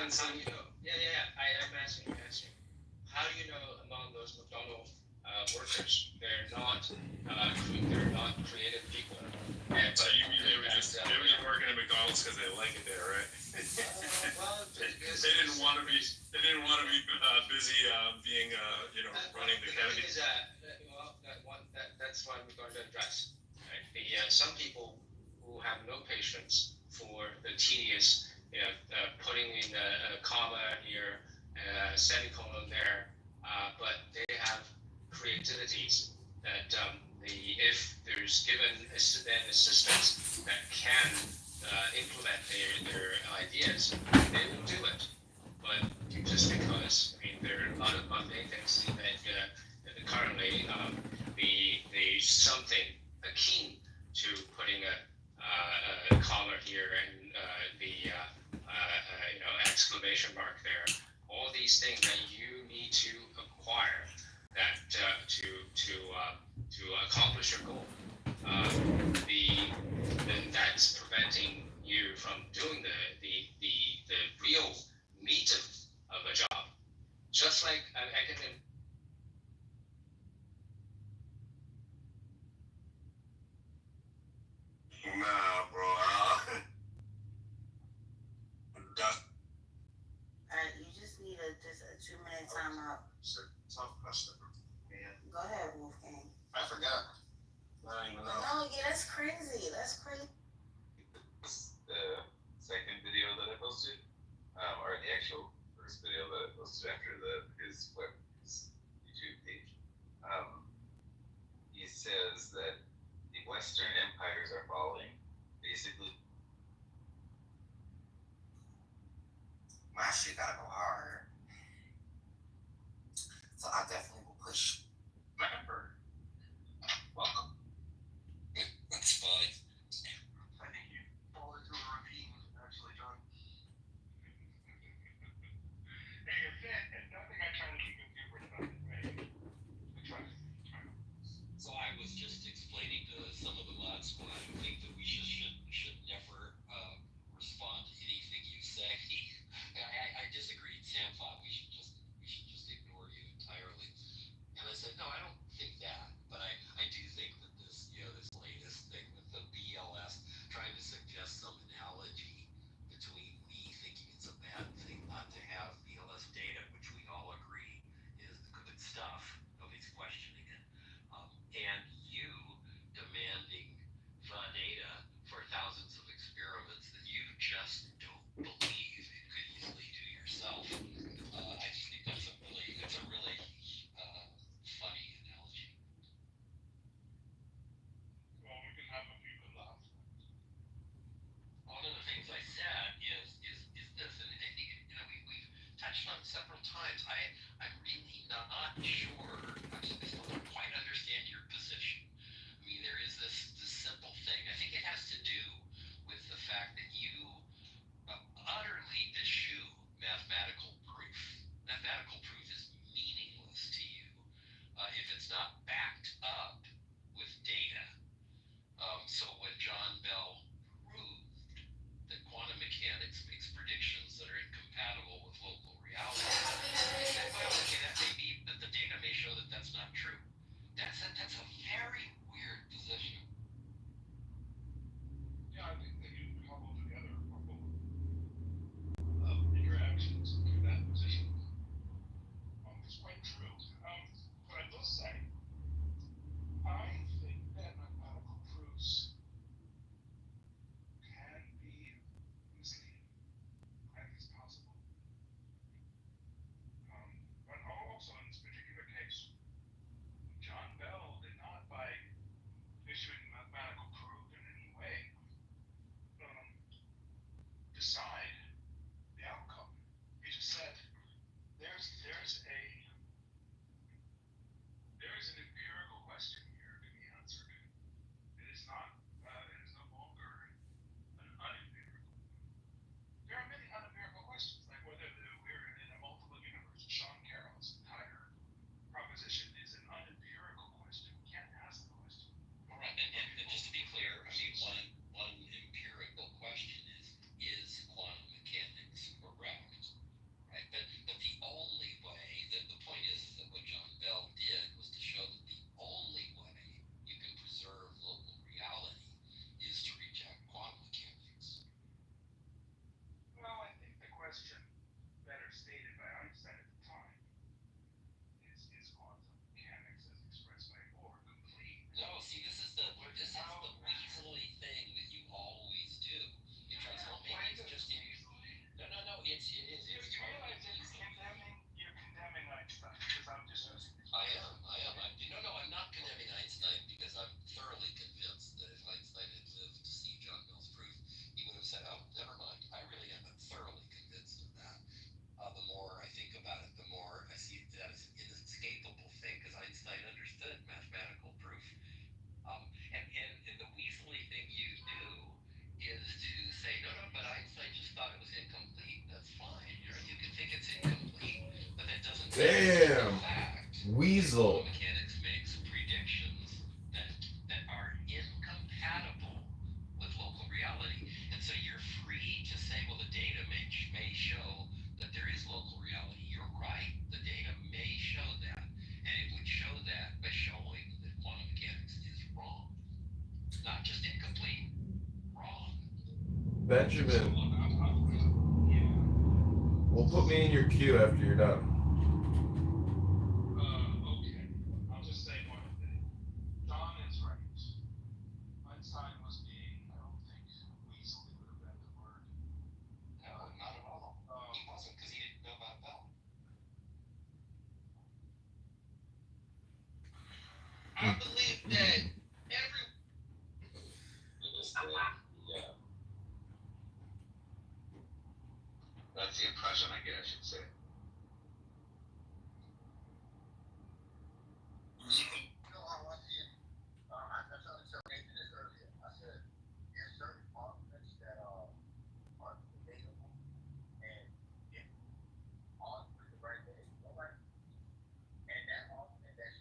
How do you know? I'm asking. How do you know among those McDonald's workers they're not creative people? So they were just working at McDonald's because they like it there, right? They didn't want to be busy being running the county. That's what we're going to address. Right? Some people who have no patience for the tedious, putting in a comma here, semicolon there, but they have creativities that if there's given then assistants that can implement their ideas, they will do it. But just because, there are a lot of mundane things that currently the something akin to putting a comma here and the exclamation mark there. All these things that you need to acquire that to accomplish your goal. Then that's preventing you from doing the real meat of a job. Just like I can. Nah, bro. Alright, you just need a 2-minute timeout. Tough customer. Yeah. Go ahead, Wolfgang. I forgot. I don't even know. No, yeah, that's crazy. The second video that I posted, or the actual first video that I posted after his YouTube page. He says that the Western empires are falling. Basically, My shit gotta go harder. So I definitely will push. Remember. Welcome. It's fine. I think you fall into a ravine, actually, John. Hey, nothing I try to keep it different about it, right? So I was just explaining to some of the mods Damn. Weasel. Mechanics makes predictions that are incompatible with local reality. And so you're free to say, well, the data may show that there is local reality. You're right. The data may show that. And it would show that by showing that quantum mechanics is wrong. Not just incomplete, wrong. Benjamin, Yeah. we'll put me in your queue after you're done. Okay. I'll just say one thing. John is right. Einstein was being, I don't think, weaselly would have been the word. No, not at all. He wasn't, because he didn't know about Bell. I believe that every. Yeah. That's the impression I get, I should say. You know how I see it? I tried to tell Nathan this earlier. I said, there's certain arguments that are debatable, and if argument with the right way, all right. And that argument that's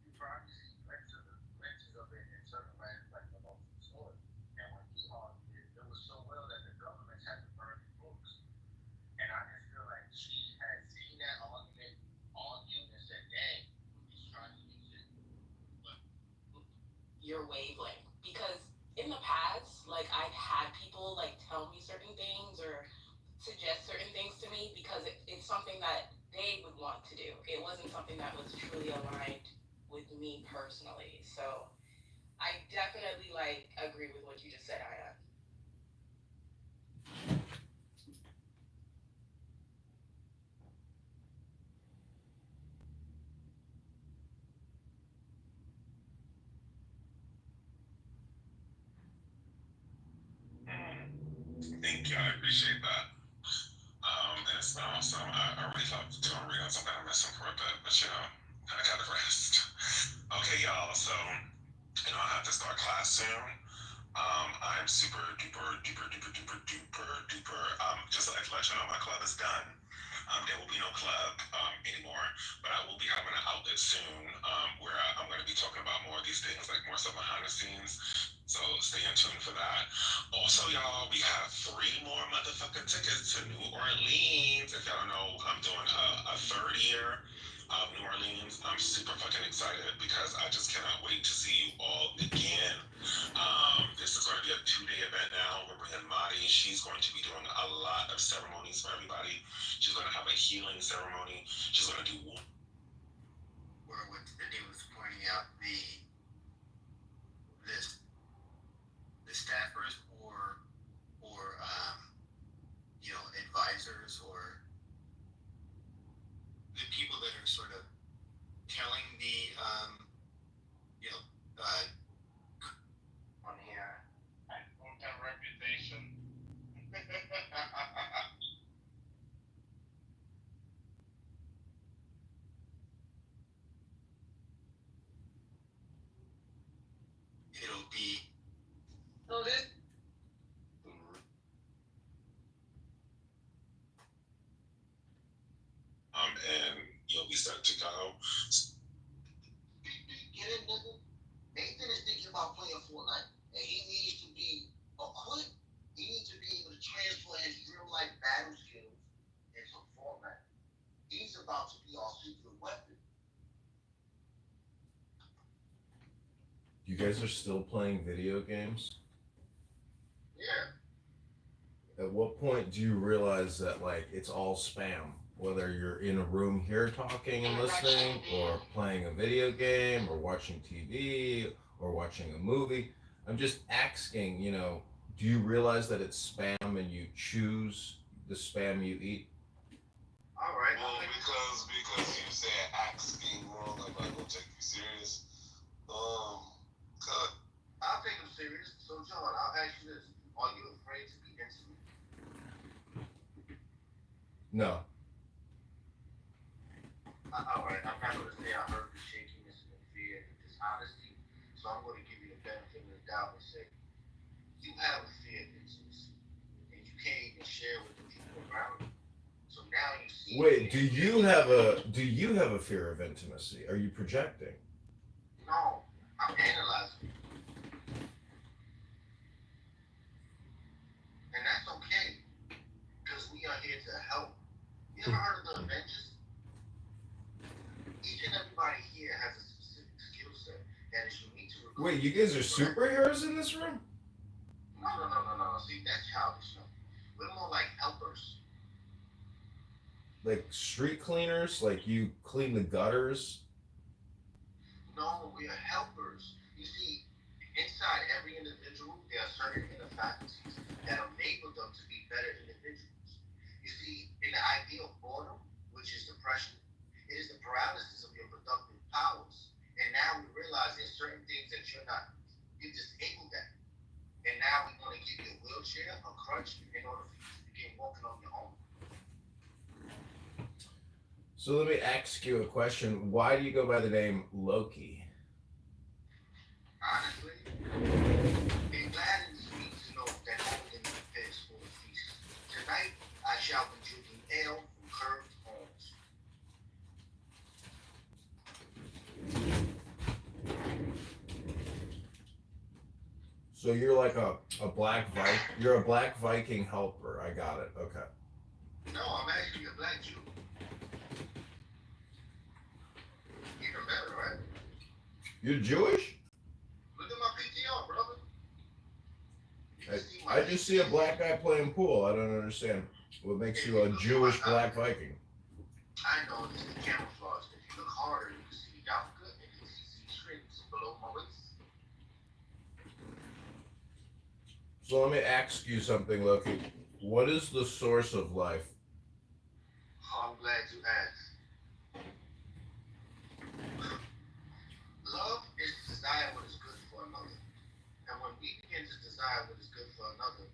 you probably see glimpses of it in certain lands like the most story. And when he argued it was so well that the government had to burn his books. And I just feel like she had seen that argument argued and said, dang, he's trying to use it. Your wavelength, because in the past, like, I've had people like tell me certain things or suggest certain things to me because it's something that they would want to do. It wasn't something that was truly aligned with me personally. So I definitely like agree with what you just said, Aya. Thank you. I appreciate that. And it's been awesome. I really thought doing readings, I'm gonna miss them for a bit, but you know, I gotta rest. Okay, y'all. So, you know, I have to start class soon. I'm super duper just like to let you know my club is done. There will be no club anymore, but I will be having an outlet soon where I'm going to be talking about more of these things, like more stuff behind the scenes. So stay in tune for that. Also, y'all, we have 3 more motherfucking tickets to New Orleans. If y'all don't know, I'm doing a third year of New Orleans. I'm super fucking excited because I just cannot wait to see you all again. This is going to be a 2-day event now. We're bringing Madi. She's going to be doing a lot of ceremonies for everybody. She's going to have a healing ceremony. She's going to do Where what Vinny was pointing out, the staffers or you know, advisors or the people that are sort of telling the you know on here, I don't have reputation. It'll be No, this. and you'll be set to go. get it, nigga. Nathan is thinking about playing Fortnite, and he needs to be equipped. He needs to be able to transfer his real life battle skills into Fortnite. He's about to be our secret weapon. You guys are still playing video games? Yeah. At what point do you realize that, like, it's all spam? Whether you're in a room here talking and listening, or playing a video game, or watching TV, or watching a movie. I'm just asking, you know, do you realize that it's spam and you choose the spam you eat? All right. Well, because you said asking wrong, I'm not gonna take you serious. Good. I'll take him serious. So, John, I'll ask you this: are you afraid to be intimate? No. All right. I'm not going to say I heard the shakiness and the fear and the dishonesty. So I'm going to give you the benefit of the doubt and say you have a fear of intimacy, and you can't even share with the people around you. So now you see Wait, it. do you have a fear of intimacy? Are you projecting? No, I'm analyzing, and that's okay because we are here to help. You ever heard of the Avengers? Each and everybody here has a specific skill set that is unique to recruit. Wait, you guys are superheroes in this room? No. See, that's childish. No. We're more like helpers. Like street cleaners? Like you clean the gutters? No, we are helpers. You see, inside every individual, there are certain inner faculties that enable them to be better individuals. You see, in the idea of boredom, which is depression, it is the paralysis of your productive powers. And now we realize there's certain things that you're not, you disabled that. And now we want to give you a wheelchair, a crutch, in order for you to begin walking on your own. So let me ask you a question. Why do you go by the name Loki? Honestly, it gladdens me to know that Odin prepares for the feast. Tonight, I shall be drinking ale from curved horns. So you're like a black you're a black Viking helper. I got it. Okay. No, I'm actually a black Jew. Even better, right? You're Jewish? Look at my PTR, brother. You can see my I just see a black guy playing pool. I don't understand. What makes you a Jewish black Viking? I know this is camouflage. If you look harder, you can see Yalka and you can see strings below my waist. So let me ask you something, Loki. What is the source of life? Oh, I'm glad you asked. Love is to desire what is good for another. And when we begin to desire what is good for another,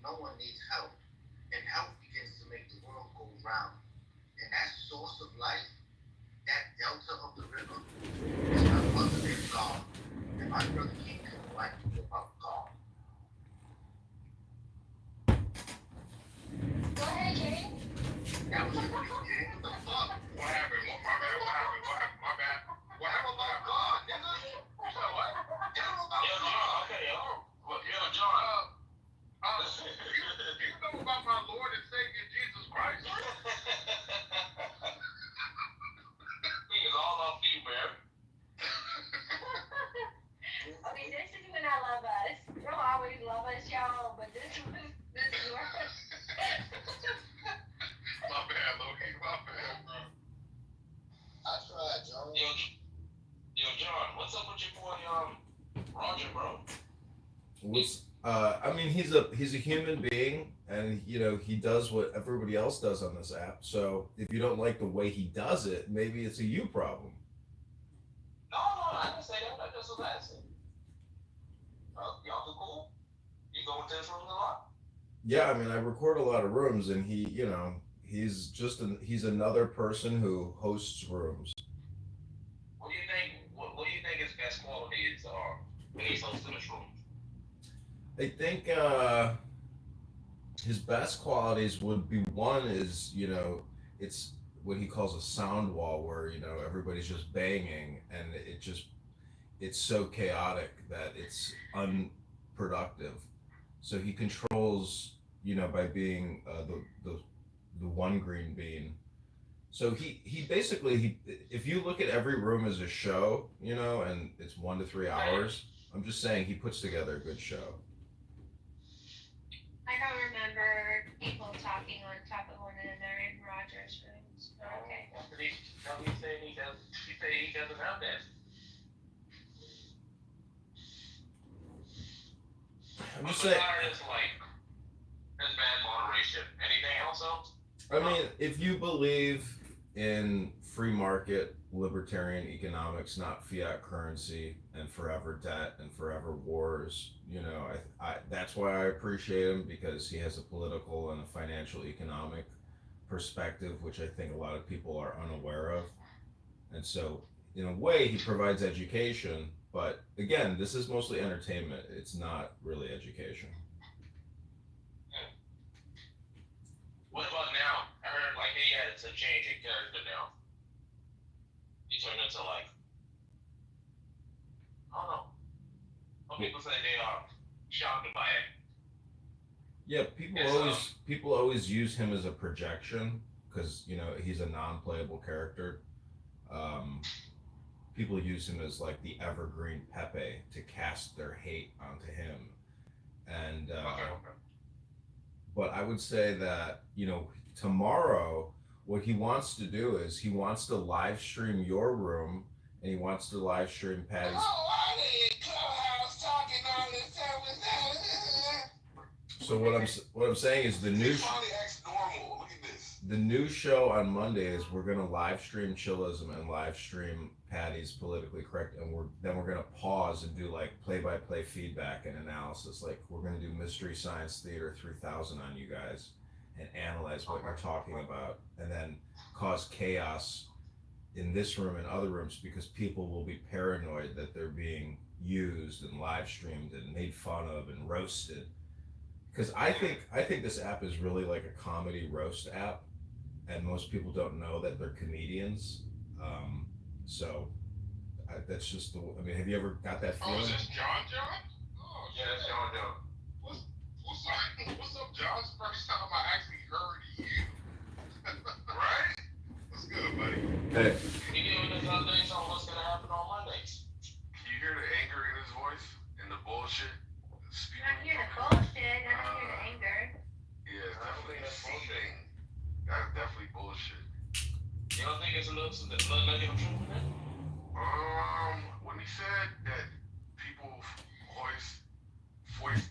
no one needs help. And help begins to make the world go round. And that source of life, that delta of the river, is none other than God. And my brother King can enlighten you about God. Go ahead, King. That was funny, King. What the fuck? What happened? My bad. My bad. What Tell him happened? about God, nigga. You said what? Tell him about Yo, God. John. Okay, yo. Look, yo, John. You know about my Lord and Savior Jesus Christ? He is all off you, man. I mean, this is when I love us. You'll always love us, y'all, but this is My bad, Loki. My bad, bro. I tried, John. Yo, John, what's up with your boy, Roger, bro? I mean, he's a human being, and he does what everybody else does on this app. So if you don't like the way he does it, maybe it's a you problem. No, I didn't say that. I just was asking. Y'all cool? You go into this room a lot? Yeah, I mean, I record a lot of rooms, and he's another person who hosts rooms. What do you think? What do you think his best qualities are when he's hosting this room? I think his best qualities would be, one is, it's what he calls a sound wall, where everybody's just banging, and it's so chaotic that it's unproductive. So he controls, by being the one green bean. So he basically, if you look at every room as a show, and it's 1 to 3 hours, I'm just saying he puts together a good show. I don't remember people talking on top of one another in Roger's rooms. But okay. He said he doesn't have that. I'm just saying. It's like there's bad moderation. Anything else? I mean, if you believe in free market libertarian economics, not fiat currency and forever debt and forever wars, I that's why I appreciate him, because he has a political and a financial economic perspective, which I think a lot of people are unaware of. And so, in a way, he provides education, but again, this is mostly entertainment. It's not really education. What about now? I heard like he had a Yeah, Yes, people always use him as a projection because you know he's a non-playable character. Um, People use him as like the evergreen Pepe to cast their hate onto him, and okay. but I would say that you know tomorrow what he wants to do is he wants to live stream your room and he wants to live stream Patty's. Oh, why they in Clubhouse talking all this time? So what I'm saying is He finally acts normal. Look at this. the new show on Monday is we're gonna live stream Chillism and live stream Patty's politically correct, and we're gonna pause and do like play by play feedback and analysis. Like we're gonna do Mystery Science Theater 3000 on you guys and analyze what you're talking about, and then cause chaos in this room and other rooms because people will be paranoid that they're being used and live streamed and made fun of and roasted. Because I think this app is really like a comedy roast app, and most people don't know that they're comedians. So that's just the. I mean, have you ever got that Oh, feeling? is this John John? Oh, Yeah, that's John John. What's up, John? It's the first time I actually heard you. Right? What's good, buddy? Hey, He giving us updates on what's gonna happen on Monday. Can you hear the anger in his voice and the bullshit? I don't hear the bullshit, I don't hear the anger. Yeah, it's I don't definitely think that's seething. That's definitely bullshit. You don't think it's a little nugget of truth in that? When he said that people voice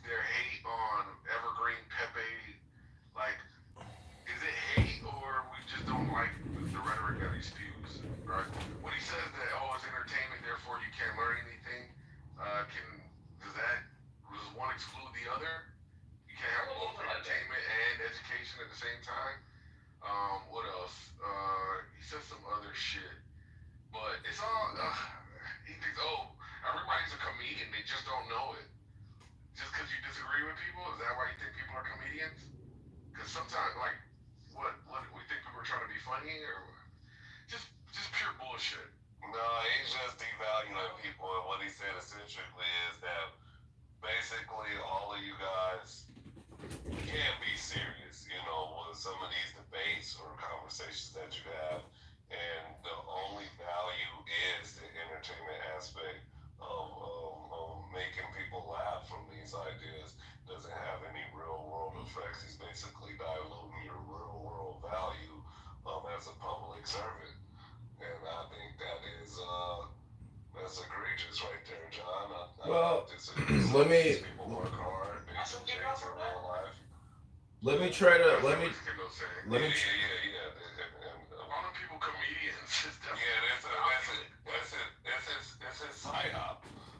their hate on Evergreen Pepe, like, is it hate or we just don't like the rhetoric that he spews, right? When he says that, oh, it's entertainment, therefore you can't learn anything, does one exclude the other? You can't have both entertainment and education at the same time? What else? He said some other shit, but it's all, he thinks, oh, everybody's a comedian, they just don't know it. Just because you disagree with people, is that why you think people are comedians? Because sometimes, like, what we think people are trying to be funny, or just pure bullshit. No, he's just devaluing people, and what he said essentially is that basically all of you guys can't be serious, you know, with some of these debates or conversations that you have, and the only value is the entertainment aspect of making people laugh from these ideas. Doesn't have any real world effects. He's basically diluting your real world value as a public servant, and I think that is that's egregious right there, John. Well, disagree. let me- People work hard. They do things in real life. let me try to let me let me. Yeah. All the people comedians. It's definitely This is psyop.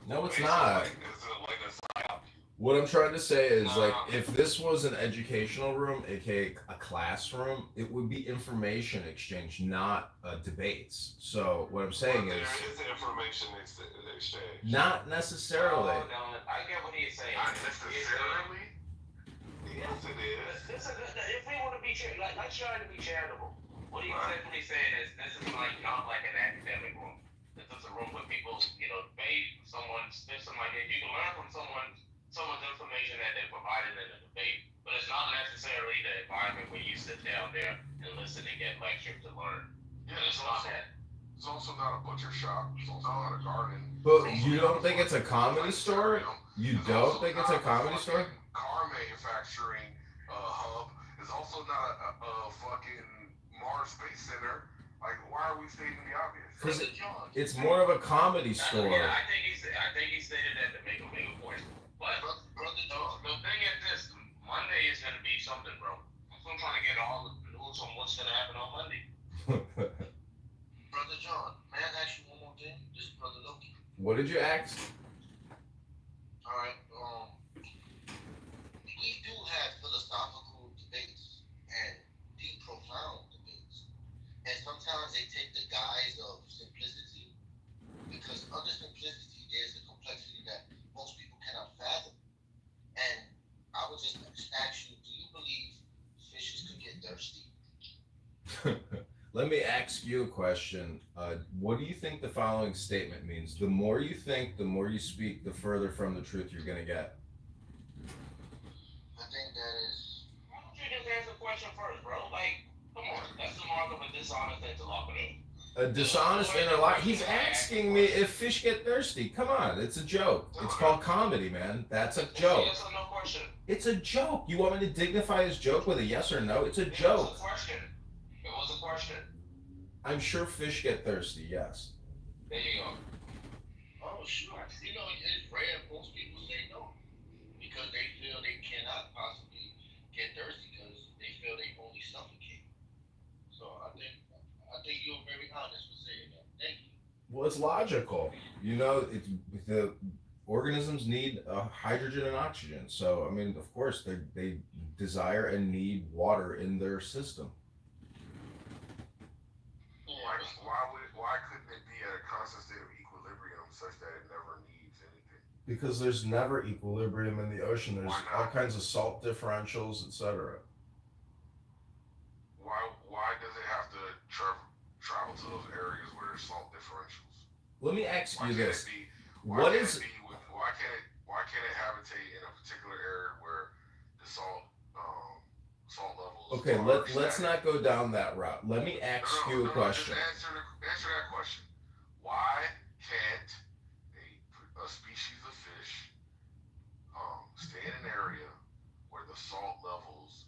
No, it's not. It's a way to psyop you. What I'm trying to say is No. like if this was an educational room, aka a classroom, it would be information exchange, not debates. So what I'm saying But is there is information exchange. not necessarily. Oh, no, I get what he's saying. not necessarily. Yes, it is. If we want to be let's try to be charitable. What he essentially saying is this is like not like an academic room. This is a room where people, debate someone's ideas. You can learn from someone's information that they provided in a debate, but it's not necessarily the environment where you sit down there and listen and get lectured to learn. Yeah, It's not that. It's also not a butcher shop. It's also not a garden. But you don't think it's a comedy store? You It's don't also think it's a not comedy store? fucking car manufacturing hub. It's also not a fucking Mars Space Center. Like, why are we stating the obvious? Because it's more of a comedy store. Yeah, I think he stated that to make a bigger point. But the thing is this: Monday is gonna be something, bro. I'm trying to get all the news on what's gonna happen on Monday. Brother John, may I ask you one more thing? This is Brother Loki. What did you ask? Alright, we do have philosophical debates and deep, profound debates. And sometimes they take the guise of simplicity, because under simplicity there's a complexity that most people cannot fathom. And I would just ask you, do you believe fishes could get thirsty? Let me ask you a question. What do you think the following statement means? The more you think, the more you speak, the further from the truth you're going to get. I think that is question first, bro. Like, come on, that's the mark of a dishonest interlocutor. A dishonest interlocutor. He's asking me if fish get thirsty. Come on, it's a joke. It's called comedy, man. That's a joke. Yes or no question. It's a joke. You want me to dignify his joke with a yes or no? It's a It joke. was a question. It was a question. I'm sure fish get thirsty, yes. There you go. Oh, sure. You know, it's rare. Most people say no because they feel they cannot possibly get thirsty because they feel they only suffocate. So I think you're very honest with saying that. Thank you. Well, it's logical. You know, the organisms need hydrogen and oxygen. So, I mean, of course, they desire and need water in their system. Why couldn't it be at a constant state of equilibrium such that it never needs anything? Because there's never equilibrium in the ocean. There's Why not? all kinds of salt differentials, etc. Why does it have to travel to those areas where there's salt differentials? Let me ask Why you can't this. it be? What is Why can't it habitate in a particular area where the salt levels? okay? are Let's static? not go down that route. Let me ask you a question. Just answer that question. Why can't a species of fish stay in an area where the salt levels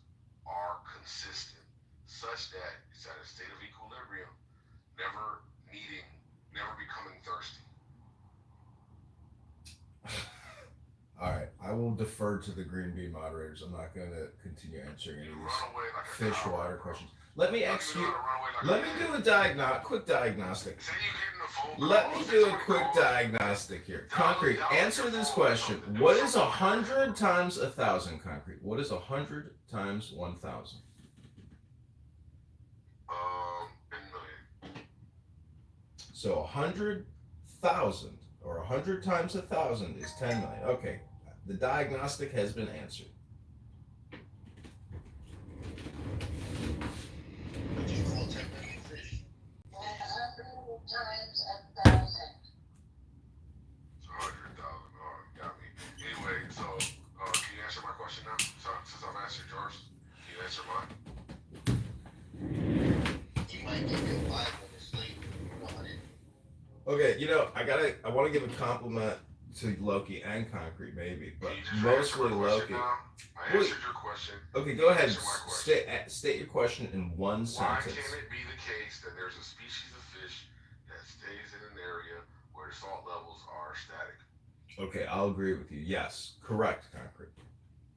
are consistent, such that it's at a state of equilibrium, never becoming thirsty? All right, I will defer to the green bean moderators. I'm not going to continue answering any You of run these away like a fish coward, water bro. questions. Let me You ask know you. how to run away like Let a me kid. do a quick diagnostic. Say you get in the phone Let call, me say do a somebody quick calls, diagnostic here. Concrete, answer this question. What is 100 times 1,000? Concrete. What is 100 times 1,000? in million. So 100,000 or 100 times 1,000 is 10 million. Okay, the diagnostic has been answered. What do you call 10 million fish? 100 times 1,000. 100,000. Oh, you got me. Anyway, so can you answer my question now? So, since I've answered yours, can you answer mine? You might give your Bible to sleep. You know how they Okay, I want to give a compliment to Loki and Concrete maybe, but Can you just answer mostly my question Loki. now? I Wait. answered your question. Okay, go ahead. Answer my question. State your question in one Why sentence. can't it be the case that there's a species of fish that stays in an area where the salt levels are static? Okay, I'll agree with you. Yes, correct, Concrete.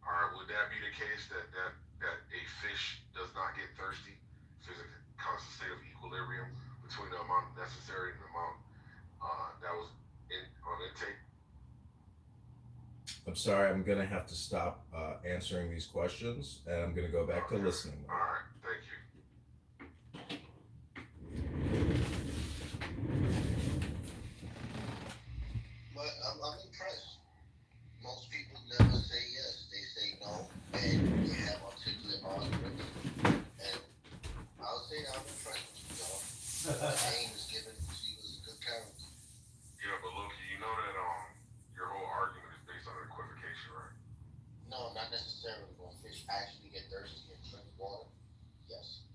All right, would that be the case that a fish does not get thirsty? So there's a constant state of equilibrium between the amount necessary and the amount that was on intake? I'm sorry, I'm gonna have to stop answering these questions, and I'm gonna go back to listening. All right, thank you. But I'm impressed. Most people never say yes. They say no, and they have articulate arguments. And I'll say I'm impressed with you, dog. The name is given. She was a good character. Yeah, but Loki, you know that your whole argument is based on equivocation, right? No, not necessarily. When fish actually get thirsty and drink water, yes.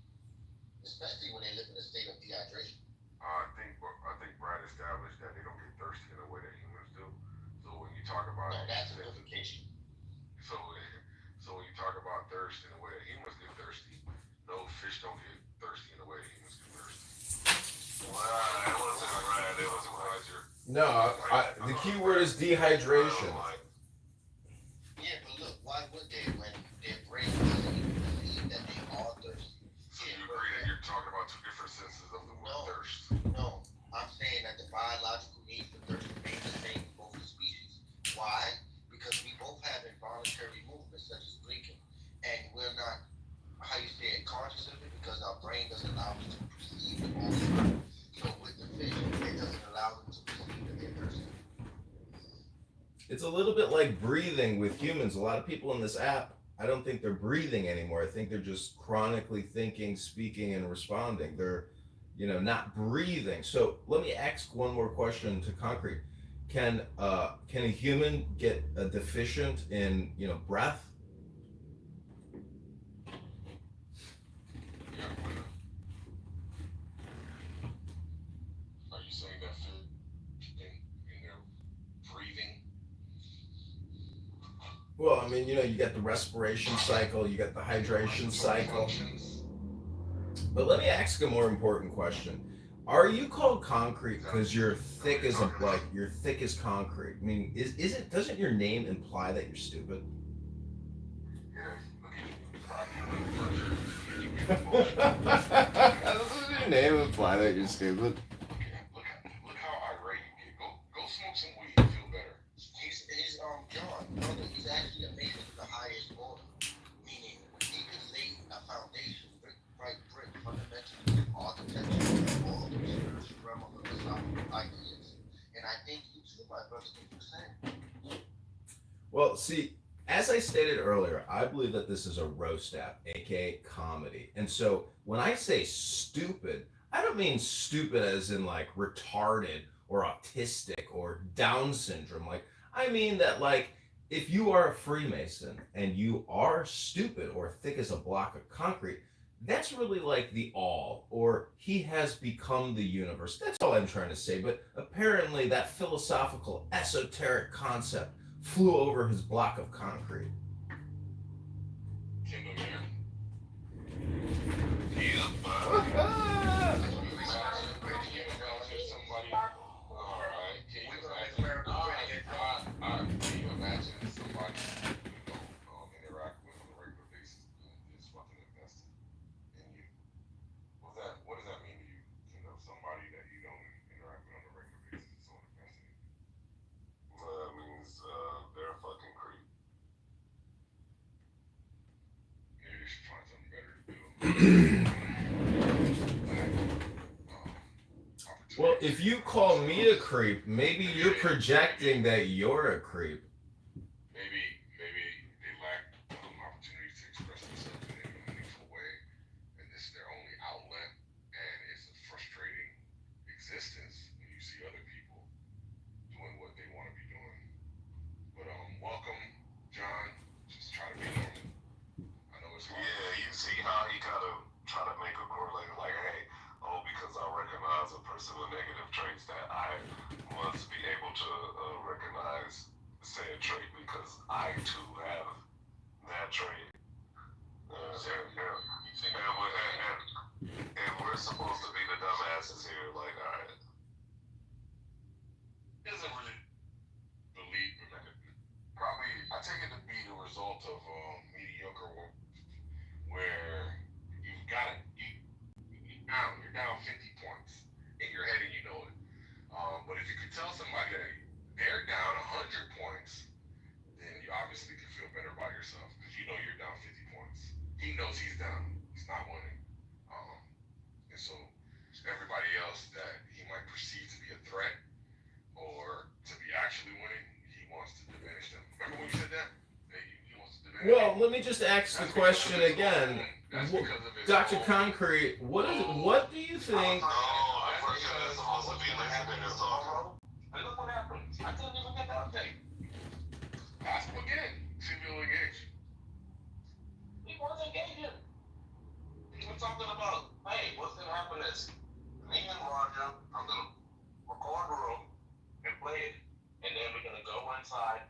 Especially when they live in a state of dehydration. I think Brad established that they don't get thirsty in the way that humans do. So when you talk about No, that's equivocation. so when you talk about thirst in the way that humans get thirsty, no, fish don't get thirsty in the way that humans get thirsty. Wow, that wasn't right. That wasn't right. No, the key word is dehydration. Yeah, but look, why would they when their brain doesn't even believe that they are thirsty? So you agree that you're talking about two different senses of the word No. thirst? No, I'm saying that the biological need for thirst remains the same for both the species. Why? Because we both have involuntary movements such as blinking, and we're not, how you say it, conscious of it because our brain doesn't allow us to perceive it all the time. So with the fish, it doesn't allow them to perceive that they're thirsty. It's a little bit like breathing with humans. A lot of people in this app, I don't think they're breathing anymore. I think they're just chronically thinking, speaking, and responding. They're, not breathing. So let me ask one more question to Concrete. Can a human get a deficient in, breath? Well, I mean, you know, you got the respiration cycle, you got the hydration cycle. But let me ask a more important question. Are you called concrete because you're thick as you're thick as concrete? I mean, is it doesn't your name imply that you're stupid? Doesn't your name imply that you're stupid? Look how irate you get. Go smoke some weed. You feel better. He's John. Brother, he's actually amazing to the highest order. Meaning he could lay a foundation brick by brick, fundamentally in architecture, all of the spiritual realm of the philosophical ideas. And I think you too, my brother, can do the same. Well, see, as I stated earlier, I believe that this is a roast app, aka comedy. And so when I say stupid, I don't mean stupid as in like retarded or autistic or Down syndrome. Like, I mean that, like, if you are a Freemason and you are stupid or thick as a block of concrete, that's really like the all, or he has become the universe. That's all I'm trying to say. But apparently, that philosophical, esoteric concept flew over his block of concrete. Kindle here. Somebody. All right. Can you imagine? Can you imagine somebody interact with on a regular basis is fucking invested in you? What does that mean to you? You know, somebody that you don't interact with on a regular basis is so invested in you. Well, that means they're a fucking creep. Maybe they should find something better to do. Well, if you call me a creep, maybe you're projecting that you're a creep. Maybe they lack opportunities to express themselves in a meaningful way, and this is their only outlet, and it's a frustrating existence when you see other people doing what they want to be doing. But welcome, John. Just try to be normal. I know it's hard. Yeah, you see how he kind of try to make a correlation, like, hey, because I recognize a person with negative traits, that I must be able to recognize said trait because I too have that trait. And we're supposed to be the dumbasses here, like, all right. It doesn't really believe, probably, I take it to be the result of mediocre work, where you've got it, you're down 50 points in your head and you know it. But if you could tell somebody that they're down 100 points, then you obviously can feel better about yourself because you know you're down 50 points. He knows he's down, he's not winning. And so everybody else that he might perceive to be a threat or to be actually winning, he wants to diminish them. Remember when you said that? He wants to diminish Well, them. let me just ask the question again. Dr. Concrete, what do you think? I forget it's supposed to be listening and talking. And look what happened. I couldn't even get that update. Ask him again. See if he'll engage. He wasn't engaging. He was talking about, hey, what's gonna happen is me and Roger, I'm gonna record the room and play it, and then we're gonna go inside,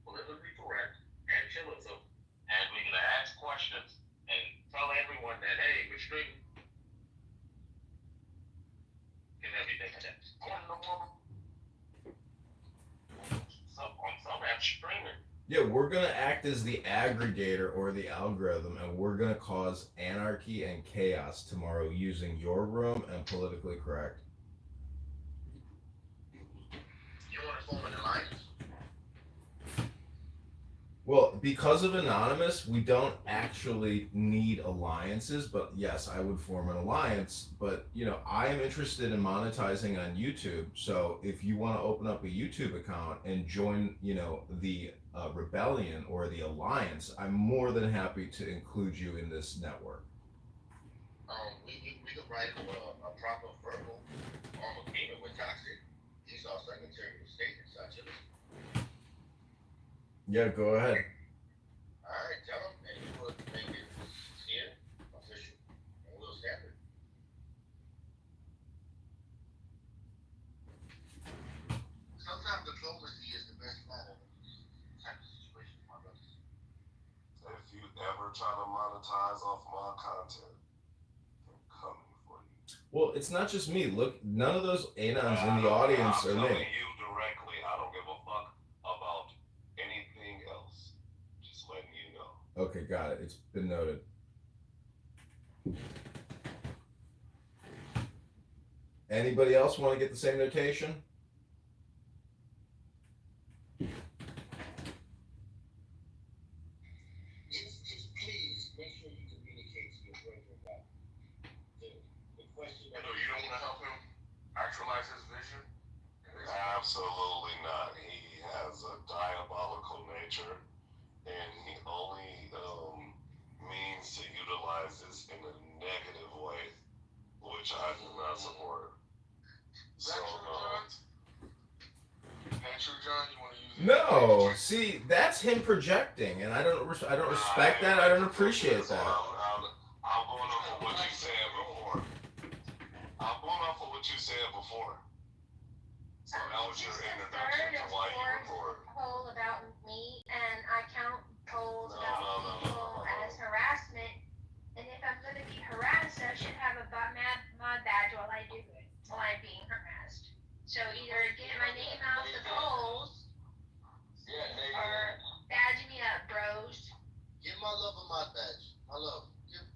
politically correct and chillism, and we're gonna ask questions and tell everyone that, hey, we're streaming and everything like that. On some app streaming. Yeah, we're gonna act as the aggregator or the algorithm, and we're gonna cause anarchy and chaos tomorrow using your room and politically correct. You want to form an alliance? Well, because of Anonymous, we don't actually need alliances, but yes, I would form an alliance. But, you know, I am interested in monetizing on YouTube. So if you want to open up a YouTube account and join, you know, the rebellion or the alliance, I'm more than happy to include you in this network. We could write a proper verbal agreement with Toxic. He's our Secretary of State and such. Yeah, go ahead. All right, tell him, and you will make it sincere, official, and we'll stamp it. Sometimes diplomacy is the best matter in these type of situations. to monetize off my content, I'm coming for you. Well, it's not just me. Look, none of those anons in the audience I'm are telling me. you directly. I don't give a fuck about anything else. Just letting you know. Okay, got it. It's been noted. Anybody else want to get the same notation? Just please make sure you communicate to your boyfriend that the question that You don't want to help him actualize his vision? Absolutely not. He has a diabolical nature, and he only means to utilize this in a negative way, which I do not support. Is that true, John? Is that true, John? You want to use it? No. See, that's him projecting, and I don't respect that. I don't appreciate that. I'm going off of what you said before. I'm going off of what you said before. So that was your introduction to why you record. Poll about me, and I count polls about people as harassment. And if I'm going to be harassed, I should have a mod badge while I do it, while I'm being harassed. So either get my name out the polls, or badge me up, bros. give my love a mod badge. My love.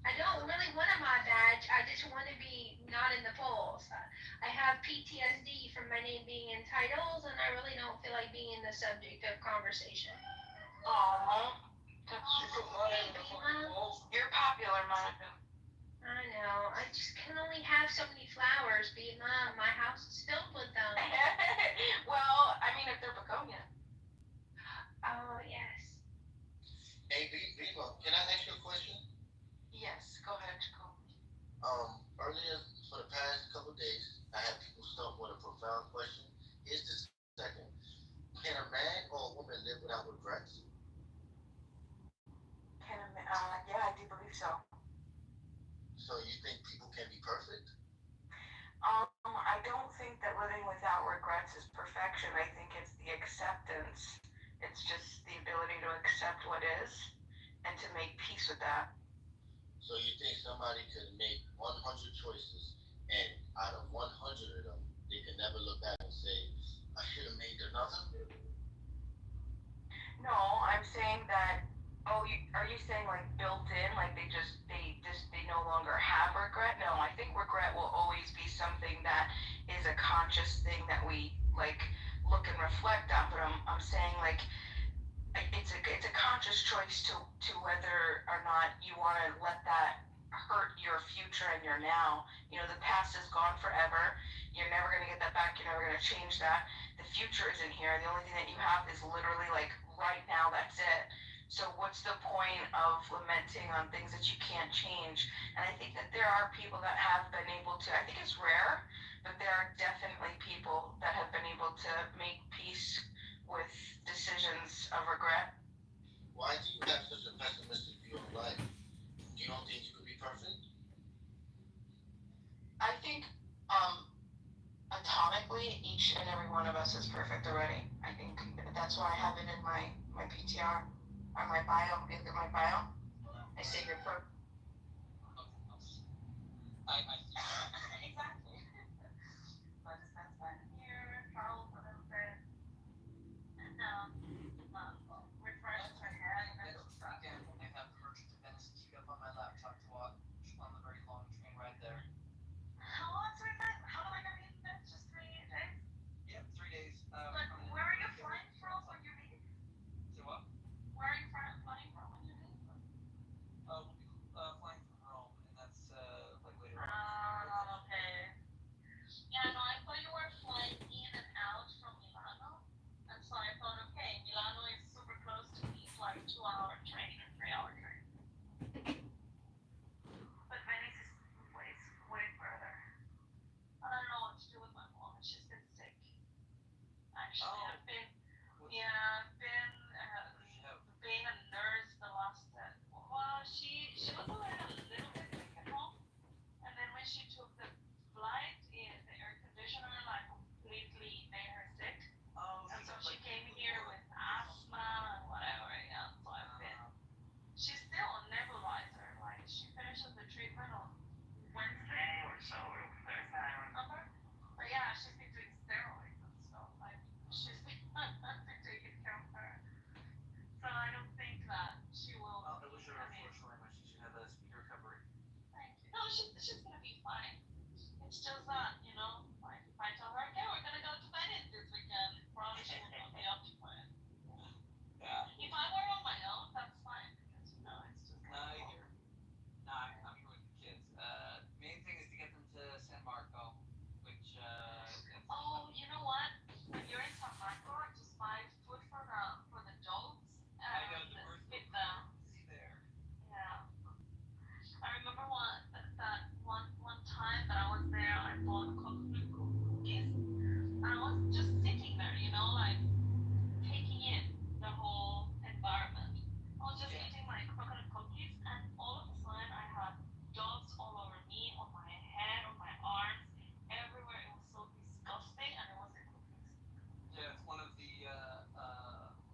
I don't really want a mod badge. I just want to be not in the polls. I have PTSD from my name being in titles, and I really don't feel like being in the subject of conversation. Aww. Hey, You're popular, Monica. I know. I just can only have so many flowers, Mom. My house is filled with them. Well, I mean, if they're begonia. Oh, yes. Hey, Bima, can I ask you a question? Yes, go ahead, Jacob. Earlier, for the past couple of days, I had people stump with a profound question. Here's the second. Can a man or a woman live without regrets? Yeah, I do believe so. So you think people can be perfect? I don't think that living without regrets is perfection. I think it's the acceptance. It's just the ability to accept what is and to make peace with that. So you think somebody could make 100 choices, and out of 100 of them, they can never look back and say, I should have made another? No, I'm saying that. Oh, are you saying like built in, like they no longer have regret? No, I think regret will always be something that is a conscious thing that we like look and reflect on. But I'm saying like it's a conscious choice to whether or not you want to let that hurt your future and your now. You know, the past is gone forever. You're never going to get that back. You're never going to change that. The future isn't here. The only thing that you have is literally like right now. That's it. So what's the point of lamenting on things that you can't change? And I think that there are people that have been able to, I think it's rare, but there are definitely people that have been able to make peace with decisions of regret. Why do you have such a pessimistic view of life? You don't think you could be perfect? I think atomically, each and every one of us is perfect already. I think that's why I have it in my PTR, or my bio. Look at my bio. I say you're perfect. Exactly. But that's fine. Here, Charles, a little bit. And refresh my head. And Again, I have the Merchant of Venice queued up on my laptop to watch on the very long train ride there. How long's it been? How long have you been? Just 3 days? Yep, 3 days. But where are you flying from when you leave? So what? Where are you flying from when you leave? she's gonna be fine. It's just that, like if I tell her, okay, we're gonna go to Venice this weekend, probably she will not be up for it. Yeah. If I were on my own, that's fine because it's just No, you're. No, I'm here with the kids. Main thing is to get them to San Marco, which Oh, you know what? When you're in San Marco, just buy food for the dogs I and know the birth feed them. see there. Yeah. I remember one time that I was there, I bought coconut cookies, and I was just sitting there, like taking in the whole environment. I was just eating my coconut cookies, and all of a sudden I had dogs all over me, on my head, on my arms, everywhere. It was so disgusting, and it wasn't cookies. Yeah, it's one of the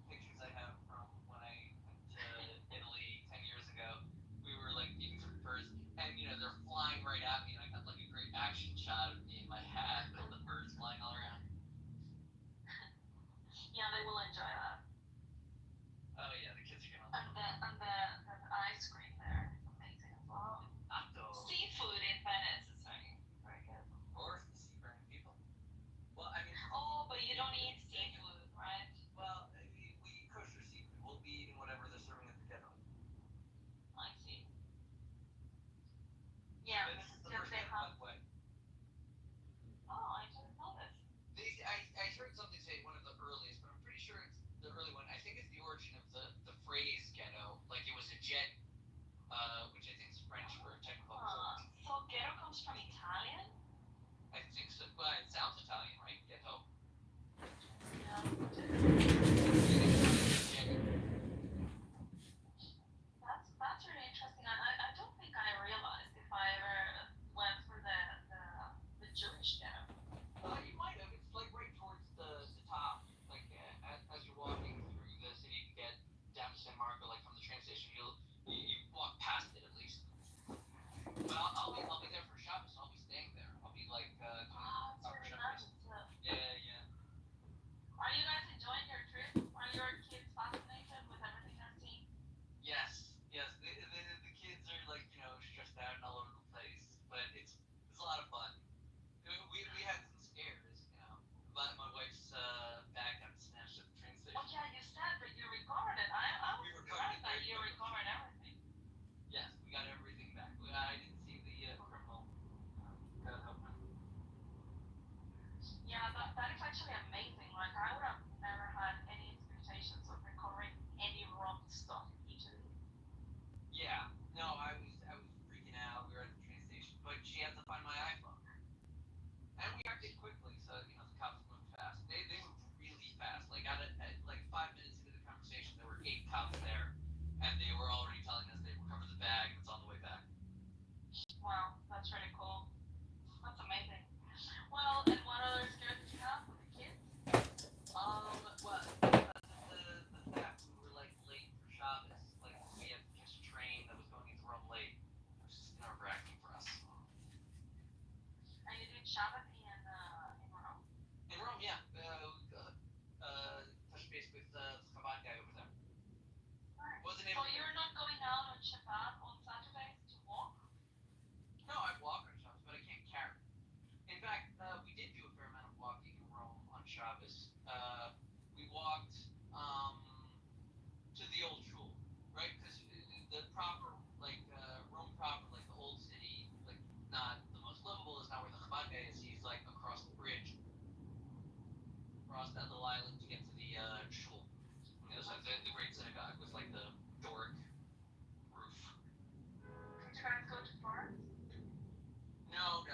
pictures I have from when I went to Italy 10 years ago. We were like eating some birds, and they're flying right at me, and I got like a great action shot of me in my hat with the birds flying all around. Yeah, they will enjoy that. Oh yeah, the kids are gonna And the ice cream there is amazing as well. Seafood in Venice is very good. Or sea-burning people. Well, I mean, Oh, but you don't eat seafood, right? well, we eat kosher seafood. We'll be eating whatever they're serving at the Kitover. I see. Yeah, This is the because first they Kitover, have. by the way. Oh, I didn't know this. I heard something say one of the earliest, but I'm pretty sure it's the early one. I think it's the origin of the phrase ghetto. Like it was a jet, which I think is French for technical port. So ghetto comes from Italian? I think so. Well, it sounds Italian, right? Ghetto. Yeah. That's really interesting. I don't think I realized if I ever went for the Jewish ghetto. You might have. It's like right towards the top. Like as you're walking through the city to get down to San Marco, like from the train station, you walk past it at least. But I'll be there for Shabbos. I'll be staying there. I'll be like It's for really Shabbos. nice. Yeah. Are you guys enjoying your trip? Are your kids fascinated with everything you're seeing? Yes. The kids are like stressed out and all over the place, but it's a lot of fun. We had some scares, but my wife's bag got snatched at the train station. Oh yeah, you said that you recorded. I was We recorded surprised that it. you recorded everything. Yes, we got everything back. I didn't see the criminal. God help him. Yeah, that is actually amazing. Like I would have never had any expectations of recovering any wrong stuff in Italy. Yeah. No, I was freaking out. We were at the train station, but she had to find my iPhone. And we acted quickly, so the cops moved fast. They moved really fast. Like at 5 minutes into the conversation, there were 8 cops there, and they were already telling us they recovered the bag and it's on the way back. Wow, that's really cool. That's amazing. Well, and what other scares did you have with the kids? Well, because of the fact we were like late for Shabbos, like we had to catch a train that was going into Rome late. It was just nerve-wracking for us. And you did Shabbat in Rome? In Rome, yeah. Touch base with the Chabad guy over there. Wasn't So you're not going out on Shabbat on Saturdays to walk? No, I walk on Shabbos, but I can't carry. In fact, we did do a fair amount of walking in Rome on Shabbos. We walked to the old shul, right? Because the proper, Rome proper, like the old city, like not the most livable, is not where the Chabad guy is. He's like across the bridge, across that little island to get to the shul. So the great synagogue with like the Doric roof. Did you guys go to Florence? No.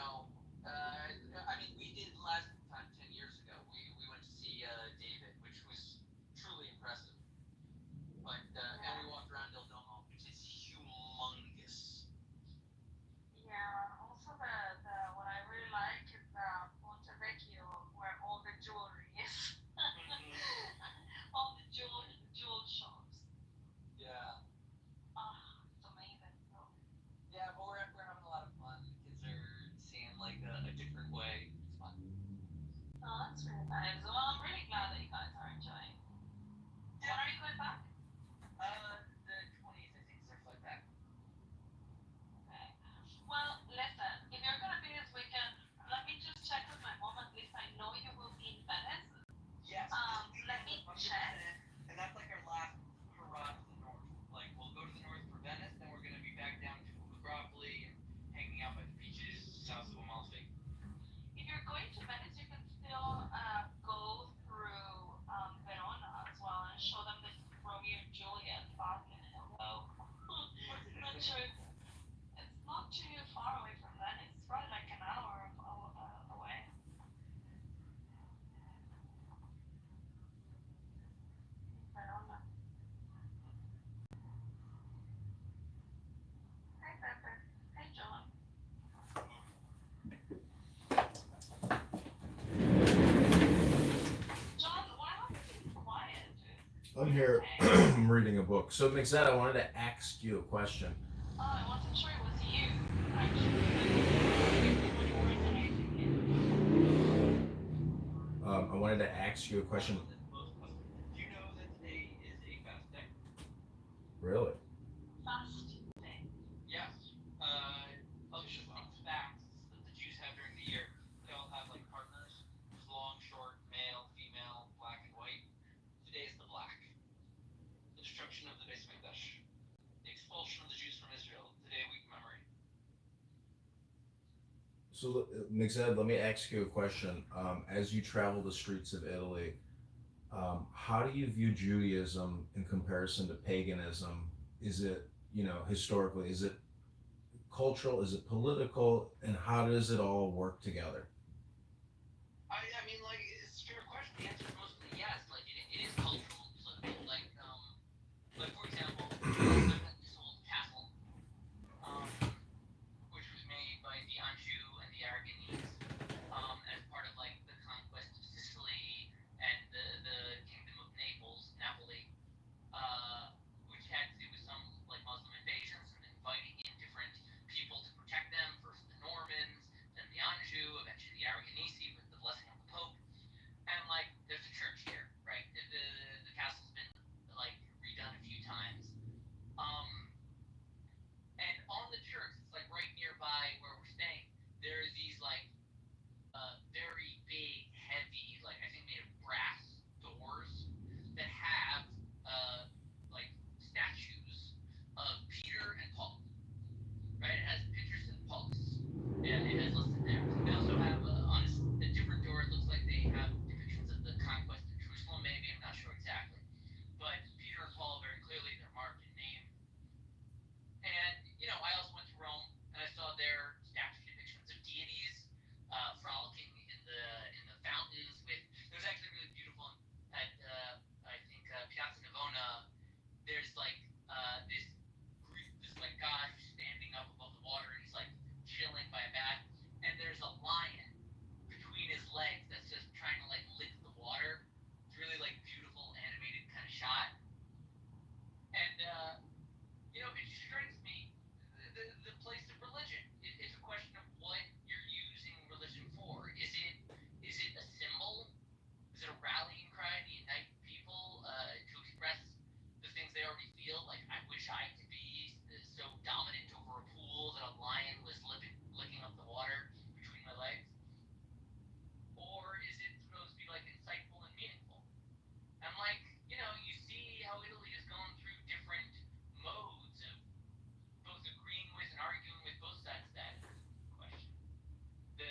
I mean, we did last time 10 years ago. We went to see David, which was I'm here. I'm reading a book. So, Mixed, I wanted to ask you a question. Oh, I wasn't sure it was you. Actually, when you were narrating it. I wanted to ask you a question. Do you know that today is a fast day? Really? Fast thing. Yes. Just fun facts that the Jews have during the year. They all have like partners. There's long, short, male, female, black, and white. Today is the black. The destruction of the Beis Hamikdash. The expulsion of the Jews from Israel. Today we commemorate. So, Mixed, let me ask you a question. As you travel the streets of Italy, how do you view Judaism in comparison to paganism? Is it, historically, is it cultural? Is it political? And how does it all work together? I mean, like, it's a fair question. The answer is mostly yes. Like, it is cultural and political. Like for example, I'm at this old castle, um, which was made by the Anjou and the Aragonese, as part of like the conquest of Sicily and the kingdom of Napoli, which had to do with some like Muslim invasions and inviting in different people to protect them. First the Normans, then the Anjou, eventually the Aragonese with the blessing of the Pope. And like, there's a church here, right? The castle's been like redone a few times. Um, and on the church, it's like right nearby where we're staying. There are these like very big, heavy, like I think made of brass doors that have like statues of Peter and Paul. Right? It has pictures of Paulus, and it has listed there. They also have on a different door. It looks like they have depictions of the conquest of Jerusalem. Maybe I'm not sure exactly, but Peter and Paul very clearly they're marked in name. And I also went to Rome and I saw their statue depictions of deities frolicking in the fountains. It was actually really beautiful at I think Piazza Navona. There's like this like guy who's standing up above the water and he's like chilling by a bat, and there's a lion between his legs that's just trying to like lick the water. It's really like beautiful animated kind of shot, and it strikes me the place of religion. It's a question of what you're using religion for. Is it a symbol? Is it a rallying cry to unite people to express the things they already feel? Like, I wish I could be so dominant over a pool that a lion was licking up the water between my legs? Or is it supposed to be like insightful and meaningful? And like, you see how Italy is going through different modes of both agreeing with and arguing with both sides of that question. The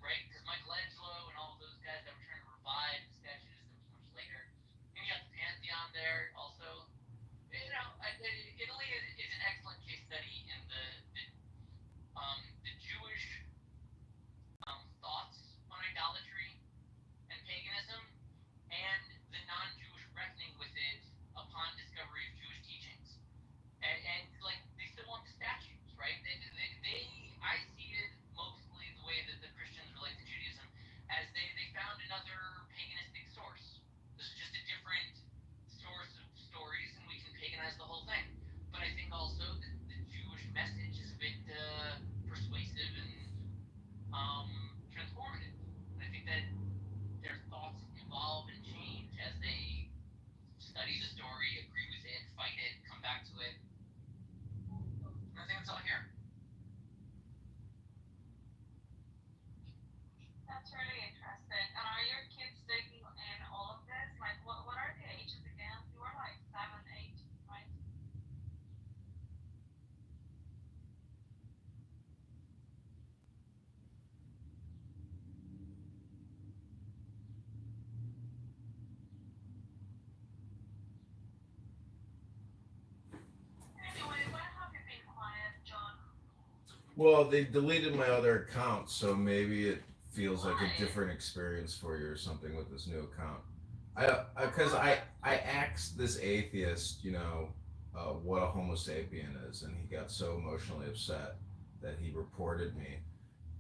right, because Michelangelo and all of those guys that were trying to revive the statues that was much later. And you got the Pantheon there also. Italy is an excellent case study in the Jewish thoughts on idolatry and paganism, and the non-Jewish reckoning with it upon discovery of Jewish teachings. And like, they still want the statues, right? I see it mostly the way that the Christians relate to Judaism, as they found another paganistic source. This is just a different source of stories, and we can paganize the whole thing. But I think also that the Jewish message is a bit persuasive and transformative. And I think that their thoughts evolve and change as they study the story, agree with it, fight it, come back to it. And I think it's all here. That's really interesting. And are your kids taking in all of this? Like, what are the ages again? You were like 7, 8, right? Anyway, why have you been quiet, John? Well, they deleted my other account, so maybe it feels like Why? a different experience for you or something with this new account. I asked this atheist, what a Homo sapien is, and he got so emotionally upset that he reported me,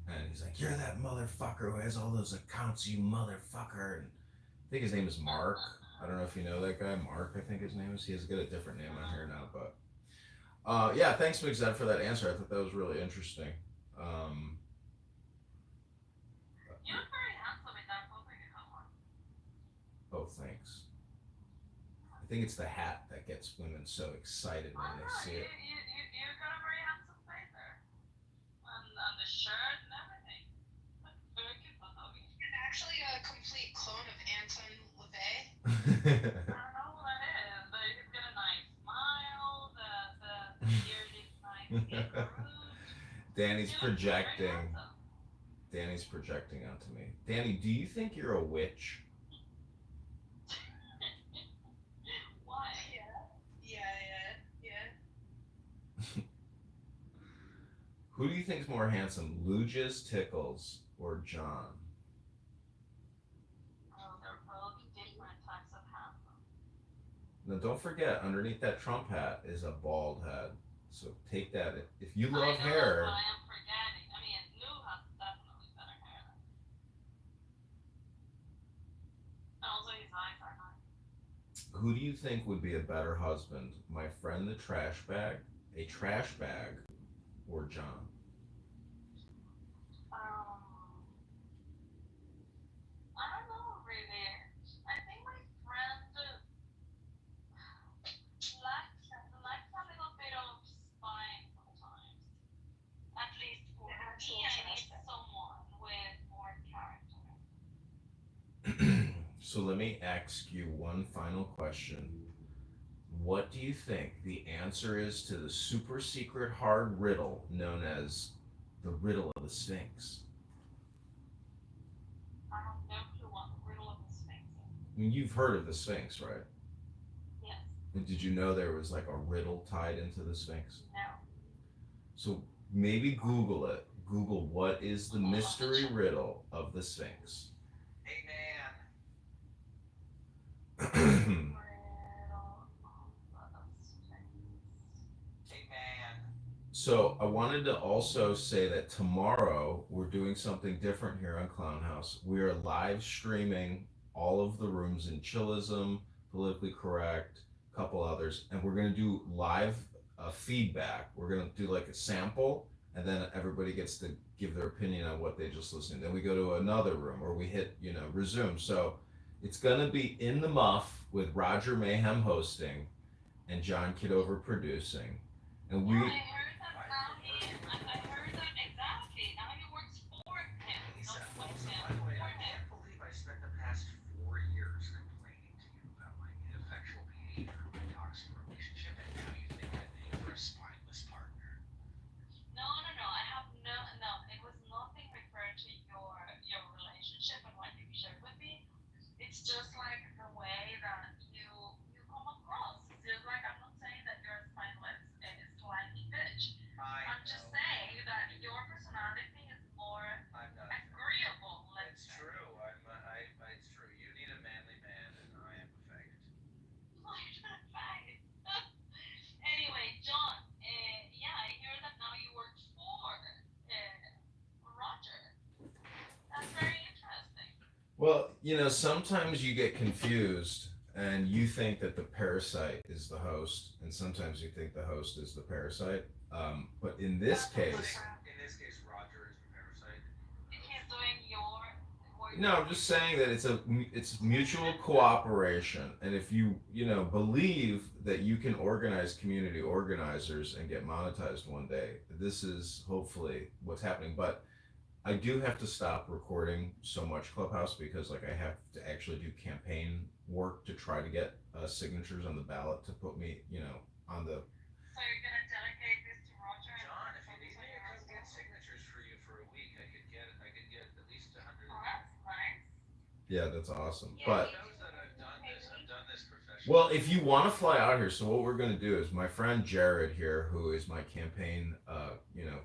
and he's like, "You're that motherfucker who has all those accounts, you motherfucker." And I think his name is Mark. I don't know if you know that guy, Mark, I think his name is. He has got a different name on here now, but yeah, thanks, McZed, for that answer. I thought that was really interesting. Um, You look very handsome in that photo you have on. oh, thanks. I think it's the hat that gets women so excited when Oh they no, see you, it. you got a very handsome face there. And the shirt and everything. That's very cute photo. It's actually a complete clone of Anton LaVey. I don't know who that is, but he's got a nice smile, the beard is nice and groomed. Danny's He looks very projecting. handsome. Danny's projecting onto me. Danny, do you think you're a witch? Why? Yeah. Who do you think's more handsome, Lujas, Tickles, or John? Oh, they're both different types of handsome. Now, don't forget, underneath that Trump hat is a bald head. So take that. If you I love know, hair, but I am forgetting. I mean, Lou has definitely better hair. And also his eyes are nice. who do you think would be a better husband? My friend the trash bag, a trash bag, or John? I don't know really. I think my friend likes a little bit of spying sometimes. At least for me, I need someone with more character. So let me ask you one final question. What do you think the answer is to the super secret hard riddle known as the riddle of the Sphinx? I have no clue what the riddle of the Sphinx is. I mean, you've heard of the Sphinx, right? Yes. And did you know there was like a riddle tied into the Sphinx? No. So maybe Google it. Google what is the mystery riddle of the Sphinx. Amen. Riddle of the Sphinx. Amen. So I wanted to also say that tomorrow we're doing something different here on Clown House. We are live streaming all of the rooms in Chillism, Politically Correct, a couple others, and we're gonna do live feedback. We're gonna do like a sample, and then everybody gets to give their opinion on what they just listened. Then we go to another room, or we hit resume. So it's gonna be in the muff with Roger Mayhem hosting and John Kitover producing, and we. Yeah, I heard that now I heard that exactly. Now he works for him, Lisa, not with also, him, by the way, for I him. can't believe I spent the past 4 years complaining to you about my ineffectual behavior, my toxic relationship, and now you think I'm in for a spineless partner. No. I have no. It was nothing referred to your relationship and what you shared with me. It's just like the way that you come across. It's just like I'm not saying that you're a spineless slimy bitch. I'm just saying that your personality is more I'm not. agreeable. Let's It's say. true. It's true. You need a manly man, and I am a faggot. Anyway, John, yeah, I hear that now you work for Roger. That's very interesting. Well, sometimes you get confused and you think that the parasite is the host, and sometimes you think the host is the parasite. But in this case, In this case, Roger is the parasite. He's doing your work. no, I'm just saying that it's mutual cooperation, and if you believe that you can organize community organizers and get monetized one day, this is hopefully what's happening. But I do have to stop recording so much Clubhouse because I have to actually do campaign work to try to get signatures on the ballot to put me on the. So you're gonna delegate this to Roger? John, if you need me, I can get signatures for you for a week. I could get at least 100. Oh, that's nice. Yeah, that's awesome. Yeah, But He knows that I've done this professionally. well, if you want to fly out here, so what we're going to do is my friend Jared here, who is my campaign,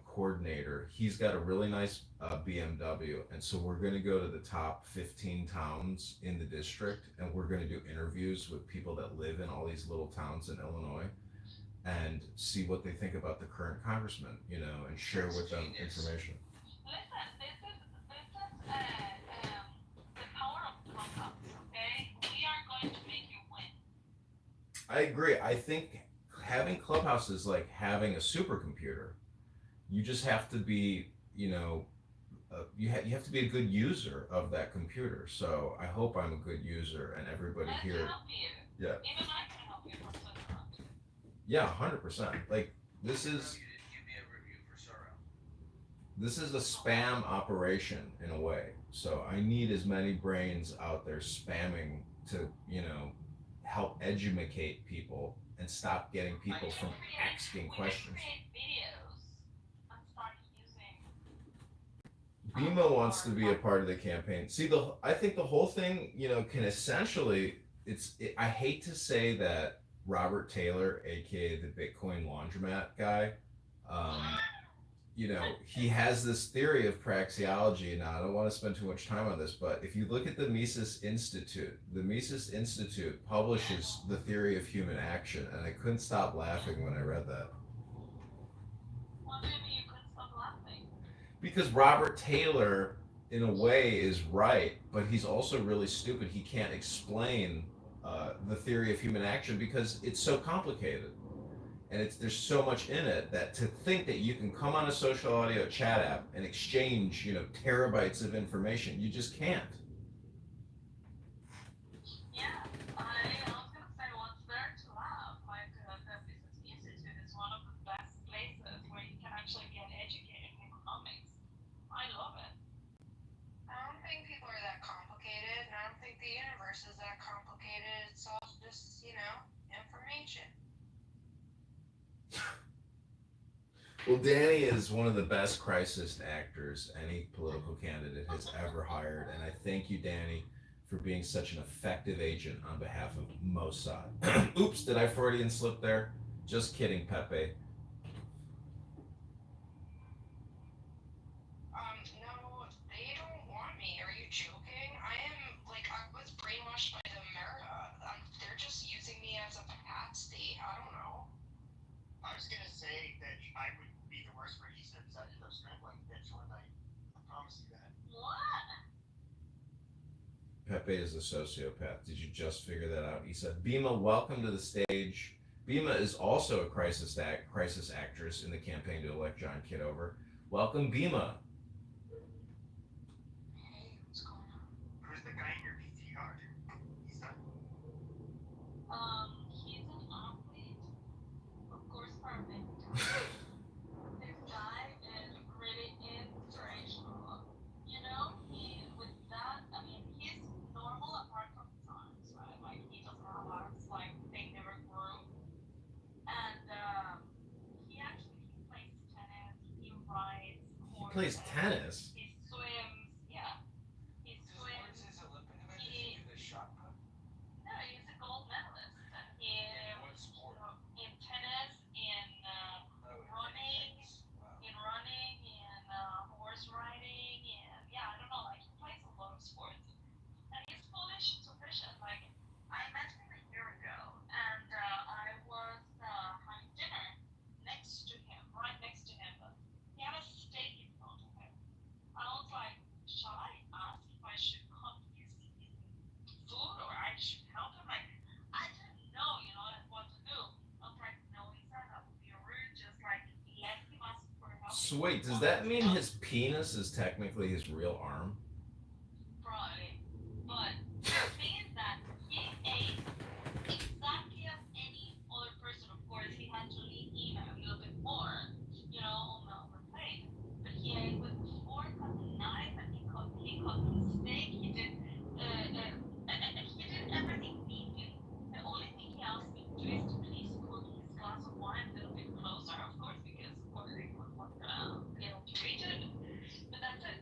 coordinator, he's got a really nice BMW, and so we're going to go to the top 15 towns in the district, and we're going to do interviews with people that live in all these little towns in Illinois, and see what they think about the current congressman, and share with them information. Listen, this is the power of Clubhouse, okay? We are going to make I agree. I think having Clubhouse is like having a supercomputer. You just have to be, you have to be a good user of that computer. So I hope I'm a good user, and everybody Let's here. help you. Yeah. Even I can help you for Switzerland. Yeah, 100%. Like this is You didn't give me a review for Sorrel. this is a spam operation in a way. So I need as many brains out there spamming to, help educate people and stop getting people from asking questions. Create videos and start using. Bima wants to be a part of the campaign. See, I think the whole thing, can essentially, I hate to say that Robert Taylor, aka the Bitcoin laundromat guy, um, he has this theory of praxeology. Now, I don't want to spend too much time on this, but if you look at the the Mises Institute publishes the theory of human action, and I couldn't stop laughing when I read that. What do you mean you couldn't stop laughing? Because Robert Taylor, in a way, is right, but he's also really stupid. He can't explain the theory of human action because it's so complicated, and there's so much in it that to think that you can come on a social audio chat app and exchange, terabytes of information, you just can't. Yeah, I was gonna say what's there to laugh. Like the Business Institute is one of the best places where you can actually get educated in economics. I love it. I don't think people are that complicated, and I don't think the universe is that complicated. It's all just, information. Well, Danny is one of the best crisis actors any political candidate has ever hired, and I thank you, Danny, for being such an effective agent on behalf of Mossad. Oops, did I Freudian slip there? Just kidding, Pepe. No, they don't want me. Are you joking? I was brainwashed by the America. They're just using me as a patsy. I don't know. I was gonna say that I would be the worst for Issa because I ended up scrambling bitch one night. I promise you that. What? Pepe is a sociopath. Did you just figure that out, Issa? Bima, welcome to the stage. Bima is also a crisis actress in the campaign to elect John Kitover. Welcome, Bima. Hey, what's going on? Who's the guy in your PTR? Issa? He's an athlete, of course, perfect. This guy is really inspirational. With that, I mean, he's normal apart from his arms, right? Like, he doesn't have arms, like, they never grew. And, he plays tennis, he rides He plays horses, tennis. he swims, yeah. He swims, His Olympic event he- do the shot put? no, he's a gold medalist. And he, What sport? in tennis, in, running, in horse riding, and yeah, I don't know, like he plays a lot of sports. And he's Polish sufficient. Like I met him a year ago, and I was having dinner next to him, right next to him. But he had a steak in front of him. I was like, shall I ask if I should cut his food or I should help him? Like I didn't know, what to do. I was like, no, he said that would be rude. Just like let him ask for help. So wait, does that mean his penis is technically his real arm? Probably. But the thing is that he ate exactly as any other person. Of course, he had to eat a little bit more, on the plate. But he ate with a fork and a knife, and he cut the steak. He did everything neatly. The only thing he asked me to do is to please put his glass of wine a little bit closer, of course, because of course he was not gonna be able to reach it. But that's it.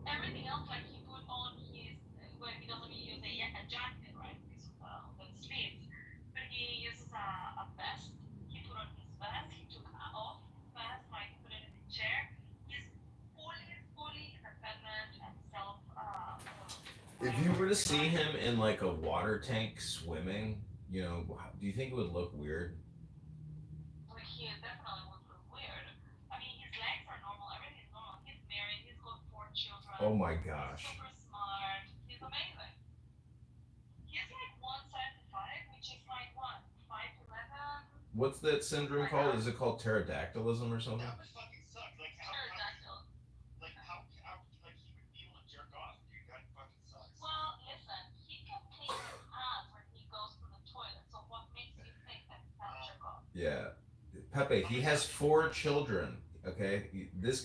Everything else, like he put on his, well, he doesn't use a jacket, right, because of the sleeves, but he uses a vest. He put on his vest, he took off his vest, like put it in the chair. He's fully independent and If you were to see him in like a water tank swimming, do you think it would look weird? like he definitely would look weird. I mean, his legs are normal, everything's normal. He's married, he's got 4 children. Oh my gosh. He's super smart. He's amazing. He's like 175, which is like what, 5 what's that syndrome called? Is it called pterodactylism or something? That would fucking suck. Like how Pterodactyl. like how like he would be able to jerk off, dude. That fucking sucks. Well, listen, he can clean his ass when he goes to the toilet. So what makes you think that he can't jerk off? Yeah, Pepe. He has 4 children. Okay,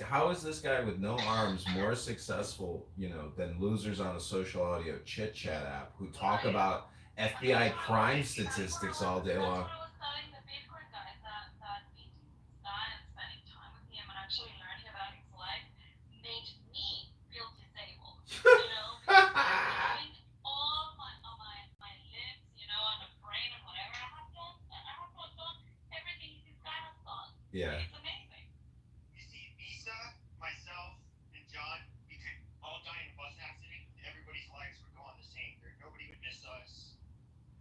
how is this guy with no arms more successful, than losers on a social audio chit chat app who talk about FBI crime statistics all day long? That's what I was telling the Bitcoin guys that meeting this guy and spending time with him and actually learning about his life made me feel disabled. Because I'm doing all my limbs, and the brain and whatever I have done, and I have not done everything this guy has done. Yeah. It's amazing. You see, Visa, myself, and John, we could all die in a bus accident. Everybody's lives would go on the same. Nobody would miss us.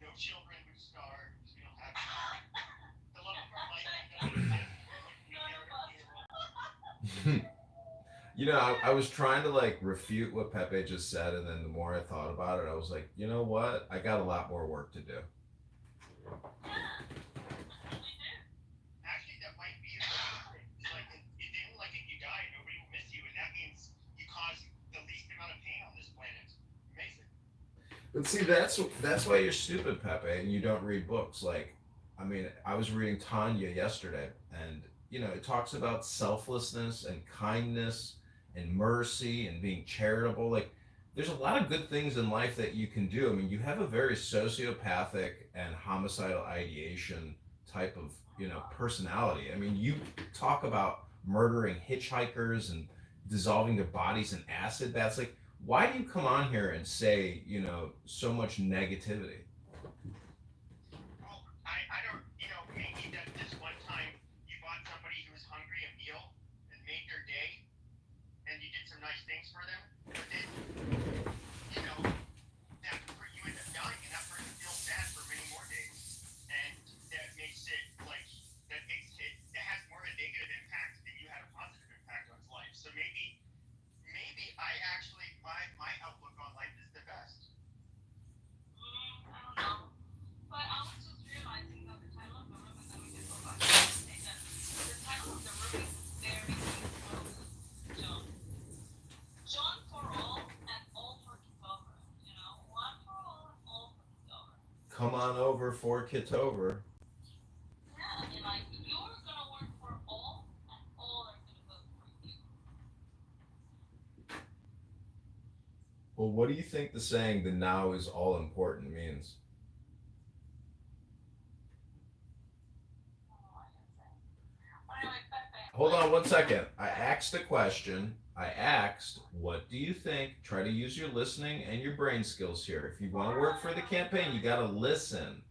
No children would starve. We don't have the love of our life. I was trying to like refute what Pepe just said, and then the more I thought about it, I was like, you know what? I got a lot more work to do. Actually, that might be a good thing. It's like if they don't like it, you die. Nobody will miss you, and that means you cause the least amount of pain on this planet. Amazing. But see, that's why you're stupid, Pepe, and you don't read books. Like, I mean, I was reading Tanya yesterday, and it talks about selflessness and kindness and mercy and being charitable. Like, there's a lot of good things in life that you can do. I mean, you have a very sociopathic and homicidal ideation type of, personality. I mean, you talk about murdering hitchhikers and dissolving their bodies in acid baths. Like, why do you come on here and say, so much negativity? Well, I don't, maybe that this one time you bought somebody who was hungry a meal and made their day, and you did some nice things for them, but then, that you end up dying, and that person feels bad for many more days, and that makes it it has more of a negative impact than you had a positive impact on his life. So maybe I actually my outlook on life is the best. I don't know. But I was just realizing that the title of the room, and then we can go back to the thing, that the title of the room is very close to John. John for all and all for Kitover. One for all and all for Kitover. Come on over for Kitover. Yeah, I mean, like, you're gonna work for all, and all are gonna vote for you. Well, what do you think the saying "the now is all important" means? Hold on 1 second. I asked a question. I asked, what do you think? Try to use your listening and your brain skills here. If you want to work for the campaign, you got to listen.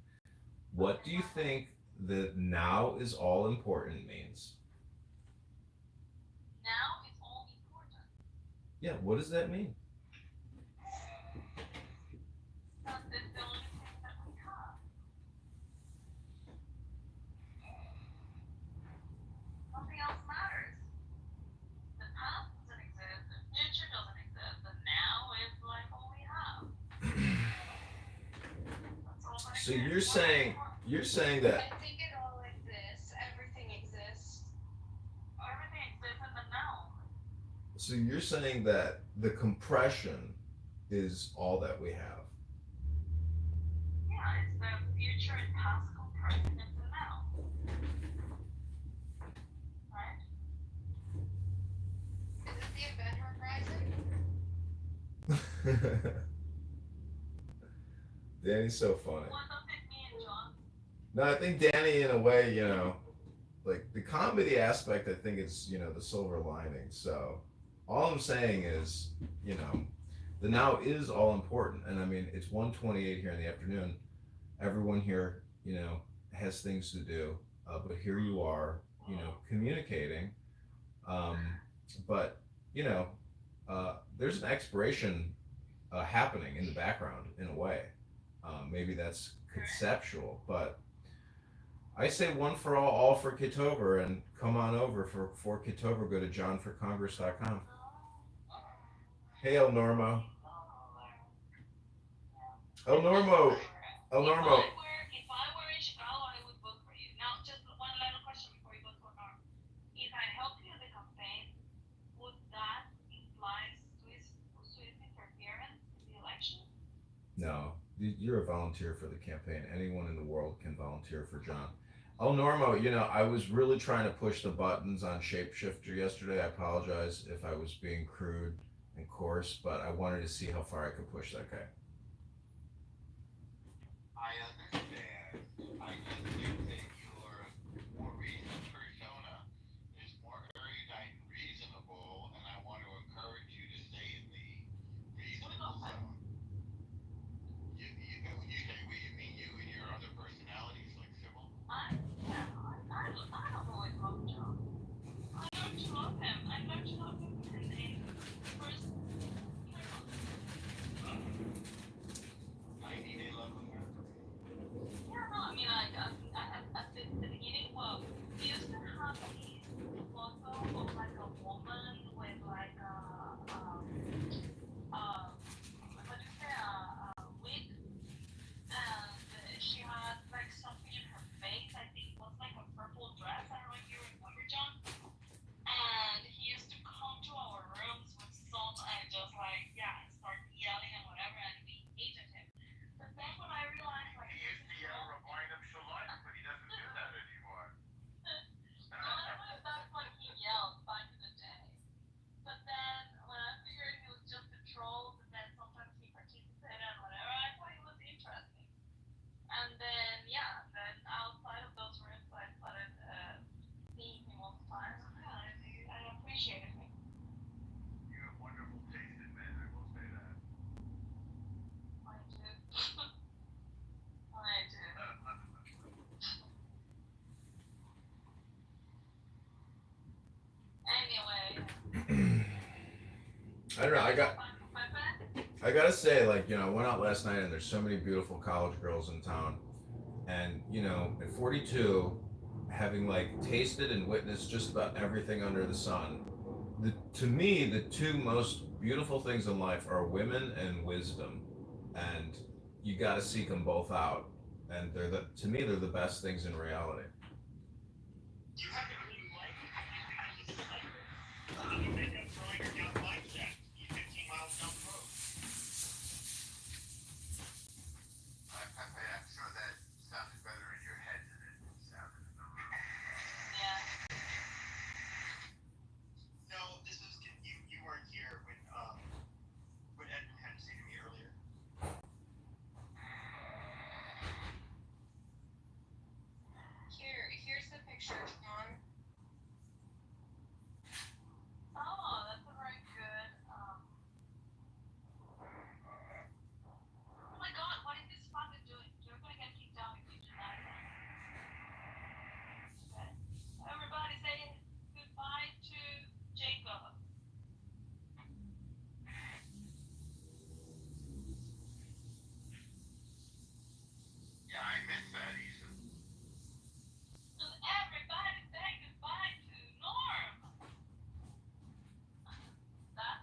What do you think the now is all important means? Now is all important. Yeah, what does that mean? Because it's the only thing that we have. Nothing else matters. The past doesn't exist, the future doesn't exist, the now is like all we have. That's all that So exists. you're saying that I think it all exists. Everything exists. Everything exists in the now. so you're saying that the compression is all that we have. Yeah, it's the future and past compressed into the now. Right? Is it the event horizon? Danny's so funny. What does it mean, John? No, I think Danny, in a way, like the comedy aspect, I think it's, the silver lining. So all I'm saying is, the now is all important. And I mean, it's 1:28 here in the afternoon. Everyone here, has things to do. But here you are, communicating. But, there's an expiration happening in the background in a way. Maybe that's conceptual, but I say one for all for Kitover, and come on over for Kitover. Go to johnforcongress.com. Hey, El Normo. El Normo. El Normo. If I were in Chicago, I would vote for you. Now, just No, you're a volunteer for the campaign. Anyone in the world can volunteer for John. Oh, Normo, I was really trying to push the buttons on Shapeshifter yesterday. I apologize if I was being crude and coarse, but I wanted to see how far I could push that guy. I understand. I just think that your more recent persona is more erudite and reasonable, and I want to encourage you to stay in the reasonable zone. When you say we, you mean you and your other personalities, like Sybil? I don't always love John. I learned to love him. I learned to love him in a first. I need a love affair. Yeah, no, I mean, like, at the beginning, well, we used to have these photo of like a woman with like what do you say, a wig, and she had like something in her face. I think it was like a purple dress. I don't know if you remember, John. And he used to come to our rooms with salt and just like, yeah, start yelling and whatever, and we hated him. But then when I realized, like, He used to yell Ramayana Shalom, but he doesn't do that anymore. no, I don't know if that's what he yelled back in the day. But then when I figured he was just a troll, but then sometimes he participated and whatever, I thought it was interesting. And then, yeah, then outside of those rooms, I started seeing him all the time. Yeah, I appreciated him. You have wonderful taste in men, I will say that. I do. I do. Anyway. I don't know. I gotta say, like, I went out last night and there's so many beautiful college girls in town. And, at 42, having like tasted and witnessed just about everything under the sun, to me, the two most beautiful things in life are women and wisdom. And you gotta seek them both out. And to me, they're the best things in reality. You haven't really liked it. You end up throwing her down life jack. You 15 miles down the road. I'm sure that sounded better in your head than it sounded in the room. Yeah. No, this is you weren't here when Edmund had to say to me earlier. Here's the picture, John. Oh, that's a very good. Oh my God, what is this fucker doing? You're gonna get kicked out if you deny that. Okay. Everybody say goodbye to Jacob. Yeah, I miss that, Ethan. And everybody say goodbye to Norm. That.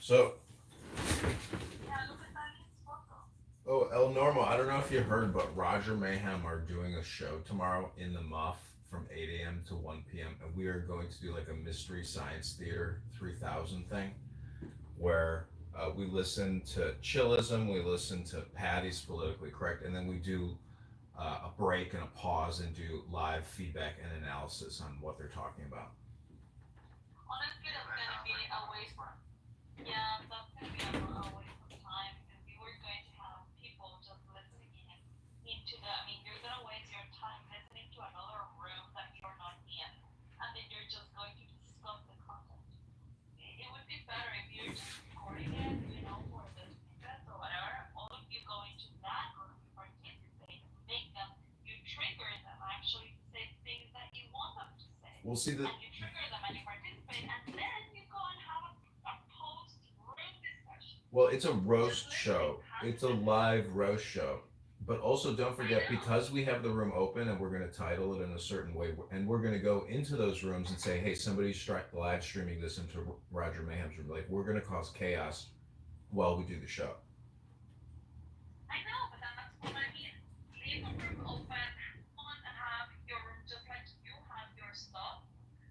So, Yeah, look at that his photo. oh, El Normo, I don't know if you heard, but Roger Mayhem are doing a show tomorrow in the Muff from 8 a.m. to 1 p.m. And we are going to do like a Mystery Science Theater 3000 thing where we listen to Chillism, we listen to Patty's Politically Correct, and then we do a break and a pause and do live feedback and analysis on what they're talking about. Honestly, that's gonna be a waste of. Yeah, that's gonna be a waste of time because we were going to have people just listening into the. I mean, you're gonna waste your time listening to another room that you're not in, and then you're just going to discuss the content. It would be better if you're just recording it, for the snippets or whatever. All of you go into that room, you participate, make them, you trigger them actually to say things that you want them to say. We'll see the. And you trigger them and you participate, and then you go and have a post-room discussion. Well, it's a roast show. It's a live roast show. But also, don't forget, because we have the room open and we're going to title it in a certain way, and we're going to go into those rooms and say, hey, somebody's live streaming this into Roger Mayhem's room. Like, we're going to cause chaos while we do the show. I know, but that's what I mean. Leave the room open and have your room just like you have your stuff,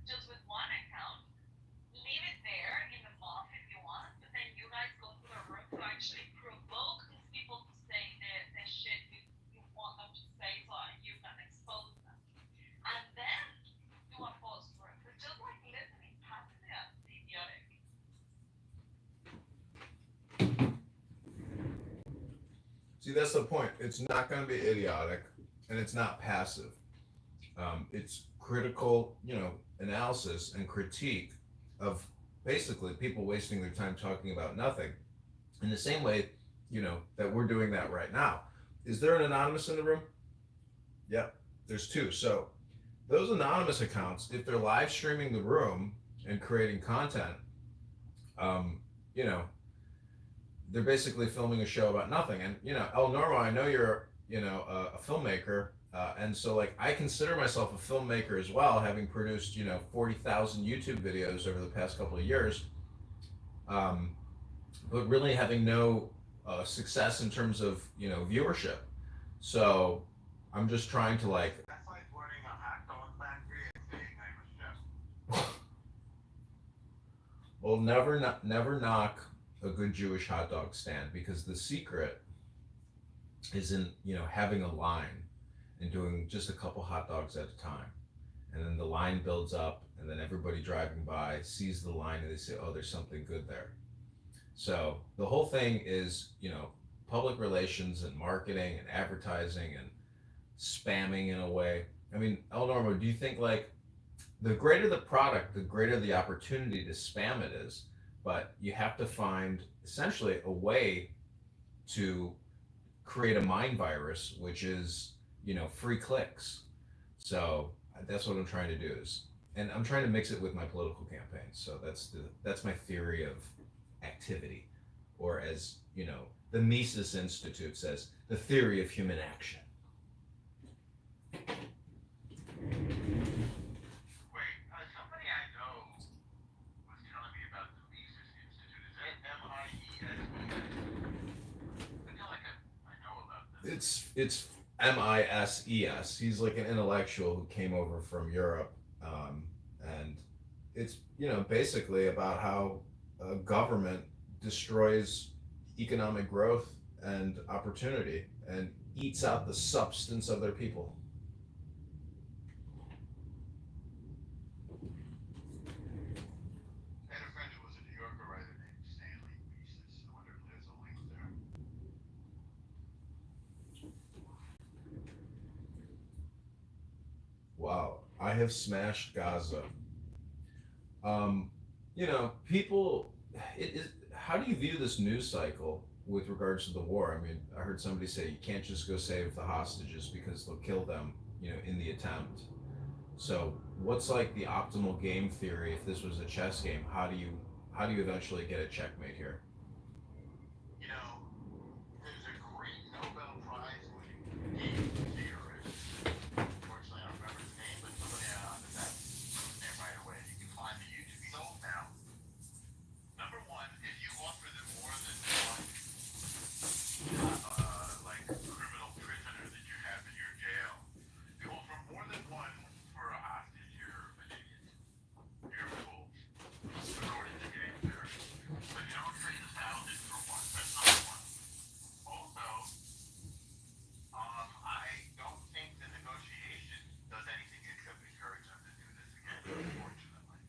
just with one account. See, that's the point. It's not going to be idiotic, and it's not passive. It's critical, analysis and critique of basically people wasting their time talking about nothing. In the same way, that we're doing that right now. Is there an anonymous in the room? Yep, there's two. So those anonymous accounts, if they're live streaming the room and creating content, um, you know, they're basically filming a show about nothing. And El Normo, I know you're a filmmaker, and so like I consider myself a filmmaker as well, having produced 40,000 YouTube videos over the past couple of years, but really having no success in terms of viewership. So I'm just trying to like. That's like running a hot dog factory and saying I'm a chef. Well, never knock a good Jewish hot dog stand, because the secret is in having a line and doing just a couple hot dogs at a time, and then the line builds up, and then everybody driving by sees the line and they say, oh, there's something good there. So the whole thing is public relations and marketing and advertising and spamming in a way. I mean, El Normo, do you think like the greater the product, the greater the opportunity to spam it is, but you have to find essentially a way to create a mind virus, which is free clicks. So that's what I'm trying to do and I'm trying to mix it with my political campaign. So that's my theory of activity, or as the Mises Institute says, the theory of human action. Wait, somebody I know was telling me about the Mises Institute. Is that MIES? I feel like I know about this. It's MISES. He's like an intellectual who came over from Europe, and it's basically about how government destroys economic growth and opportunity and eats out the substance of their people. I had a friend who was a New Yorker writer named Stanley Mises. I wonder if there's a link there. Wow, I have smashed Gaza. People, it is. How do you view this news cycle with regards to the war? I mean, I heard somebody say you can't just go save the hostages because they'll kill them, in the attempt. So, what's like the optimal game theory if this was a chess game? How do you eventually get a checkmate here? There's a great Nobel Prize winning game theorist. Unfortunately, I don't remember his name, but somebody on the net knows his name right away. You can find the YouTube. He's old now. Number one, if you offer them more than one, like criminal prisoner that you have in your jail, if you offer more than one for a hostage, you're an idiot. You're a fool, according to game theory. But you don't trade 1,000 for one. That's number one. Also, I don't think the negotiation does anything except encourage them to do this again, unfortunately.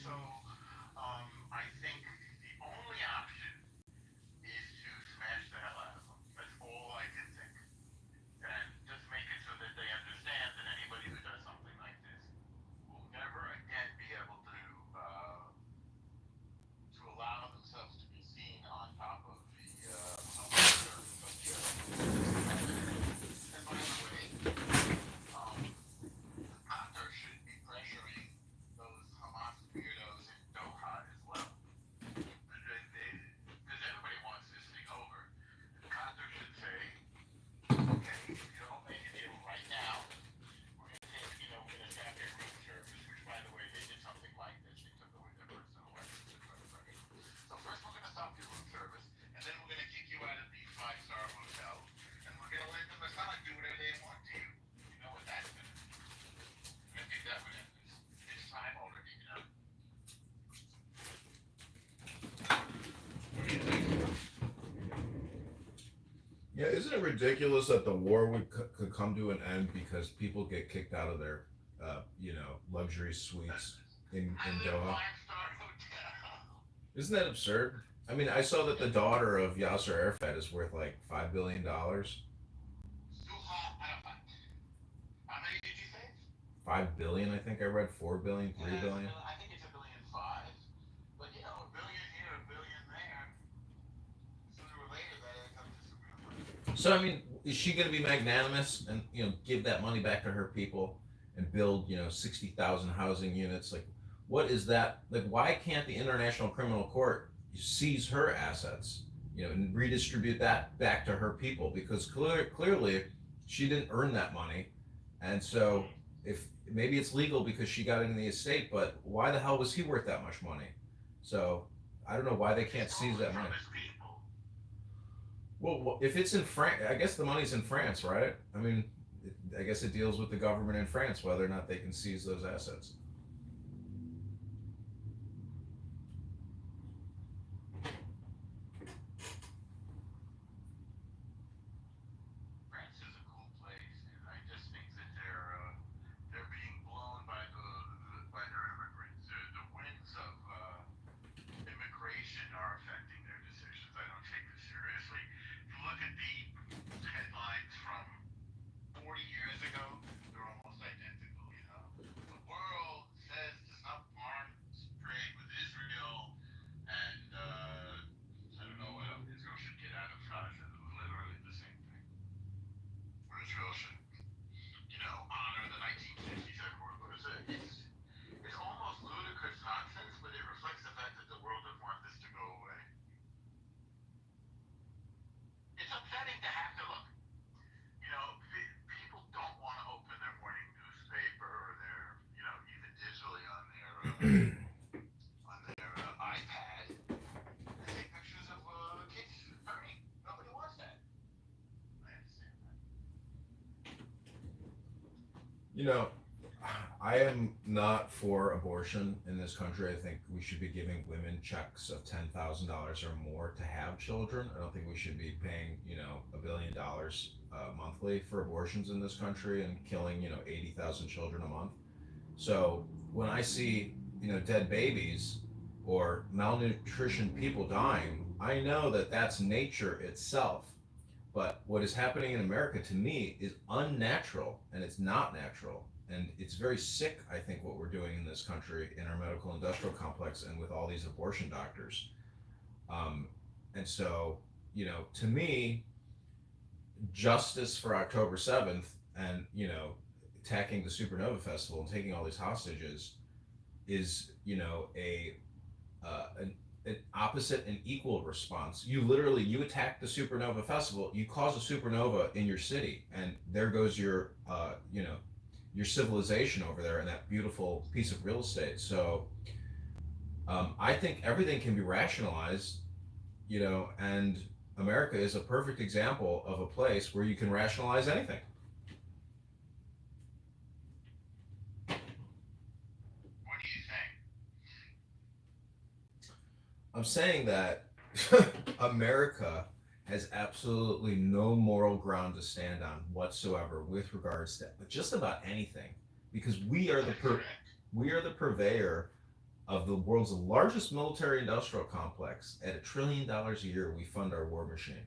So, I think the only option is to smash the hell out of them. That's all I can think. And just make it so that they understand that anybody who does something like this will never again be able to allow themselves to be seen on top of the surface of the earth. And by the way, Qatar should be pressuring those Hamas weirdos in Doha as well. Because everybody wants this thing over. Qatar should say, okay, if you don't make a deal right now, we're going to take, we're going to stop your room service, which by the way, they did something like this. They took away their personal weapons and try to pressure. So first we're going to stop your room service, and then we're going to kick you out of these 5-star hotels, and we're going to let the Masonic do whatever they want to you. You know what that's going to do. I think that would end this. It's time already, What do you think? Yeah, isn't it ridiculous that the war could come to an end because people get kicked out of their, luxury suites in Doha? 5-star hotel. Isn't that absurd? I mean, I saw that the daughter of Yasser Arafat is worth like $5 billion. How many did you say? 5 billion, I think I read 4 billion, 3 billion. I think it's $1.5 billion. But you know, a billion here, a billion there. Sooner or later, that comes to some real money. So I mean, is she going to be magnanimous and give that money back to her people and build 60,000 housing units? Like, what is that? Like, why can't the International Criminal Court seize her assets, and redistribute that back to her people? Because clearly, she didn't earn that money, and so if maybe it's legal because she got it in the estate, but why the hell was he worth that much money? So I don't know why they can't seize that money. Well, if it's in France, I guess the money's in France, right? I mean, I guess it deals with the government in France whether or not they can seize those assets. France is a cool place, and I just think that they're being blown by by their immigrants. The winds of immigration are affecting their decisions. I don't take this seriously. If you look at the headlines from 40 years ago, they're almost identical. You know, the world says to stop arms trade with Israel, and I don't know what else. Israel should get out of Gaza. Literally the same thing. Or Israel should, honor the 1967 World War. It's almost ludicrous nonsense, but it reflects the fact that the world doesn't want this to go away. It's upsetting to have to look. People don't want to open their morning newspaper or their, even digitally on their iPad and take pictures of kids hurting. Nobody wants that. I understand that. I am not for abortion in this country. I think we should be giving women checks of $10,000 or more to have children. I don't think we should be paying, $1 billion monthly for abortions in this country and killing, 80,000 children a month. So when I see, dead babies or malnutrition people dying, I know that that's nature itself. But what is happening in America to me is unnatural and it's not natural. And it's very sick, I think, what we're doing in this country in our medical industrial complex and with all these abortion doctors. And so, to me, justice for October 7th and, attacking the Supernova Festival and taking all these hostages is, an opposite and equal response. You attack the Supernova Festival, you cause a supernova in your city, and there goes your your civilization over there and that beautiful piece of real estate. So I think everything can be rationalized, and America is a perfect example of a place where you can rationalize anything. What are you saying? I'm saying that America has absolutely no moral ground to stand on whatsoever with regards to just about anything, because we are the purveyor of the world's largest military industrial complex. At $1 trillion a year, we fund our war machine,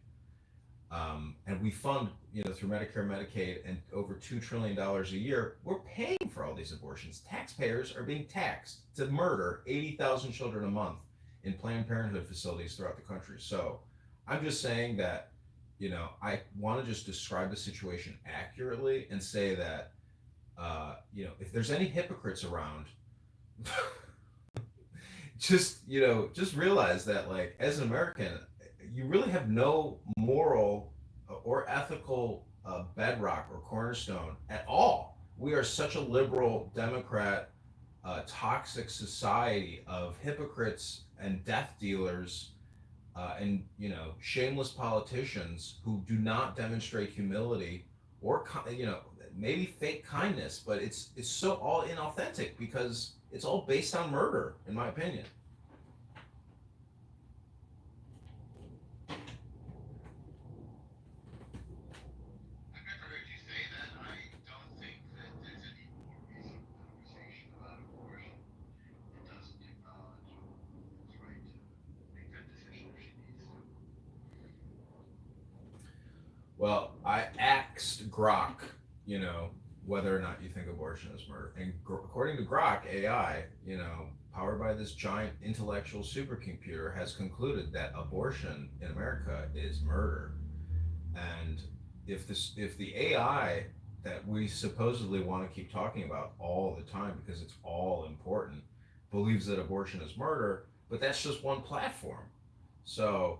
and we fund through Medicare, Medicaid, and over $2 trillion a year. We're paying for all these abortions. Taxpayers are being taxed to murder 80,000 children a month in Planned Parenthood facilities throughout the country. So I'm just saying that, I want to just describe the situation accurately and say that, if there's any hypocrites around, just realize that, like, as an American, you really have no moral or ethical bedrock or cornerstone at all. We are such a liberal, Democrat, toxic society of hypocrites and death dealers, and shameless politicians who do not demonstrate humility or maybe fake kindness, but it's so all inauthentic because it's all based on murder, in my opinion. I've never heard you say that. I don't think that there's any more reasonable conversation about abortion that doesn't acknowledge its right to make that decision. Well, I asked Grok, you know, whether or not you think abortion is murder. And according to Grok AI, you know, powered by this giant intellectual supercomputer, has concluded that abortion in America is murder. And if the AI that we supposedly want to keep talking about all the time because it's all important believes that abortion is murder, but that's just one platform. So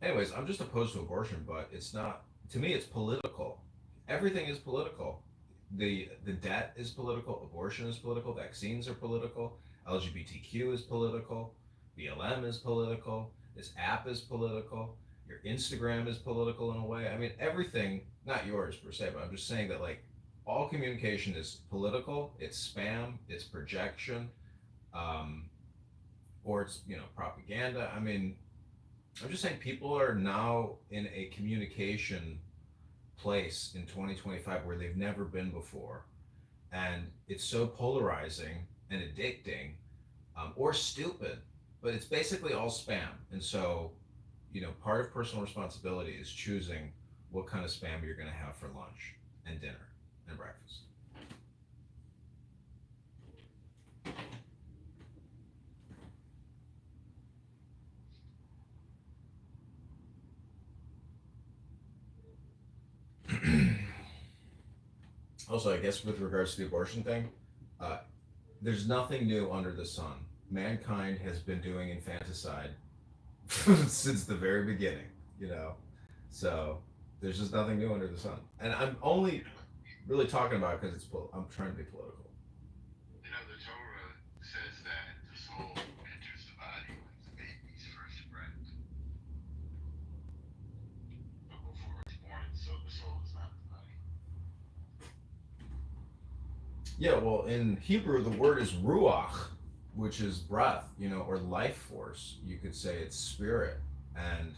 anyways, I'm just opposed to abortion, but it's not, to me it's political. Everything is political. The debt is political, abortion is political, vaccines are political, LGBTQ is political, BLM is political, this app is political, your Instagram is political in a way. I mean everything, not yours per se, but I'm just saying that like all communication is political, it's spam, it's projection, um, or it's, you know, propaganda. I mean, I'm just saying people are now in a communication place in 2025 where they've never been before. And it's so polarizing and addicting, or stupid, but it's basically all spam. And so, you know, part of personal responsibility is choosing what kind of spam you're going to have for lunch and dinner and breakfast. Also, I guess with regards to the abortion thing, uh, there's nothing new under the sun. Mankind has been doing infanticide since the very beginning, you know? So there's just nothing new under the sun. And I'm only really talking about it because I'm trying to be political. You know, the Torah says that the soul enters the body with the baby's first breath. But before it's born, so the soul is not the body. Yeah, well, in Hebrew, the word is ruach, which is breath, you know, or life force. You could say it's spirit. And,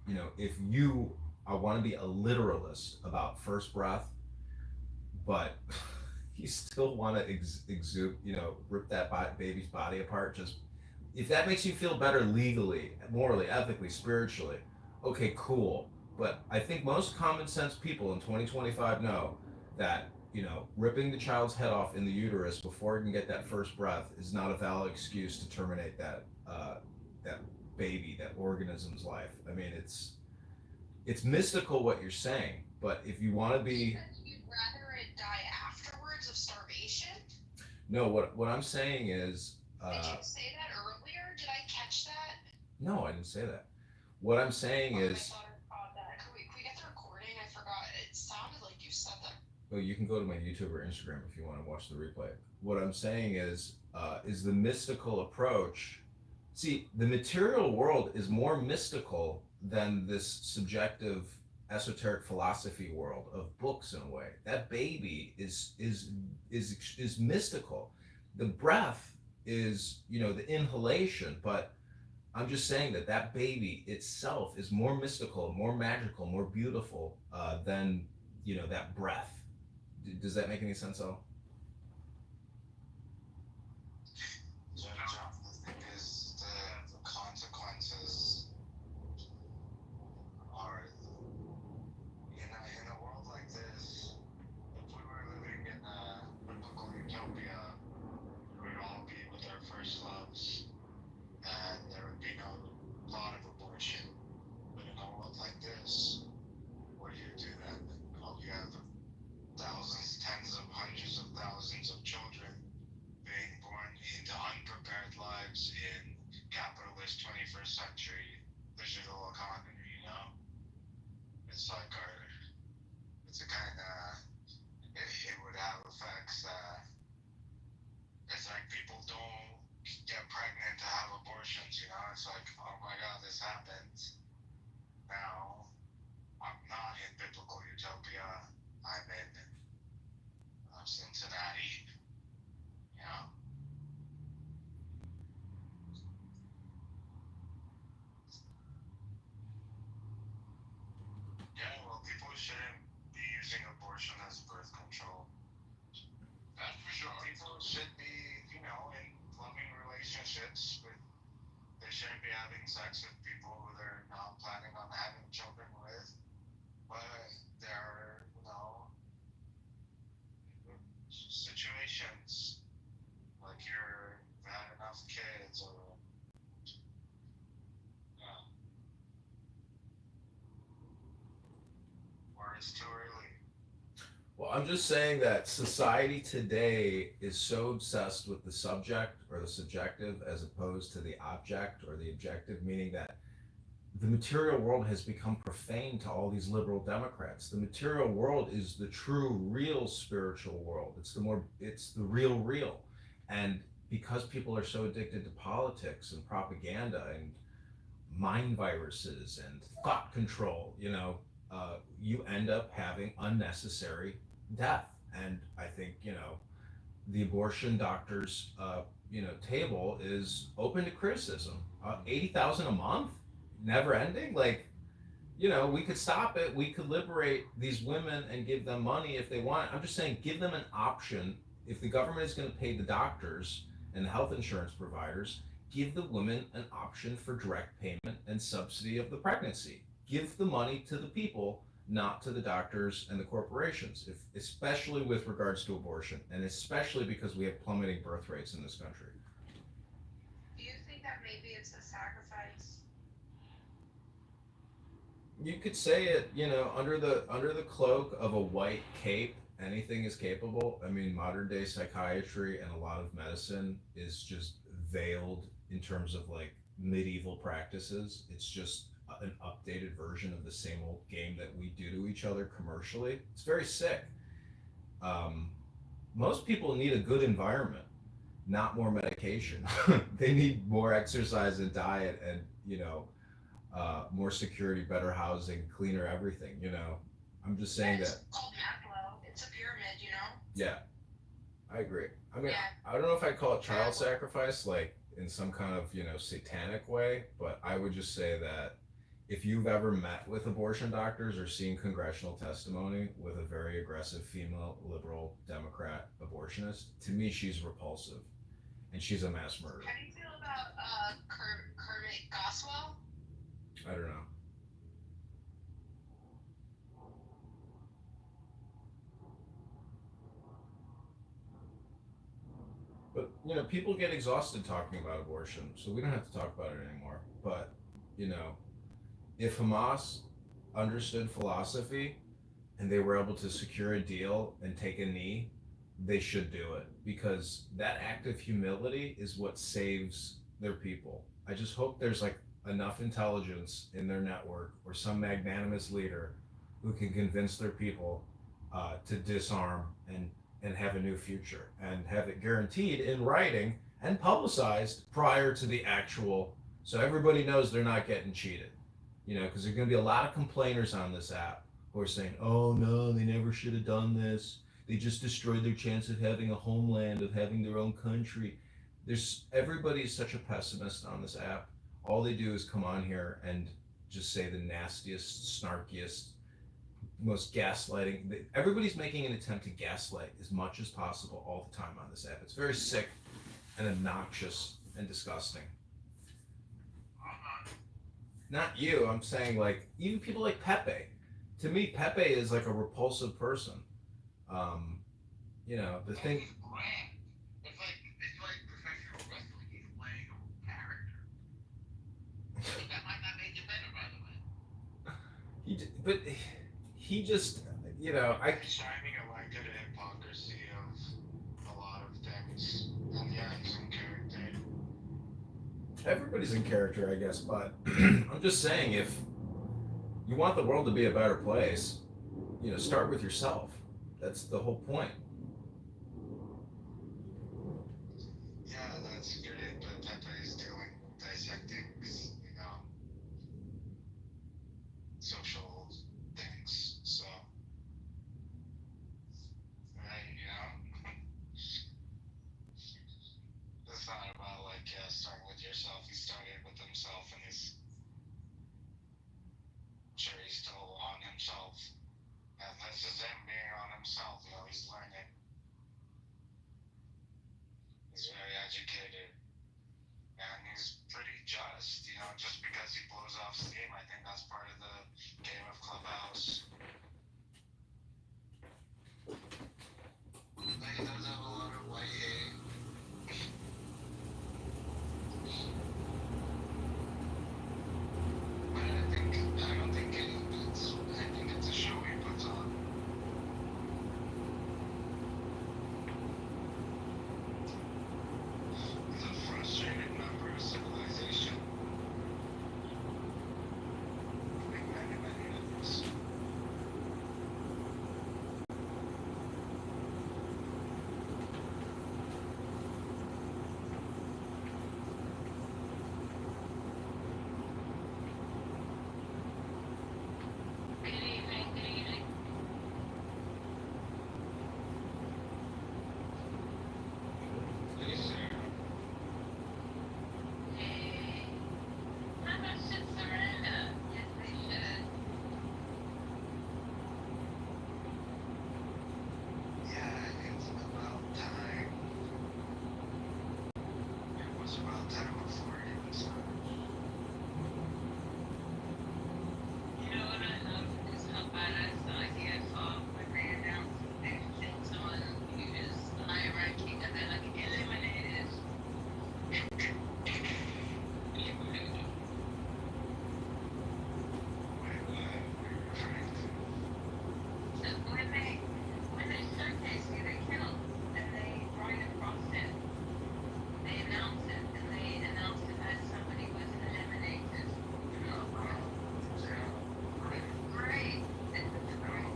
you know, if you, I want to be a literalist about first breath, but you still want to exude, you know, rip that baby's body apart. Just if that makes you feel better legally, morally, ethically, spiritually, okay, cool. But I think most common sense people in 2025 know that, you know, ripping the child's head off in the uterus before it can get that first breath is not a valid excuse to terminate that baby, that organism's life. I mean, it's mystical what you're saying, but if you want to be, You'd rather it die afterwards of starvation? no, what I'm saying is, Did you say that earlier? Did I catch that? no, I didn't say that. What I'm saying My is, daughter caught that. Can we get the recording? I forgot. It sounded like you said that. well, you can go to my YouTube or Instagram if you want to watch the replay. What I'm saying is the mystical approach. See, the material world is more mystical than this subjective, esoteric philosophy world of books in a way. That baby is mystical. The breath is, you know, the inhalation, but I'm just saying that that baby itself is more mystical, more magical, more beautiful than, you know, that breath. Does that make any sense, Al? The thing is, the consequences are, in a world like this, if we were living in a biblical utopia, we would all be with our first loves, and there would be no thought of abortion. But in a world like this, what do you do then? Oh, you have thousands, tens of hundreds of thousands of children being born into unprepared lives in capitalist 21st century digital economy, you know? It's like it's a kind of, it would have effects it's like people don't get pregnant to have abortions, you know? It's like, oh my god, this happened. Now, I'm not in biblical utopia. I'm in Cincinnati, you know? Yeah, well, people shouldn't be using abortion as birth control. That's for sure. People should be, you know, in loving relationships, but they shouldn't be having sex with people who they're not planning on having children with. but there are, situations like you're not enough kids or it's too early. Well, I'm just saying that society today is so obsessed with the subject or the subjective as opposed to the object or the objective, meaning that the material world has become profane to all these liberal Democrats. The material world is the true, real spiritual world. It's the real. And because people are so addicted to politics and propaganda and mind viruses and thought control, you end up having unnecessary death. And I think, the abortion doctors, table is open to criticism. 80,000 a month, never ending. Like, we could stop it. We could liberate these women and give them money if they want. I'm just saying, give them an option. If the government is going to pay the doctors and the health insurance providers, give the women an option for direct payment and subsidy of the pregnancy. Give the money to the people, not to the doctors and the corporations, especially with regards to abortion, and especially because we have plummeting birth rates in this country. Do you think that maybe it's a sacrifice? You could say it, under the cloak of a white cape, anything is capable. I mean, modern day psychiatry and a lot of medicine is just veiled in terms of like medieval practices. It's just an updated version of the same old game that we do to each other commercially. It's very sick. Most people need a good environment, not more medication. They need more exercise and diet and, more security, better housing, cleaner everything. I'm just saying that. It's called Maslow. It's a pyramid. Yeah, I agree. I mean, Yeah. I don't know if I'd call it child sacrifice, like in some kind of, satanic way, but I would just say that if you've ever met with abortion doctors or seen congressional testimony with a very aggressive female liberal Democrat abortionist, to me, she's repulsive and she's a mass murderer. How do you feel about Kermit Goswell? I don't know. But, people get exhausted talking about abortion, so we don't have to talk about it anymore. But, if Hamas understood philosophy and they were able to secure a deal and take a knee, they should do it, because that act of humility is what saves their people. I just hope there's like enough intelligence in their network or some magnanimous leader who can convince their people to disarm and have a new future and have it guaranteed in writing and publicized prior to the actual, so everybody knows they're not getting cheated. Because there's going to be a lot of complainers on this app who are saying, oh no, they never should have done this. They just destroyed their chance of having a homeland, of having their own country. Everybody's such a pessimist on this app. All they do is come on here and just say the nastiest, snarkiest, most gaslighting. Everybody's making an attempt to gaslight as much as possible all the time on this app. It's very sick and obnoxious and disgusting. Not you, I'm saying like even people like Pepe. To me, Pepe is like a repulsive person. The thing. It's like professional wrestling. He's playing a character. That might not make it better, by the way. But he just, Shining a light to the hypocrisy of a lot of things. And yeah, he's in character. Everybody's in character, I guess, but I'm just saying, if you want the world to be a better place, start with yourself. That's the whole point. Yeah, that's great, but Pepe is dissecting, social things. So, it's not about start with yourself. He started with himself, and he's still on himself. And this is him being on himself. He's learning. He's very educated, and he's pretty just, just because he blows off steam. I think that's part of the game of Clubhouse. But he does have a lot of white hate. But I don't think I think it's a show he puts on. He's a frustrated member of civilization. Like many of us. Good evening, good evening. Hey, Sarah. Hey, how much should surrender? Yes, they should. Yeah, it's about time. It was about time before he was You know what I love is how badass the idea of when they announce things on News hierarchy and they're like eliminated. Eliminated. So when they showcase who they killed and they write across it, they announce it and they announce it as somebody was eliminated. Great. This is great.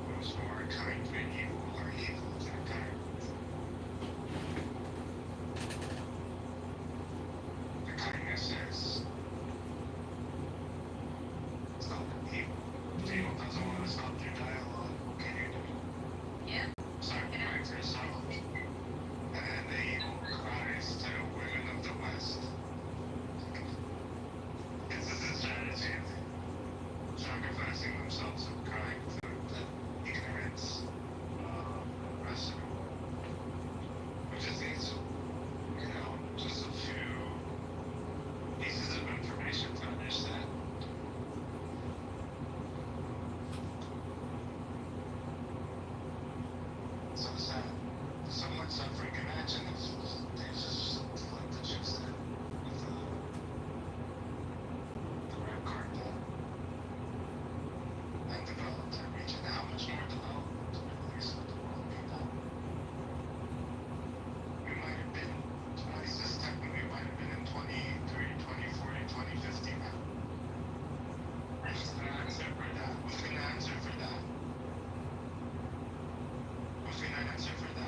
Who's more kind than evil or evil than kind? The kindness is stop evil. If evil doesn't want to stop their dialogue, what can you do? Yep. Sacrifice yourself. And then the evil cries to the women of the West. This is a strategy of sacrificing themselves and crying to the ignorance of the rest of the world. We just need some, just a few pieces of information to understand. So sad. So much suffering. Imagine if they just like the chicks did with the red carpet and developed that region. How much more developed the Middle East would the world be now? We might have been twice this time, but we might have been in 2030, 2040, 2050 now. Who's gonna answer for that? Who's gonna answer for that? Who's gonna answer for that?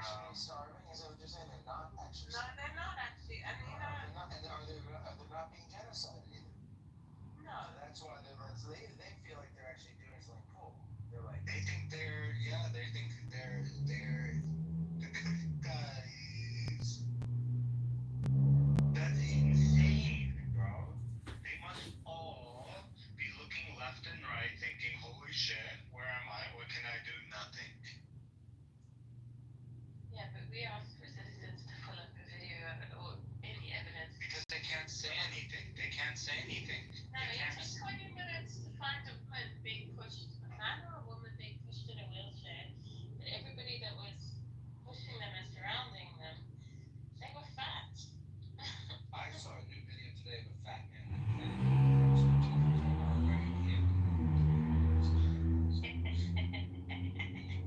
actually starving? Is that what you're saying? They're not actually No, starving. they're not actually. I mean, They're not, and they're not being genocided either. no. So that's why they feel like they're actually doing something cool. They're like they think they're the good guys. That's insane, bro. They must all be looking left and right, thinking, "Holy shit, where am I? What can I do? Nothing." Yeah, but we asked for citizens to pull up a video or any evidence. Because they can't say anything. They can't say anything. No, They it can't. took 20 minutes to find a woman being pushed, a man or a woman being pushed in a wheelchair, and everybody that was pushing them and surrounding them, they were fat. I saw a new video today of a fat man wearing a hip.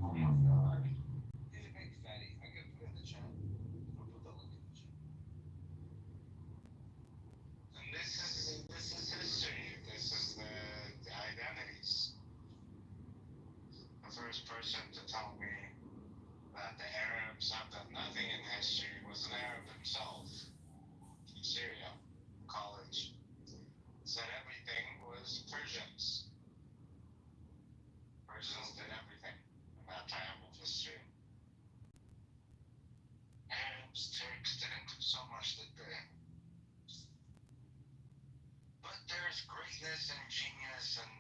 Oh my god. He's a big fatty. I can put it in the chat. I'll put the link in the chat. And this is history. This is the identities. The first person to tell me that the Arabs have done nothing in history was an Arab himself from Syria, college. Said everything was Persians. Persians did everything in that time of history. Arabs, Turks didn't do so much, did they? But there's greatness and genius and,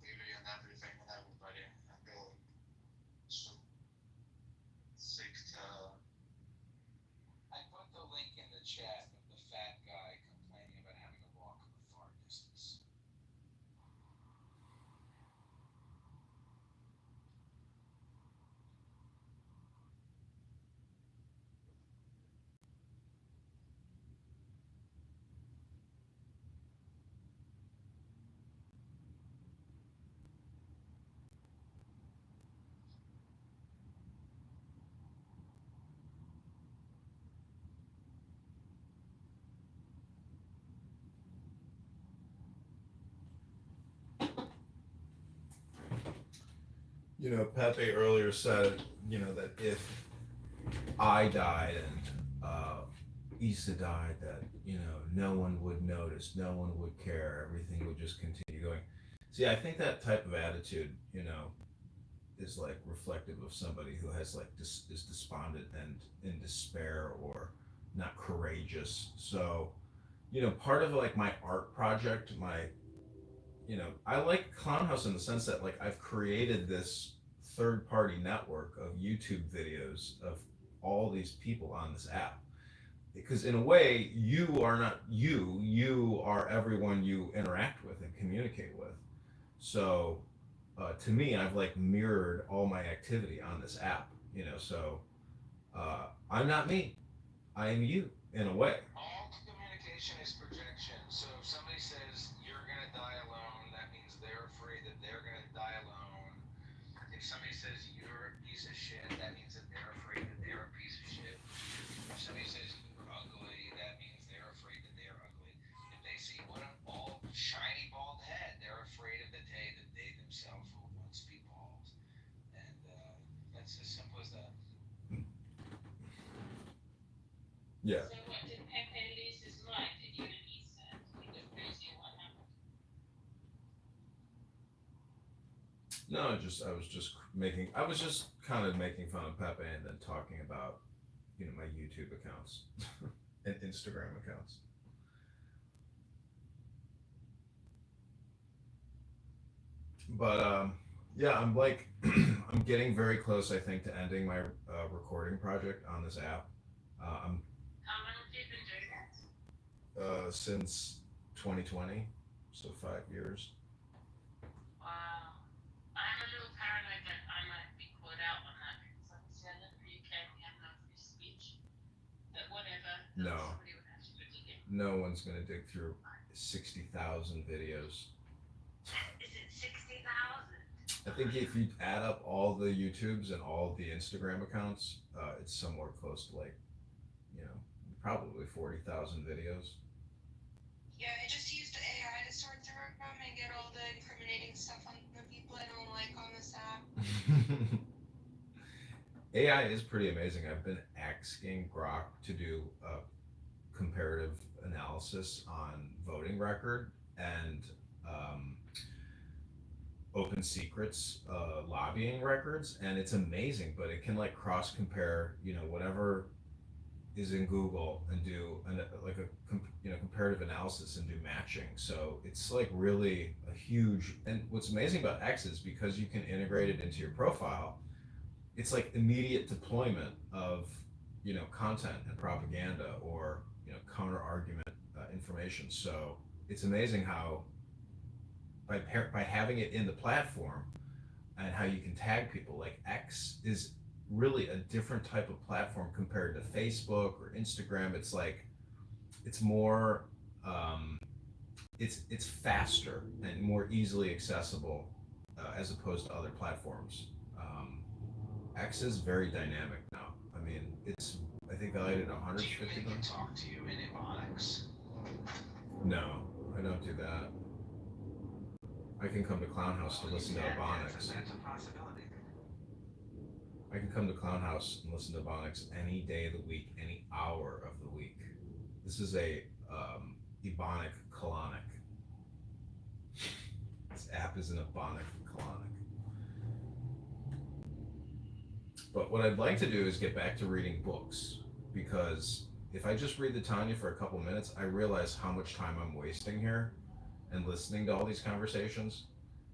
beauty and everything and everybody. And they should seek to. I put the link in the chat of the fat guy complaining about having to walk a far distance. Pepe earlier said, that if I died and Issa died, that, no one would notice, no one would care, everything would just continue going. See, I think that type of attitude, is like reflective of somebody who has like is despondent and in despair or not courageous. So, part of like my art project, I like Clownhouse in the sense that like I've created this third party network of YouTube videos of all these people on this app. Because in a way, you are not you are everyone you interact with and communicate with. So to me, I've like mirrored all my activity on this app, so I'm not me, I am you in a way. All communication is projection. So if somebody says you're gonna die alone, that means they're afraid that they're gonna die alone. If somebody says you're a piece of shit, that means that they're afraid that they're a piece of shit. If somebody says you're ugly, that means they're afraid that they're ugly. If they see what a bald, shiny bald head, they're afraid of the day that they themselves will once be bald. And that's as simple as that. Yeah. So what, did Pepe lose his mind? Did you and Issa? He went crazy and what happened? No, I was just kind of making fun of Pepe and then talking about, my YouTube accounts and Instagram accounts. But yeah, I'm like, I'm getting very close, I think, to ending my recording project on this app. I'm How long have you been doing that? since 2020, so 5 years. Wow. I'm a little paranoid that I might be caught out on that because obviously I live in the UK and we have no free speech. But whatever. No. Somebody would have to do it again. No one's gonna dig through 60,000 videos. Is it 60,000? I think if you add up all the YouTubes and all the Instagram accounts, it's somewhere close to like, probably 40,000 videos. Yeah, I just used AI to sort through them and get all the incriminating stuff on the people I don't like on this app. AI is pretty amazing. I've been asking Grok to do a comparative analysis on voting record and um, open secrets lobbying records, and it's amazing. But it can like cross compare, whatever is in Google and do like a comparative analysis and do matching. So it's like really a huge. And what's amazing about X is because you can integrate it into your profile, it's like immediate deployment of content and propaganda or counter argument information. So it's amazing how by having it in the platform and how you can tag people, like X is really a different type of platform compared to Facebook or Instagram. It's like it's more it's faster and more easily accessible as opposed to other platforms. X is very dynamic now. I mean, I think I did Do you 150 make it times. talk to you in Ebonics? No, I don't do that. I can come to Clown House to listen to Ebonics. That's a possibility. I can come to Clown House and listen to Ebonics any day of the week, any hour of the week. This is a Ebonic colonic. This app is an Ebonic colonic. But what I'd like to do is get back to reading books because if I just read the Tanya for a couple minutes, I realize how much time I'm wasting here and listening to all these conversations.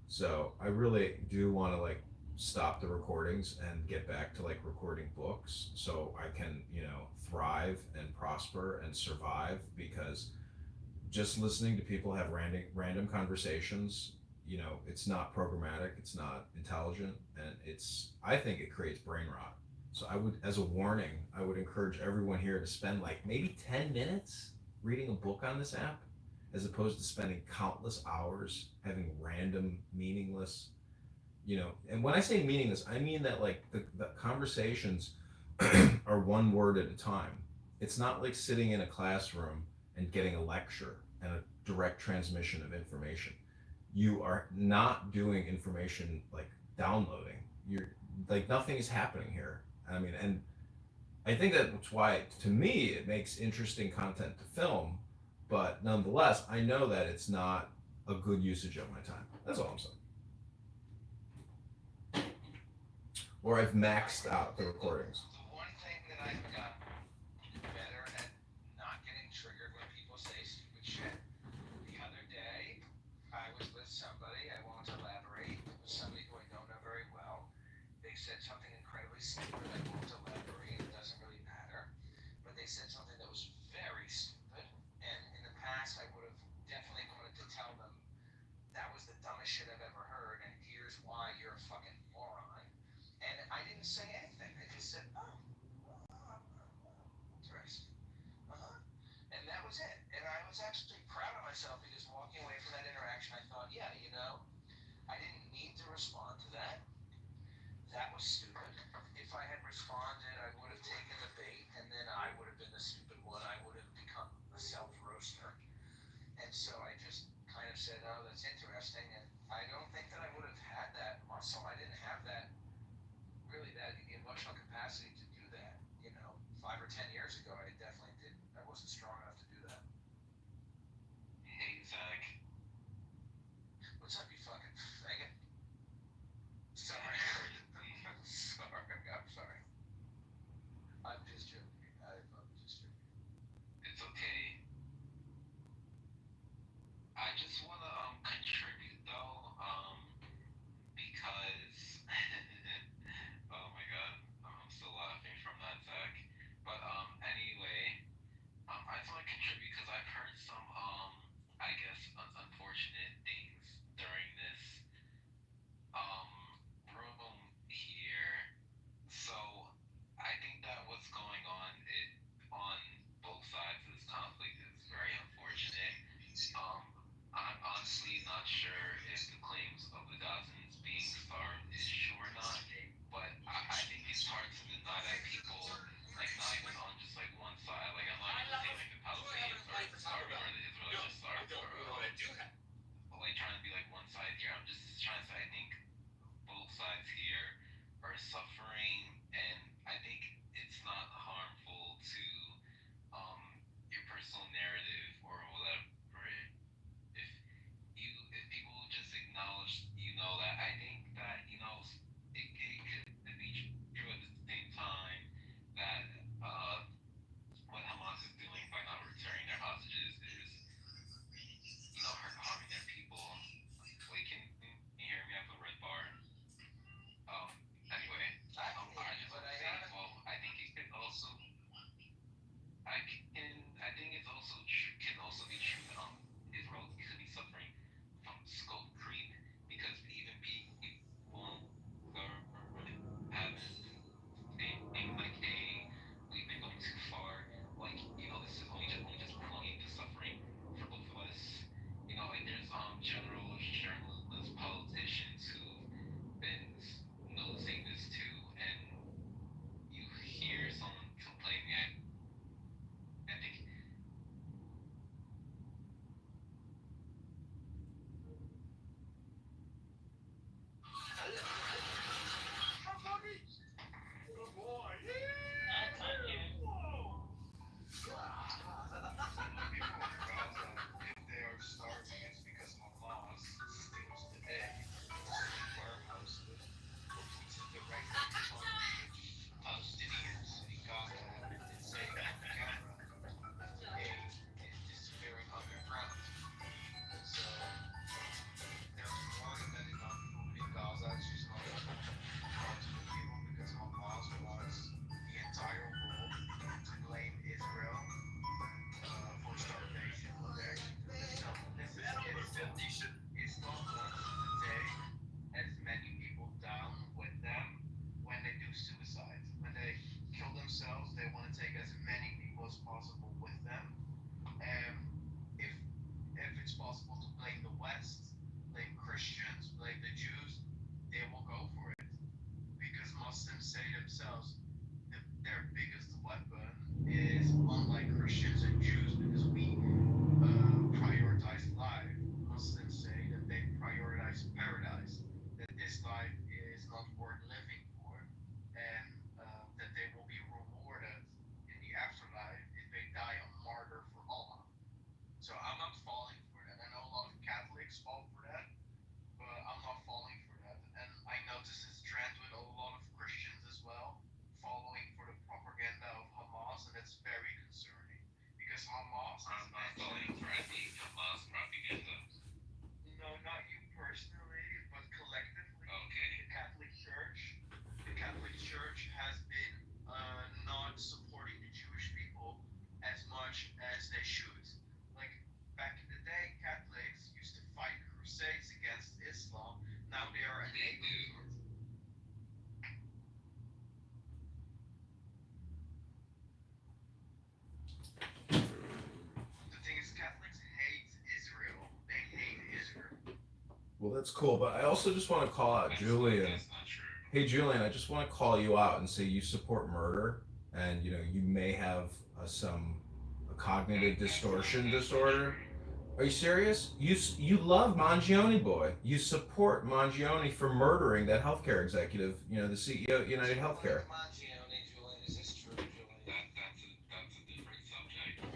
So I really do want to like stop the recordings and get back to like recording books so I can, thrive and prosper and survive because just listening to people have random conversations, it's not programmatic, it's not intelligent, and I think it creates brain rot. So I would, as a warning, I would encourage everyone here to spend like maybe 10 minutes reading a book on this app as opposed to spending countless hours having random meaningless, and when I say meaningless, I mean that like the conversations are one word at a time. It's not like sitting in a classroom and getting a lecture and a direct transmission of information. You are not doing information like downloading. You're like nothing is happening here. I mean, and I think that's why to me it makes interesting content to film, but nonetheless, I know that it's not a good usage of my time. That's all I'm saying. Or I've maxed out the recordings. The one thing that I've got better at not getting triggered when people say stupid shit. The other day, I was with somebody, I won't elaborate, it was somebody who I don't know very well. They said something incredibly stupid, I won't elaborate, it doesn't really matter. But they said something that was very stupid, and in the past I would have definitely wanted to tell them that was the dumbest shit I've ever heard, and here's why you're a fucking moron. And I didn't say anything. I just said, interesting. And that was it. And I was actually proud of myself because walking away from that interaction, I thought, yeah, I didn't need to respond to that. That was stupid. If I had responded, I would have taken the bait, and then I would have been the stupid one. I would have become a self-roaster. And so I just kind of said, oh, that's interesting. And I don't think that I would have had that muscle. I didn't have that the emotional capacity to do that. 5 or 10 years ago, I definitely did. I wasn't strong enough to do that. Hey, Zach. What's up, you fucking faggot? Sorry. Sorry. I'm sorry. I'm just joking. I'm just joking. It's okay. I just wanna contribute though, because oh my god, I'm still laughing from that, Zach. But anyway, I just want to contribute because I've heard some I guess unfortunate things during this room here. So I think that what's going on both sides of this conflict is very unfortunate. Um, I'm honestly not sure if the claims of the dozens being starved is true or not, but I think it's hard to deny that people, like not even on just like one side, like I'm not even saying like the Palestinians are starving or the Israelis are starved or like trying to be like one side here. I'm just trying to say I think both sides here are suffering and Well, that's cool, but I also just want to call out Julian. That's not true. Hey, Julian, I just want to call you out and say you support murder, and you may have some a cognitive distortion disorder. Are you serious? You love Mangione boy. You support Mangione for murdering that healthcare executive. The CEO of United Healthcare. Mangione, Julian, is this true, Julian? That's a different subject.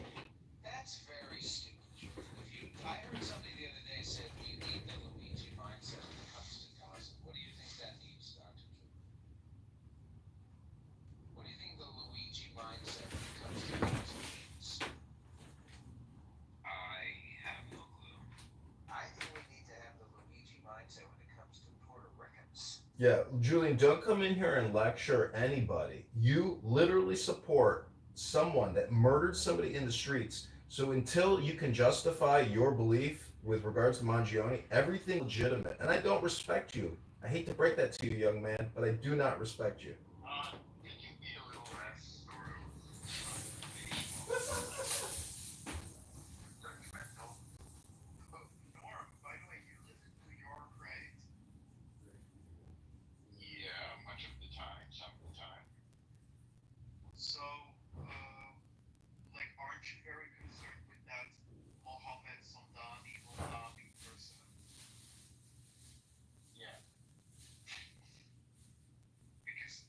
That's very stupid, Julian. I heard somebody the other day said we need the Luigi mindset when it comes to gossip. What do you think that means, Dr. Julian? What do you think the Luigi mindset when it comes to gossip means? I have no clue. I think we need to have the Luigi mindset when it comes to Puerto Ricans. Yeah, Julian, don't come in here and lecture anybody. You literally support someone that murdered somebody in the streets. So until you can justify your belief with regards to Mangione, everything legitimate. And I don't respect you. I hate to break that to you, young man, but I do not respect you. Can you be a little less sort of judgmental? Norm, by the way, you live in New York, right? Yeah, much of the time, some of the time. So, like, aren't you very concerned with that Mohammed Sondani person? Yeah. Because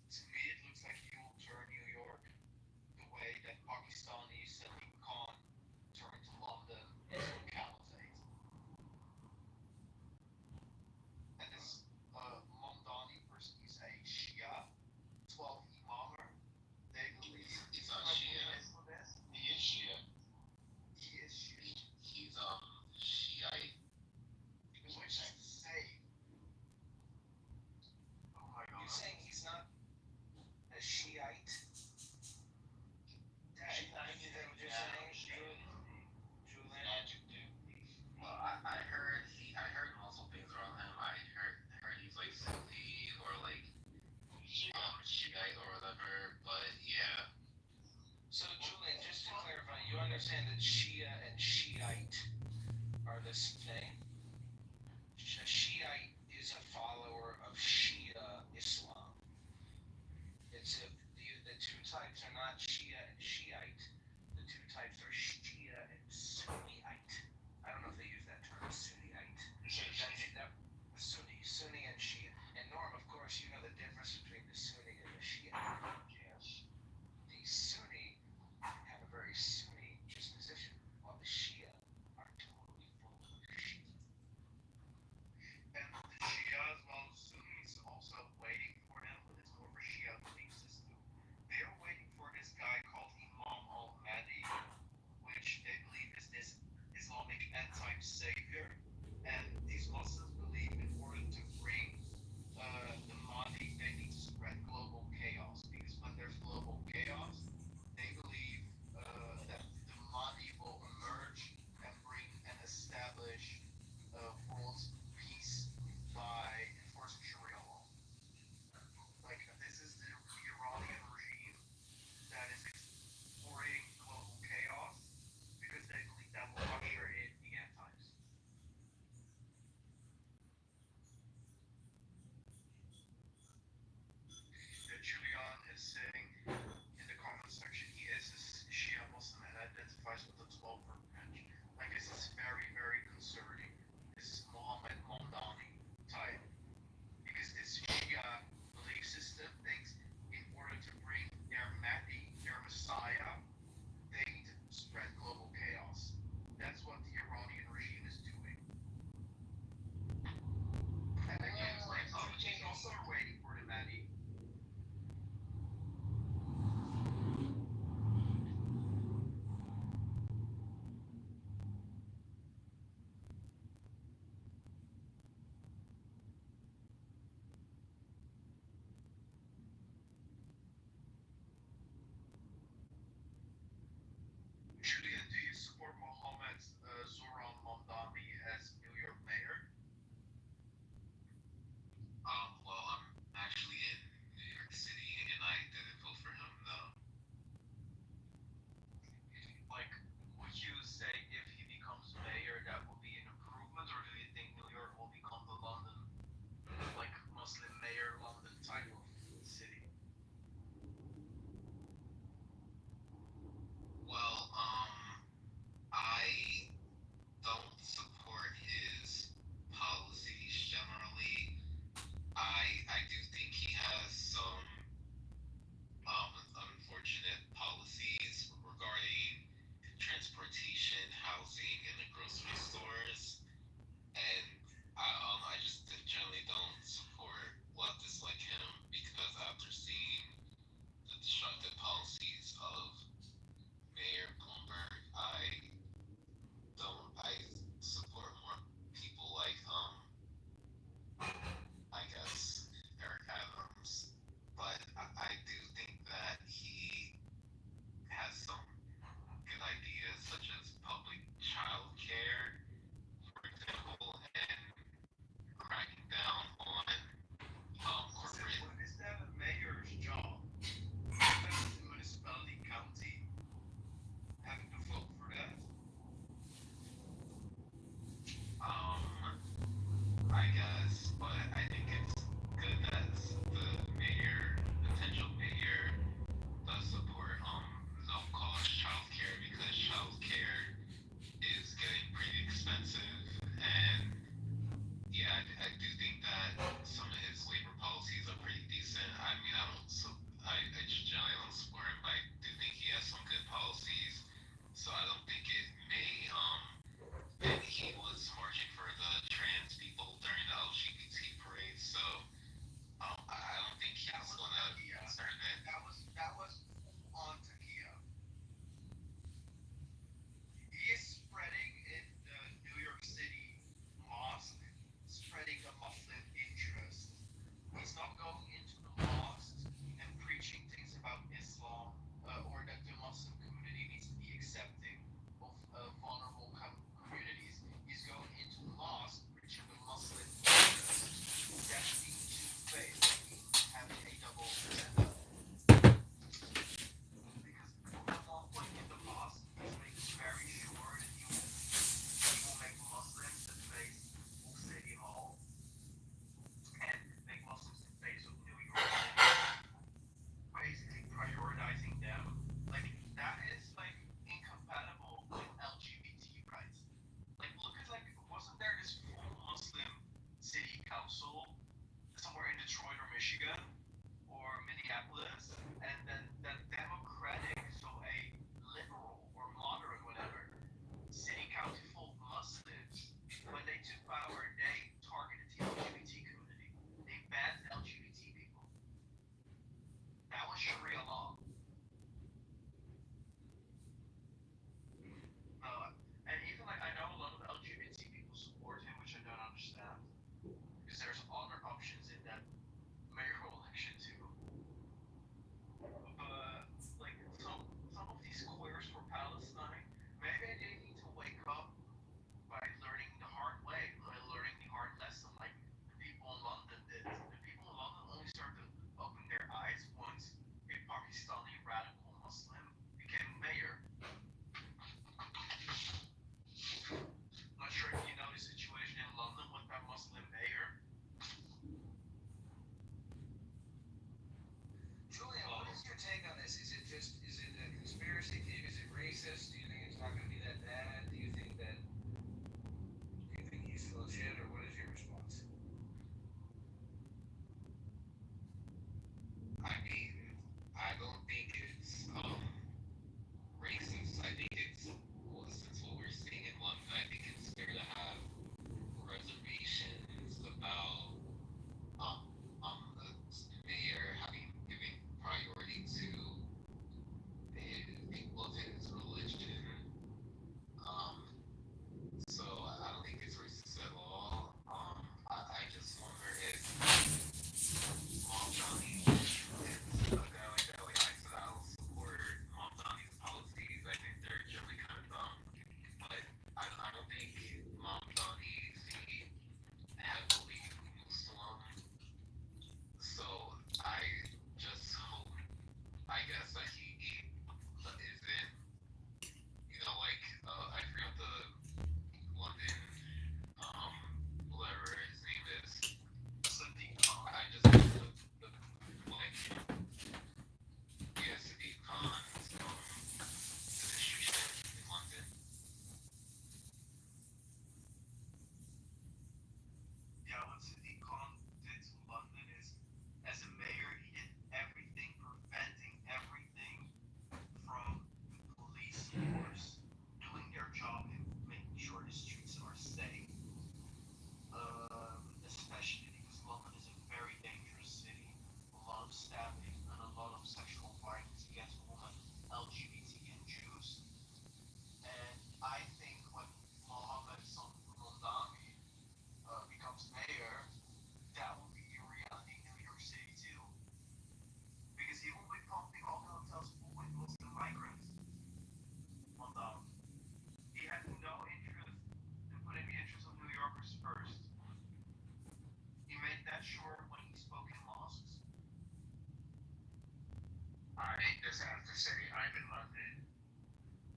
say I'm in London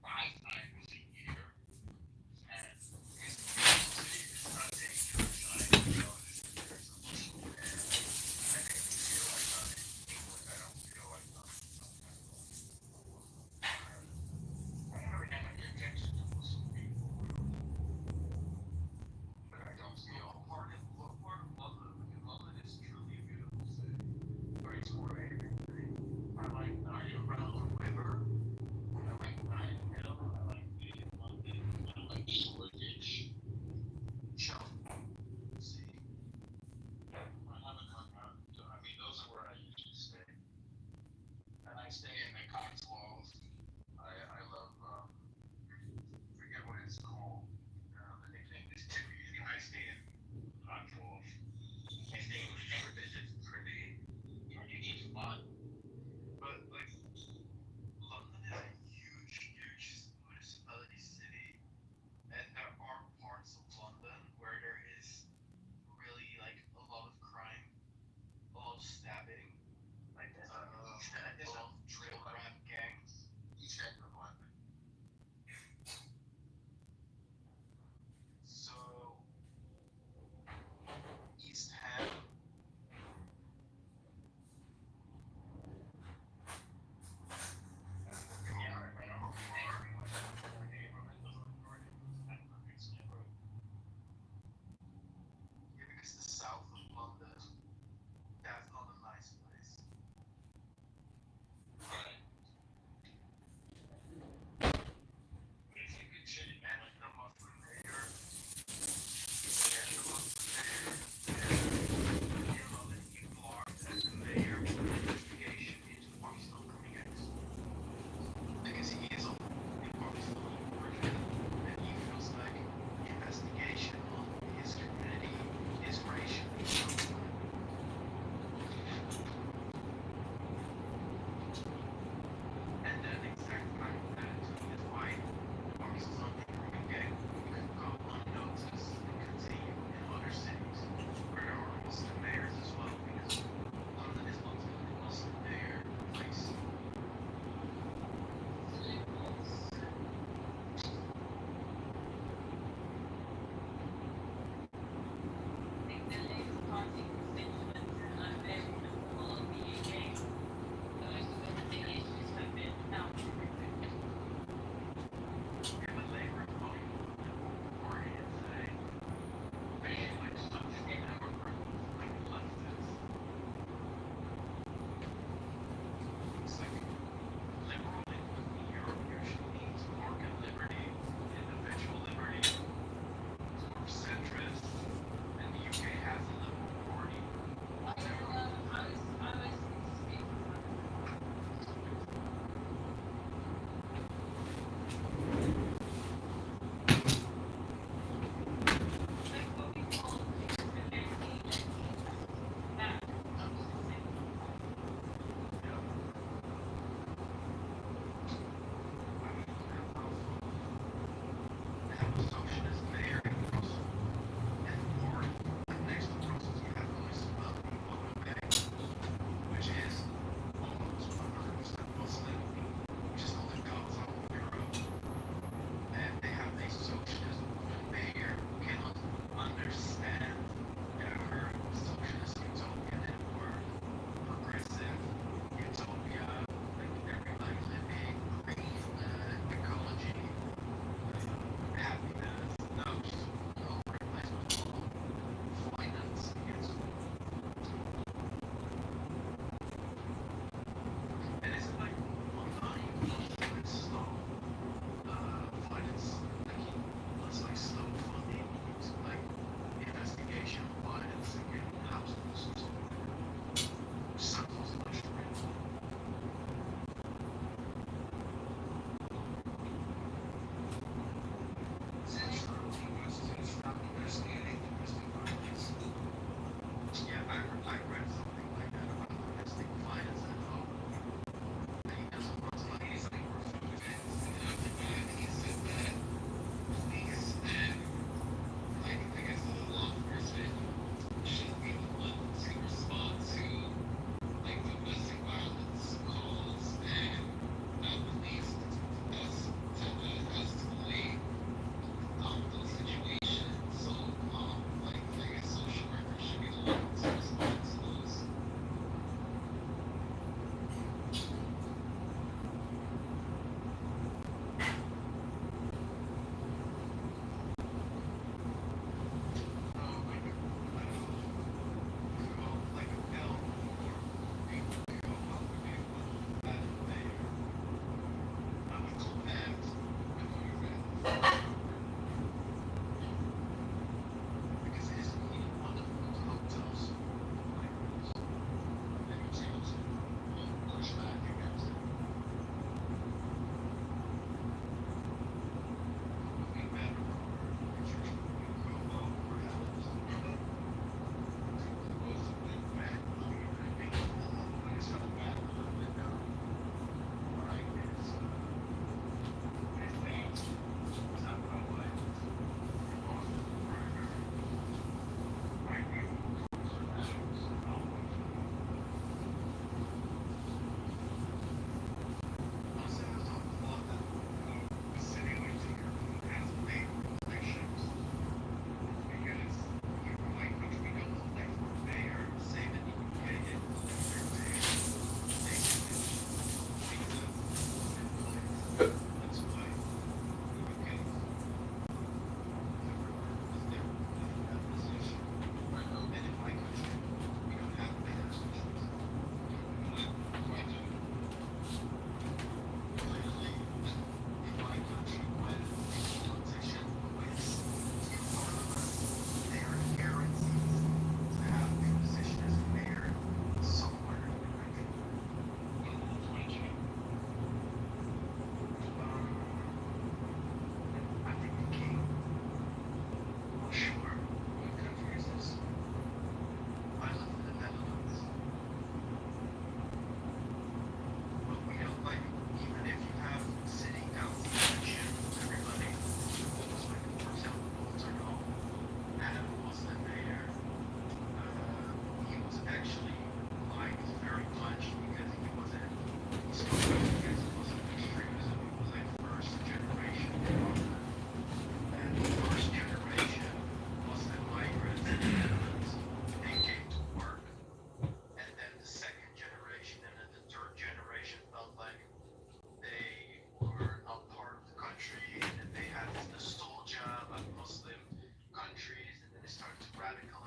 5 times a year, and it's not dangerous. I know there's a little bit, and I make me feel like I'm in England. I don't feel like I'm I don't really have any intention to listen to people, but I don't feel part of London is truly a beautiful city. But it's more everything. I like around the river. I like Notting Hill. I like being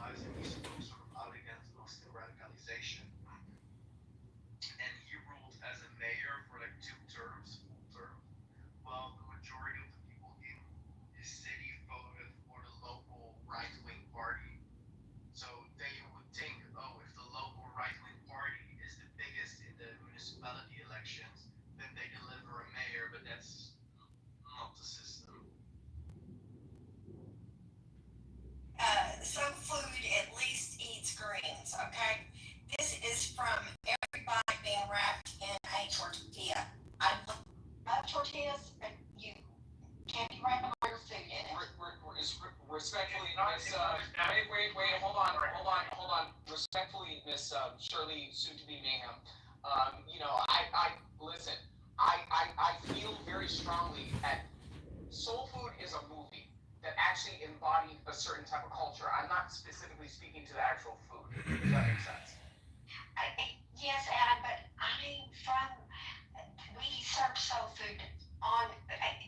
advising East Coast from out against Muslim radicalization. And he ruled as a mayor for like 2 terms, full term. Well, the majority of the people in his city voted for the local right-wing party. So then you would think, oh, if the local right-wing party is the biggest in the municipality elections, then they deliver a mayor, but that's not the system. Soul food at least eats greens, okay? This is from every bite being wrapped in a tortilla. I love tortillas, but you can't be wrapping all your food in it. Respectfully, Miss, wait, hold on. Respectfully, Miss Shirley, soon to be Mayhem. Listen, I feel very strongly at Soul Food is a movie that actually embodied a certain type of culture. I'm not specifically speaking to the actual food. Does that make sense? Yes, Adam, but I'm from, we served soul food on,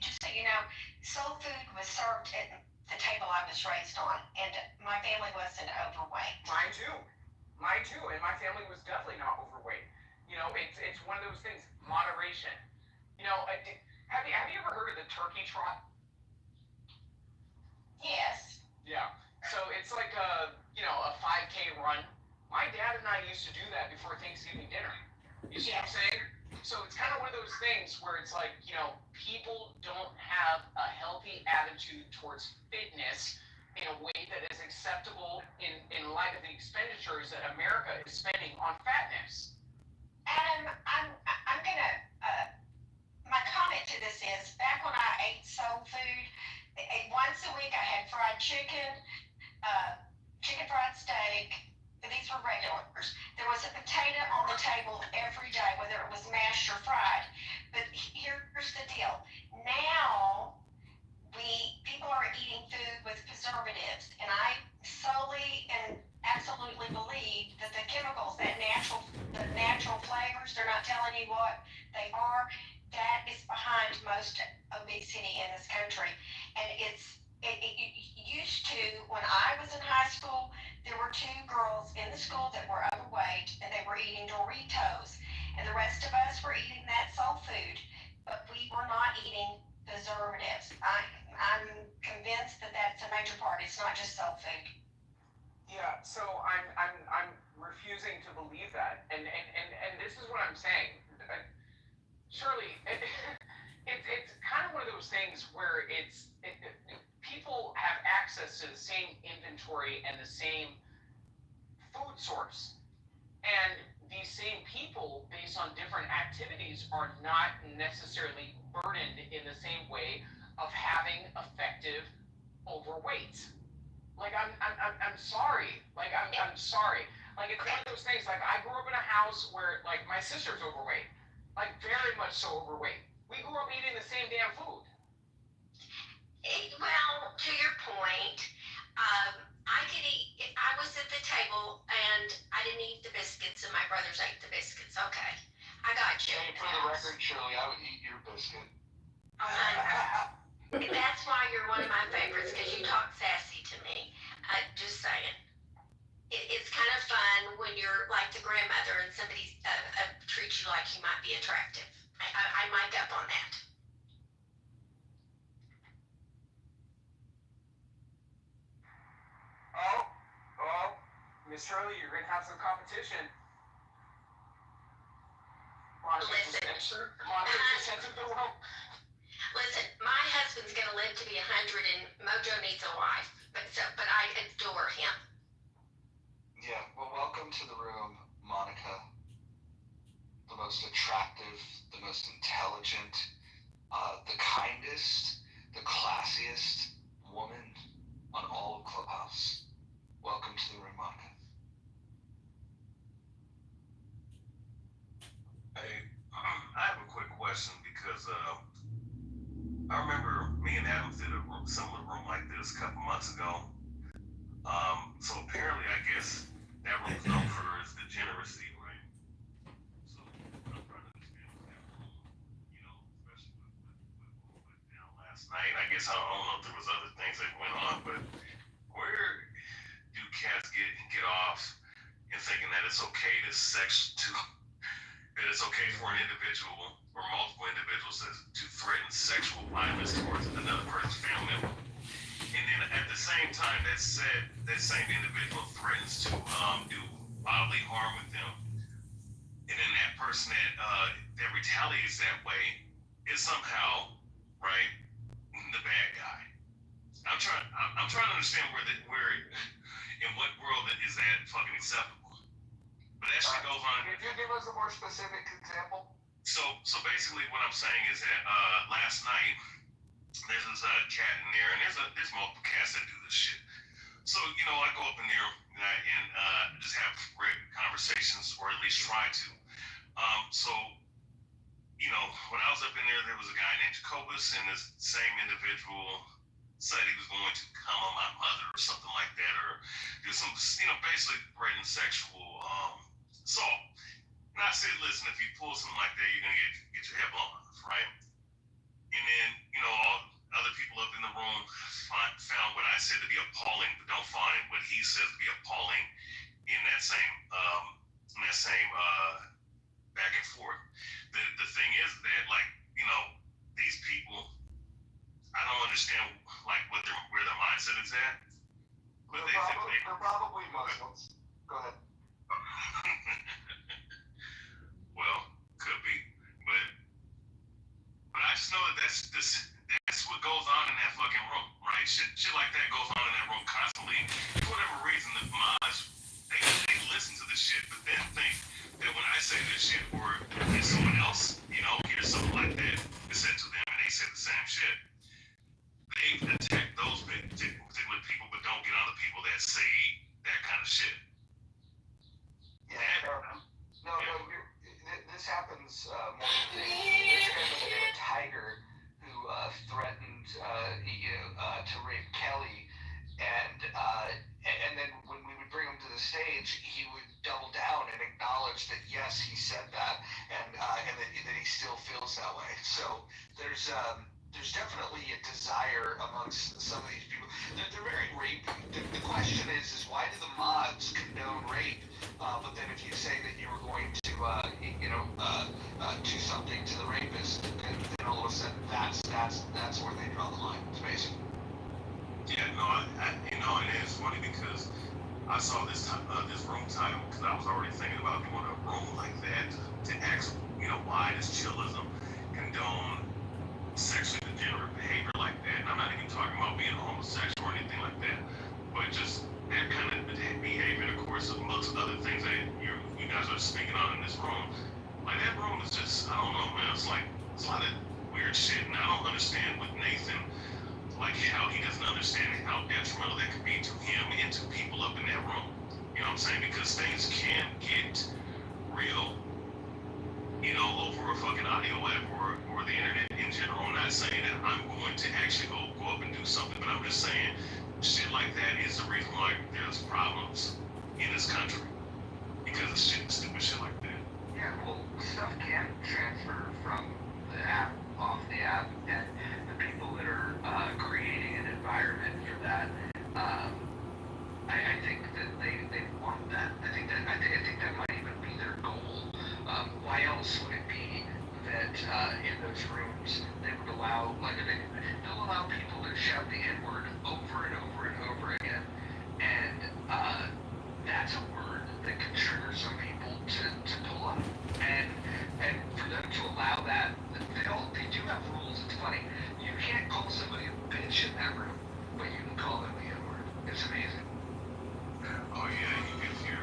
just so you know, soul food was served at the table I was raised on, and my family wasn't overweight. Mine too, and my family was definitely not overweight. It's one of those things, moderation. Have you ever heard of the turkey trot? Yes. Yeah. So it's like a 5K run. My dad and I used to do that before Thanksgiving dinner. You see what I'm saying? So it's kind of one of those things where it's like, people don't have a healthy attitude towards fitness in a way that is acceptable in light of the expenditures that America is spending on fatness. Adam, I'm gonna, my comment to this is, back when I ate soul food, once a week I had fried chicken, chicken fried steak. These were regulars. There was a potato on the table every day, whether it was mashed or fried. But here's the deal. Now, people are eating food with preservatives, and I solely and absolutely believe that the chemicals, the natural flavors, they're not telling you what they are. That is behind most obesity in this country, and it used to, when I was in high school, there were 2 girls in the school that were overweight, and they were eating Doritos, and the rest of us were eating that soul food, but we were not eating preservatives. I'm convinced that that's a major part. It's not just soul food. Yeah, so I'm refusing to believe that, and this is what I'm saying. Shirley, it's kind of one of those things where people have access to the same inventory and the same food source, and these same people, based on different activities, are not necessarily burdened in the same way of having effective overweight. Like I'm sorry. I'm sorry. Like it's one of those things. Like I grew up in a house where like my sister's overweight. Like very much so overweight. We grew up eating the same damn food. Well, to your point, I could eat. I was at the table and I didn't eat the biscuits, and my brothers ate the biscuits. Okay, I got you. Hey, for the record, Shirley, I would eat your biscuit. That's why you're one of my favorites, because you talk sassy to me. Just saying. It's kind of fun when you're like the grandmother and somebody treats you like you might be attractive. I mic up on that. Oh, Miss Shirley, you're gonna have some competition. Listen, my husband's gonna live to be 100, and Mojo needs a wife, but I adore him. Yeah, well, welcome to the room, Monica. The most attractive, the most intelligent, the kindest, the classiest woman on all of Clubhouse. Welcome to the room, Monica. Hey, I have a quick question because I remember me and Adams did a similar room like this a couple months ago. So apparently, I guess that room's known for its degeneracy, right? So what I'm trying to understand is that room, especially with what went down last night. I guess I don't know if there was other things that went on, but where do cats off in thinking that it's okay that it's okay for an individual or multiple individuals to threaten sexual violence towards another person's family member. And then at the same time, that same individual threatens to do bodily harm with them. And then that person that retaliates that way is somehow, right, the bad guy. I'm trying to understand where in what world is that fucking acceptable. But that shit goes on. Could you give us a more specific example? So basically, what I'm saying is that last night there's this cat in there, and there's multiple cats that do this shit. So I go up in there and just have conversations, or at least try to. So when I was up in there was a guy named Jacobus, and this same individual said he was going to come on my mother or something like that, or do some basically threatening sexual assault. And I said, listen, if you pull something like that, you're gonna get your head blown off, right? And then, all other people up in the room found what I said to be appalling, but don't find what he says to be appalling in that same back and forth. The thing is that, these people, I don't understand where their mindset is at. But They're probably Muslims. Go ahead. Well, could be, but I just know that that's what goes on in that fucking room, right? Shit like that goes on in that room constantly. For whatever reason, the mods they listen to this shit, but then think that when I say this shit, or if someone else, hears something like that, is said to them, and they say the same shit, they attack those particular people, but don't get on the people that say that kind of shit. This happens more than you think. This guy was named Tiger, who threatened to rape Kelly, and then when we would bring him to the stage, he would double down and acknowledge that yes, he said that, and that he still feels that way. So there's definitely a desire amongst some of these people. They're very rapey. The question is why do the mods condone rape? But then if you say that you were going to do something to the rapist, then all of a sudden that's where they draw the line. It's basically. Yeah, no, and it's funny because I saw this room title because I was already thinking about doing a room like that to ask, why does chillism condone sexually degenerate behavior like that? And I'm not even talking about being homosexual or anything like that, but just that kind of behavior, of course, amongst other things that you guys are speaking on in this room. Like, that room is just, I don't know, man, it's a lot of weird shit, and I don't understand with Nathan, like, how he doesn't understand how detrimental that could be to him and to people up in that room. You know what I'm saying? Because things can get real, over a fucking audio app or the internet in general. I'm not saying that I'm going to actually go up and do something, but I'm just saying shit like that is the reason why there's problems in this country. Because of stupid shit like that. Yeah, well, stuff can transfer from the app, off the app, and the people that are creating an environment for that, I think that they want that. I think that might even be their goal. Why else would it be that in those rooms they would allow, they'll allow people to shout the N-word over and over and over again, and that's a word that can trigger some people to pull up, and for them to allow that, they do have rules. It's funny, you can't call somebody a bitch in that room, but you can call them the N-word. It's amazing. Oh yeah, if you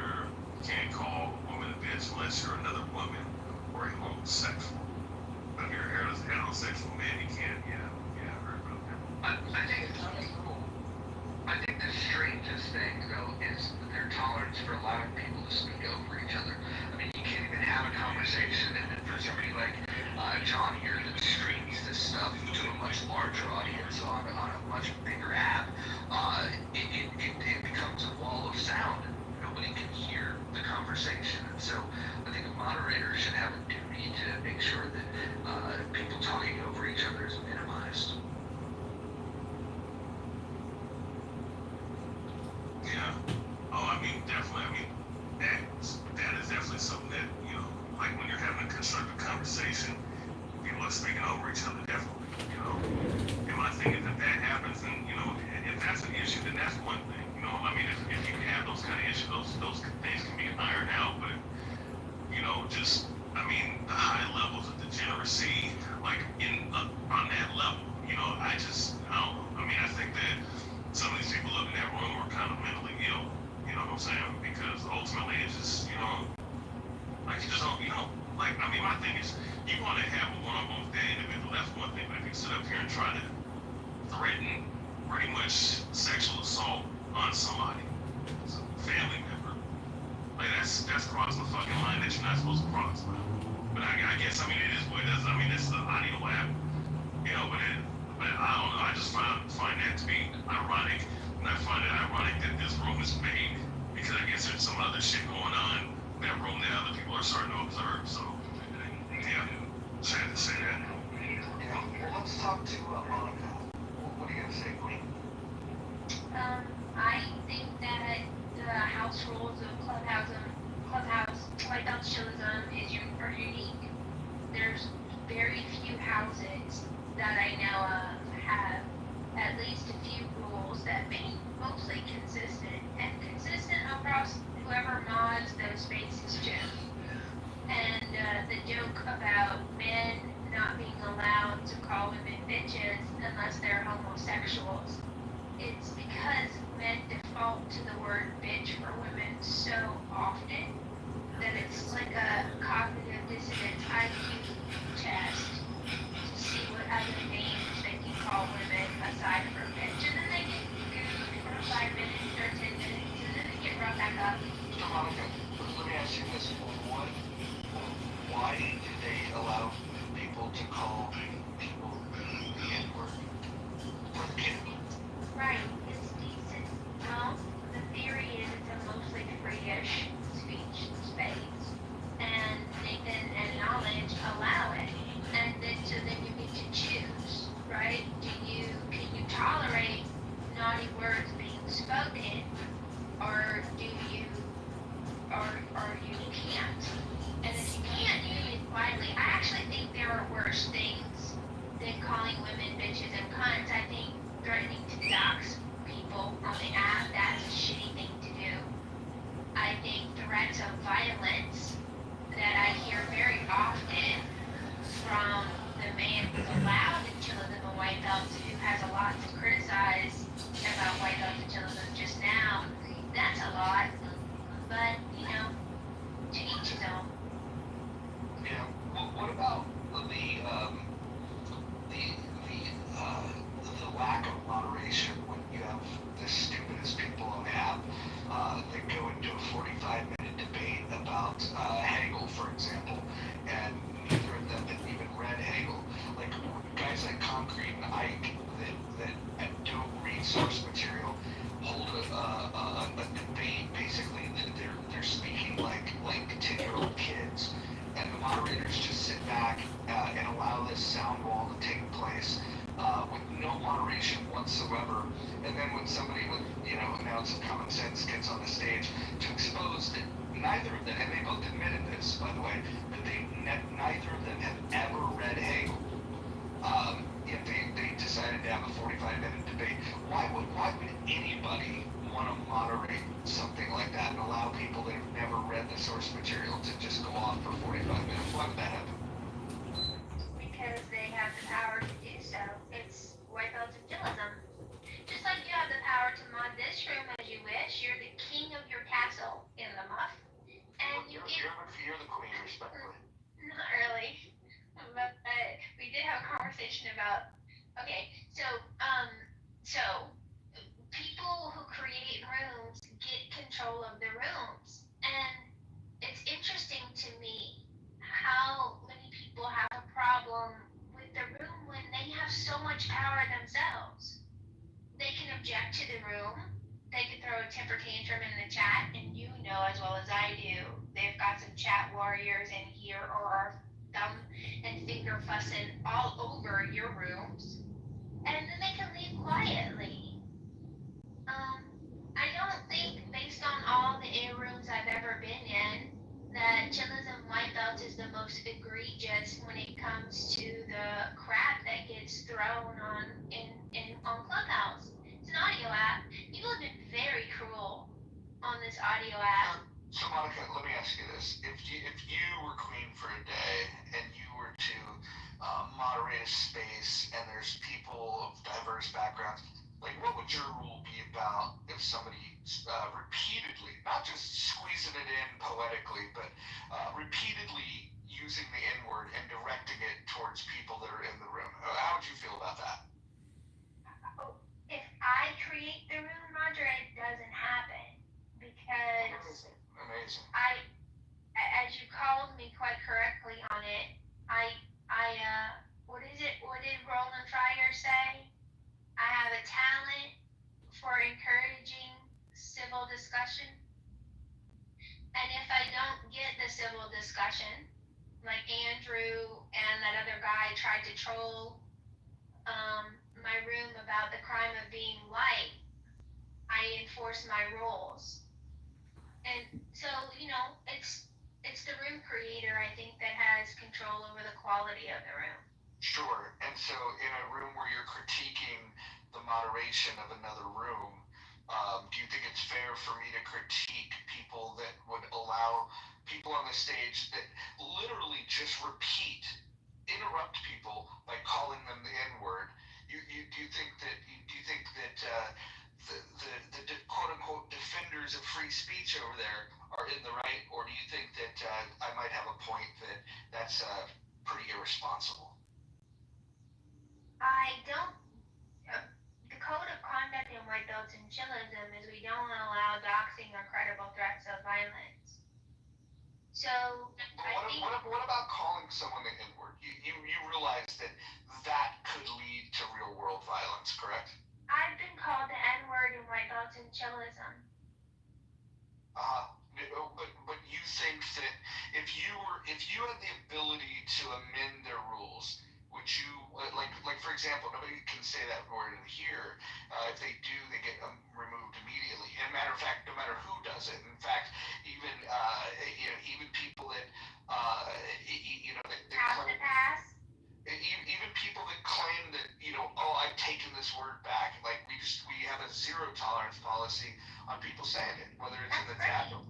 can't call a woman a bitch unless you're another woman or a homosexual. But if you're a heterosexual man, you can. Yeah, I heard about that. I think it's really cool. I think the strangest thing, though, is their tolerance for allowing people to speak over each other. I mean, you can't even have a conversation, and then for somebody like John here that streams this stuff to a much larger audience on a much bigger app, it becomes a wall of sound. Nobody can hear the conversation, and so I think a moderator should have a duty to make sure that people talking over mean, definitely. I mean, that is definitely something that, you know, like when you're having a constructive conversation, people are speaking over each other, definitely, you know. And my thing is, if that happens, then, you know, if that's an issue, then that's one thing, you know. I mean, if you have those kind of issues, those things can be ironed out, but, you know, just, I mean, the high levels of degeneracy, like, on that level, you know, I don't know. I mean, I think that some of these people up in that room are kind of mentally ill, you know what I'm saying? Because ultimately it's just, you know, like you just don't, you know, like, I mean, my thing is, you want to have a one-on-one with that individual, that's one thing, but if you sit up here and try to threaten pretty much sexual assault on somebody, it's a family member, like, that's crossing the fucking line that you're not supposed to cross, man. But I guess, I mean, it is what it is. I mean, it's the audio app, you know, but I don't know, I just find that to be ironic, and I find it ironic that this room is made, because I guess there's some other shit going on in that room that other people are starting to observe, so, yeah, just had to say that. Yeah, well, let's talk to Monica. What do you got to say, Queen? I think that the house rules of Clubhouse White Belt chillism are unique. There's very few houses that I know of have at least a few rules that be mostly consistent and consistent across whoever mods those spaces too. And the joke about men not being allowed to call women bitches unless they're homosexuals, it's because men default to the word bitch for women so often that it's like a cognitive dissonance IQ test to see what other names they can call women aside from bitch. And then they get goofed for 5 minutes or 10 minutes and then they get brought back up. So, Monica, let me ask you this. Why do they allow people to call people the N-word for the kid? Right, it's decent. Well, the theory is it's a mostly free-ish speech space, and they then acknowledge, allow it, and then so then you get to choose, right? Can you tolerate naughty words being spoken, or do you, or you can't? And if you can't, you do it quietly. I actually think there are worse things than calling women bitches and cunts. I think threatening to dox people on the app, that's a shitty thing to do. I think threats of violence that I hear very often from the man who's allowed in chillism and white belts, who has a lot to criticize about white belts and chillism just now, that's a lot. But, you know, to each his own. Yeah. What about the lack of moderation when you have the stupidest people on the app that go into a 45-minute debate about Hegel, for example, and neither of them had even read Hegel. Like guys like Concrete and Ike that don't read source material hold a debate. Basically, they're speaking like 10-year-old kids, and the moderators just sit back and allow this sound wall to take place with no moderation whatsoever. And then when somebody with, you know, an ounce of common sense gets on the stage to expose that neither of them, and they both admitted this, by the way, that neither of them have ever read Hegel. Yet they decided to have a 45-minute debate. Why would anybody want to moderate something like that and allow people that have never read the source material to just go off for 45 minutes? Why would that happen? Because they have the power to do so. It's white belt chillism. Just like you have the power to mod this room as you wish, you're the king of your castle in the muff. And you're the queen, respectfully. Not really. But we did have a conversation about, okay, so people who create rooms get control of the rooms. And it's interesting to me how many people have a problem with the room when they have so much power themselves. They can object to the room, they can throw a temper tantrum in the chat, and you know as well as I do, they've got some chat warriors in here or are thumb and finger fussing all over your rooms, and then they can leave quietly. I don't think, based on all is the most egregious when it comes to the crap that gets thrown on on Clubhouse. It's an audio app. People have been very cruel on this audio app. So Monica, let me ask you this: if you were queen for a day and you were to moderate a space and there's people of diverse backgrounds, like what would your rule be about if somebody repeatedly, not just squeezing it in poetically, but repeatedly using the N word and directing it towards people that are in the room? How would you feel about that? If I create the room, Roger, it doesn't happen because Amazing. as you called me quite correctly on it, what is it? What did Roland Fryer say? I have a talent for encouraging civil discussion. And if I don't get the civil discussion, like Andrew and that other guy tried to troll my room about the crime of being white, I enforce my rules. And so, it's the room creator, I think, that has control over the quality of the room. Sure. And so in a room where you're critiquing the moderation of another room, do you think it's fair for me to critique people that would allow people on the stage that literally just interrupt people by calling them the N-word? Do you think that the quote unquote defenders of free speech over there are in the right, or do you think that I might have a point that's pretty irresponsible? I don't. The code of conduct in white belts and chillism is we don't allow doxing or credible threats of violence. So what about calling someone the N-word? You realize that could lead to real world violence, correct? I've been called the N-word in white belts and chillism. But you think that if you had the ability to amend their rules, would you like for example, nobody can say that word in here. If they do, they get removed immediately. And matter of fact, no matter who does it. In fact, even people that even people that claim that I've taken this word back. Like we have a zero tolerance policy on people saying it, whether it's in the chat or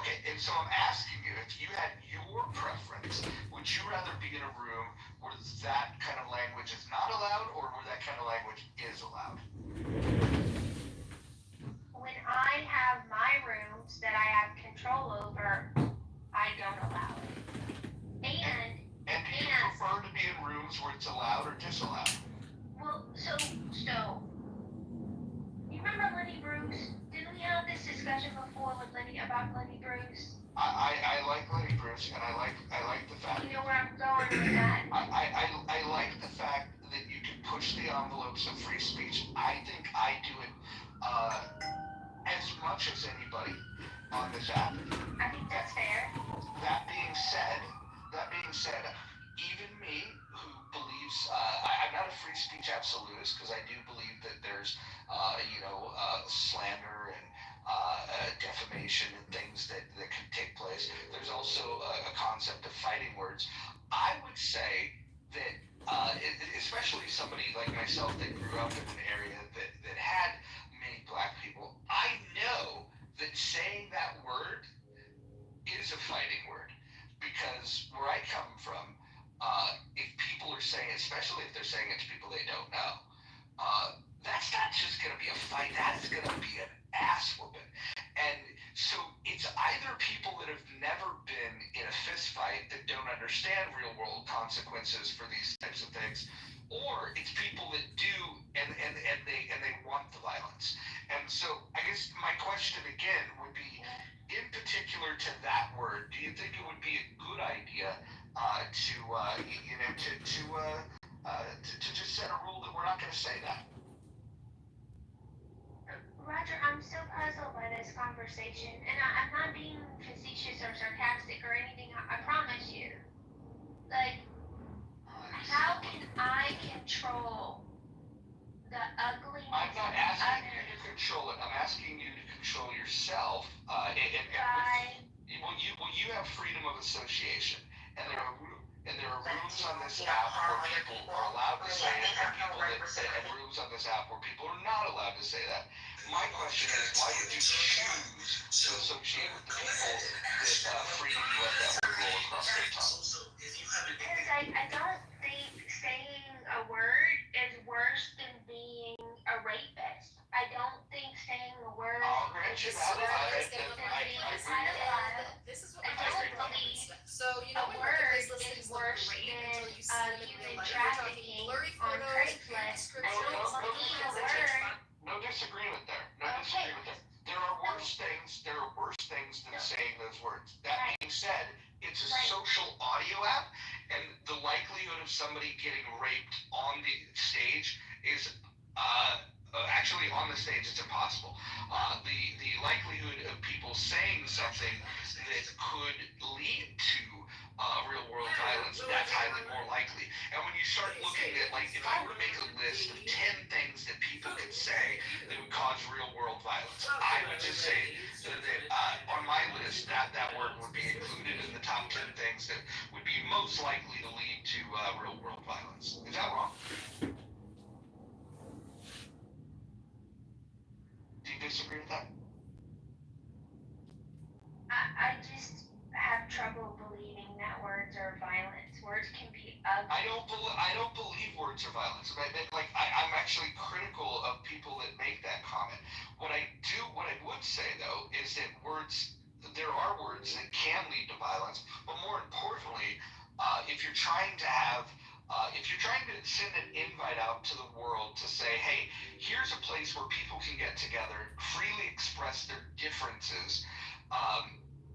okay. And so I'm asking you, if you had your preference, would you rather be in a room where that kind of language is not allowed, or where that kind of language is allowed? When I have my rooms that I have control over, I don't allow it. And do you prefer to be in rooms where it's allowed or disallowed? Well, so you remember Lenny Bruce? Didn't we have this discussion before with about Lenny Bruce? I like Lenny Bruce, and I like the fact. You know where I'm going with that? I like the fact that you can push the envelopes of free speech. I think I do it as much as anybody on this app. I think that's fair. That being said, even me, who believes I'm not a free speech absolutist, because I do believe that there's slander and defamation and things that can take place. There's also a concept of fighting words. I would say that especially somebody like myself that grew up in an area that had many black people, I know that saying that word is a fighting word, because where I come from, if people are saying, especially if they're saying it to people they don't know, that's not just going to be a fight, that is going to be an ass whooping. And so it's either people that have never been in a fist fight that don't understand real world consequences for these types of things, or it's people that do and they want the violence. And so I guess my question again would be, in particular to that word, do you think it would be a good idea to just set a rule that we're not going to say that? Roger, I'm so puzzled by this conversation, and I'm not being facetious or sarcastic or anything, I promise you. Like, how can I control the ugliness? I'm not asking you to control it, I'm asking you to control yourself. You have freedom of association, and there are rooms on this app where people are allowed to say it, and rooms on this app where people are not allowed to say that. My question is, why did you choose to associate with the people that freely let that word roll across their tongue? Because I don't think saying a word is worse than being a rapist. I don't think saying a word I'll grant you is that. worse than being a pedophile. This is what I my don't husband believe stuff. So you a know when word marketplace is listings look worse great than until you see them in real human life. You're talking trafficking blurry on photos, Craigslist. I descriptions, don't believe a it's a word. No disagreement there. No Okay. disagreement there. There are worse things. There are worse things than saying those words. That being said, it's a social audio app, and the likelihood of somebody getting raped on the stage is actually on the stage. It's impossible. The likelihood of people saying something that could lead to real world violence, that's highly more likely. And when you start looking at, like, if I were to make a list of 10 things that people could say that would cause real world violence, I would just say that on my list, that word would be included in the top 10 things that would be most likely to lead to real world violence. Is that wrong? Do you disagree with that? I just have trouble believing that words are violence. Words can be ugly. I don't believe words are violence. I'm actually critical of people that make that comment. What I would say though is that there are words that can lead to violence, but more importantly, if you're trying to send an invite out to the world to say, hey, here's a place where people can get together, freely express their differences,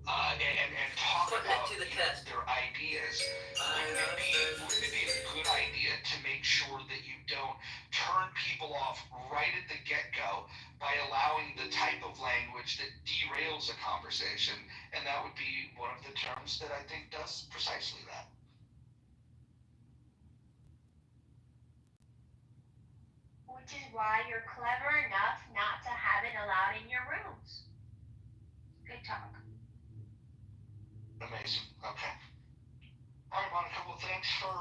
and talk about their ideas, wouldn't it be a good idea to make sure that you don't turn people off right at the get-go by allowing the type of language that derails a conversation? And that would be one of the terms that I think does precisely that. Which is why you're clever enough not to have it allowed in your rooms. Good talk. Amazing. Okay. All right, Monica. Well, thanks for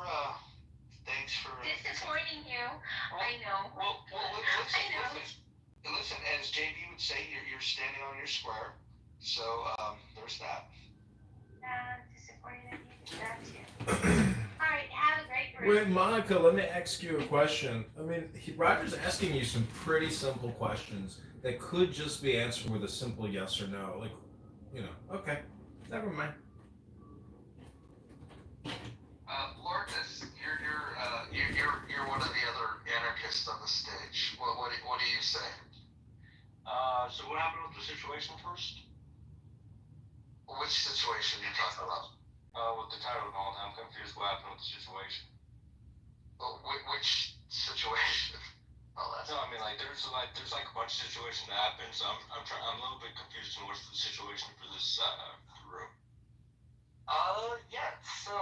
disappointing you. I know. Well, listen. As JB would say, you're standing on your square. So there's that. Disappointed in you. That too. All right. Have a great break. Wait, Monica, let me ask you a question. I mean, Roger's asking you some pretty simple questions that could just be answered with a simple yes or no. Like, okay, never mind. Lourdes, you're one of the other anarchists on the stage. What do you say? So what happened with the situation first? Which situation are you talking about? With the title going, I'm confused what happened with the situation. Which situation? No, I mean there's a bunch of situations that happen, so I'm a little bit confused on what's the situation for this room. Yeah. So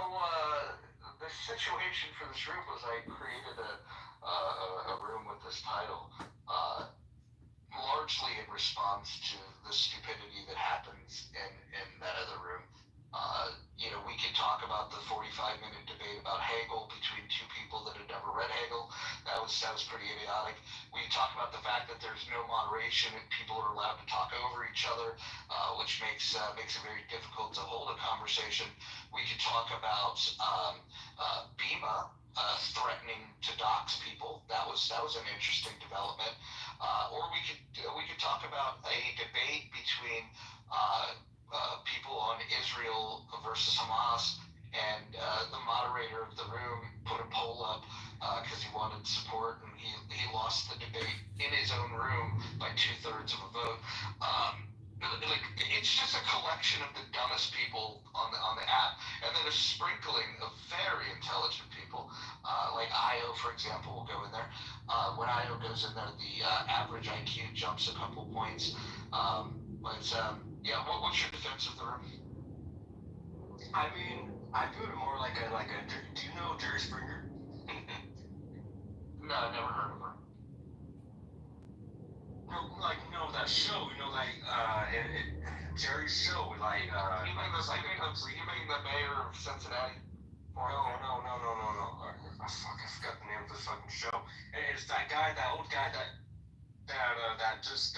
the situation for this room was I created a room with this title, largely in response to the stupidity that happens in that other room. We could talk about the 45-minute debate about Hegel between two people that had never read Hegel. That was pretty idiotic. We could talk about the fact that there's no moderation and people are allowed to talk over each other, which makes it very difficult to hold a conversation. We could talk about Bima threatening to dox people. That was an interesting development. Or we could talk about a debate between people on Israel versus Hamas, and the moderator of the room put a poll up because he wanted support, and he lost the debate in his own room by 2/3 of a vote. It's just a collection of the dumbest people on the app, and then a sprinkling of very intelligent people, like Io, for example, will go in there. When Io goes in there, the average IQ jumps a couple points. What's your defense of the room? I mean, I view it more like a. Do you know Jerry Springer? No, I've never heard of her. No, that show. Jerry's show, like, You mean the mayor of Cincinnati? no. I forgot the name of this fucking show. It's that guy, that old guy that just,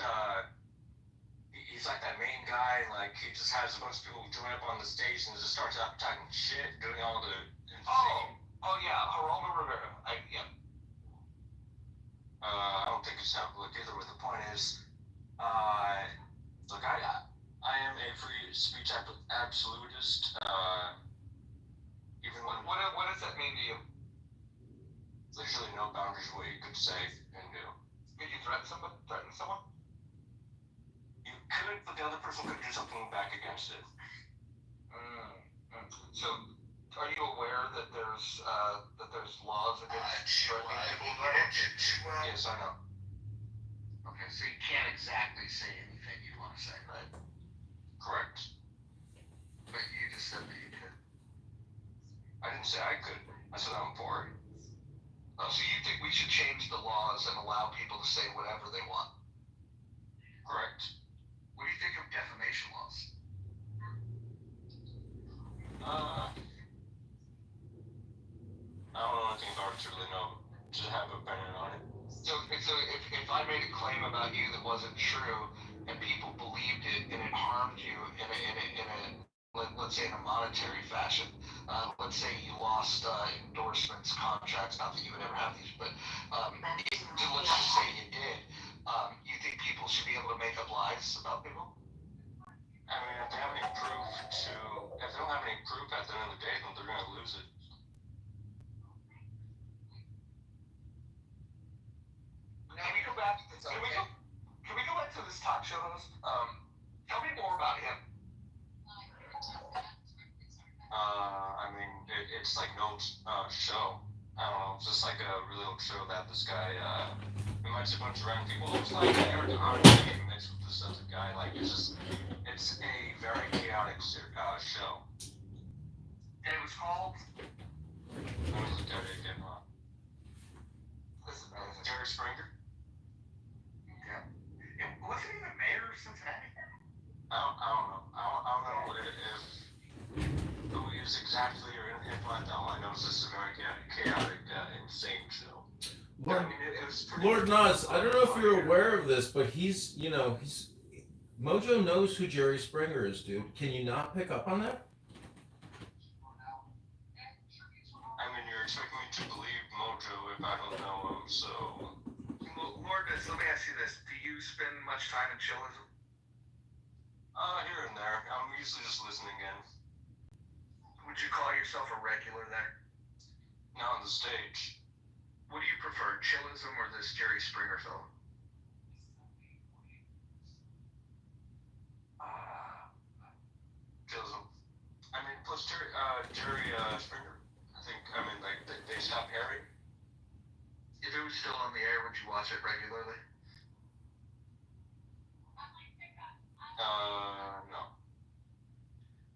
he's like that main guy, like, he just has a bunch of people join up on the stage and just starts out talking shit, doing all the insane. Oh yeah, Geraldo Rivera. Yeah. I don't think it's that good either, but the point is, look, I am a free speech absolutist, even when What does that mean to you? there's really no boundaries of what you could say and do. Did you threaten someone? You could, but the other person could do something back against it. So, are you aware that there's laws against threatening people? Yes, I know. Okay, so you can't exactly say anything you want to say, right? Correct. But you just said that you could. I didn't say I could. I said I'm for it. Oh, so you think we should change the laws and allow people to say whatever they want? Correct. What do you think of defamation laws? I don't know anything about it to really know, to have an opinion on it. So if I made a claim about you that wasn't true and people believed it and it harmed you in let's say in a monetary fashion, let's say you lost endorsements, contracts, not that you would ever have these, but let's just say you did, you think people should be able to make up lies about people? I mean, if they have any proof if they don't have any proof at the end of the day, then they're gonna lose it. Can we go back to this talk show host? Tell me more about him. I mean, it's like no show. I don't know, it's just like a really old show that this guy invites a bunch of random people. It's like Eric Andre mixed with this other guy. Like, it's a very chaotic show. And it was called? What was it again? Jerry Springer? Yeah. Wasn't he the mayor of Cincinnati? I don't know. I don't know who he is exactly or anything like that. All I know is this is a very chaotic, insane show. Lord, I mean, it was pretty Lord Nas, I don't know if you're aware of this, but he's Mojo knows who Jerry Springer is, dude. Can you not pick up on that? I mean, you're expecting me to believe Mojo if I don't know him, so... Lord, let me ask you this. Do you spend much time in chillism? Here and there. I'm usually just listening in. Would you call yourself a regular there? Not on the stage. What do you prefer, chillism or this Jerry Springer fellow? Chillism. I mean, plus Jerry Springer. Like, they stopped airing. If it was still on the air, would you watch it regularly? No.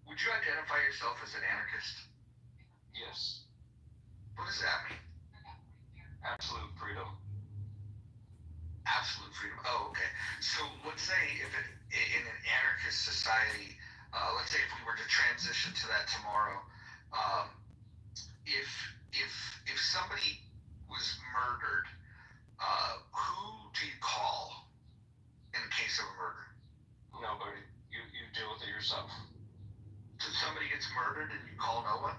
Would you identify yourself as an anarchist? Yes. What does that mean? Absolute freedom. Absolute freedom. Oh, okay. So let's say in an anarchist society, let's say if we were to transition to that tomorrow, if somebody was murdered, who do you call in the case of a murder? Nobody. You deal with it yourself. So somebody gets murdered and you call no one?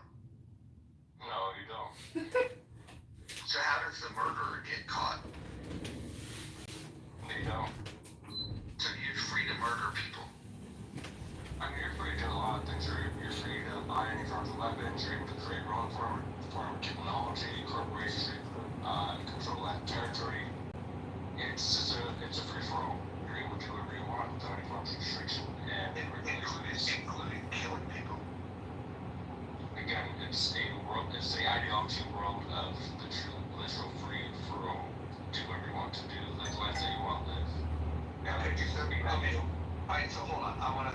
No, you don't. So how does the murderer get caught? You don't. So you're free to murder people? I mean, you're free to do a lot of things. You're free to buy any sorts of weapons. You're able to create your own form of technology, corporation, control that territory. It's a free for all. You're able to do whatever you want without any form of restriction. And including killing people. Again, it's the ideology world of the true, literal free for all. Do whatever you want to do, live life that you want to live. Okay. Alright, so hold on. I wanna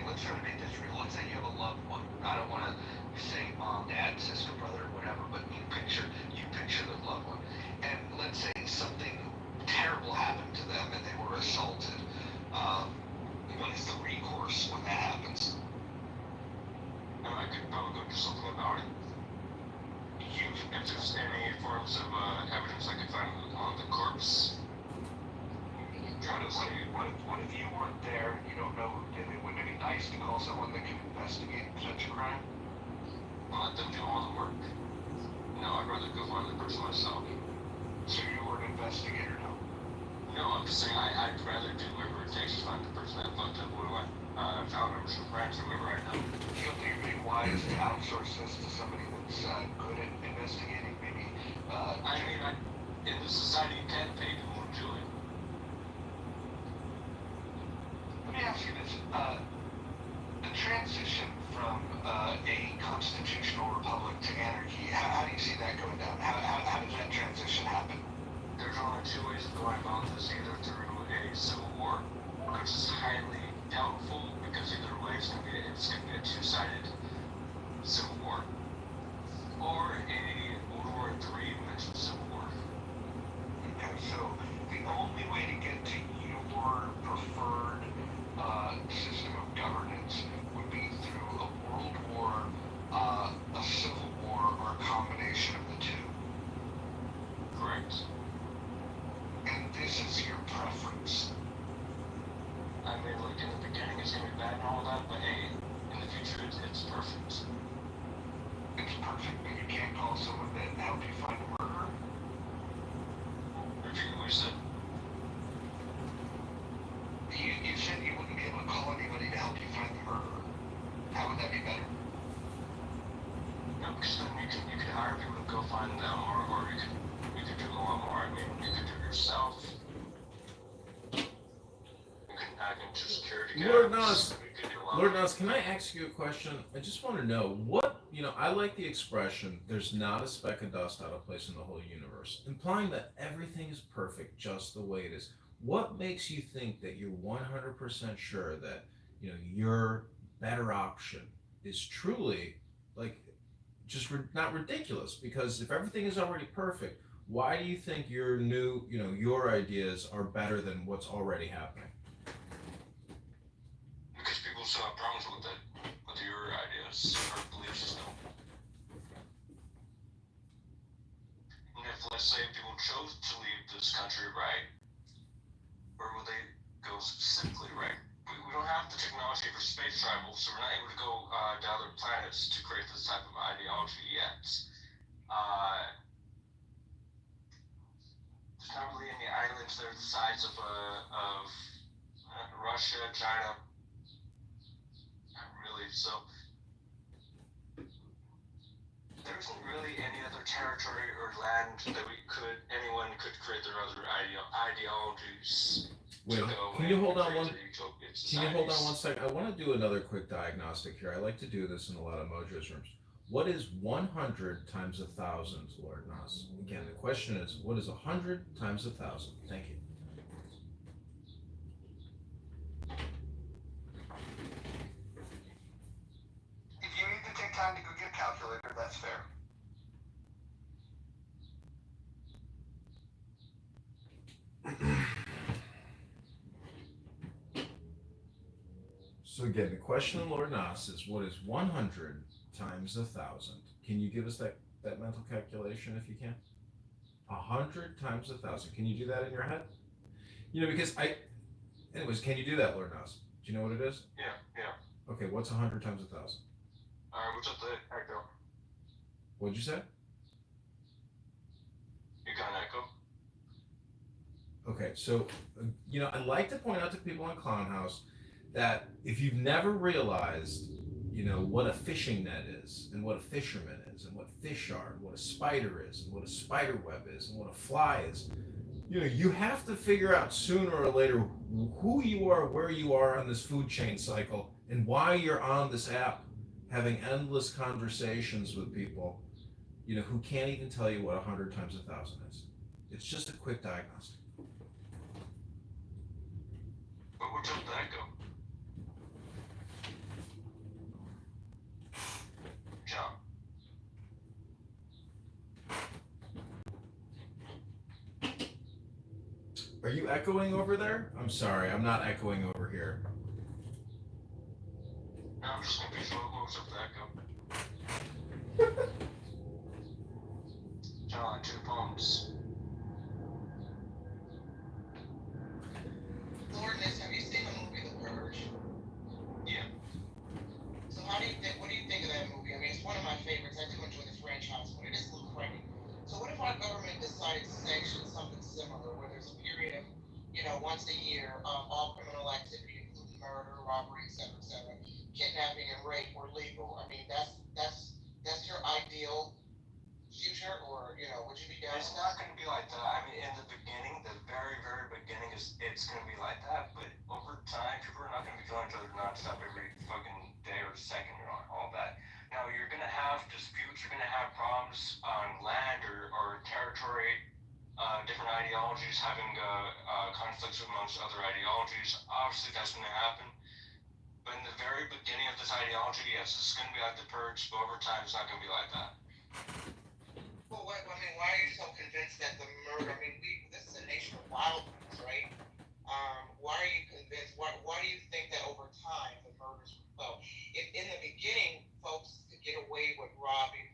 let's try to make this real. Let's say you have a loved one. I don't wanna say mom, dad, sister, brother, whatever, but you picture the loved one. And let's say something terrible happened to them and they place to call someone that can investigate such a crime? Let them do all the work. No, I'd rather go find the person myself. So you were an investigator, no? No, I'm just saying I'd rather do whatever it takes to find the person that fucked up whoever I found or some friends or whoever I know. Feel that you'd be wise to outsource this to somebody that's good at investigating, maybe? In this society, you can't pay people to do it. Let me ask you this. The transition from a constitutional republic to anarchy, how do you see that going down? How does that transition happen? There's only two ways of going about this, either through a civil war, which is highly doubtful, because either way it's going to be a two-sided civil war, or a World War III mixed with civil war. Okay, so the only way to get to your preferred system of governance would be through a world war, a civil war, or a combination of the two. Correct. And this is your preference. I mean, like, in the beginning it's going to be bad and all that, but hey, in the future it's perfect. It's perfect, but you can't call someone that helped you find a murderer? Repeat what you said. You said you wouldn't be able to call anybody to help you find the murderer. How would that be better? No, because then you could hire people to go find them, or you could do a lot more. I mean, you could do it yourself. You can hack into security guards. Lord Nas, can I ask you a question? I just want to know what, I like the expression, there's not a speck of dust out of place in the whole universe, implying that everything is perfect just the way it is. What makes you think that you're 100% sure that, your better option is truly, just not ridiculous? Because if everything is already perfect, why do you think your new, your ideas are better than what's already happening? Because people still have problems with your ideas or belief system. And if, let's say, people chose to leave this country, right, where would they go specifically, right? We don't have the technology for space travel, so we're not able to go to other planets to create this type of ideology yet. There's not really any islands that are the size of Russia, China. Not really. So there isn't really any other territory or land that anyone could create their other ideologies. Wait, can you hold on one second? I want to do another quick diagnostic here. I like to do this in a lot of Mojo's rooms. What is 100 times 1,000, Lord Nas? Again, the question is, what is 100 times 1,000? Thank you. If you need to take time to go get a calculator, that's fair. So again, the question of Lord Nas is, what is 100 times 1,000? Can you give us that mental calculation if you can? 100 times 1,000. Can you do that in your head? Because can you do that, Lord Nas? Do you know what it is? Yeah. Okay, what's 100 times 1,000? Alright, what's up the echo? What'd you say? You got an echo? Okay, so, I like to point out to people in Clown House that if you've never realized, what a fishing net is, and what a fisherman is, and what fish are, and what a spider is, and what a spider web is, and what a fly is, you have to figure out sooner or later who you are, where you are on this food chain cycle, and why you're on this app having endless conversations with people, who can't even tell you what 100 times 1,000 is. It's just a quick diagnostic. But what's up the echo? John. Are you echoing over there? I'm sorry, I'm not echoing over here. No, I'm just confused. What's up the echo? John, 2 phones. Lord Ness, have you seen the movie The Purge? Yeah. once a year, all criminal activity, including murder, robbery, etc., kidnapping and rape were legal. I mean, that's your ideal future, or would you be down? It's not going to be like that. I mean, in the beginning, the very, very beginning, it's going to be like that. But over time, people are not going to be killing each other nonstop every fucking day or second or all that. Now, you're going to have disputes. You're going to have problems on land or territory. Different ideologies having conflicts amongst other ideologies. Obviously, that's going to happen. But in the very beginning of this ideology, yes, it's going to be like the purge. But over time, it's not going to be like that. Well, why are you so convinced that the murder? I mean, this is a nation of wild ones, right? Why are you convinced? Why do you think that over time the murders will flow? If in the beginning folks could get away with robbery,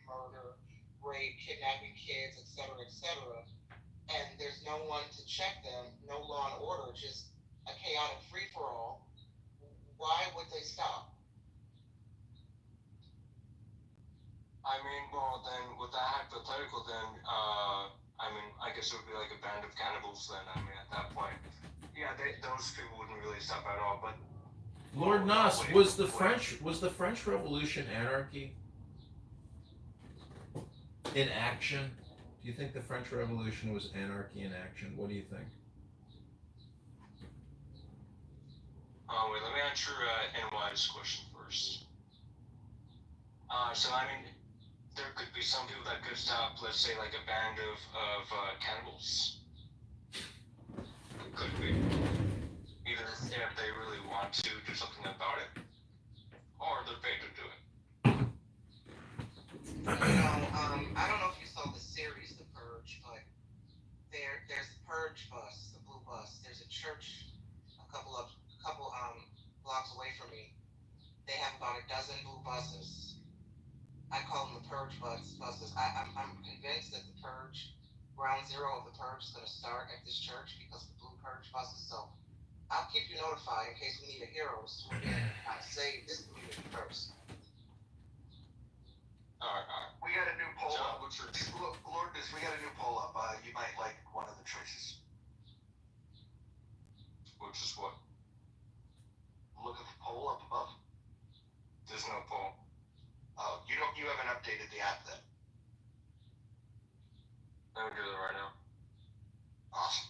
murder, rape, kidnapping kids, etc., and there's no one to check them, no law and order, just a chaotic free for all, why would they stop? I mean, well, then with that hypothetical, then I guess it would be like a band of cannibals. Then I mean, at that point, yeah, those people wouldn't really stop at all. But Lord Nas, was the French Revolution anarchy in action? Do you think the French Revolution was anarchy in action? What do you think? Wait, let me answer NY's question first. So I mean, there could be some people that could stop, let's say, like a band of cannibals. It could be. Either if they really want to do something about it, or they're paid to do it. I don't know if you saw the series, The Purge, but there's the Purge bus, the blue bus. There's a church a couple blocks away from me. They have about a dozen blue buses. I call them the Purge buses. I'm convinced that the Purge, ground zero of the Purge, is going to start at this church because of the blue Purge buses. So I'll keep you notified in case we need a hero to save this community first. Alright. We got a new poll John, up. what's your... Lourdes, we got a new poll up. You might like one of the choices. Which is what? Look at the poll up above. There's no poll. Oh, you haven't updated the app then. I'm gonna do it right now. Awesome.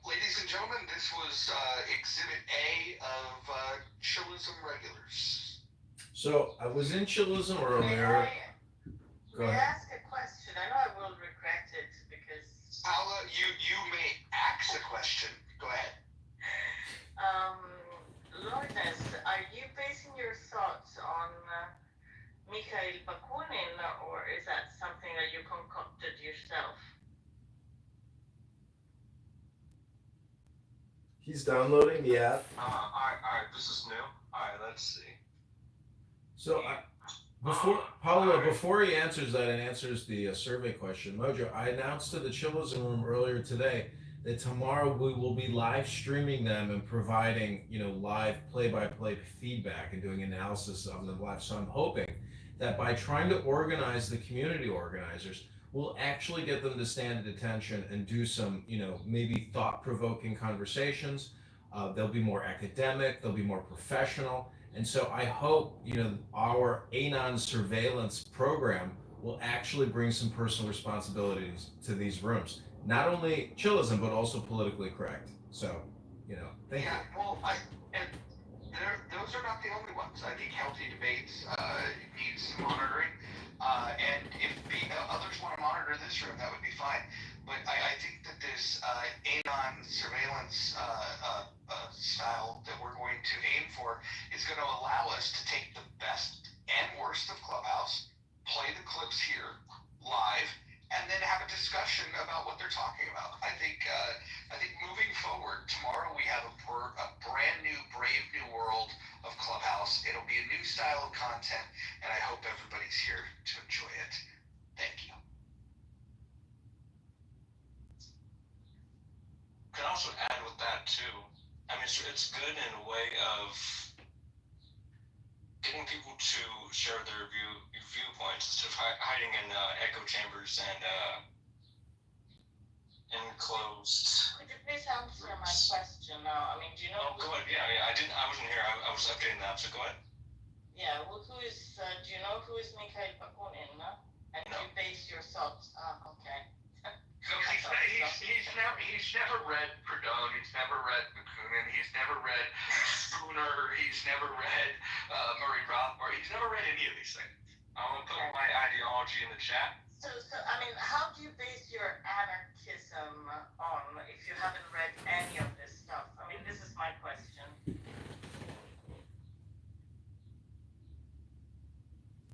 Ladies and gentlemen, this was Exhibit A of Chillism Regulars. So I was in Chillism earlier. Go May I ahead. ask a question? I know I will regret it because Paula, you may ask a question. Go ahead. Lourdes, are you basing your thoughts on Mikhail Bakunin, or is that something that you concocted yourself? He's downloading the app. Alright, this is new. Alright, let's see. So before he answers that and answers the survey question, Mojo, I announced to the Chillism Room earlier today that tomorrow we will be live streaming them and providing, live play-by-play feedback and doing analysis of them live. So I'm hoping that by trying to organize the community organizers, we'll actually get them to stand at attention and do some, maybe thought-provoking conversations. They'll be more academic, they'll be more professional. And so I hope, our Anon surveillance program will actually bring some personal responsibilities to these rooms. Not only Chillism, but also politically correct. So, thank you. Well, those are not the only ones. I think healthy debates needs monitoring. And if the others want to monitor this room, that would be fine. But I think that this Anon surveillance style that we're going to aim for is going to allow us to take the best and worst of Clubhouse, play the clips here live, and then have a discussion about what they're talking about. I think moving forward, tomorrow we have a brand new, brave new world of Clubhouse. It'll be a new style of content, and I hope everybody's here to enjoy it. Thank you. Can also add with that too. I mean, it's good in a way of getting people to share their viewpoints instead of hiding in echo chambers and enclosed. Could you please answer my question now? I mean, do you know? Oh, go ahead. Yeah, I didn't. I wasn't here. I was updating the app. So go ahead. Yeah. Well, who is? Do you know who is Mikhail Bakunin? No? And No. you base your thoughts. Okay. So he's never read Proudhon, he's never read Bakunin, he's never read Spooner, he's never read Murray Rothbard, he's never read any of these things. I'm gonna put my ideology in the chat. So I mean, how do you base your anarchism on if you haven't read any of this stuff? I mean, this is my question.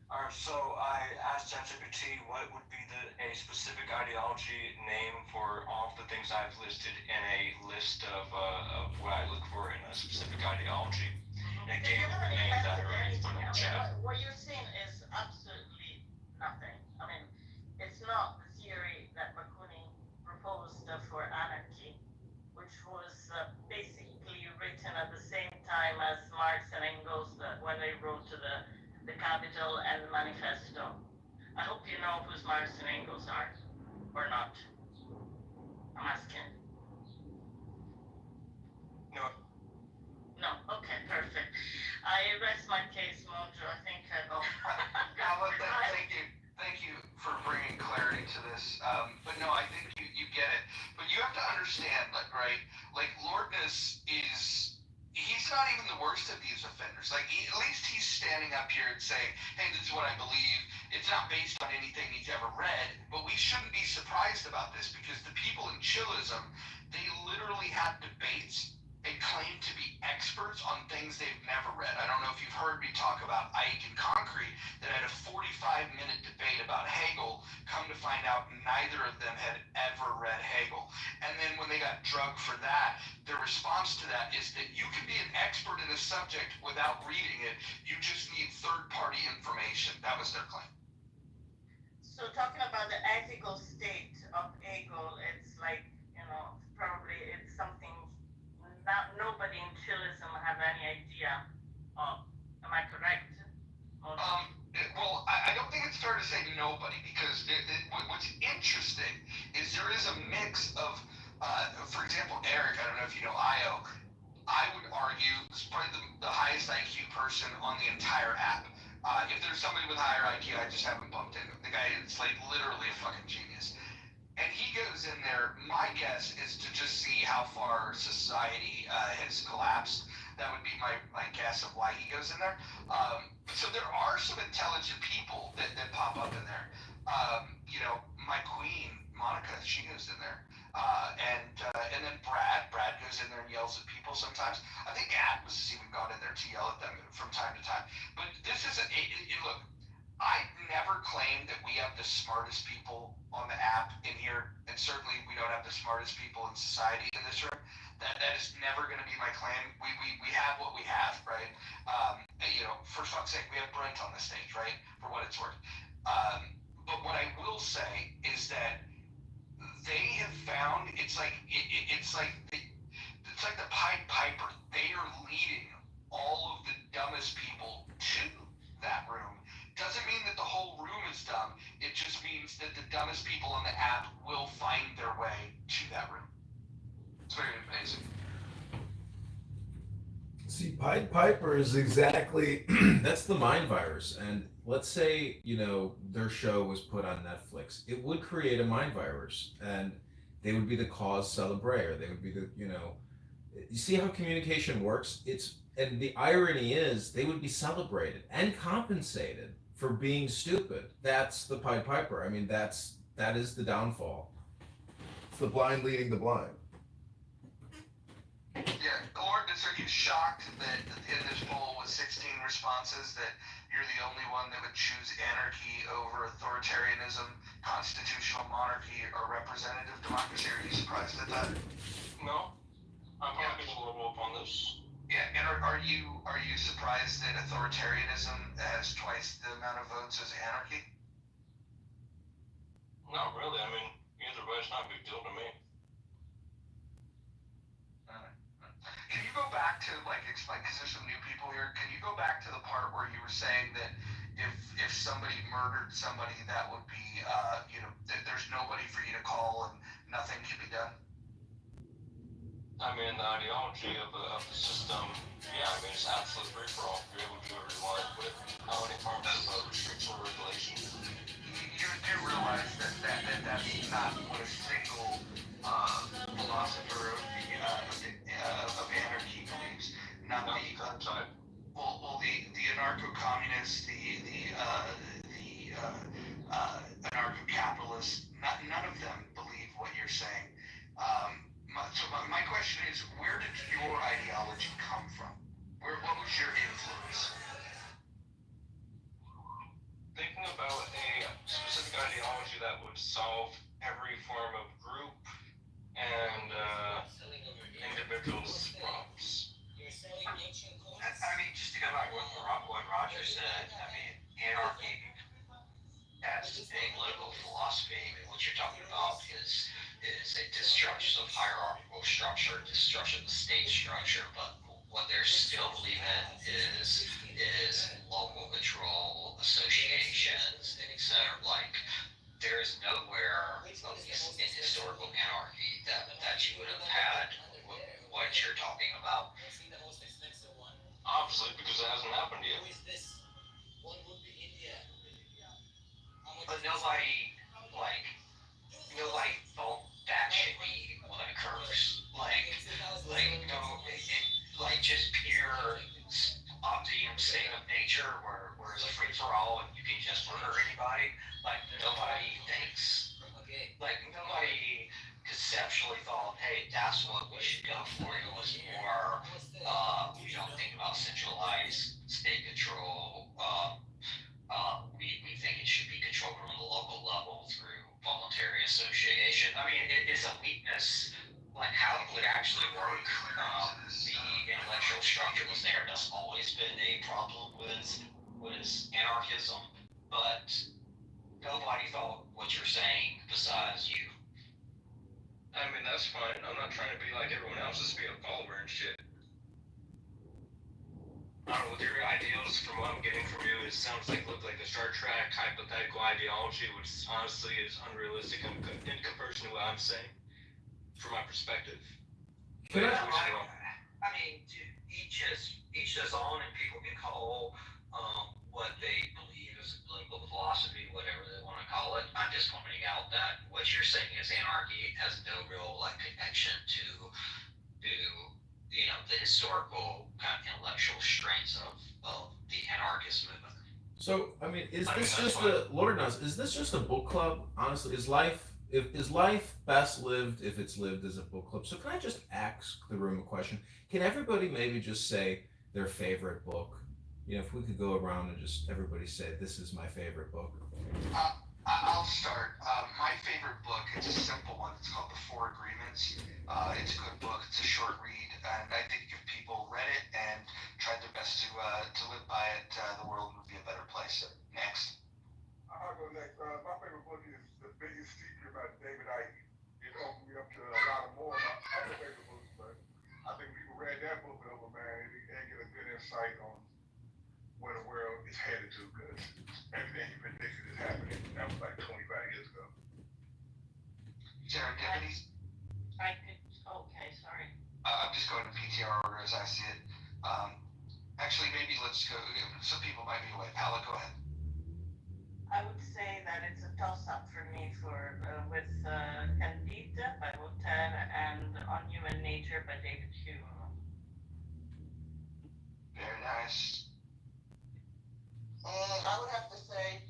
Alright, so I asked ChatGPT what would be a specific ideology name for all of the things I've listed in a list of what I look for in a specific ideology. And it gave me the names that are already put in the chat. What you're saying is absolutely nothing. I mean, it's not the theory that Bakunin proposed for anarchy, which was basically written at the same time as Marx and Engels when they wrote to the Capital and the Manifesto. I hope you know who Marx and Engels are, or not. I'm asking. No. No. Okay. Perfect. I rest my case, Mojo. I think I know. Thank you for bringing clarity to this. But no, I think you get it. But you have to understand, right? Like Lordness he's not even the worst of these offenders. Like, at least he's standing up here and saying, hey, this is what I believe. It's not based on anything he's ever read, but we shouldn't be surprised about this because the people in Chilism, they literally have debates and claim to be experts on things they've never read. I don't know if you've heard me talk about Ike and Concrete that had a 45-minute debate about Hegel. Come to find out, neither of them had ever read Hegel. And then when they got drugged for that, their response to that is that you can be an expert in a subject without reading it. You just need third-party information. That was their claim. So talking about the ethical state of Hegel, it's like, probably it's something nobody in Chilism have any idea of. Am I correct? Well, I don't think it's fair to say nobody because what's interesting is there is a mix of, for example, Eric, I don't know if you know Io, I would argue is probably the highest IQ person on the entire app. If there's somebody with higher IQ, I just haven't bumped into him. The guy is like literally a fucking genius. And he goes in there, my guess is to just see how far society has collapsed. That would be my guess of why he goes in there. So there are some intelligent people that pop up in there. My queen, Monica, she goes in there. And then Brad goes in there and yells at people sometimes. I think Atlas has even gone in there to yell at them from time to time. But this is look, I never claim that we have the smartest people on the app in here, and certainly we don't have the smartest people in society in this room. That is never going to be my claim. We have what we have, right? For fuck's sake, we have Brent on the stage, right? For what it's worth. But what I will say is that they have found it's like the Pied Piper. They are leading all of the dumbest people to that room. Doesn't mean that the whole room is dumb. It just means that the dumbest people on the app will find their way to that room. It's very amazing. See, Pied Piper is exactly that's the mind virus. And let's say, their show was put on Netflix. It would create a mind virus and they would be the cause celebre, or they would be the, you see how communication works? And the irony is they would be celebrated and compensated for being stupid. That's the Pied Piper. I mean, that is the downfall. It's the blind leading the blind. Yeah, Lordness, are you shocked that in this poll with 16 responses that you're the only one that would choose anarchy over authoritarianism, constitutional monarchy, or representative democracy? Are you surprised at that? No, I'm probably a little up on this. Yeah, and are you surprised that authoritarianism has twice the amount of votes as anarchy? Not really. I mean, either way, it's not a big deal to me. Can you go back to explain, because there's some new people here. Can you go back to the part where you were saying that if if somebody murdered somebody, that would be, there's nobody for you to call and nothing can be done? I mean, the ideology of the system, yeah, I mean, it's absolute free for all. You're able to do whatever you want with how any forms of restriction or regulation. You do realize that's not what a single philosopher of anarchy believes. Not No, the type. the anarcho-communists, the anarcho-capitalists. None of them believe what you're saying. My question is, where did your ideology come from? What was your influence? Thinking about a specific ideology that would solve every form of group and individuals' problems. I mean, just to go back to what Roger said, I mean, anarchy as a political philosophy, I mean, what you're talking about is a destruction of hierarchical structure, destruction of the state structure, but what they're still believing is local control, associations, etc. Like, there is nowhere, at least in historical anarchy, that you would have had what you're talking about. Obviously, because it hasn't happened yet. But nobody thought that should be what occurs. Just pure state of nature where it's a free for all and you can just murder anybody. Like, nobody thinks, nobody conceptually thought, hey, that's what we should go for. It was more, we don't think about centralized state control. We think it should be controlled on the local level through voluntary association. I mean, it's a weakness. Like, how it would actually work, the intellectual structure was there. That's always been a problem with anarchism, but nobody thought what you're saying besides you. I mean, that's fine. I'm not trying to be like everyone else, just be a follower and shit. I don't know, with your ideals, from what I'm getting from you, it sounds like the Star Trek hypothetical ideology, which honestly is unrealistic in comparison to what I'm saying, from my perspective. I mean, each is on, and people can call what they believe is political philosophy, whatever they want to call it. I'm just pointing out that what you're saying is anarchy has no real connection to the historical kind of intellectual strengths of the anarchist movement. So, I mean, is this just a book club? Honestly, is life best lived if it's lived as a book club? So can I just ask the room a question? Can everybody maybe just say their favorite book? If we could go around and just everybody say, this is my favorite book. I'll start. My favorite book, it's a simple one. It's called The Four Agreements. It's a good book. It's a short read, and I think if people read it and tried their best to live by it, the world would be a better place. Next. I'll go next. My favorite book is The Biggest Secret by David Icke. It opened me up to a lot of more of my other favorite books, but I think people read that book over, man, and get a good insight on where the world is headed to, because everything he predicted is happening. That was like 25 years ago. Serendipities? Okay, sorry. I'm just going to PTR order as I see it. Actually, maybe let's go. Some people might be away. Paula, go ahead. I would say that it's a toss-up for me with Candida by Voltaire and On Human Nature by David Hume. Very nice. I would have to say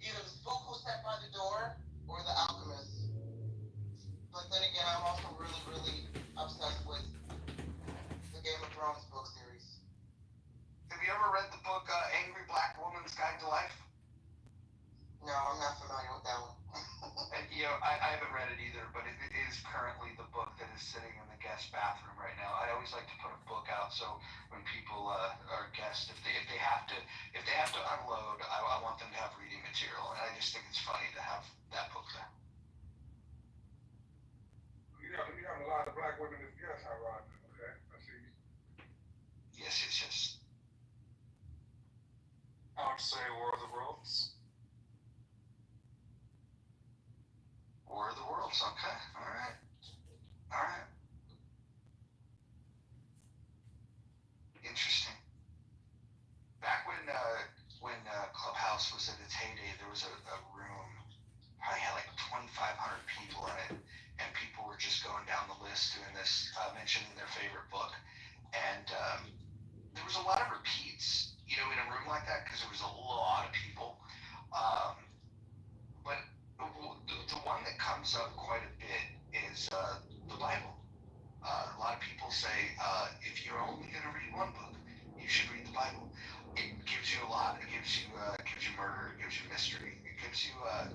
either The Spook Who Sat by the Door or The Alchemist. But then again, I'm also really, really obsessed with the Game of Thrones book series. Have you ever read the book Angry Black Woman's Guide to Life? No, I'm not familiar with that one. I haven't read it either, but it is currently the book that is sitting in the guest bathroom right now. I always like to put a book out so when people are guests, if they have to unload, I want them to have reading material, and I just think it's funny to have that book there. You got a lot of black women as guests, huh, Roger? Okay, I see. Yes. I would say War of the World. worlds. War of the Worlds. Okay. All right. All right. Interesting. Back when Clubhouse was at its heyday, there was a room, probably had like 2,500 people in it, and people were just going down the list doing this, mentioning their favorite book, and there was a lot of repeats, in a room like that because there was a lot of people. But the one that comes up quite a bit is the Bible. A lot of people say if you're only going to read one book, you should read the Bible. It gives you a lot. It gives you murder. It gives you mystery. It gives you a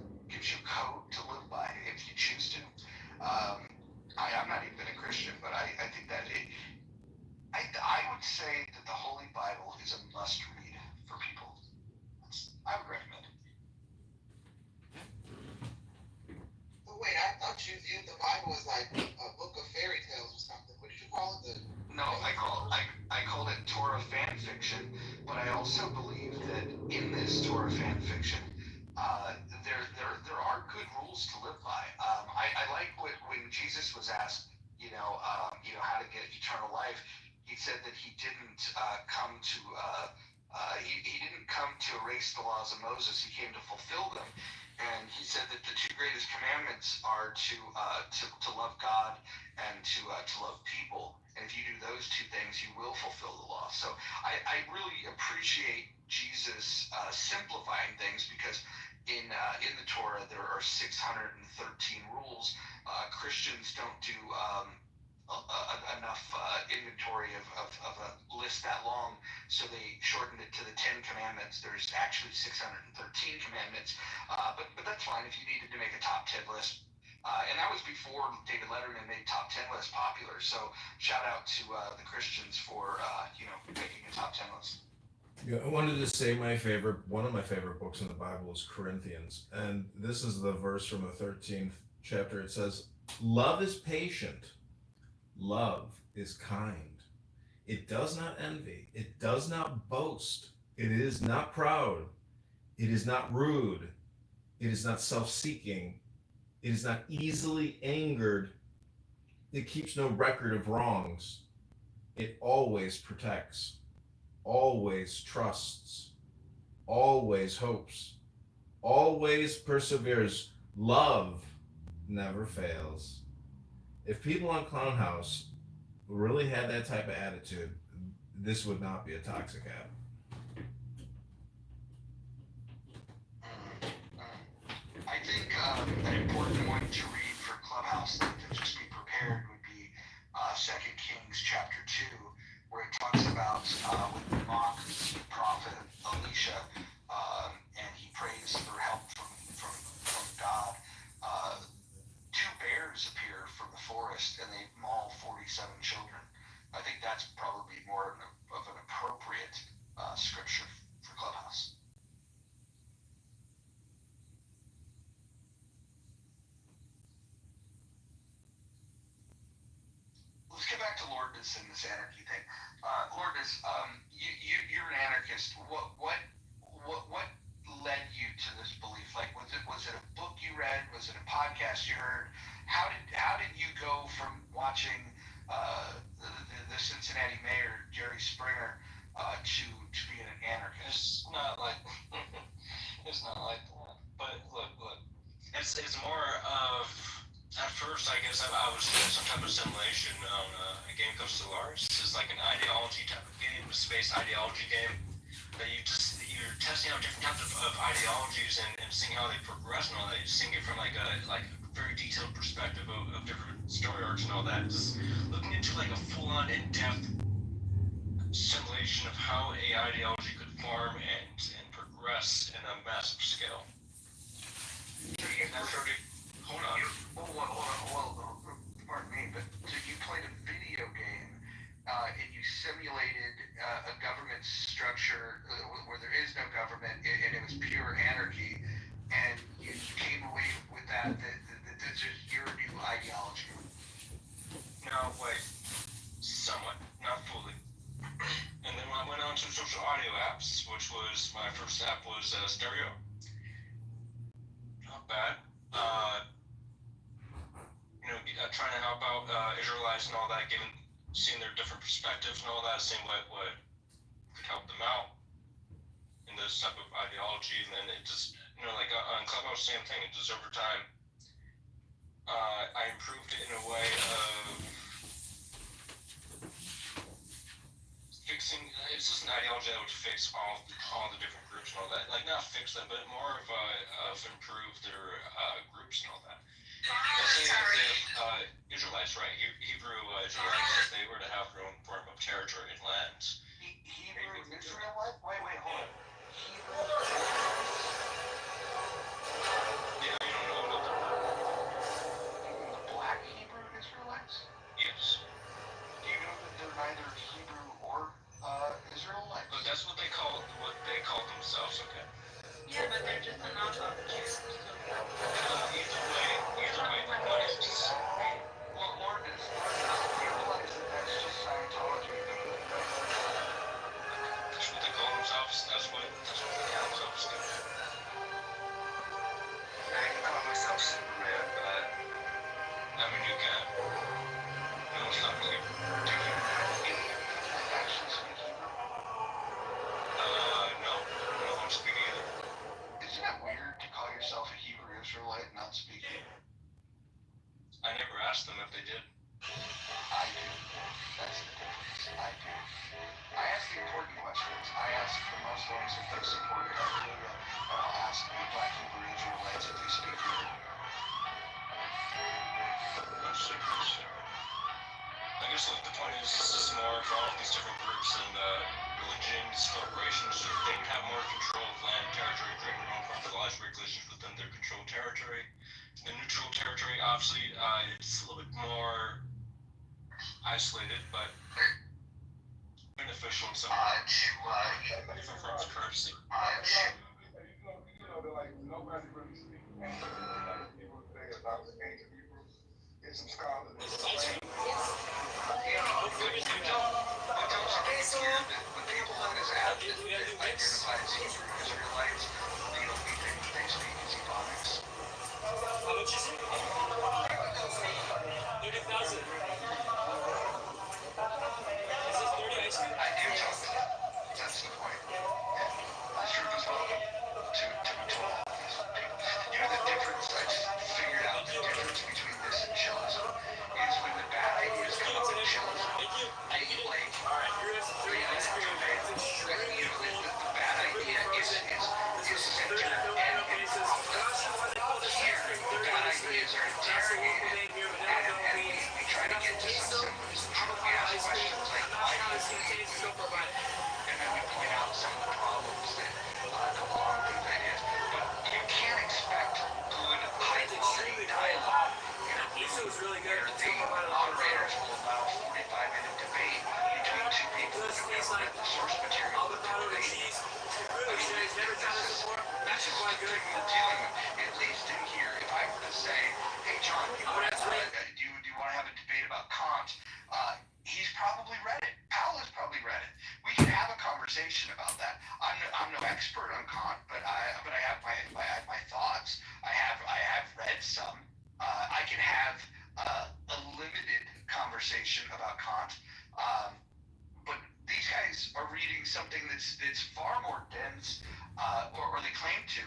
code to live by if you choose to. I'm not even a Christian, but I think that I would say that the Holy Bible is a must read for people. I would recommend it. But wait, I thought you viewed the Bible as like a book of fairy tales or something. What did you call it? No, I called it Torah fan fiction, but I also believe that in this Torah fan fiction, there are good rules to live by. I like when Jesus was asked, how to get eternal life. He said that he didn't come to he didn't come to erase the laws of Moses. He came to fulfill them. And he said that the two greatest commandments are to love God and to love people. And if you do those two things, you will fulfill the law. So I really appreciate Jesus simplifying things because in the Torah there are 613 rules. Christians don't do enough inventory of a list that long, so they shortened it to the 10 commandments. There's actually 613 commandments, but that's fine if you needed to make a top 10 list. And that was before David Letterman made top 10 lists popular. So shout out to the Christians for making a top 10 list. Yeah, I wanted to say one of my favorite books in the Bible is Corinthians, and this is the verse from the 13th chapter. It says, "Love is patient. Love is kind. It does not envy. It does not boast. It is not proud. It is not rude. It is not self-seeking. It is not easily angered. It keeps no record of wrongs. It always protects, always trusts, always hopes, always perseveres. Love never fails." If people on Clown House really had that type of attitude, this would not be a toxic app. I think an important one to read for Clubhouse to just be prepared would be 2 Kings chapter 2, where it talks about with the mock prophet Elisha, and he prays for help from God. Two bears appear from the forest and they maul 47 children. I think that's probably more of an appropriate scripture for Clubhouse. Let's get back to Lourdes and this anarchy thing. Lourdes, you're an anarchist. What led you to this belief? Like, was it a book you read? Was it a podcast you heard? How did you go from watching the Cincinnati mayor Jerry Springer to being an anarchist? It's not like that. But look, it's more of, at first I guess I was doing some type of simulation on a game called Stellaris. It's like an ideology type of game, a space ideology game that you're testing out different types of ideologies and seeing how they progress and all that. You're seeing it from like a very detailed perspective of different story arcs and all that. Just looking into like a full-on in-depth simulation of how a ideology could form and progress in a massive scale. Hold on. Pardon me, but so you played a video game and you simulated a government structure where there is no government and it was pure anarchy, and you came away with that this is your new ideology. No, wait. Somewhat. Not fully. And then I went on to social audio apps, which was my first app was Stereo. Not bad. Trying to help out Israelites and all that, seeing their different perspectives and all that, seeing what could help them out in this type of ideology. And then it just, like on Clubhouse, same thing. It just over time, I improved it in a way of fixing. It's just an ideology that would fix all the different groups and all that. Like not fix them, but more of improve their groups and all that. Let's say if Israelites, right? Hebrew Israelites, if they were to have their own form of territory and lands. Hebrew Israelite? Wait, hold on. Hebrew. Yeah, you don't know about the The black Hebrew Israelites? Yes. Do you know that they're neither Hebrew or Israelites? But that's what they call themselves, okay? Yeah, but they're just a knockoff Jews. Either way, the point is just. Or do you realize that that's just Scientology? That's what they call themselves. That's what they call themselves. I can call myself Superman, but I mean, you can. No one's stopping you. Do you actually speak Hebrew? No. No one's speaking either. Isn't it weird to call yourself a Hebrew Israelite and not speak Hebrew? I never asked them if they did. I do. That's the difference. I do. I ask the important questions. I ask the Muslims if they support Hallelujah, and I'll ask the black Hebrew Israelites if they speak Hebrew. I guess the point is just more for all of these different groups and religions, corporations, so they can have more control of land, territory, create their own proper laws, regulations within their controlled territory. The neutral territory, obviously, it's a little bit more isolated, but beneficial in some different forms of courtesy. Like nobody really speaks English. Like people say about the ancient Hebrew. It's some scholars. When people on this app that identify as Hebrew Israelites, we think they speak as Ebonics. How much is it? 30,000. Is this 30 ice cream? I do talk to them. That's the point. And the truth is welcome to all of these people. You know the difference, I just figured out the difference between this and chillism is when the bad ideas come up in chillism, the bad idea is centered and here the bad ideas are interrogated and we try to get to some symbolism. We ask questions like why do you believe we and then we point out some of the problems that go along with these ideas. But you can't expect good, high-quality dialogue in a room where the moderators will allow a 45-minute debate between two people who don't know the source material that they're debating. That's just the thing we're dealing with. At least in here, if I were to say, hey, John, do you want to have a debate about Kant? He's probably read it. Powell has probably read it. We can have a conversation about that. I'm no expert on Kant, but I have my thoughts. I have read some. I can have a limited conversation about Kant. But these guys are reading something that's far more dense, or they claim to.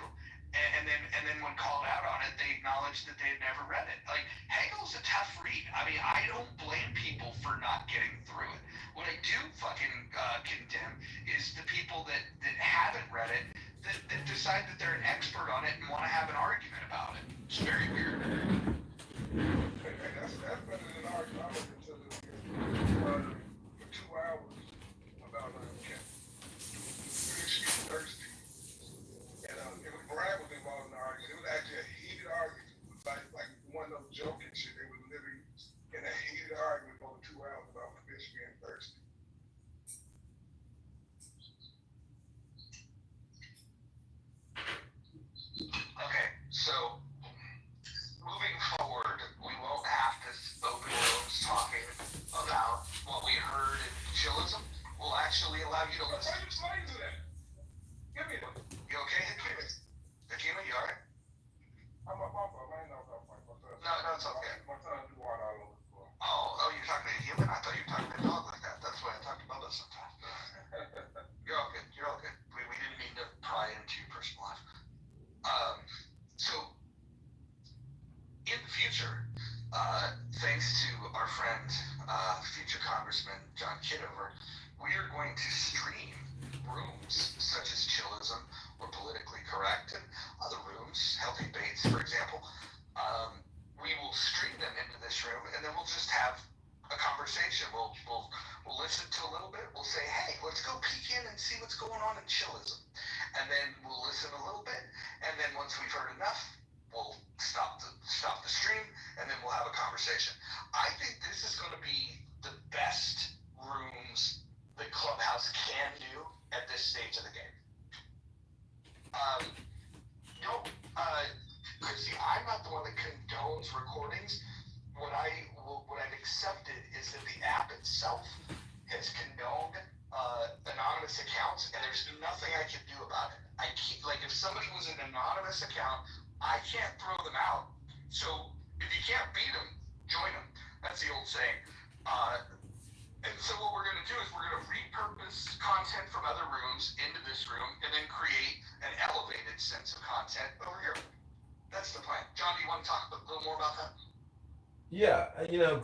And then when called out on it, they acknowledge that they had never read it. Like, Hegel's a tough read. I mean, I don't blame people for not getting through it. What I do fucking condemn is the people that haven't read it, that decide that they're an expert on it and want to have an argument about it. It's very weird. That's better than an argument. I was into this for 2 hours about thirsty. And Brad was involved in the argument. It was actually a heated argument. It was like one of those joking shit. They were literally in a heated argument over 2 hours about fish being thirsty. Okay, so moving Hampshire, thanks to our friend, future Congressman John Kitover, we are going to stream rooms such as Chillism or Politically Correct and other rooms, Healthy Baits, for example. We will stream them into this room, and then we'll just have a conversation. We'll listen to a little bit. We'll say, hey, let's go peek in and see what's going on in Chillism. And then we'll listen a little bit, and then once we've heard enough, we'll stop the stream, and then we'll have a conversation. I think this is going to be the best rooms that Clubhouse can do at this stage of the game. Chrissy, I'm not the one that condones recordings. What I've accepted is that the app itself has condoned anonymous accounts, and there's nothing I can do about it. I can't, like, if somebody was an anonymous account, I can't throw them out. So if you can't beat them, join them. That's the old saying. And so what we're going to do is we're going to repurpose content from other rooms into this room, and then create an elevated sense of content over here. That's the plan. John, do you want to talk a little more about that? Yeah,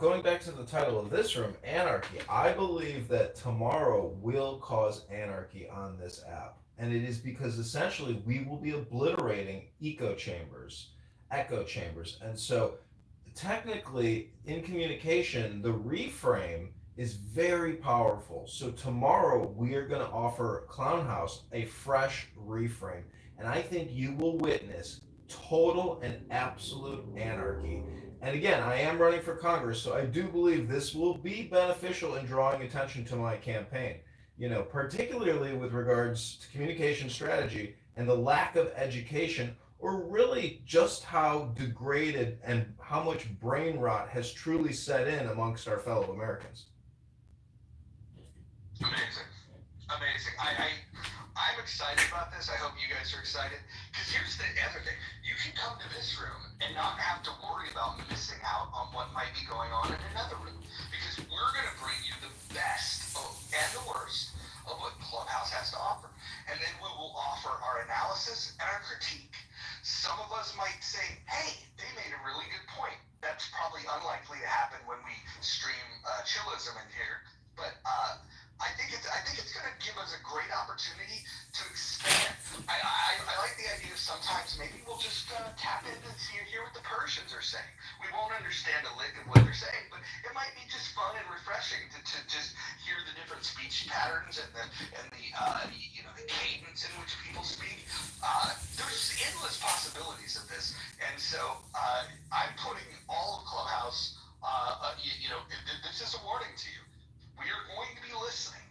going back to the title of this room, Anarchy, I believe that tomorrow will cause anarchy on this app. And it is because essentially we will be obliterating echo chambers. And so technically in communication, the reframe is very powerful. So tomorrow we are going to offer Clownhouse a fresh reframe. And I think you will witness total and absolute anarchy. And again, I am running for Congress, so I do believe this will be beneficial in drawing attention to my campaign, particularly with regards to communication strategy and the lack of education, or really just how degraded and how much brain rot has truly set in amongst our fellow Americans. Amazing. I'm excited about this. I hope you guys are excited. Because here's the other thing. You can come to this room and not have to worry about missing out on what might be going on in another room. Because we're going to bring you the best and the worst of what Clubhouse has to offer. And then we will offer our analysis and our critique. Some of us might say, hey, they made a really good point. That's probably unlikely to happen when we stream Chillism in here. But I think it's going to give us a great opportunity to expand. I like the idea of sometimes maybe we'll just tap into hear what the Persians are saying. We won't understand a lick of what they're saying, but it might be just fun and refreshing to just hear the different speech patterns and the cadence in which people speak. There's endless possibilities of this, and so I'm putting all of Clubhouse. This is a warning to you. We are going to be listening,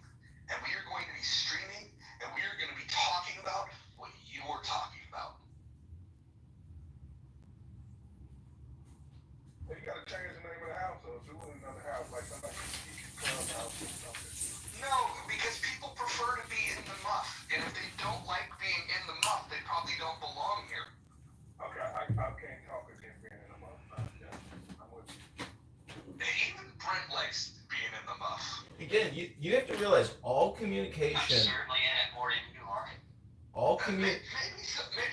and we are going to be streaming, and we are going to be talking about what you're talking about. Well, you got to change the name of the house or do another house like somebody Clubhouse or something. No, because people prefer to be in the muff, and if they don't like being in the muff, they probably don't belong here. Okay, I can't talk against being in the muff. I'm with you. Even Brent likes being in the muff. Again, you have to realize all communication. I'm certainly in it more than you are. Maybe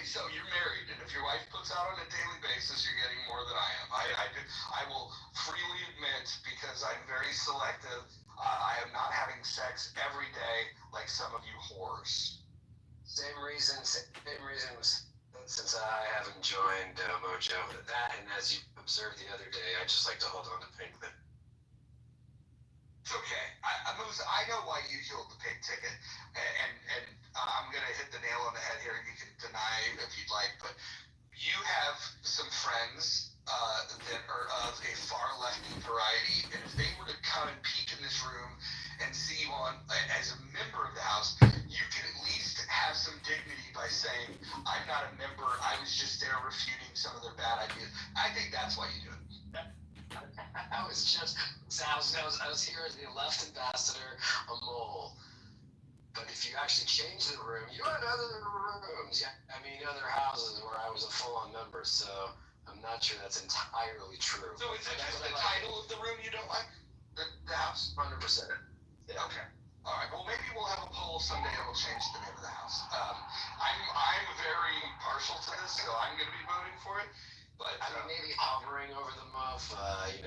so. You're married, and if your wife puts out on a daily basis, you're getting more than I am. I will freely admit, because I'm very selective, I am not having sex every day like some of you whores. Same reason since I haven't joined Mojo. That, and as you observed the other day, I just like to hold on to Pinkman. It's okay. I know why you healed the pig ticket, and I'm going to hit the nail on the head here. You can deny if you'd like, but you have some friends that are of a far lefty variety, and if they were to come and peek in this room and see you on as a member of the house, you can at least have some dignity by saying, I'm not a member, I was just there refuting some of their bad ideas. I think that's why you do it. I was here as the left ambassador, a mole. But if you actually change the room, you had other rooms. Yeah, other houses where I was a full-on member. So I'm not sure that's entirely true. So is it just the title of the room you don't like? The house? 100%. Yeah. Okay. All right. Well, maybe we'll have a poll someday and we'll change the name of the house. I'm very partial to this, so I'm going to be voting for it. But But I mean, maybe hovering over the muff,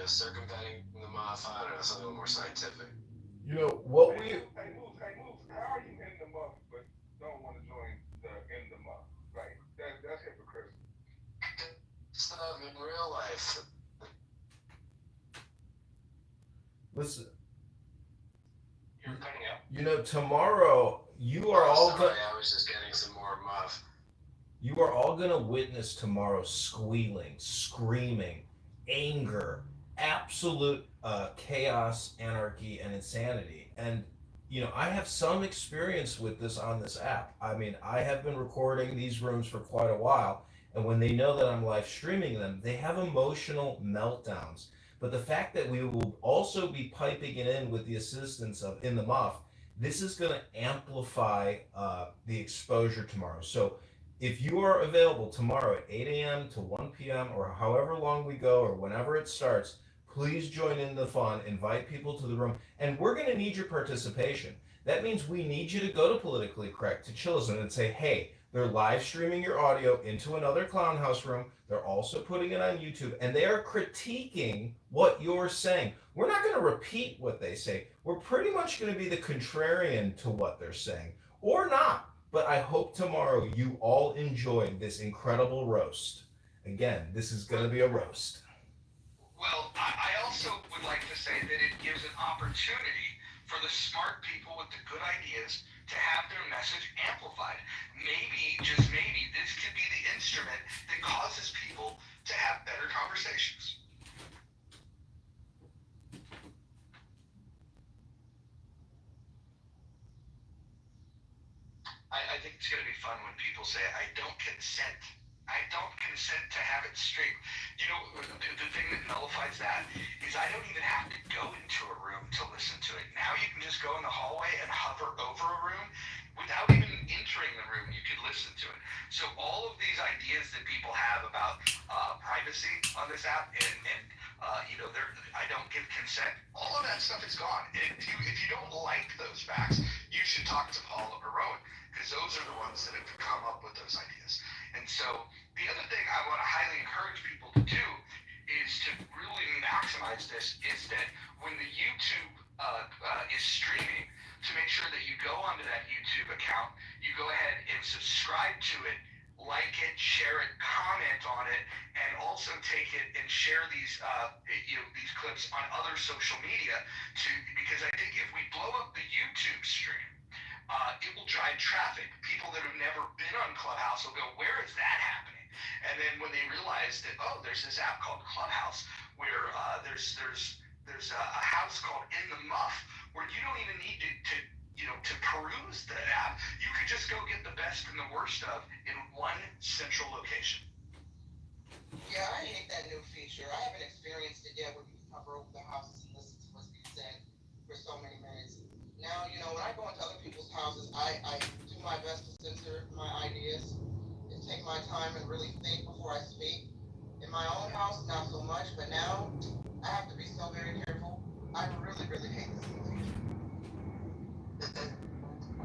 circumventing the muff. I don't know, something a little more scientific. You know what we Hey, Moose, how are you in the muff but don't want to join the in the muff? Like that's hypocritical. Stuff in real life. listen. You're cutting out. You know, tomorrow you are all Sorry, I was just getting some more muff. you are all gonna witness tomorrow squealing, screaming, anger, absolute chaos, anarchy, and insanity. And I have some experience with this on this app. I mean, I have been recording these rooms for quite a while, and when they know that I'm live streaming them, they have emotional meltdowns. But the fact that we will also be piping it in with the assistance of In the Muff, this is going to amplify the exposure tomorrow. So if you are available tomorrow at 8 a.m. to 1 p.m. or however long we go or whenever it starts, please join in the fun, invite people to the room, and we're going to need your participation. That means we need you to go to Politically Correct, to Chillism, and say, hey, they're live streaming your audio into another clown house room. They're also putting it on YouTube, and they are critiquing what you're saying. We're not going to repeat what they say. We're pretty much going to be the contrarian to what they're saying, or not. But I hope tomorrow you all enjoy this incredible roast. Again, this is going to be a roast. Well, I also would like to say that it gives an opportunity for the smart people with the good ideas to have their message amplified. Maybe, just maybe, this could be the instrument that causes people to have better conversations. I think it's going to be fun when people say, I don't consent. I don't consent to have it streamed. You know, the thing that nullifies that is I don't even have to go into a room to listen to it. Now you can just go in the hallway and hover over a room without even entering the room. You can listen to it. So all of these ideas that people have about privacy on this app and I don't give consent, all of that stuff is gone. And if you don't like those facts, you should talk to Paul or Rowan, because those are the ones that have come up with those ideas. And so the other thing I want to highly encourage people to do is to really maximize this, is that when the YouTube is streaming, to make sure that you go onto that YouTube account, you go ahead and subscribe to it, like it, share it, comment on it, and also take it and share these these clips on other social media because I think if we blow up the YouTube stream, it will drive traffic. People that have never been on Clubhouse will go, where is that happening? And then when they realize that, oh, there's this app called Clubhouse where there's a house called In the Muff where you don't even need to peruse that app. You could just go get the best and the worst of in one central location. Yeah, I hate that new feature. I haven't experienced it yet where you can hover over the houses and listen to what's being said for so many minutes. Now, when I go into other people's houses, I do my best to censor my ideas and take my time and really think before I speak. In my own house, not so much, but now I have to be so very careful. I really, really hate this new feature.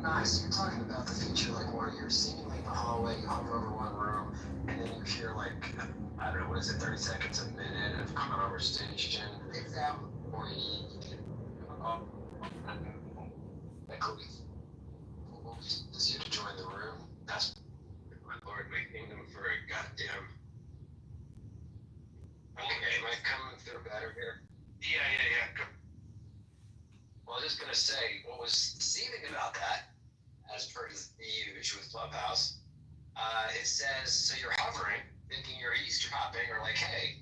Nice, you're talking about the feature like where you're seemingly in the hallway, you hover over one room, and then you hear I don't know, what is it, 30 seconds, a minute of conversation. Exactly. Or you can just you to join the room. That's my lord, my kingdom for a goddamn. Okay, am I coming through better here? Yeah. Good. Well, I was just gonna say what was deceiving about that, as per the issue with Clubhouse, it says so you're hovering, thinking you're eavesdropping, or like, hey,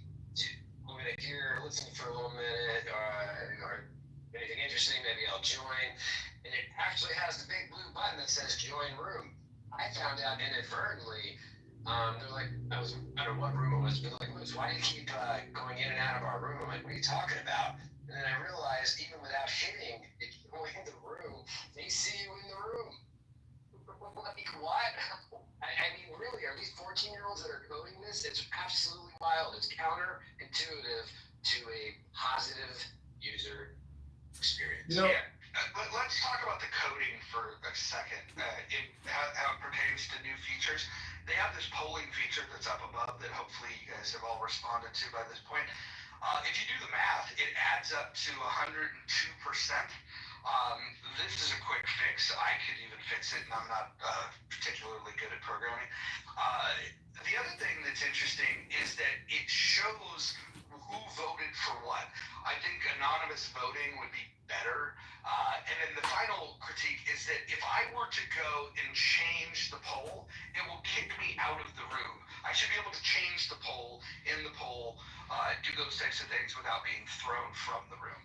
I'm gonna listen for a little minute, or anything interesting, maybe I'll join. And it actually has the big blue button that says join room. I found out inadvertently, they're like, I don't know what room it was, but they're like, Moose, why do you keep going in and out of our room? I'm like, what are you talking about? And then I realized, even without hitting, if you go in the room, they see you in the room. Like, what? I mean, really, are these 14-year-olds that are coding this? It's absolutely wild. It's counterintuitive to a positive user experience. Let's talk about the coding for a second. How it pertains to new features. They have this polling feature that's up above that hopefully you guys have all responded to by this point. If you do the math, it adds up to 102%. This is a quick fix. I could even fix it, and I'm not particularly good at programming. The other thing that's interesting is that it shows who voted for what. I think anonymous voting would be better. And then the final critique is that if I were to go and change the poll, it will kick me out of the room. I should be able to change the poll in the poll, do those types of things without being thrown from the room.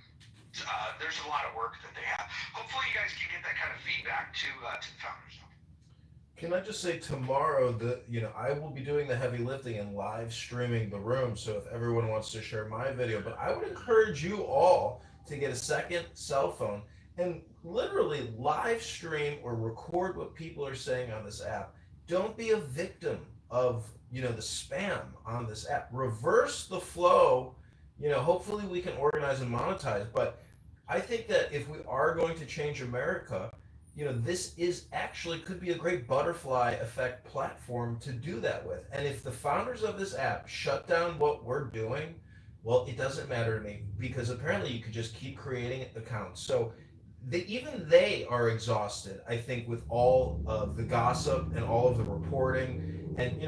There's a lot of work that they have. Hopefully you guys can get that kind of feedback to the founders. Can I just say tomorrow that I will be doing the heavy lifting and live streaming the room. So if everyone wants to share my video, but I would encourage you all to get a second cell phone and literally live stream or record what people are saying on this app. Don't be a victim of the spam on this app. Reverse the flow. Hopefully we can organize and monetize. But I think that if we are going to change America, this is actually could be a great butterfly effect platform to do that with. And if the founders of this app shut down what we're doing, well, it doesn't matter to me, because apparently you could just keep creating accounts. So even they are exhausted, I think, with all of the gossip and all of the reporting. And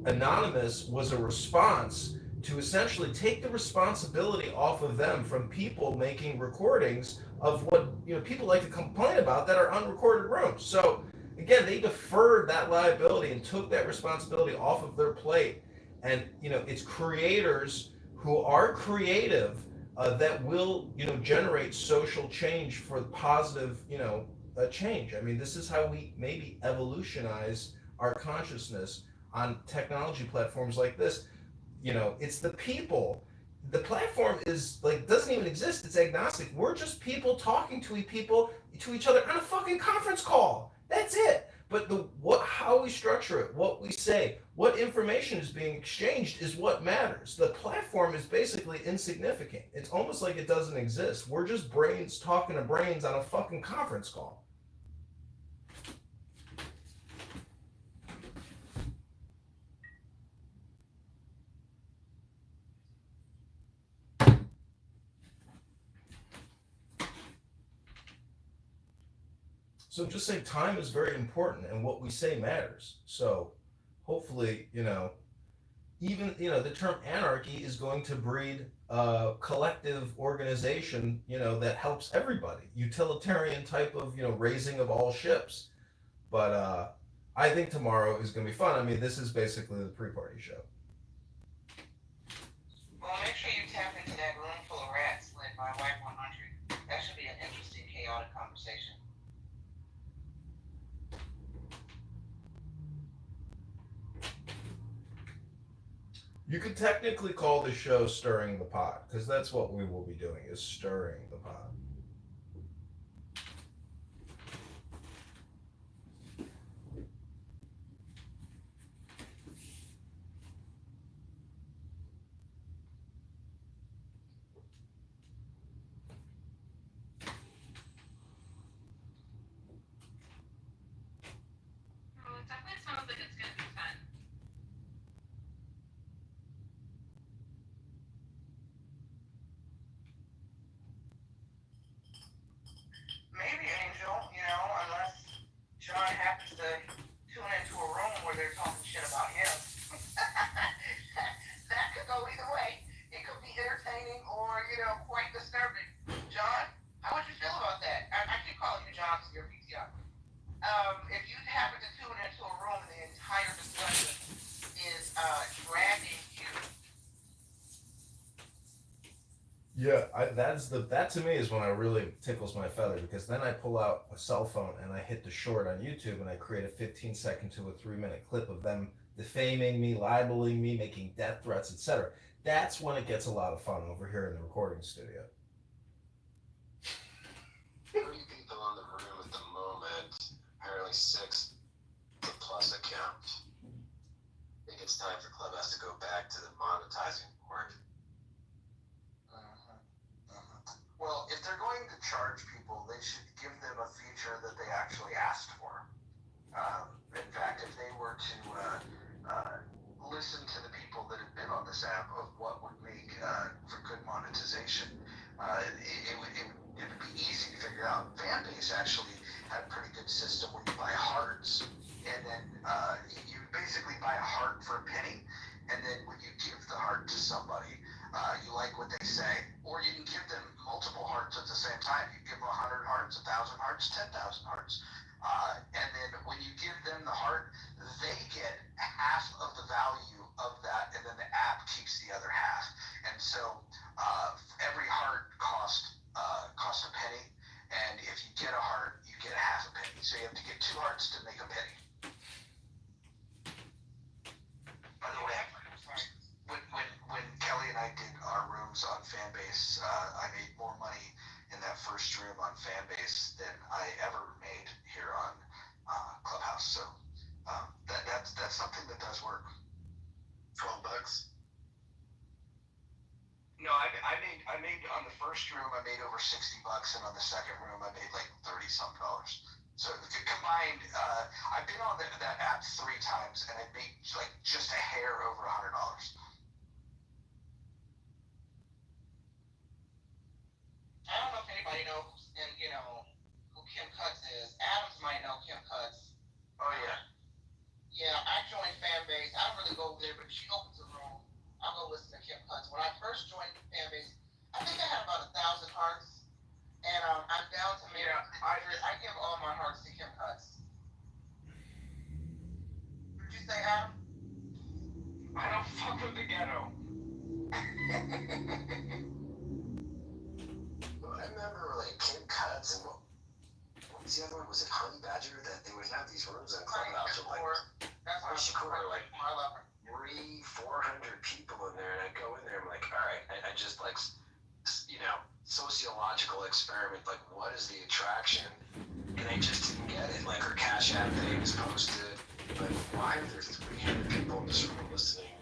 Anonymous was a response to essentially take the responsibility off of them from people making recordings of what people like to complain about that are unrecorded rooms. So again, they deferred that liability and took that responsibility off of their plate. And it's creators who are creative that will generate social change for positive change. I mean, this is how we maybe evolutionize our consciousness on technology platforms like this. It's the people. The platform is doesn't even exist. It's agnostic. We're just people talking to each other on a fucking conference call. That's it. But how we structure it, what we say, what information is being exchanged is what matters. The platform is basically insignificant. It's almost like it doesn't exist. We're just brains talking to brains on a fucking conference call. So just say time is very important and what we say matters. So hopefully, even, the term anarchy is going to breed a collective organization, that helps everybody. Utilitarian type of, raising of all ships. But I think tomorrow is going to be fun. I mean, this is basically the pre-party show. Well, make sure you tap into that room full of rats led by White 100. That should be an interesting, chaotic conversation. You could technically call the show Stirring the Pot, because that's what we will be doing, is stirring the pot. Well, it definitely sounds like it's gonna be fun. Maybe, Angel, unless John happens to tune into a room where they're talking shit about him. That could go either way. It could be entertaining or, quite disturbing. John, how would you feel about that? I keep calling you John because you're PTR. If you happen to tune into a room and the entire discussion is dragging you. Yeah, that to me is when I really tickles my feather, because then I pull out a cell phone and I hit the short on YouTube and I create a 15-second to a 3-minute clip of them defaming me, libeling me, making death threats, etc. That's when it gets a lot of fun over here in the recording studio. 30 people in the room at the moment, apparently 6 the plus account. I think it's time for Clubhouse to go back to the monetizing board. Well, if they're going to charge people, they should give them a feature that they actually asked for. In fact, if they were to listen to the people that have been on this app of what would make for good monetization. It would be easy to figure out. Fanbase actually had a pretty good system where you buy hearts, and then you basically buy a heart for a penny, and then when you give the heart to somebody, you like what they say, or you can give them multiple hearts at the same time. You give them 100 hearts, 1,000 hearts, 10,000 hearts. And then when you give them the heart, they get half of the value of that, and then the app keeps the other half. And so every heart costs a penny, and if you get a heart, you get a half a penny. So you have to get 2 hearts to make a penny. By the way, when Kelly and I did our rooms on Fanbase, I made more money in that first room on Fanbase than I ever made here on Clubhouse. So that's something that does work. $12. No, I made on the first room I made over $60, and on the second room I made like $30-something. So combined, I've been on that app 3 times, and I made like just a hair over $100. I don't know if anybody knows, and who Kim Cutts is. Adams might know Kim Cutts. Oh yeah. Yeah, I joined Fanbase. I don't really go over there, but if she opens a room, I'll go listen to Kim Cutts. When I first joined Fanbase, I think I had about 1,000 hearts, and I'm down to maybe 100. I give all my hearts to Kim Cutts. Did you say Adam? I don't fuck with the ghetto. I remember like Kim Cutts and what was the other one? Was it Honey Badger that they would have these rooms on Clubhouse with like Honey Shakur, like 300-400 people in there, and I go in there, I'm like, all right, I just like, sociological experiment, like what is the attraction? And I just didn't get it. Like her Cash App thing is posted, like why are there 300 people in this room listening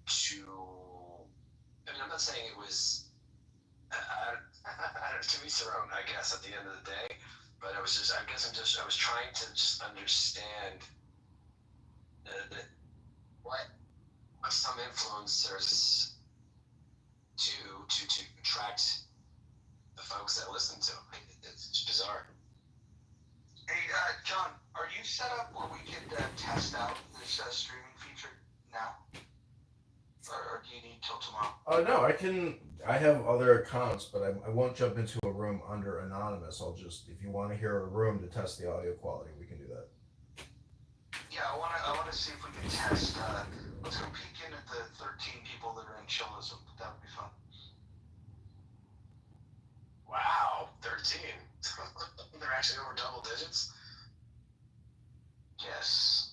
to? I mean, I'm not saying it was. To each their own, I guess, at the end of the day. But I was trying to just understand what some influencers do to attract the folks that listen to them. It's bizarre. Hey, John, are you set up where we could test out this streaming feature now? Or do you need till tomorrow? Oh no, I have other accounts, but I won't jump into a room under anonymous. I'll just, if you want to hear a room to test the audio quality, we can do that. Yeah, I want to see if we can test. Let's go peek in at the 13 people that are in chillism. That would be fun. Wow, 13. They're actually over double digits. Yes.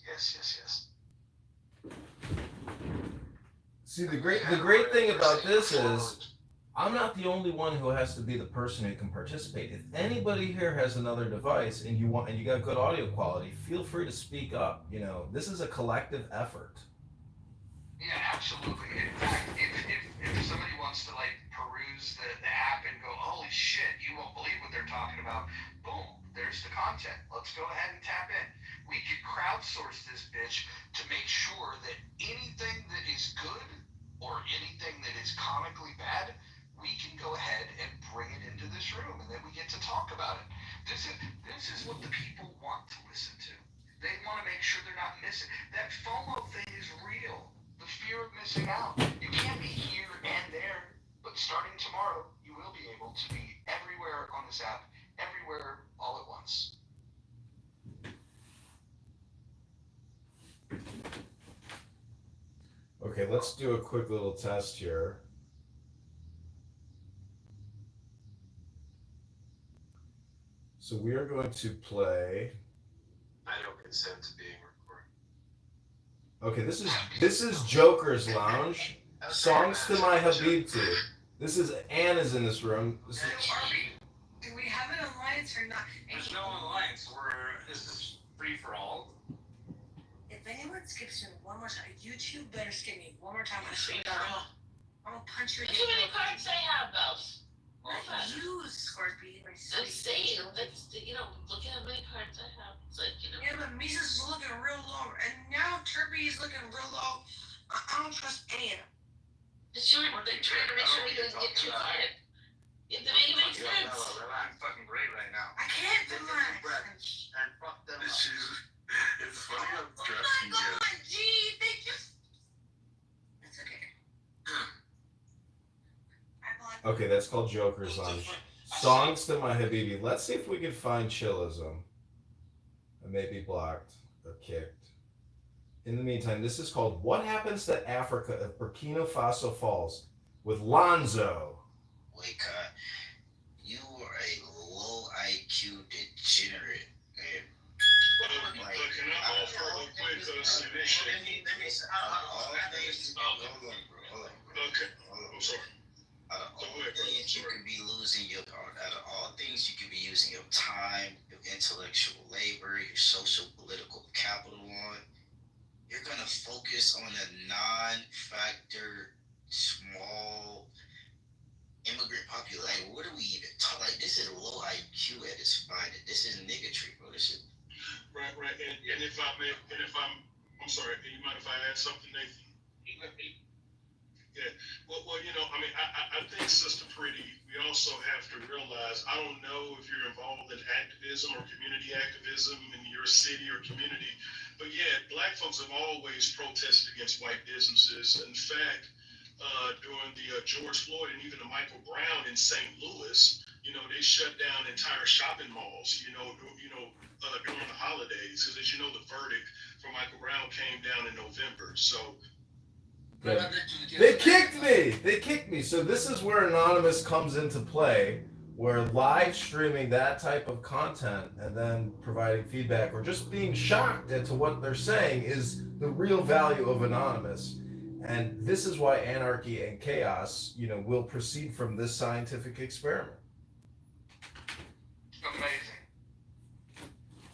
See, the great thing about this is I'm not the only one who has to be the person who can participate. If anybody here has another device and you got good audio quality, feel free to speak up. This is a collective effort. Yeah, absolutely. In fact, if somebody wants to like peruse the app and go, holy shit, you won't believe what they're talking about, boom, there's the content. Let's go ahead and tap in. We could crowdsource this bitch to make sure that anything that is good or anything that is comically bad, we can go ahead and bring it into this room, and then we get to talk about it. This is what the people want to listen to. They want to make sure they're not missing. That FOMO thing is real. The fear of missing out. You can't be here and there, but starting tomorrow, you will be able to be everywhere on this app, everywhere, all at once. Okay, let's do a quick little test here. So we are going to play. I don't consent to being recorded. Okay, this is Joker's Lounge. Songs to my Habibti. This is Anna's in this room. Do we have an alliance or not? There's no alliance. This is free for all. If anyone skips me one more time, you two better skip me one more time. I'm gonna punch you in the Look how many cards I have, though. You, Scorpion. I'm saying, look at how many cards I have. It's like, Yeah, but Misa's looking real low, and now Turby is looking real low. I don't understand. They're trying to make sure he doesn't get too hard. It doesn't make any sense. I'm fucking great right now. I can't relax. And fuck them up. It's funny how Oh stressed my you get. God, gee, they just. It's okay. Okay, that's called Joker's Lunch. Songs to my Habibi. Let's see if we can find Chillism. I may be blocked or kicked. In the meantime, this is called What Happens to Africa if Burkina Faso Falls with Lonzo. Wake up. You are a low IQ degenerate. And Can I offer a quick submission? Okay, I'm sorry. Out of all things you could be using your time, your intellectual labor, your social political capital on. You're gonna focus on a non-factor, small immigrant population. What are we even talking? Like, this is low IQ at its finest. This is niggatry, bro. This is Right. And if I'm sorry. Do you mind if I add something, Nathan? Yeah. Well, I think, Sister Pretty, we also have to realize, I don't know if you're involved in activism or community activism in your city or community, but yeah, Black folks have always protested against white businesses. In fact, during the George Floyd and even the Michael Brown in St. Louis, they shut down entire shopping malls, during the holidays, because as you know, the verdict for Michael Brown came down in November. So They kicked me. So this is where Anonymous comes into play, where live streaming that type of content and then providing feedback or just being shocked into what they're saying is the real value of Anonymous. And this is why anarchy and chaos, will proceed from this scientific experiment.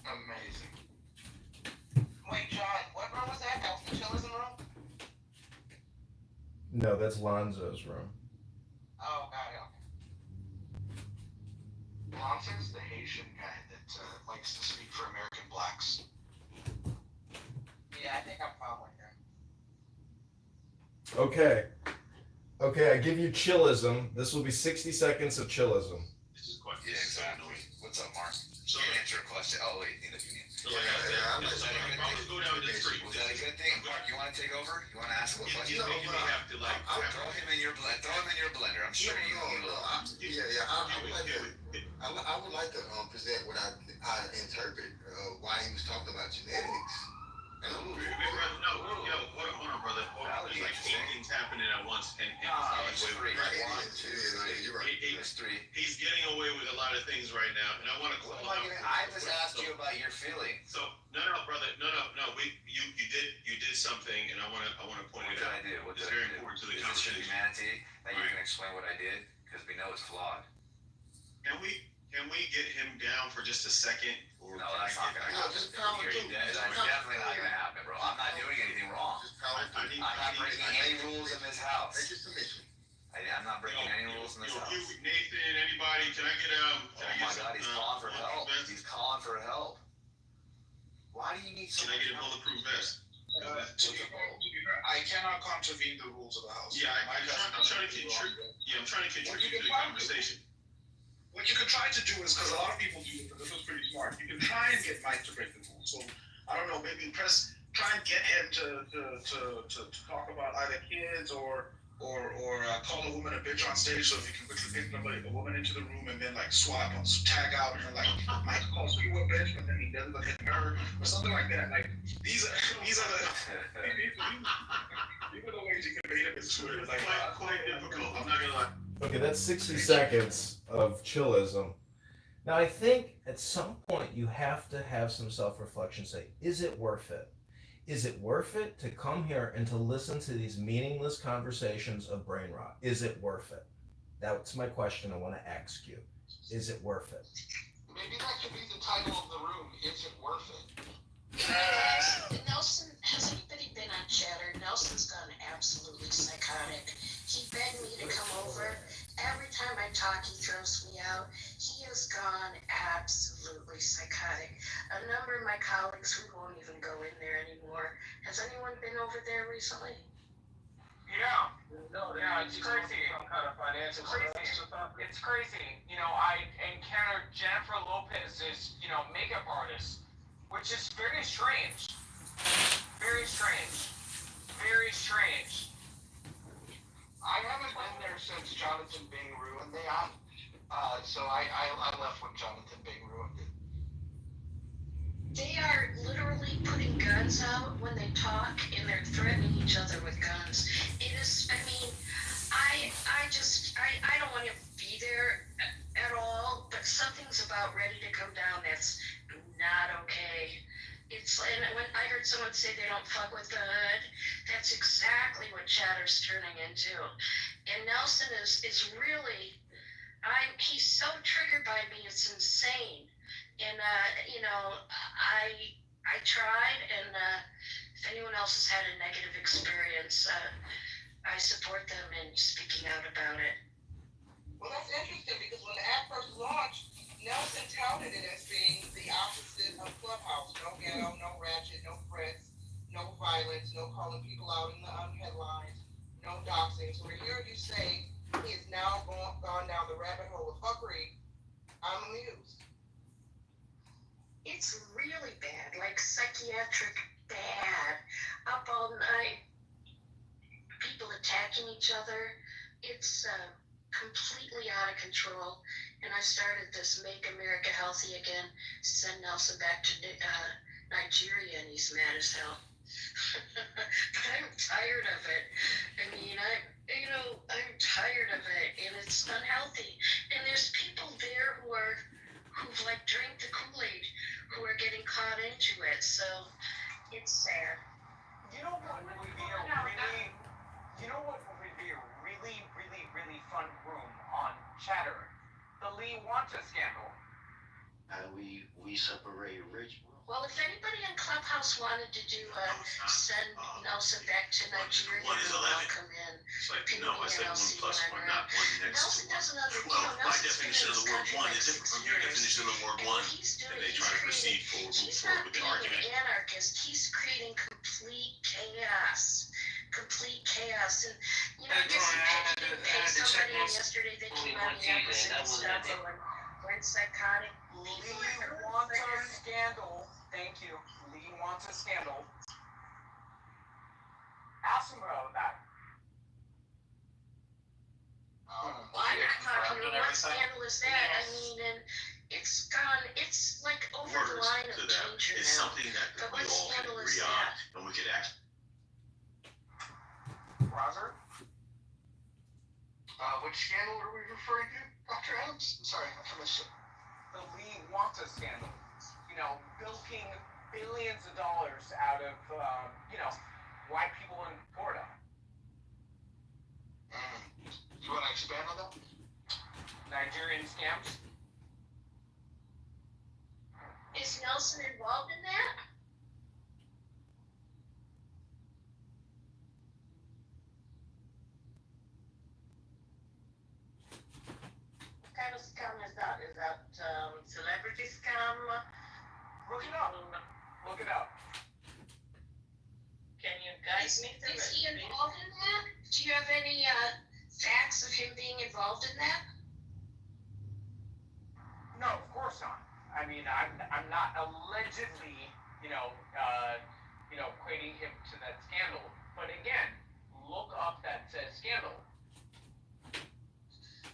Amazing. Wait, John, what room was that? That was the chillism room? No, that's Lonzo's room. Oh, got it. Nonsense, the Haitian guy that likes to speak for American blacks. Yeah, I think I'm following him. Okay, I give you chillism. This will be 60 seconds of chillism. Yeah, exactly. What's up, Mark? So answer a question. Oh wait, neither do you. Was that a good thing? Mark, you want to take over? You want to ask a question? You may have to throw him in your blender. I'm sure you will. I would like to present what I interpret why he was talking about genetics. Hold on, brother. There's like 8 things happening at once, and It's three. You're right. It's three. he's getting away with a lot of things right now, and I want to call out. I just asked you about your feeling. So no, brother, no. You did something, and I want to point it out. What It's did I very do? important to the Is this your conversation. humanity that you can explain what I did? Because we know it's flawed. Can we get him down for just a second? No, that's not gonna happen. That's definitely not gonna happen, bro. I'm not doing anything wrong. I'm not breaking any rules in this house. Make your submission. I'm not breaking any rules in this house. Nathan, anybody? Can I get Oh my God, he's calling for help. He's calling for help. Why do you need so Can I much get a bulletproof vest? I cannot contravene the rules of the house. Yeah, I'm trying to contribute. Yeah, I'm trying to contribute to the conversation. What you could try to do is, because a lot of people do it, but this was pretty smart. You can try and get Mike to break the rules. So I don't know, maybe try and get him to talk about either kids or call a woman a bitch on stage. So if you can quickly pick a woman into the room and then tag out her like Mike calls you a bitch, but then he doesn't look at her or something like that. Like these are the ways you can bait him into it. Like quite difficult. I'm not gonna lie. Okay, that's 60 seconds of chillism. Now, I think at some point you have to have some self-reflection. Say, is it worth it? Is it worth it to come here and to listen to these meaningless conversations of brain rot? Is it worth it? That's my question I want to ask you. Is it worth it? maybe that could be the title of the room. Is it worth it? Nelson, has anybody been on Chatter? Nelson's gone absolutely psychotic. He begged me to come over. Every time I talk, he throws me out. He has gone absolutely psychotic. A number of my colleagues, we won't even go in there anymore. Has anyone been over there recently? Yeah. No, Yeah, it's crazy. Some kind of financial Crazy. It's crazy. You know, I encountered Jennifer Lopez's, makeup artist, which is very strange. Very strange. Very strange. I haven't been there since Jonathan Bing ruined the app. So I left when Jonathan Bing ruined it. They are literally putting guns out when they talk, and they're threatening each other with guns. It is, I mean, I don't want to be there at all, but something's about ready to come down that's not okay. It's, and when I heard someone say they don't fuck with the hood, that's exactly what Chatter's turning into. And Nelson is really, he's so triggered by me, it's insane. And I tried, and if anyone else has had a negative experience, I support them in speaking out about it. Well, that's interesting because when the app first launched, Nelson touted it as being the opposite of Clubhouse. No ghetto, no ratchet, no threats, no violence, no calling people out in the headlines, no doxing. So to hear you say he has now gone down the rabbit hole of fuckery, I'm amused. It's really bad, like psychiatric bad. Up all night, people attacking each other. It's completely out of control. And I started this Make America Healthy Again, send Nelson back to Nigeria, and he's mad as hell. But I'm tired of it. I mean, I'm tired of it, and it's unhealthy. And there's people there who've like drank the Kool-Aid, who are getting caught into it. So it's sad. You know what would be a really, really, really fun room on Chatter? The Lee Wanta scandal. We separate rich. Well, if anybody in Clubhouse wanted to do send Nelson back to Nigeria, welcome in. It's like, it's like 1 plus 1, not 1 next Nelson to 1. doesn't understand. Well, my definition of the word one is different from your definition of the word one. And they try to proceed forward with the argument. He's not being an anarchist. He's creating complete chaos. And, I guess he paid somebody in yesterday that came out the opposite and stuff and went psychotic. Lee wants a scandal. Thank you. Lee wants a scandal. Ask him about that. Well, I'm not talking about what scandal is that. I mean, and it's gone, it's like over the line of danger it's now. something that But we what all can scandal is agree on, that? and we could act. Roger? Which scandal are we referring to, Dr. Adams? Sorry, I missed it. The Lee Wanta scandal. Bilking billions of dollars out of, white people in Florida. You want to expand on that? Nigerian scams? Is Nelson involved in that? What kind of scam is that? Is that celebrity scam? Look it up. Look it up. Can you guide me through Is it? he involved in that? Do you have any facts of him being involved in that? No, of course not. I mean, I'm not allegedly, equating him to that scandal. But again, look up that says scandal.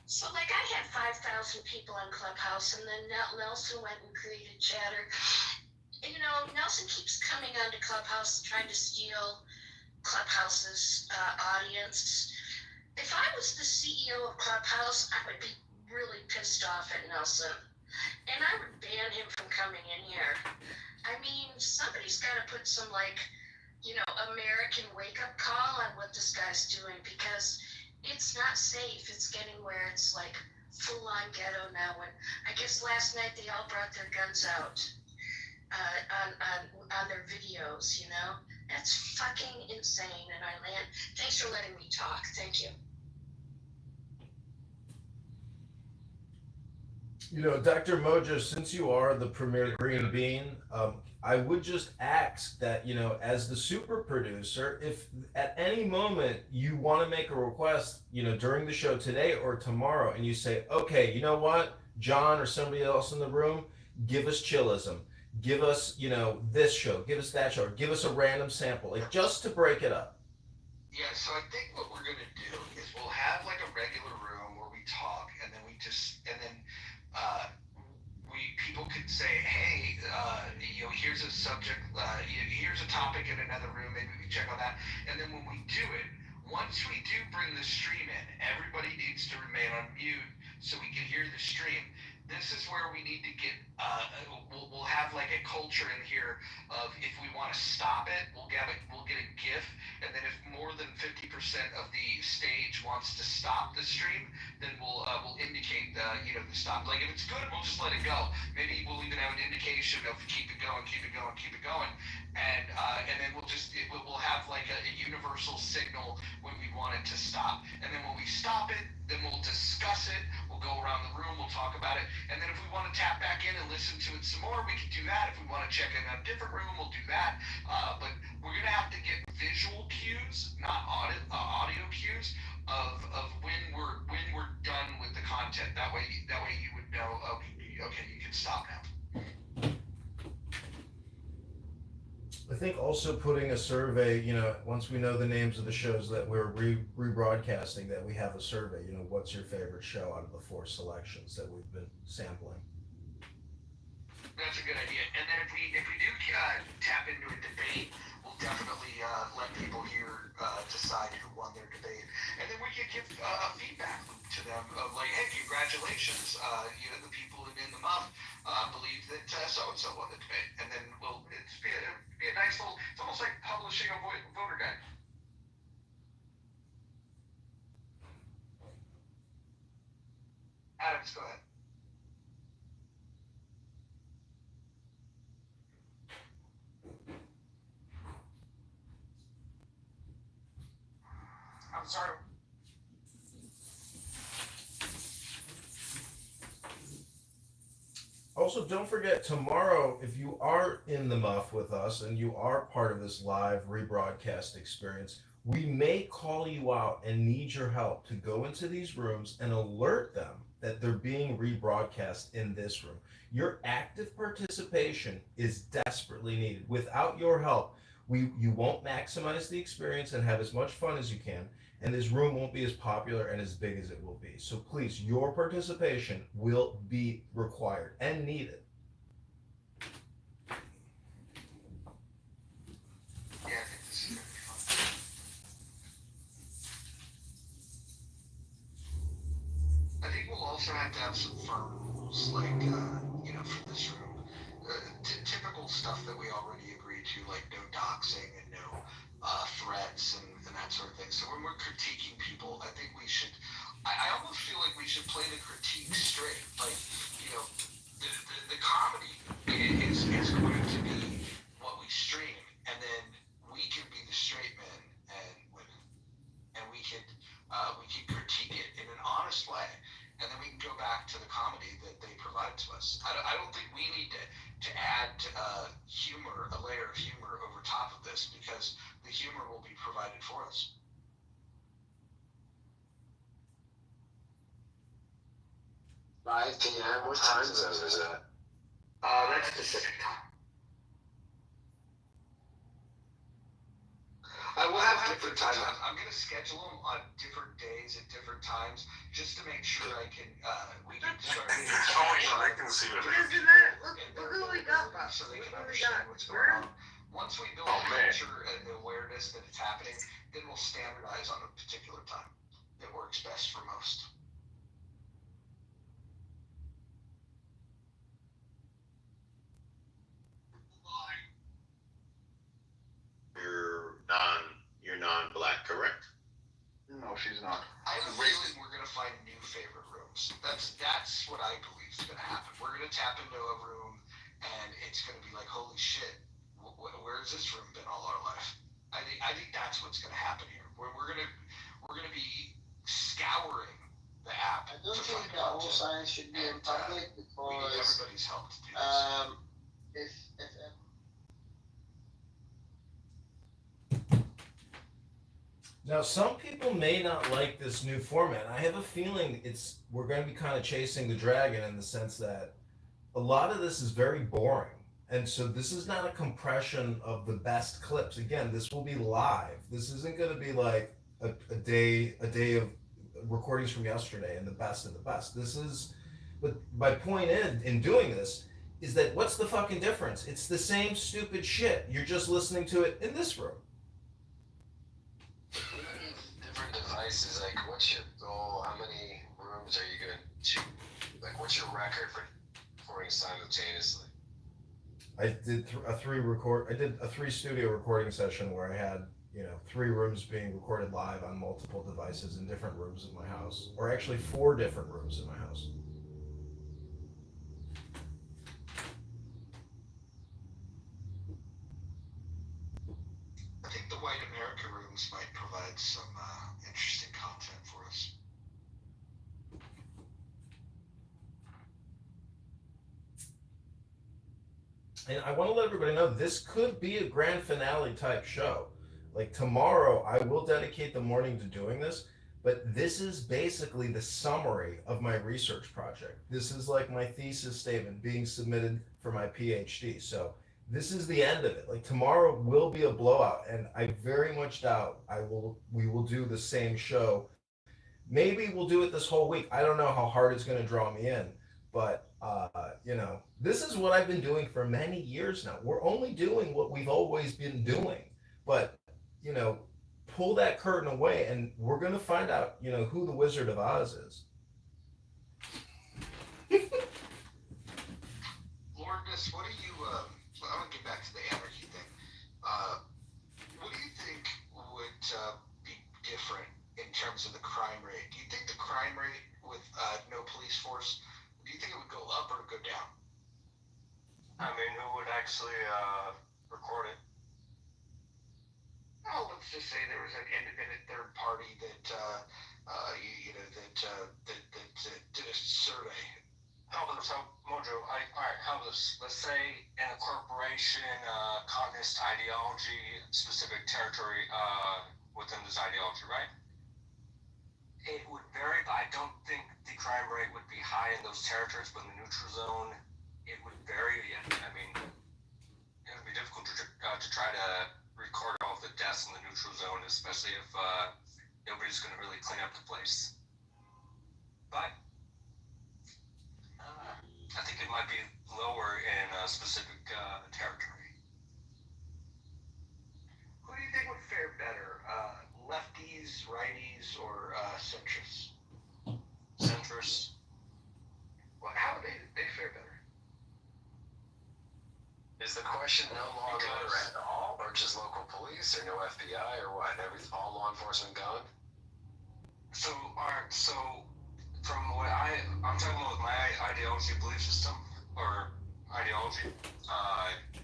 So, like, I had 5,000 people on Clubhouse, and then Nelson went and created Chatter. Nelson keeps coming onto Clubhouse trying to steal Clubhouse's audience. If I was the CEO of Clubhouse, I would be really pissed off at Nelson. And I would ban him from coming in here. I mean, somebody's got to put some, American wake-up call on what this guy's doing, because it's not safe. It's getting where it's like full-on ghetto now. And I guess last night they all brought their guns out on their videos, That's fucking insane. And Eileen, thanks for letting me talk. Thank you. Dr. Mojo, since you are the premier green bean, I would just ask that, as the super producer, if at any moment you want to make a request, during the show today or tomorrow, and you say, okay, you know what, John or somebody else in the room, give us chillism, give us, this show, give us that show, or give us a random sample, like just to break it up. Yeah, so I think what we're gonna do is we'll have like a regular room where we talk, and then people could say, hey, here's a subject, here's a topic in another room, maybe we can check on that. And then when we do it, once we do bring the stream in, everybody needs to remain on mute so we can hear the stream. This is where we need to get, we'll have like a culture in here of if we want to stop it, we'll get a GIF, and then if more than 50% of the stage wants to stop the stream, then we'll indicate the stop. Like if it's good, we'll just let it go. Maybe we'll even have an indication of keep it going, keep it going, keep it going, and then we'll have like a universal signal when we want it to stop. And then when we stop it, then we'll discuss it. We'll go around the room, we'll talk about it, and then if we want to tap back in and listen to it some more, we can do that. If we want to check in a different room, we'll do that. But we're gonna have to get visual cues, not audio cues, of when we're done with the content. That way you would know. Okay, you can stop now. I think also putting a survey, once we know the names of the shows that we're rebroadcasting, that we have a survey, what's your favorite show out of the 4 selections that we've been sampling? That's a good idea. And then if we do tap into a debate, we'll definitely let people here decide who won their debate. And then we can give feedback to them of like, hey, congratulations. The people in the muff believe that so-and-so won the debate. And then it'd be a nice little, it's almost like publishing a voter guide. Adams, go ahead. I'm sorry. Also, don't forget tomorrow, if you are in the muff with us and you are part of this live rebroadcast experience, we may call you out and need your help to go into these rooms and alert them that they're being rebroadcast in this room. Your active participation is desperately needed. Without your help, you won't maximize the experience and have as much fun as you can, and this room won't be as popular and as big as it will be. So please, your participation will be required and needed. Yeah, I think this is gonna be fun. I think we'll also have to have some firm rules, like, for this room. Typical stuff that we already agreed to, like no doxing and no threats and that sort of thing. So when we're critiquing people, I think we should, I almost feel like we should play the critique straight. Like, the comedy is going to be what we stream, and then we can be the straight men and women, and we can critique it in an honest way, and then we can go back to the comedy that they provide to us. I don't think we need to add humor, a layer of humor over top of this, because the humor will be provided for us. 5 p.m. What time zone is that? That's Pacific time. I will have different times. I'm going to schedule them on different days at different times, just to make sure we can start getting I can see it. Look who we got, bro. so they can understand what's going on. Once we build a culture and the awareness that it's happening, then we'll standardize on a particular time that works best for most. You're non-black, correct? No, she's not. I have a feeling we're going to find new favorite rooms. That's what I believe is going to happen. We're going to tap into a room, and it's going to be like, holy shit, where has this room been all our life? I think that's what's going to happen here. We're going to be scouring the app. I don't think the whole science should be in public, we need because everybody's help to do this. if Now, some people may not like this new format. I have a feeling we're going to be kind of chasing the dragon in the sense that a lot of this is very boring. And so this is not a compression of the best clips. Again, this will be live. This isn't going to be like a day of recordings from yesterday and the best of the best. This is, but my point in doing this is that what's the fucking difference? It's the same stupid shit. You're just listening to it in this room. Different devices, like what's your goal? How many rooms are you going to, like what's your record for recording simultaneously? I did a 3 studio recording session where I had, 3 rooms being recorded live on multiple devices in different rooms in my house, or actually 4 different rooms in my house. I think the White America rooms might provide some interesting content for us. And I want to let everybody know this could be a grand finale type show. Like tomorrow, I will dedicate the morning to doing this, but this is basically the summary of my research project. This is like my thesis statement being submitted for my PhD. So this is the end of it. Like tomorrow will be a blowout, and I very much doubt we will do the same show. Maybe we'll do it this whole week. I don't know how hard it's going to draw me in, but this is what I've been doing for many years now. We're only doing what we've always been doing, but pull that curtain away, and we're going to find out, who the Wizard of Oz is. Lourdes, what do you? I'm gonna get back to the anarchy thing. What do you think would be different in terms of the crime rate? Do you think the crime rate with no police force? Do you think it would go up or go down? I mean, who would actually record it? Oh, let's just say there was an independent third party that did a survey. How about this? Mojo, alright, how about this? Let's say in a corporation, communist ideology, specific territory within this ideology, right? It would vary, but I don't think the crime rate would be high in those territories, but in the neutral zone, it would vary. I mean, it would be difficult to try to record all of the deaths in the neutral zone, especially if nobody's going to really clean up the place. But I think it might be lower in a specific territory. Who do you think would fare better, lefties, righties, or centrists? Centrists. Well, how would they fare better? Is the question no law and order at all, or just local police, or no FBI, or what? All law enforcement gone? So from what I'm talking about with my ideology, belief system, or ideology,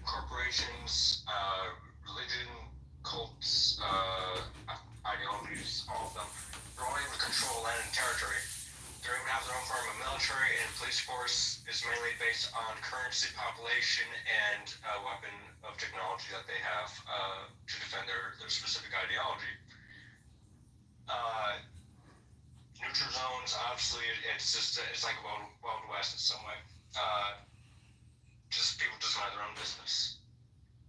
corporations, religion, cults, ideologies, all of them, they're all able to control land and territory. They're able to have their own form of military, and police force is mainly based on currency, population, and weapon of technology that they have to defend their specific ideology. Neutral zones, obviously, it's like a Wild West in some way. Just people just mind their own business.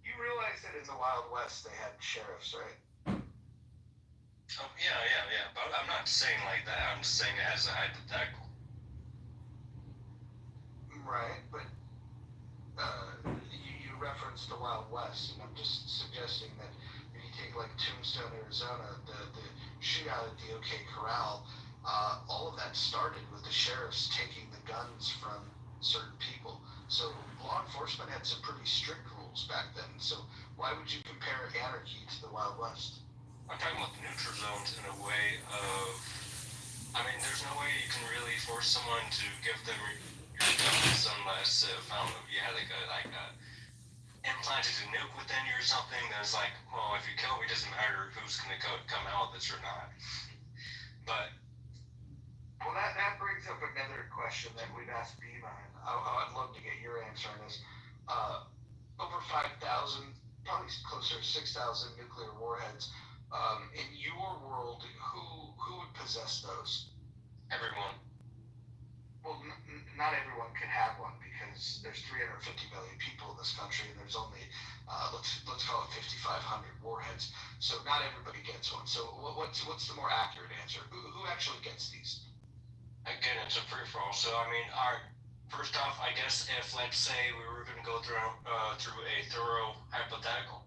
You realize that in the Wild West they had sheriffs, right? Oh, yeah. But I'm not saying like that. I'm just saying it as a hypothetical. Right, but you referenced the Wild West, and I'm just suggesting that if you take like Tombstone, Arizona, the shootout at the OK Corral, all of that started with the sheriffs taking the guns from certain people. So law enforcement had some pretty strict rules back then. So why would you compare anarchy to the Wild West? I'm talking about the neutral zones in a way of, I mean, there's no way you can really force someone to give them your guns unless, if, I don't know, you had like a implanted a nuke within you or something, then it's like, well, if you kill me, it doesn't matter who's going to come out with this or not. But well, that brings up another question that we've asked Beeline. I'd love to get your answer on this. Over 5,000, probably closer to 6,000 nuclear warheads. In your world, world, who would possess those? Everyone. Well, not everyone could have one because there's 350 million people in this country, and there's only let's call it 5,500 warheads. So not everybody gets one. So what's the more accurate answer? Who actually gets these? Again, it's a free for all. So I mean, first off, I guess if let's say we were going to go through a thorough hypothetical,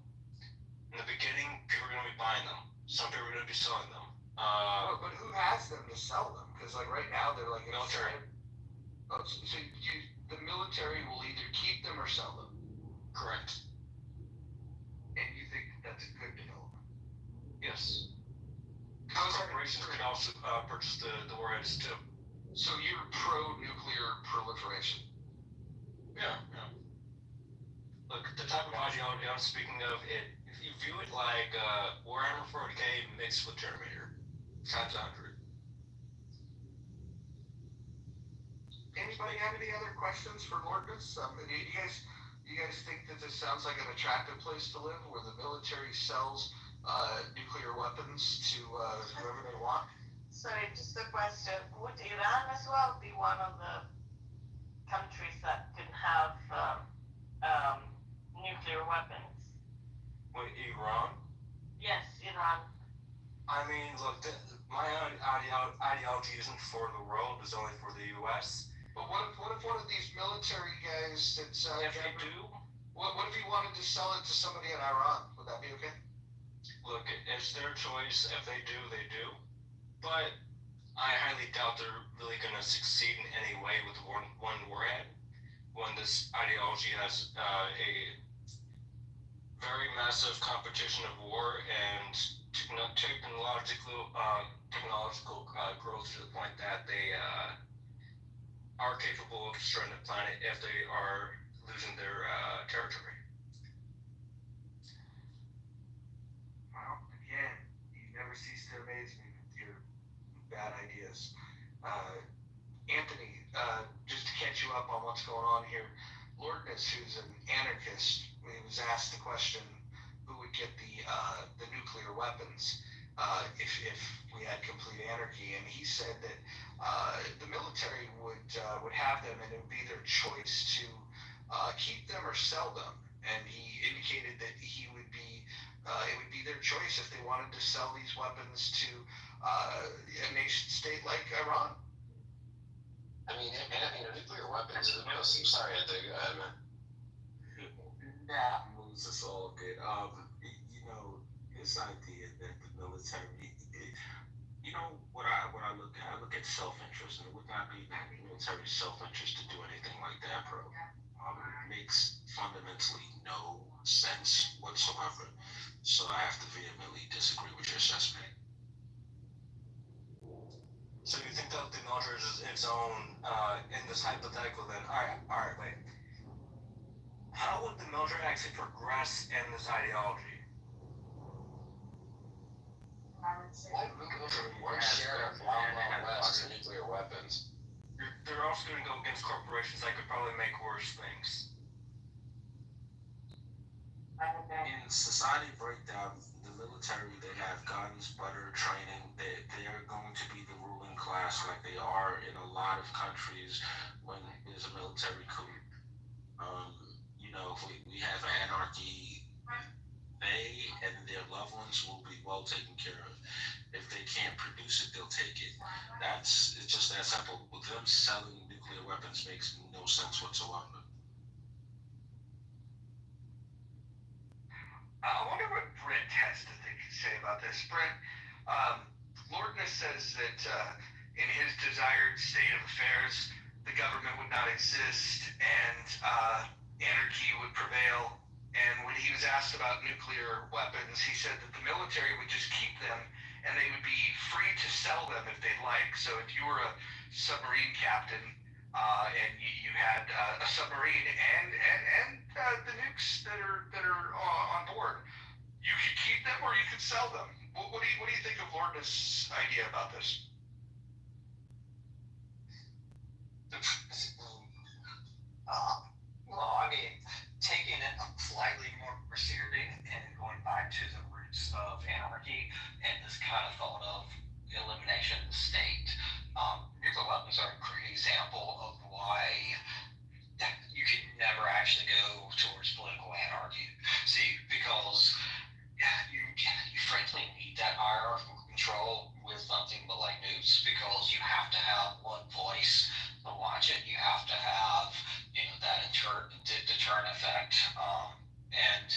in the beginning, people are going to be buying them. Some people are going to be selling them. But who has them to sell them? Because like right now they're like military. Oh, so the military will either keep them or sell them. Correct. And you think that's a good development? Yes. Corporations can also purchase the warheads too. So you're pro-nuclear proliferation? Yeah. Look, the type of ideology I'm speaking of, if you view it like Warhammer 40K mixed with Terminator, times 100. Anybody have any other questions for Lordness? Do you guys think that this sounds like an attractive place to live, where the military sells nuclear weapons to whoever they want? Sorry, just a question. Would Iran as well be one of the countries that can have nuclear weapons? Wait, Iran? Yes, Iran. I mean, look, my ideology isn't for the world, it's only for the U.S. But what if one of these military guys that's if they do, what if he wanted to sell it to somebody in Iran? Would that be okay? Look, it's their choice. If they do, they do. But I highly doubt they're really going to succeed in any way with one warhead when this ideology has a very massive competition of war and technological growth to the point that they are capable of destroying the planet if they are losing their territory. Well, again, you never cease to amaze me with your bad ideas. Anthony, just to catch you up on what's going on here, Lordness, who's an anarchist, he was asked the question, who would get the nuclear weapons if we had complete anarchy, and he said that the military would have them, and it would be their choice to keep them or sell them. And he indicated that it would be their choice if they wanted to sell these weapons to a nation state like Iran. I mean, nuclear weapons. Sorry, Anthony. Go ahead, man. Nah, Moose, it's all good. This idea that the military, what I look at, I look at self-interest, and it would not be military self-interest to do anything like that, bro. It makes fundamentally no sense whatsoever. So I have to vehemently disagree with your assessment. So you think that the military is its own in this hypothetical? Then, all right, wait. How would the military actually progress in this ideology? We're scared of Wild West and nuclear weapons. They're also going to go against corporations that could probably make worse things. In society breakdown, the military, they have guns, better training. They are going to be the ruling class like they are in a lot of countries when there's a military coup. If we have anarchy, they and their loved ones will be well taken care of. If they can't produce it, they'll take it. It's just that simple. With them selling nuclear weapons makes no sense whatsoever. I wonder what Brent has to say about this. Brent, Lordness says that in his desired state of affairs, the government would not exist and anarchy would prevail. And when he was asked about nuclear weapons, he said that the military would just keep them and they would be free to sell them if they'd like. So if you were a submarine captain and you had a submarine and the nukes that are on board, you could keep them or you could sell them. What do you think of Lordness' idea about this? Well, I mean, taking it slightly more seriously and going back to the roots of anarchy and this kind of thought of elimination of the state. Nuclear weapons are a great example of why you can never actually go towards political anarchy. See, because you frankly need that hierarchical control with something but like nukes, because you have to have one voice to watch it. You have to have, that deterrent effect, and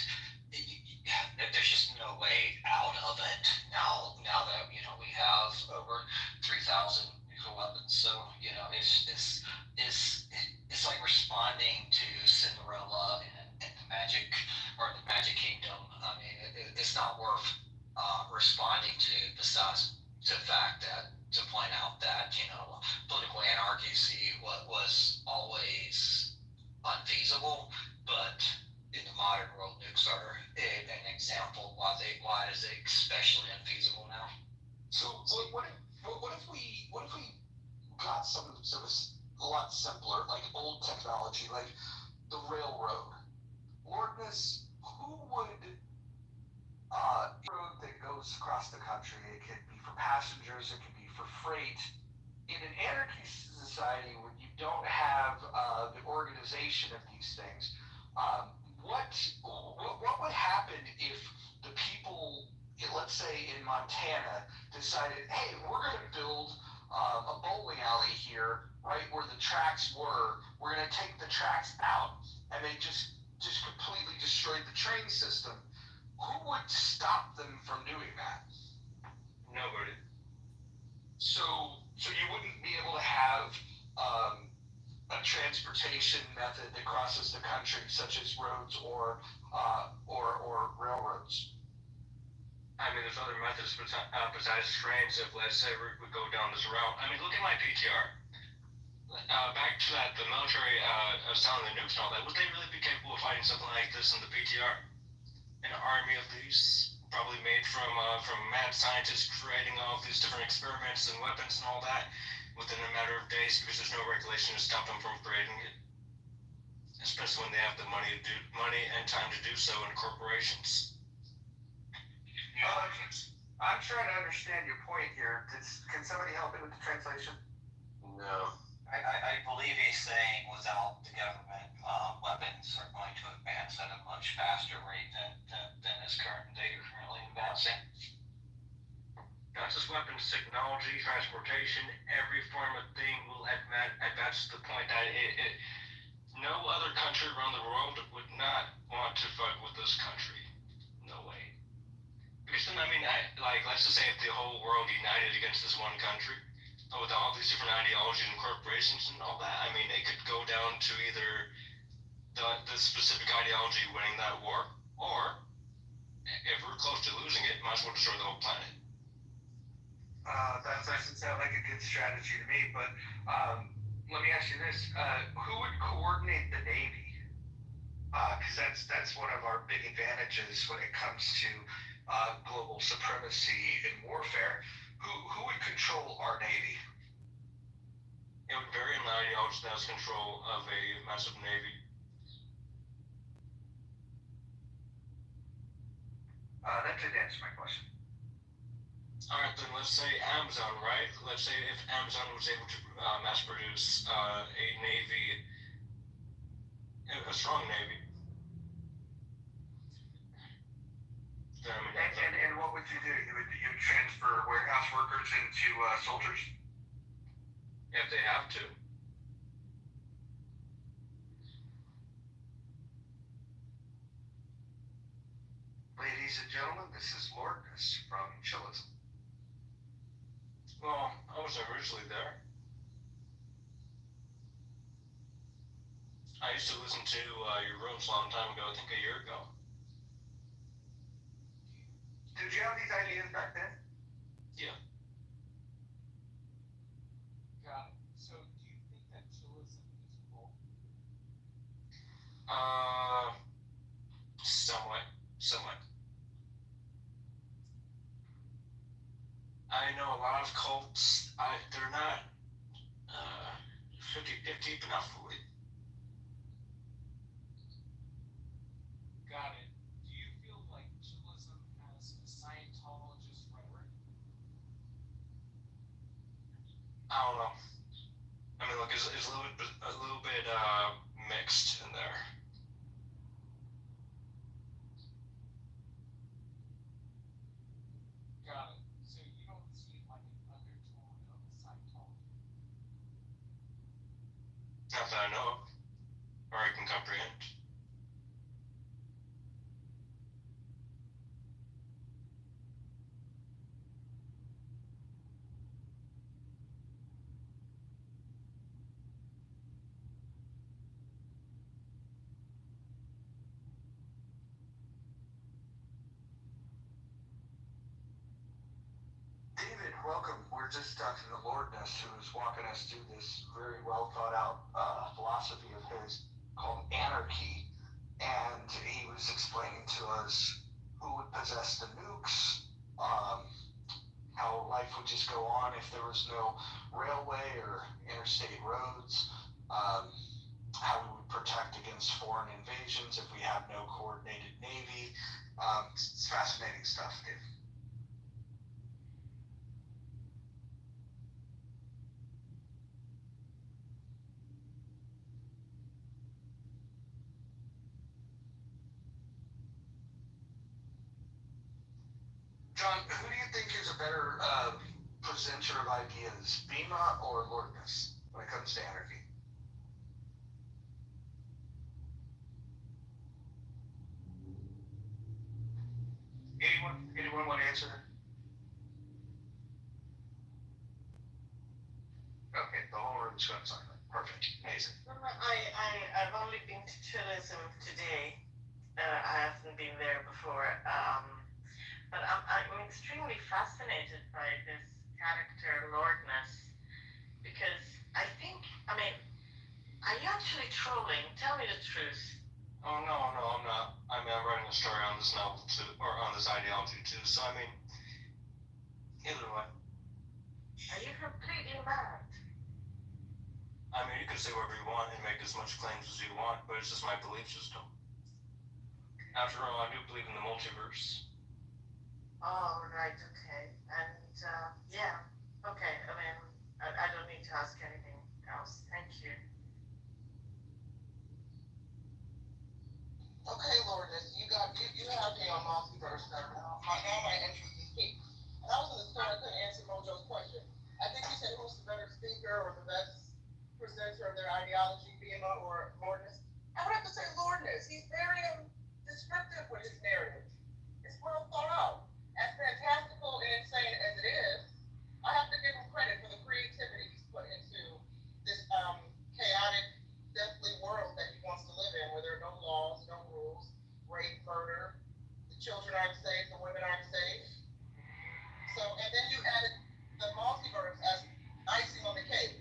there's just no way out of it now that we have over 3,000 nuclear weapons. So it's like responding to Cinderella and the Magic Kingdom. I mean, it's not worth responding to, besides the fact that to point out that political anarchy was always unfeasible, but in the modern world, nukes are an example why it is especially unfeasible now. So what if we got some sort of a lot simpler, like old technology, like the railroad? Lordness, who would road that goes across the country? It could be for passengers, it could be for freight. In an anarchy society where you don't have the organization of these things, what would happen if the people, let's say in Montana, decided, hey, we're going to build a bowling alley here, right where the tracks were. We're going to take the tracks out, and they just completely destroyed the train system. Who would stop them from doing that? Nobody. So you wouldn't be able to have a transportation method that crosses the country, such as roads or railroads. I mean, there's other methods besides trains. If, let's say, we go down this route. I mean, look at my PTR. Back to that, the military selling the nukes and all that. Would they really be capable of fighting something like this in the PTR? An army of these, probably made from mad scientists creating all these different experiments and weapons and all that within a matter of days, because there's no regulation to stop them from creating it. Especially when they have the money and time to do so in corporations. I'm trying to understand your point here. Can somebody help me with the translation? No. I believe he's saying without the government, weapons are going to advance at a much faster rate than they are currently advancing. Not just weapons, technology, transportation, every form of thing will advance to the point that no other country around the world would not want to fight with this country. No way. Because then, I mean, let's just say if the whole world united against this one country, with all these different ideologies and corporations and all that, I mean, it could go down to either the specific ideology winning that war, or if we're close to losing it, might as well destroy the whole planet. That doesn't sound like a good strategy to me, but let me ask you this. Who would coordinate the Navy? Because that's one of our big advantages when it comes to global supremacy in warfare. Who would control our Navy? It would vary in the ideology that has control of a massive Navy. That did answer my question. Alright, then let's say Amazon, right? Let's say if Amazon was able to mass produce a Navy, a strong Navy. And what would you do? You would transfer warehouse workers into soldiers? If they have to. Ladies and gentlemen, this is Lordness from Chillism. Well, I was originally there. I used to listen to your rooms a long time ago, I think a year ago. Did you have these ideas back then? Yeah. Got it. So, do you think that chillism is cool? Somewhat. I know a lot of cults, they're not deep enough for it. Got it. Do you feel like chillism has a Scientologist rhetoric? I don't know. I mean, look, it's a little bit mixed in there. Got it. So you don't see like an undertone of Scientology? Not that I know of, or I can comprehend. David, welcome. We're just talking to Lordness, who is walking us through this very well thought out philosophy of his called anarchy. And he was explaining to us who would possess the nukes, how life would just go on if there was no railway or interstate roads, how we would protect against foreign invasions if we have no coordinated navy. It's fascinating stuff, Dave. John, who do you think is a better presenter of ideas, Bima or Lordness, when it comes to anarchy? Anyone want to answer? Okay, the whole room's going silent. Perfect, amazing. I've only been to Chilism today. I haven't been there before. But I'm extremely fascinated by this character, Lordness, because I mean, are you actually trolling? Tell me the truth. Oh, no, I'm not. I mean, I'm writing a story on this novel too, or on this ideology too, so I mean, either way. Are you completely mad? I mean, you can say whatever you want and make as much claims as you want, but it's just my belief system. After all, I do believe in the multiverse. Oh, right, okay. And, yeah, okay, I mean, I don't need to ask anything else. Thank you. Okay, Lourdes, you have me on multiverse now. Now my interest is peaked. And I was in the store, I couldn't answer Mojo's question. I think you said who's the better speaker or the best presenter of their ideology, Bima or Lourdes? I would have to say Lourdes. He's very descriptive with his narrative. It's well thought out. As fantastical and insane as it is, I have to give him credit for the creativity he's put into this chaotic, deathly world that he wants to live in, where there are no laws, no rules, rape, murder, the children aren't safe, the women aren't safe. So, and then you added the multiverse as icing on the cake.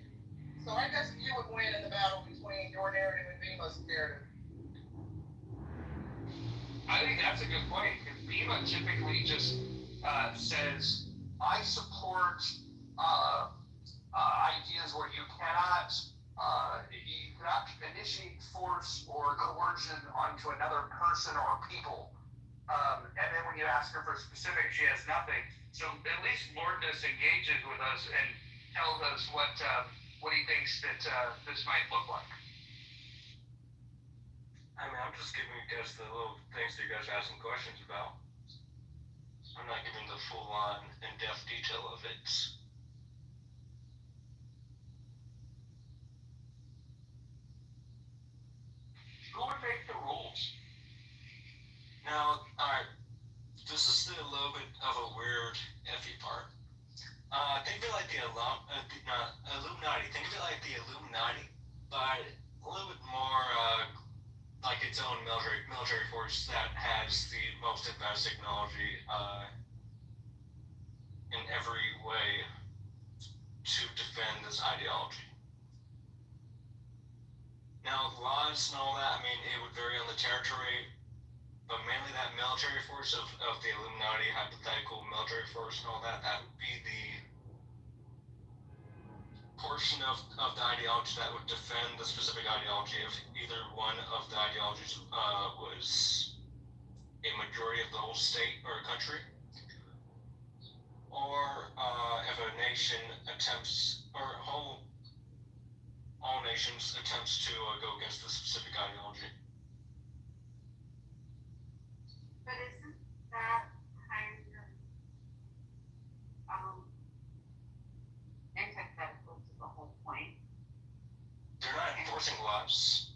So I guess you would win in the battle between your narrative and Bima's narrative. I think that's a good point, because Bima typically just says, I support ideas where you cannot initiate force or coercion onto another person or people. And then when you ask her for specifics, she has nothing. So at least Lordness engages with us and tells us what he thinks that this might look like. I mean, I'm just giving you guys the little things that you guys are asking questions about. I'm not giving the full-on, in-depth detail of it. Who would make the rules? Now, alright, this is still a little bit of a weird, iffy part. Think of it like the Illuminati. Think of it like the Illuminati, but a little bit more like its own military force that has the most advanced technology in every way to defend this ideology. Now, laws and all that, I mean, it would vary on the territory, but mainly that military force of the Illuminati, hypothetical military force and all that, that would be the portion of the ideology that would defend the specific ideology if either one of the ideologies was a majority of the whole state or country, or if a nation attempts, or all nations attempts to go against this specific ideology. But isn't that kind of antithetical to the whole point? They're not enforcing laws.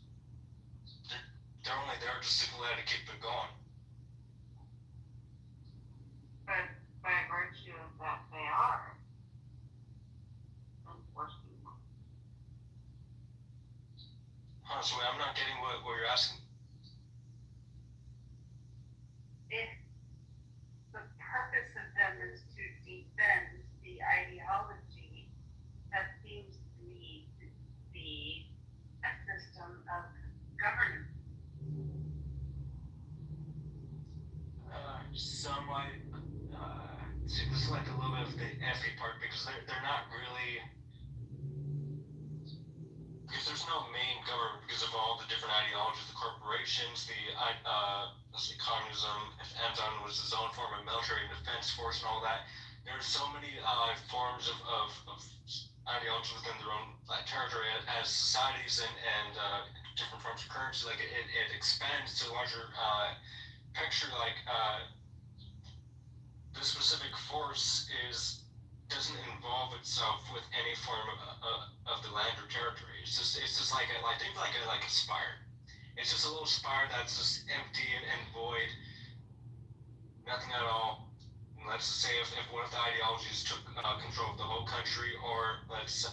They're only there to stimulate to keep it going. But by virtue of that, they are enforcing them. Honestly, I'm not getting what you're asking. If the purpose of them is to defend the ideology, that seems to me to be a system of governance. Somewhat. See, this is like a little bit of the effy part because they're not really. Because there's no main government because of all the different ideologies, the corporations, let's say communism, if Amazon was his own form of military and defense force and all that. There's so many forms of ideology within their own territory as societies and different forms of currency. Like it expands to a larger picture. Like the specific force doesn't involve itself with any form of the land or territory. It's just like think like a spire. It's just a little spire that's just empty and void, nothing at all. And let's just say if one of the ideologies took control of the whole country, or let's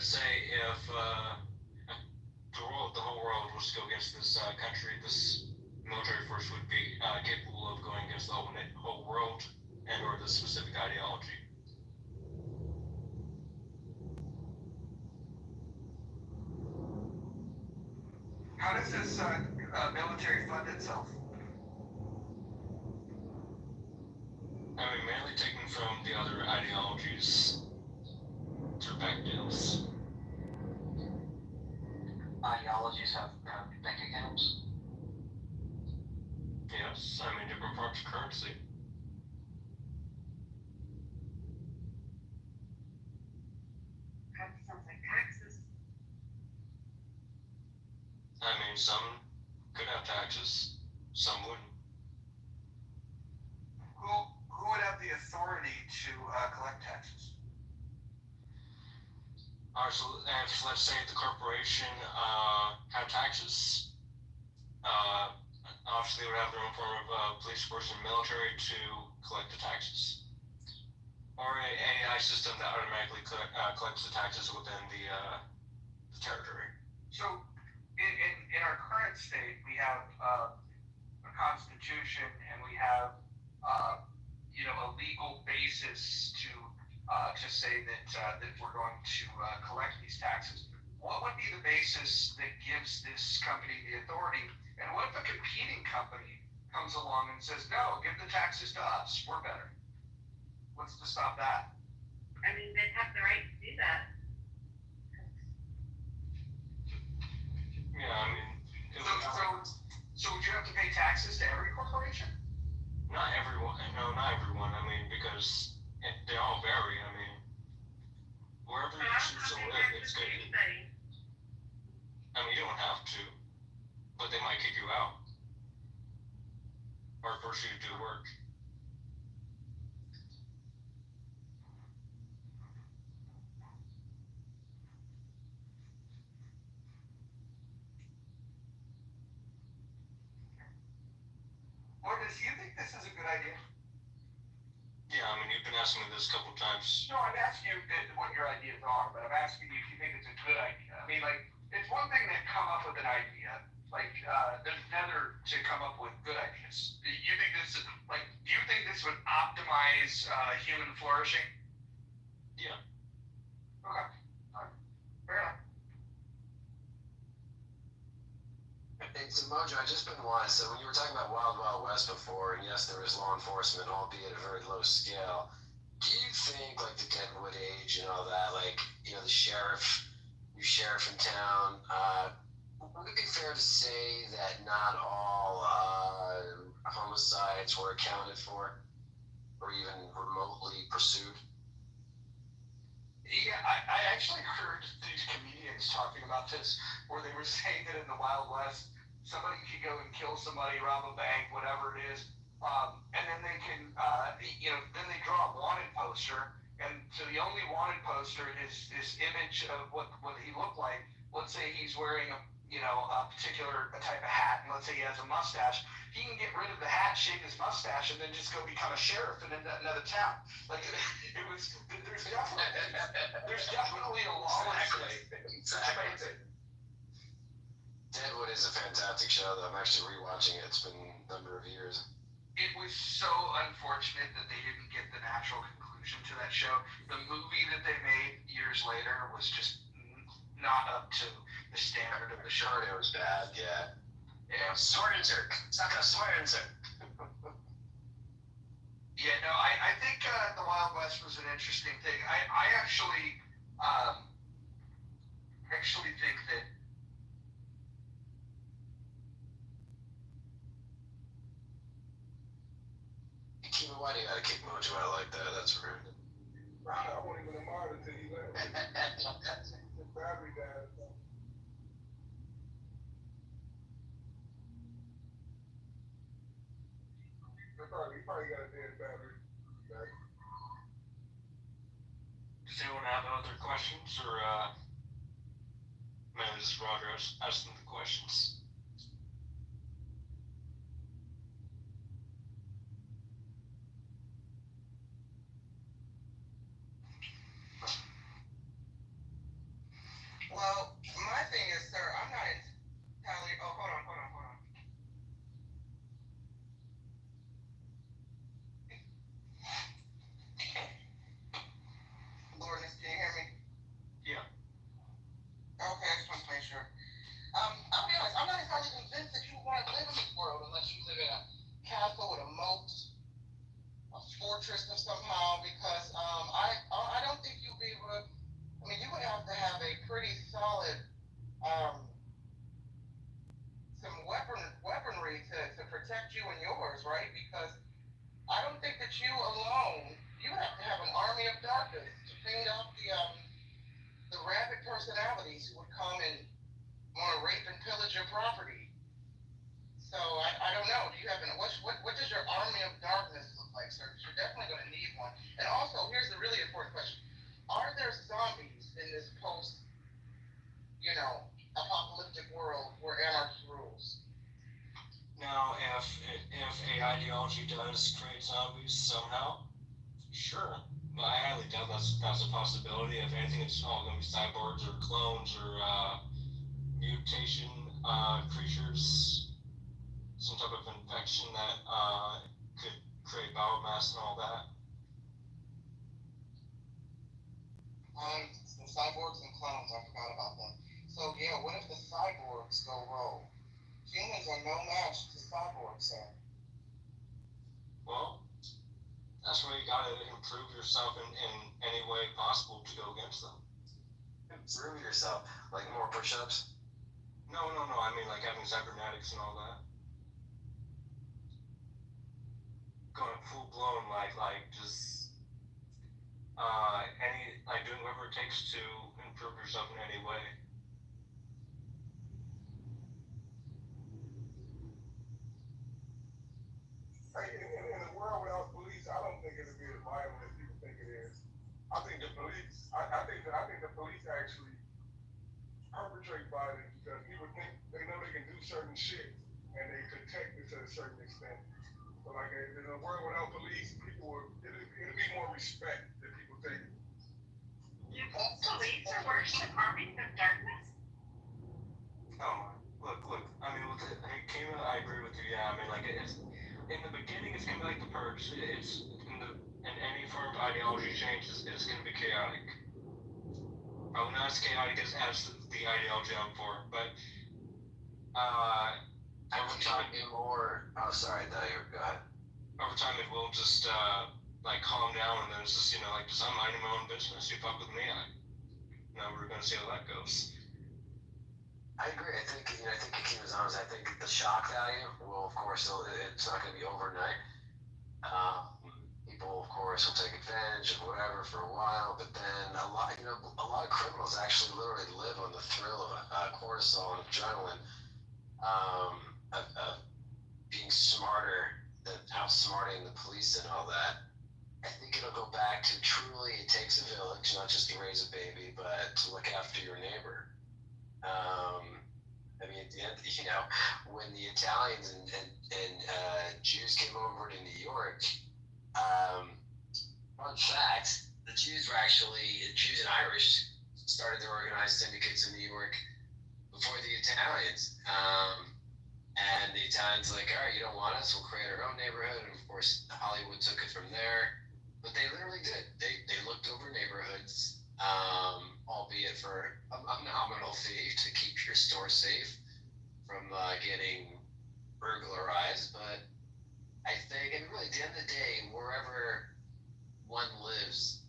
say if the whole world was to go against this country, this military force would be capable of going against the whole world and or the specific ideology. How does this military fund itself? I mean, mainly taken from the other ideologies through bank deals. Ideologies have bank accounts? Yes, I mean, different forms of currency. That sounds like taxes. I mean, some could have taxes, some wouldn't. Who would have the authority to collect taxes? Alright, so if let's say the corporation had taxes, obviously they would have their own form of police force and military to collect the taxes. Or a AI system that automatically collects the taxes within the territory. So, in our current state, we have a constitution and we have a legal basis to say that we're going to collect these taxes. What would be the basis that gives this company the authority? And what if a competing company comes along and says, no, give the taxes to us, we're better? What's to stop that? I mean, they'd have the right to do that. Yeah, I mean... So would you have to pay taxes to every corporation? Not everyone. No, not everyone. I mean, because they all vary. I mean, wherever you choose to live, it's good. I mean, you don't have to, but they might kick you out or force you to do work. Lourdes, do you think this is a good idea? Yeah, I mean, you've been asking me this a couple times. No, I'm asking you what your ideas are, but I'm asking you if you think it's a good idea. I mean, like, it's one thing to come up with an idea, like, another to come up with good ideas. Do you think this would optimize human flourishing? Yeah. Okay. All right. Fair enough. Hey, so Mojo, I just been wise. So when you were talking about Wild Wild West before, and yes, there was law enforcement, albeit at a very low scale, do you think, like, the Deadwood age and all that, like, the new sheriff in town, would it be fair to say that not all homicides were accounted for or even remotely pursued? talking about this, where they were saying that in the Wild West, somebody could go and kill somebody, rob a bank, whatever it is, and then they can, then they draw a wanted poster, and so the only wanted poster is this image of what he looked like. Let's say he's wearing a particular type of hat, and let's say he has a mustache. He can get rid of the hat, shave his mustache, and then just go become a sheriff in another town. Like there's definitely a lawlessness. Exactly. Deadwood is a fantastic show, though. I'm actually rewatching it. It's been a number of years. It was so unfortunate that they didn't get the natural conclusion to that show. The movie that they made years later was just not up to the standard of the show. It was bad, yeah. Yeah. Swearenzer. Sucker Swearenzer. Yeah, no, I think the Wild West was an interesting thing. I actually think that Why do you gotta kick Mojo out like that? That's rude. I wasn't even admired until he left. His battery died. He probably got a dead battery. Does anyone have other questions, or man, this is Roger asking the questions. Well, my thing is, sir, I'm not entirely. Oh, hold on. Lourdes, can you hear me? Yeah. Okay, I just want to make sure. I'll be honest, I'm not entirely convinced that you want to live in this world unless you live in a castle with a moat, a fortress of somehow, because I don't think you'll be able to. I mean, you would have to have a pretty solid some weaponry to protect you and yours, right? Because I don't think that you alone, you would have to have an army of darkness to clean up the rabid personalities who would come and want to rape and pillage your property. So I don't know. Do you have what does your army of darkness look like, sir? Because you're definitely going to need one. And also, here's the really important question: are there zombies in this apocalyptic world where anarchy rules? Now, if a ideology does create zombies somehow, sure. But I highly doubt that's a possibility. If anything, it's all going to be cyborgs or clones or mutation creatures, some type of infection that could create biomass and all that. The cyborgs and clones, I forgot about them. So yeah, what if the cyborgs go rogue? Humans are no match to cyborgs, sir. Well, that's where you gotta improve yourself in any way possible to go against them. Improve yourself? Like more push-ups? No. I mean, like having cybernetics and all that. Going full blown, like just doing whatever it takes to improve yourself in any way. In a world without police, I don't think it'll be as violent as people think it is. I think the police, I think the police actually perpetrate violence because people think they know they can do certain shit and they protect it to a certain extent. So like in a world without police, it'll be more respect than people think. You think police are worse than armies of darkness? Oh, look. I mean, Kima, I agree with you. Yeah, I mean, like it's in the beginning, it's gonna be like the purge. It's in any form of ideology change, it's gonna be chaotic. Probably not as chaotic as the ideology I'm for, but over time, more. Oh, sorry, no, go ahead. Over time, it will just calm down, and then it's just just I'm minding my own business. You fuck with me, now we're gonna see how that goes. I agree. I think Akima's honest. I think the shock value will, of course, it's not going to be overnight. people, of course, will take advantage of whatever for a while, but then a lot of criminals actually literally live on the thrill of cortisol and adrenaline, of being smarter than outsmarting the police and all that. I think it'll go back to truly it takes a village, not just to raise a baby, but to look after your neighbor. I mean, at the end, when the Italians and Jews came over to New York, fun fact, the Jews and Irish started their organized syndicates in New York before the Italians. And the Italians were like, all right, you don't want us, we'll create our own neighborhood. And of course, Hollywood took it from there. But they literally did. They looked over neighborhoods, albeit for a nominal fee to keep your store safe from getting burglarized. But I think, and really at the end of the day, wherever one lives,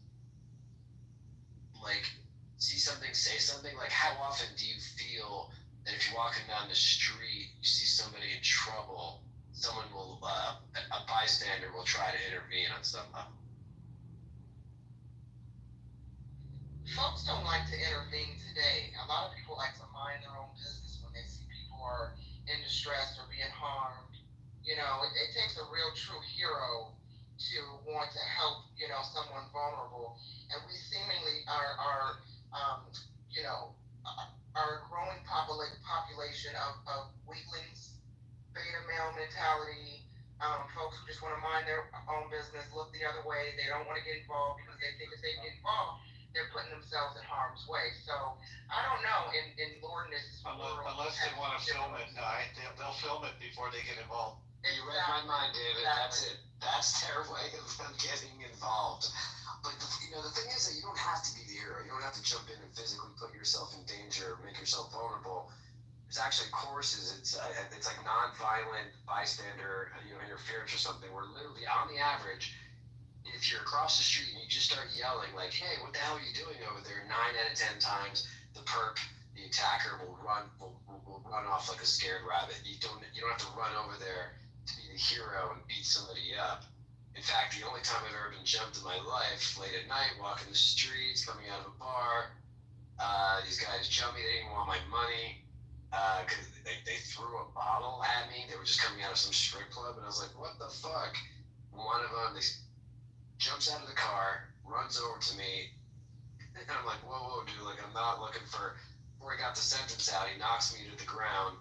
like, see something, say something. Like, how often do you feel that if you're walking down the street, you see somebody in trouble, someone will, a bystander will try to intervene on some level? Folks don't like to intervene today. A lot of people like to mind their own business when they see people are in distress or being harmed. It takes a real true hero to want to help, someone vulnerable. And we seemingly are growing population of weaklings, beta male mentality, folks who just want to mind their own business, look the other way. They don't want to get involved because they think if they get involved, they're putting themselves in harm's way. So I don't know. In Lordness, unless they want to film it, they'll film it before they get involved. You read my mind, David. That's it. That's their way of them getting involved. But the thing is that you don't have to be the hero. You don't have to jump in and physically put yourself in danger or make yourself vulnerable. There's actually courses. It's like non-violent bystander, interference or something. Where literally, on the average, if you're across the street and you just start yelling like, "Hey, what the hell are you doing over there?" 9 out of 10 times, the attacker will run off like a scared rabbit. You don't have to run over there to be the hero and beat somebody up. In fact, the only time I've ever been jumped in my life, late at night, walking the streets, coming out of a bar, these guys jumped me. They didn't even want my money because they threw a bottle at me. They were just coming out of some strip club, and I was like, "What the fuck?" One of them, jumps out of the car, runs over to me, and I'm like, whoa, dude, like, I'm not looking for, before he got the sentence out, he knocks me to the ground,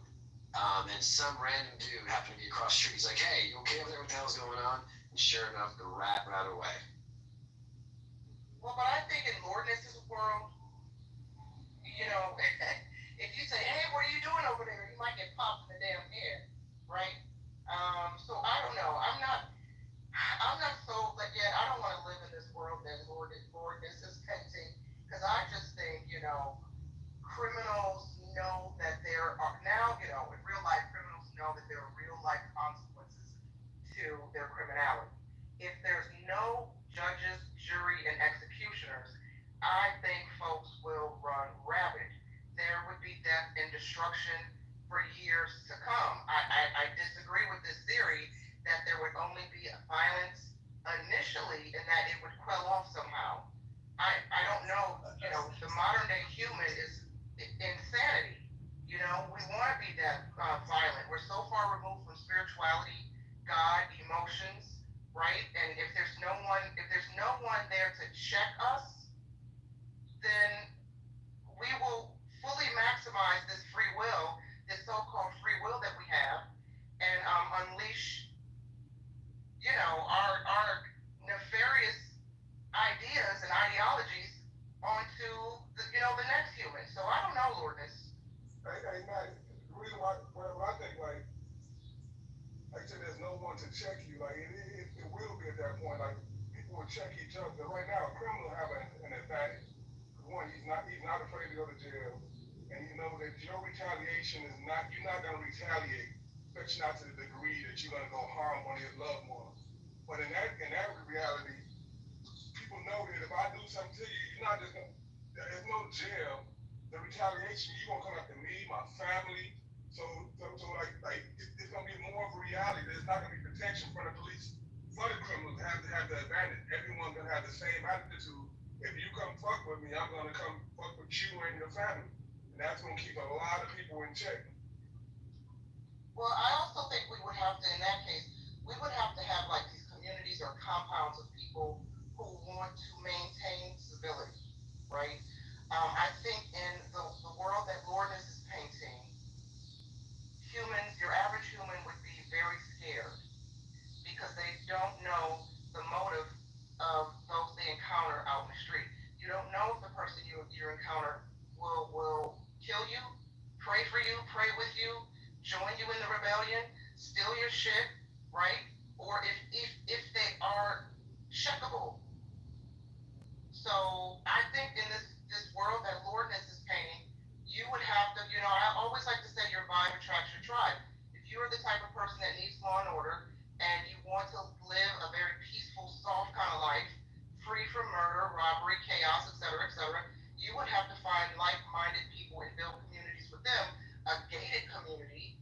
and some random dude happened to be across the street. He's like, "Hey, you okay over there? What the hell's going on?" And sure enough, the rat ran away. Well, but I think in Lordness's world, if you say, "Hey, what are you doing over there?" you might get popped in the damn head, right? So I don't know. I'm not so, but yet I don't want to live in this world that Lordness is painting, because I just think, criminals know that there are now, in real life, criminals know that there are real life consequences to their criminality. If there's no judges, jury, and executioners, I think folks will run rabid. There would be death and destruction for years to come. I disagree with this theory that there would only be violence initially and that it would quell off somehow. I don't know. The modern day human is insanity. We want to be that violent. We're so far removed from spirituality, God, emotions, right? And if there's no one there to check us, then we will fully maximize this free will, this so-called free will that we have, and unleash, our nefarious ideas and ideologies onto the next human. So I don't know, Lordness. Hey, Matt, the reason why I think, like I said, there's no one to check you. Like, it will be at that point. Like, people will check each other. Right now, a criminal have an advantage. One, he's not afraid to go to jail, and you know that your retaliation is not. You're not gonna retaliate, especially not to the degree that you're gonna go harm one of your loved ones. But in that reality, people know that if I do something to you, you're not just gonna. There's no jail. The retaliation, you're gonna come after me, my family. So like it's gonna be more of a reality. There's not gonna be protection from the police. for the criminals have the advantage. Everyone gonna have the same attitude. If you come fuck with me, I'm gonna come fuck with you and your family. And that's gonna keep a lot of people in check. Well, I also think we would have to, in that case, we would have to have like these communities or compounds of people who want to maintain civility, right? I think in the world that Lourdes is painting, humans, your average human would be very scared because they don't know the motive of those they encounter out in the street. You don't know if the person you encounter will kill you, pray for you, pray with you, join you in the rebellion, steal your shit, right? Or if they are checkable. So I think in this world that Lourdes is painting, you would have to, I always like to say your vibe attracts your tribe. If you're the type of person that needs law and order and you want to live a very peaceful, soft kind of life, free from murder, robbery, chaos, etc., you would have to find like-minded people and build communities with them, a gated community,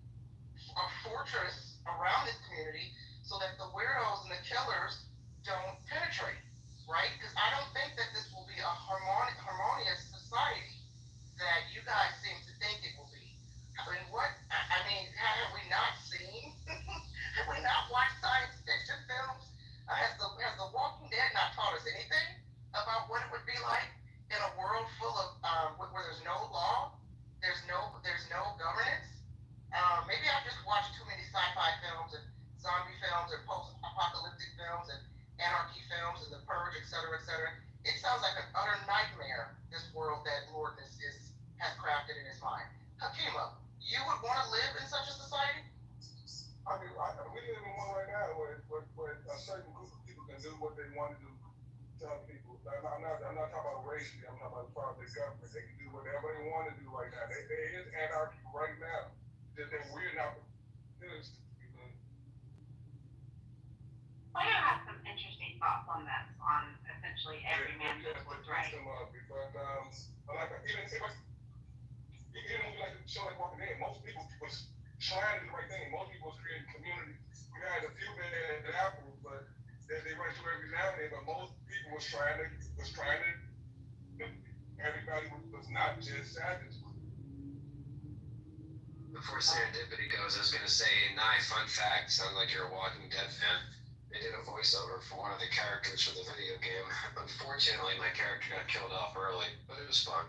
a fortress around this community so that the weirdos and the killers don't penetrate, right? Because I don't think that this will be a harmonious society that you guys seem to think it will be. Have we not seen? Have we not watched science fiction films? Has The Walking Dead not taught us anything about what it would be like in a world full of where there's no law, there's no governance? Maybe I've just watched too many sci-fi films and zombie films and post-apocalyptic films and anarchy films and The Purge, etc., etc. It sounds like an utter nightmare, this world that Lourdes has crafted in his mind. Hakima, you would want to live in such a society? I mean, we live in one right now where a certain group of people can do what they want to do to other people. I'm not talking about race. I'm talking about part of the government. They can do whatever they want to do right now. There is anarchy right now. Just that we're not. Plato has some interesting thoughts on this, on essentially every man does what's right. Even when we like to show like walking in, most people was trying to do the right thing. Most people was creating community. We had a few bad apples, but they run through every now and then. But most people was trying to. Everybody was not just savages. Before serendipity goes, I was gonna say, fun fact, sounds like you're a Walking Dead fan. They did a voiceover for one of the characters for the video game. Unfortunately, my character got killed off early, but it was fun.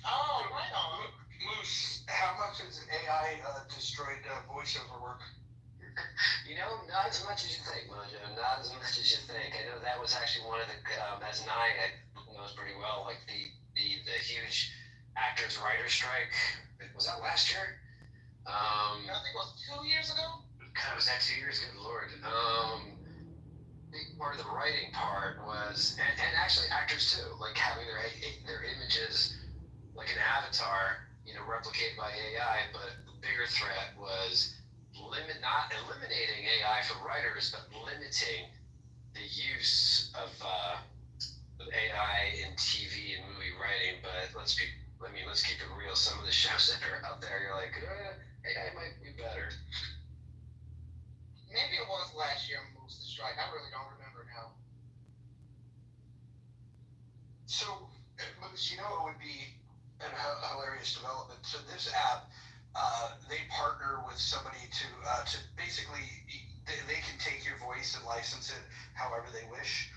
Oh, right on. Moose, how much has AI destroyed voiceover work? Not as much as you think, Mojo. Not as much as you think. I know that was actually one of the, as Naya knows pretty well, like the huge actors writer strike. Was that last year? I think it was 2 years ago. God, was that 2 years? Good Lord. Big part of the writing part was, and actually actors too, like having their images like an avatar, replicated by AI. But the bigger threat was not eliminating AI for writers, but limiting the use of AI in TV and movie writing. But let's keep it real. Some of the shows that are out there, you're like, AI might be better. Maybe it was last year, Moose, the strike. I really don't remember now. So, Moose, it would be a hilarious development. So this app, they partner with somebody to basically, they can take your voice and license it however they wish.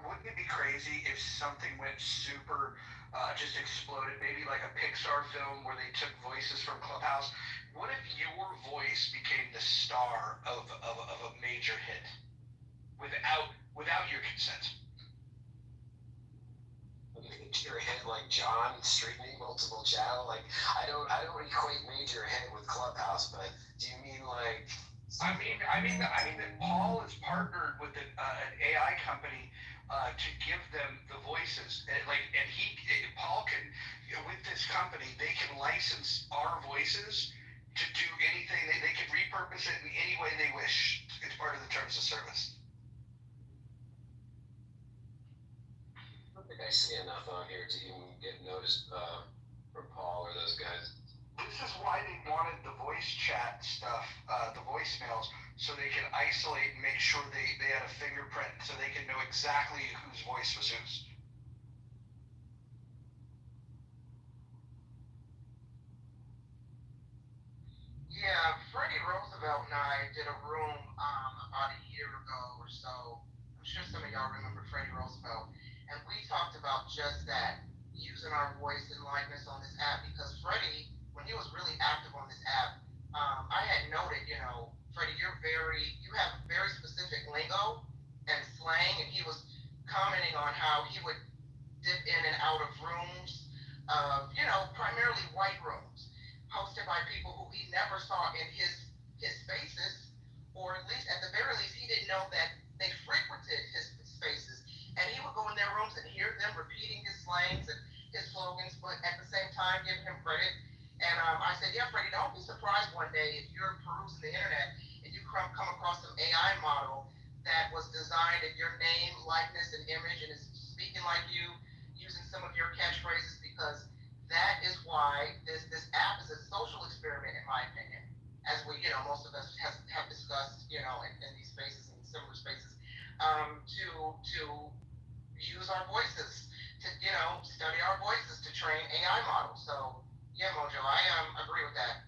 Wouldn't it be crazy if something went super, just exploded, maybe like a Pixar film where they took voices from Clubhouse? What if your voice became the star of a major hit without your consent? Major hit like John Street Me multiple channel, like I don't equate major hit with Clubhouse, but do you mean like? I mean that Paul is partnered with an AI company to give them the voices, and Paul can, with this company, they can license our voices to do anything. They can repurpose it in any way they wish. It's part of the terms of service. I don't think I see enough on here to even get noticed from Paul or those guys. This is why they wanted the voice chat stuff, the voicemails, so they can isolate and make sure they had a fingerprint so they can know exactly whose voice was whose. Yeah, Freddie Roosevelt and I did a room about a year ago or so. I'm sure some of y'all remember Freddie Roosevelt. And we talked about just that, using our voice and likeness on this app, because Freddie, when he was really active on this app, I had noted, Freddie, you have very specific lingo and slang, and he was commenting on how he would dip in and out of rooms, primarily white rooms, hosted by people who he never saw in his spaces, or at least, at the very least, he didn't know that they frequented his spaces. And he would go in their rooms and hear them repeating his slangs and his slogans, but at the same time giving him credit. And I said, yeah, Freddie, don't be surprised one day if you're perusing the internet and you come across some AI model that was designed in your name, likeness, and image, and is speaking like you, using some of your catchphrases, because that is why this app is a social experiment, in my opinion, as we, most of us have discussed, in these spaces and similar spaces, to use our voices, to, study our voices to train AI models. So, yeah, Mojo, I agree with that.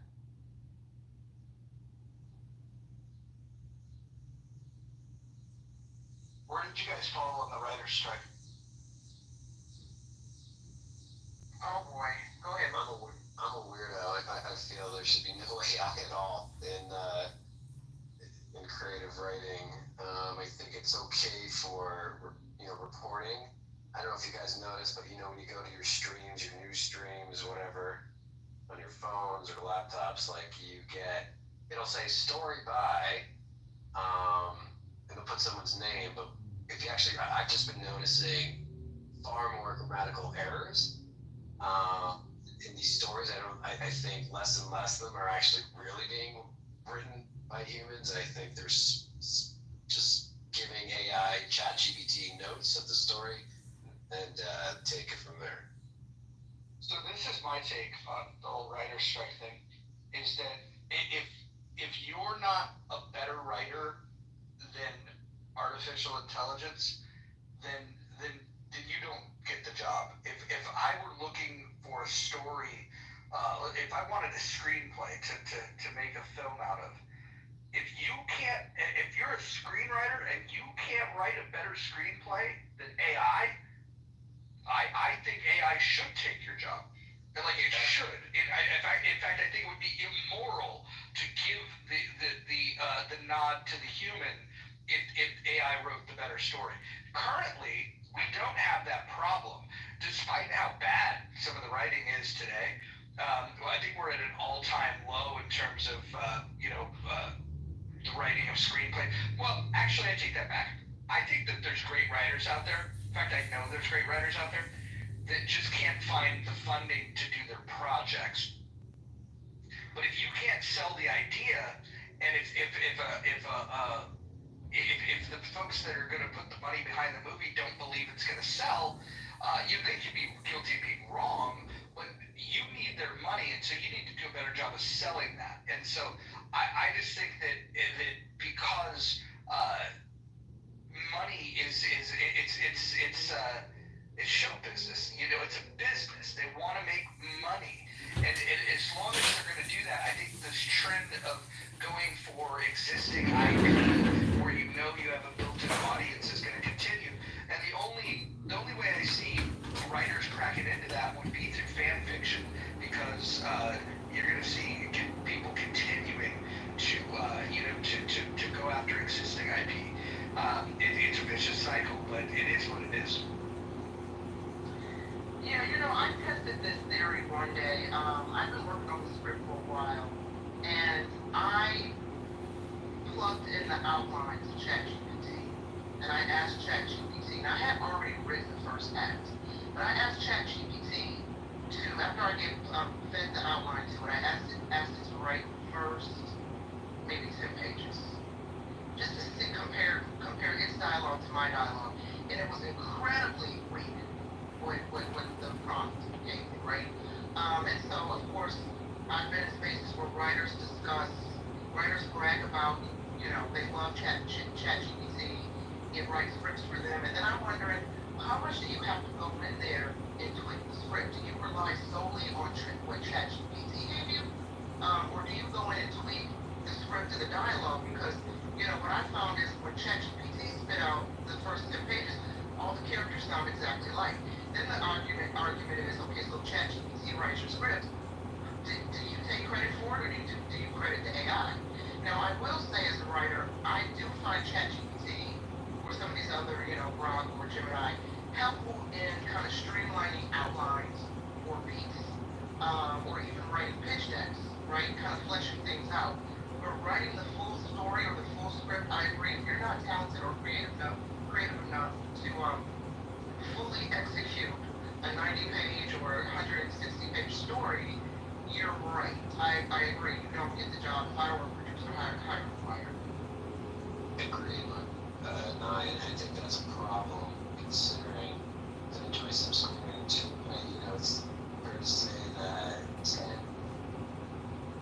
Where did you guys fall on the writer's strike? Oh boy, go ahead. I'm a weirdo. I feel there should be no AI at all in creative writing. I think it's okay for reporting. I don't know if you guys noticed, but when you go to your streams, your news streams, whatever, on your phones or laptops, like it'll say story by, and it'll put someone's name. But if you actually, I've just been noticing far more grammatical errors in these stories. I think less and less of them are actually really being written by humans. I think there's just giving AI ChatGPT notes of the story and take it from there. So this is my take on the whole writer's strike thing, is that if you're not a better writer than artificial intelligence, then you don't get the job. If I were looking for a story, if I wanted a screenplay to make a film out of, if you're a screenwriter and you can't write a better screenplay than AI, I think AI should take your job. Like, it should. In fact, I think it would be immoral to give the nod to the human if AI wrote the better story. Currently, we don't have that problem, despite how bad some of the writing is today. I think we're at an all-time low in terms of the writing of screenplay. Well, actually, I take that back. I think that there's great writers out there. In fact, I know there's great writers out there that just can't find the funding to do their projects. But if you can't sell the idea, and if the folks that are going to put the money behind the movie don't believe it's going to sell, they could be guilty of being wrong, but you need their money, and so you need to do a better job of selling that. And so I just think that because money is show business. It's a business. They want to make money, and as long as they're going to do that, I think this trend of going for existing IP, where you have a built-in audience, is going to continue. And the only way I see writers cracking into that would be through fan fiction, because you're going to see people continuing to go after existing IP. It's a vicious cycle, but it is what it is. Yeah, I tested this theory one day. I've been working on the script for a while, and I plugged in the outline to ChatGPT, and I asked ChatGPT, and I had already written the first act, but I asked ChatGPT to, after I fed the outline to it, I asked it to write first maybe 10 pages, just to see, compare its dialogue to my dialogue, and it was incredibly weak with the prompt gave me, right? And so, of course, I I've been in spaces where writers brag about, they love ChatGPT. It writes scripts for them, and then I'm wondering, how much do you have to go in there and tweak the script? Do you rely solely on what ChatGPT gave you, or do you go in and tweak the script and the dialogue? Because what I found is when ChatGPT spit out the first 10 pages, all the characters sound exactly alike. Then the argument is, okay, so ChatGPT writes your script. Do you take credit for it, or do you credit the AI? Now, I will say as a writer, I do find ChatGPT or some of these other, Grok or Gemini, helpful in kind of streamlining outlines or beats, or even writing pitch decks, right? Kind of fleshing things out. But writing the full story or the full script, I agree. If you're not talented or creative enough to fully execute a 90-page or 160-page story, you're right. I agree. You don't get the job. If I were a producer, hire a writer. Agreed. No, I think that's a problem considering the choice of screenwriting too. It's fair to say that 10,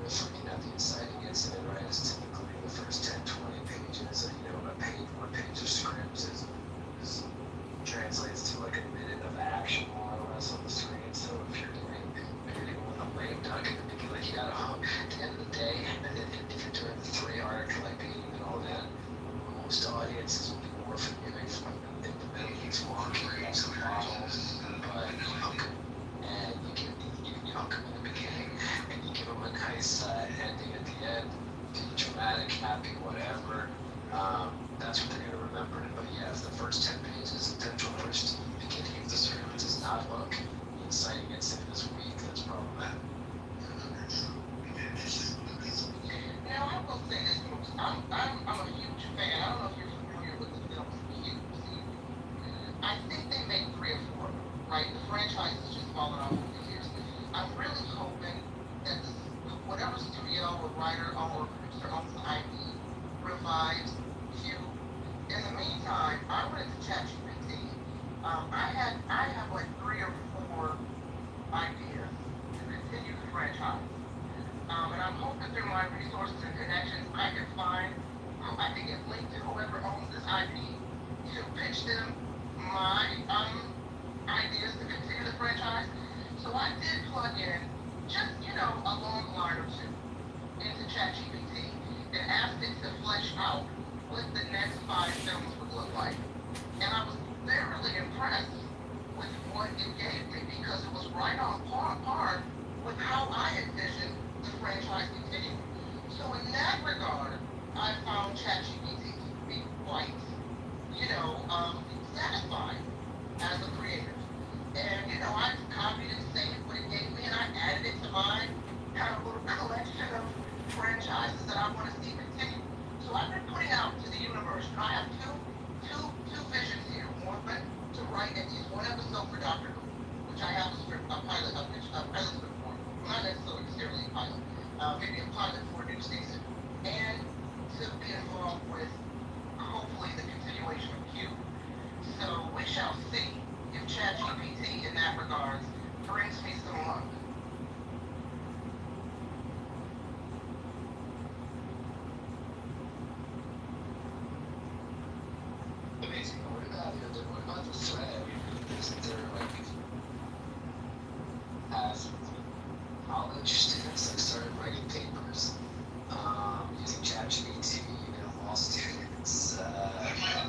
if looking at the inciting incident, right, is typically the first 10, 20 pages. One page of script is translates to like a minute of action more or less on the screen. So if you're doing with a lame duck at the beginning, like you gotta at the end of the day, if you're doing the 3 arc like painting and all that, most audiences will be more forgiving from in the middle. He's walking around some bottles, but you hook him, and you hook him in the beginning, and you give him a nice ending at the end, dramatic, happy, whatever. That's what they're gonna remember. But yeah, if the first 10 pages, 10 to the first beginning of the script does not look, the inciting incident is weak, that's problematic. Now, I will say this, folks. I'm a huge fan. I don't know if you're familiar with the film Cube. I think they made 3 or 4, right? The franchise has just fallen off over the years. I'm really hoping that whatever studio or writer or producer owns the IP revives Cube. In the meantime, I went into ChatGPT. I have like 3 or 4 ideas to continue the franchise. And I'm hoping through my resources and connections, I can get linked to whoever owns this IP to pitch them my ideas to continue the franchise. So I did plug in just, a long line or 2 into ChatGPT and asked it to flesh out what the next 5 films would look like. And I was thoroughly impressed with what it gave me because it was right on par with how I envisioned the franchise continuing. So in that regard, I found ChatGPT to be quite, satisfying as a creator. And, I copied and saved what it gave me, and I added it to my kind of little collection of franchises that I want to see continue. So I've been putting out to the universe, and I have two visions here. One, to write at least 1 episode for Dr. Who, which I have a pilot script for. Not necessarily a pilot, maybe a pilot for a new season, and to be involved with, hopefully, the continuation of Q. So we shall see if ChatGPT, in that regard, brings me some luck. Amazing. What about the thread? Isn't there as college students started writing papers using ChatGPT, law students, it's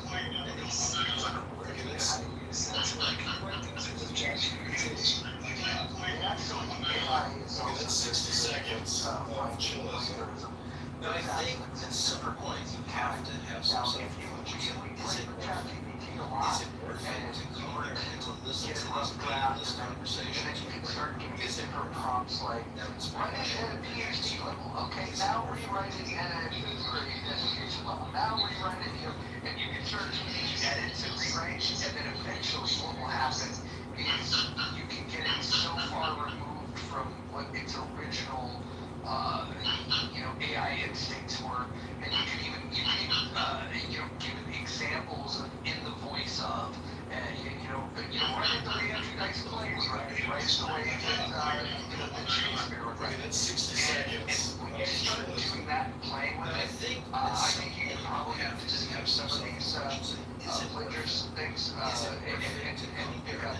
working out how to use that to write things with ChatGPT. Within 60 seconds, but I think at some point you have to have some sort of is it worth it to go there and to listen to this conversation? Is it her prompts like at a PhD level? Okay, now rewrite it at a grade education level. Now rewrite it, and you can start to edit and rewrite, and then eventually what will happen is you can get it so far removed from what its original AI instincts were, and you can even give examples of in the voice of, run it the way you guys likes planes, right? He likes the way that, the cheese beer would write. That's 60 seconds. When you start doing that and playing with it, I think you can probably have to just have some of these players things and pick up.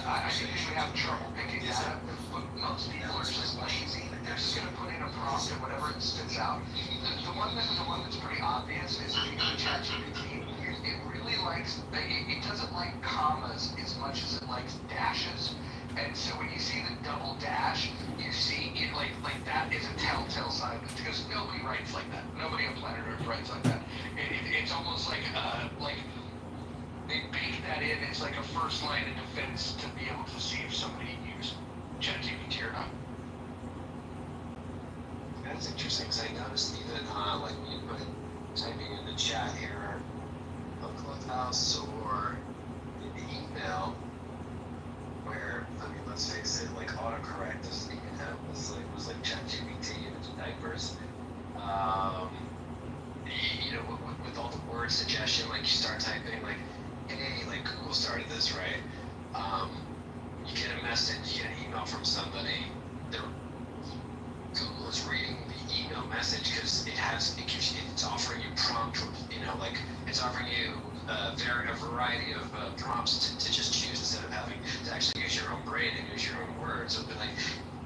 I usually have trouble picking that up, but most people are just lazy. They're just going to put in a prompt and whatever it spits out. The one that's pretty obvious is if you go to ChatGPT, it really likes, it doesn't like commas as much as it likes dashes. And so when you see the double dash, you see it like that is a telltale sign because nobody writes like that. Nobody on planet Earth writes like that. It's almost like they bake that in. It's like a first line of defense to be able to see if somebody used ChatGPT or not. That's interesting because I noticed even like when you put typing in the chat here of Clubhouse or in the email, where I mean, let's face it, like autocorrect is was like ChatGPT in its diapers. With all the word suggestion, like you start typing like, hey, like Google started this, right? You get a message, you get an email from somebody. Google is reading the email message because it's offering you prompt, like it's offering you a variety of prompts to just choose instead of having to actually use your own brain and use your own words. It'll be like,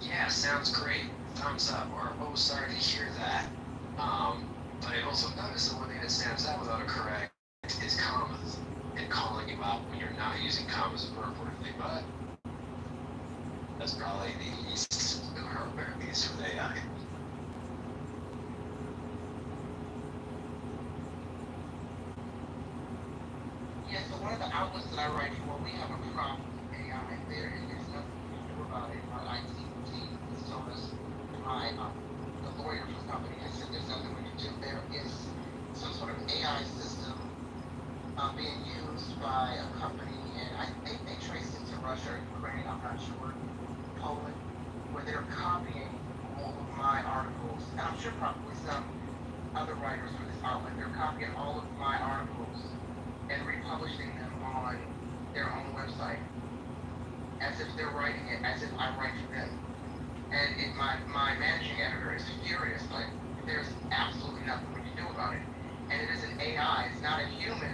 yeah, sounds great, thumbs up, or oh, sorry to hear that. But I've also noticed that one thing that stands out with autocorrect is commas and calling you out when you're not using commas appropriately. But that's probably the easiest hardware piece with AI. Yeah, so one of the outlets that I write for, we have a problem with AI there, and there's nothing we can do about it. Our IT team has told us, the lawyer for the company has said there's nothing we can do. There is some sort of AI system being used by a company, and I think they traced it to Russia or Ukraine, I'm not sure, Poland, where they're copying all of my articles, and I'm sure probably some other writers for this outlet, they're copying all of my articles and republishing them on their own website as if they're writing it, as if I write for them. And my managing editor is furious, but there's absolutely nothing we can do about it. And it is an AI, it's not a human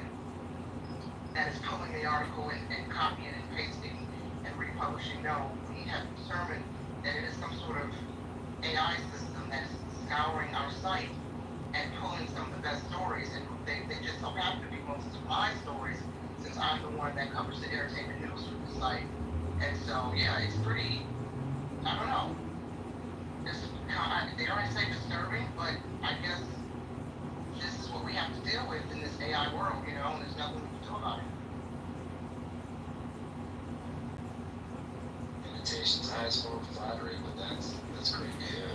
that is pulling the article and copying and pasting and republishing. No, we have determined that it is some sort of AI system that is scouring our site and pulling some of the best stories, and they just so happen to be most of my stories since I'm the one that covers the entertainment news for the site. And so, yeah, it's pretty, I don't know. It's kind of, dare I say disturbing, but I guess this is what we have to deal with in this AI world, and there's nothing we can do about it. Imitation's the highest form of flattery, but that's great to hear.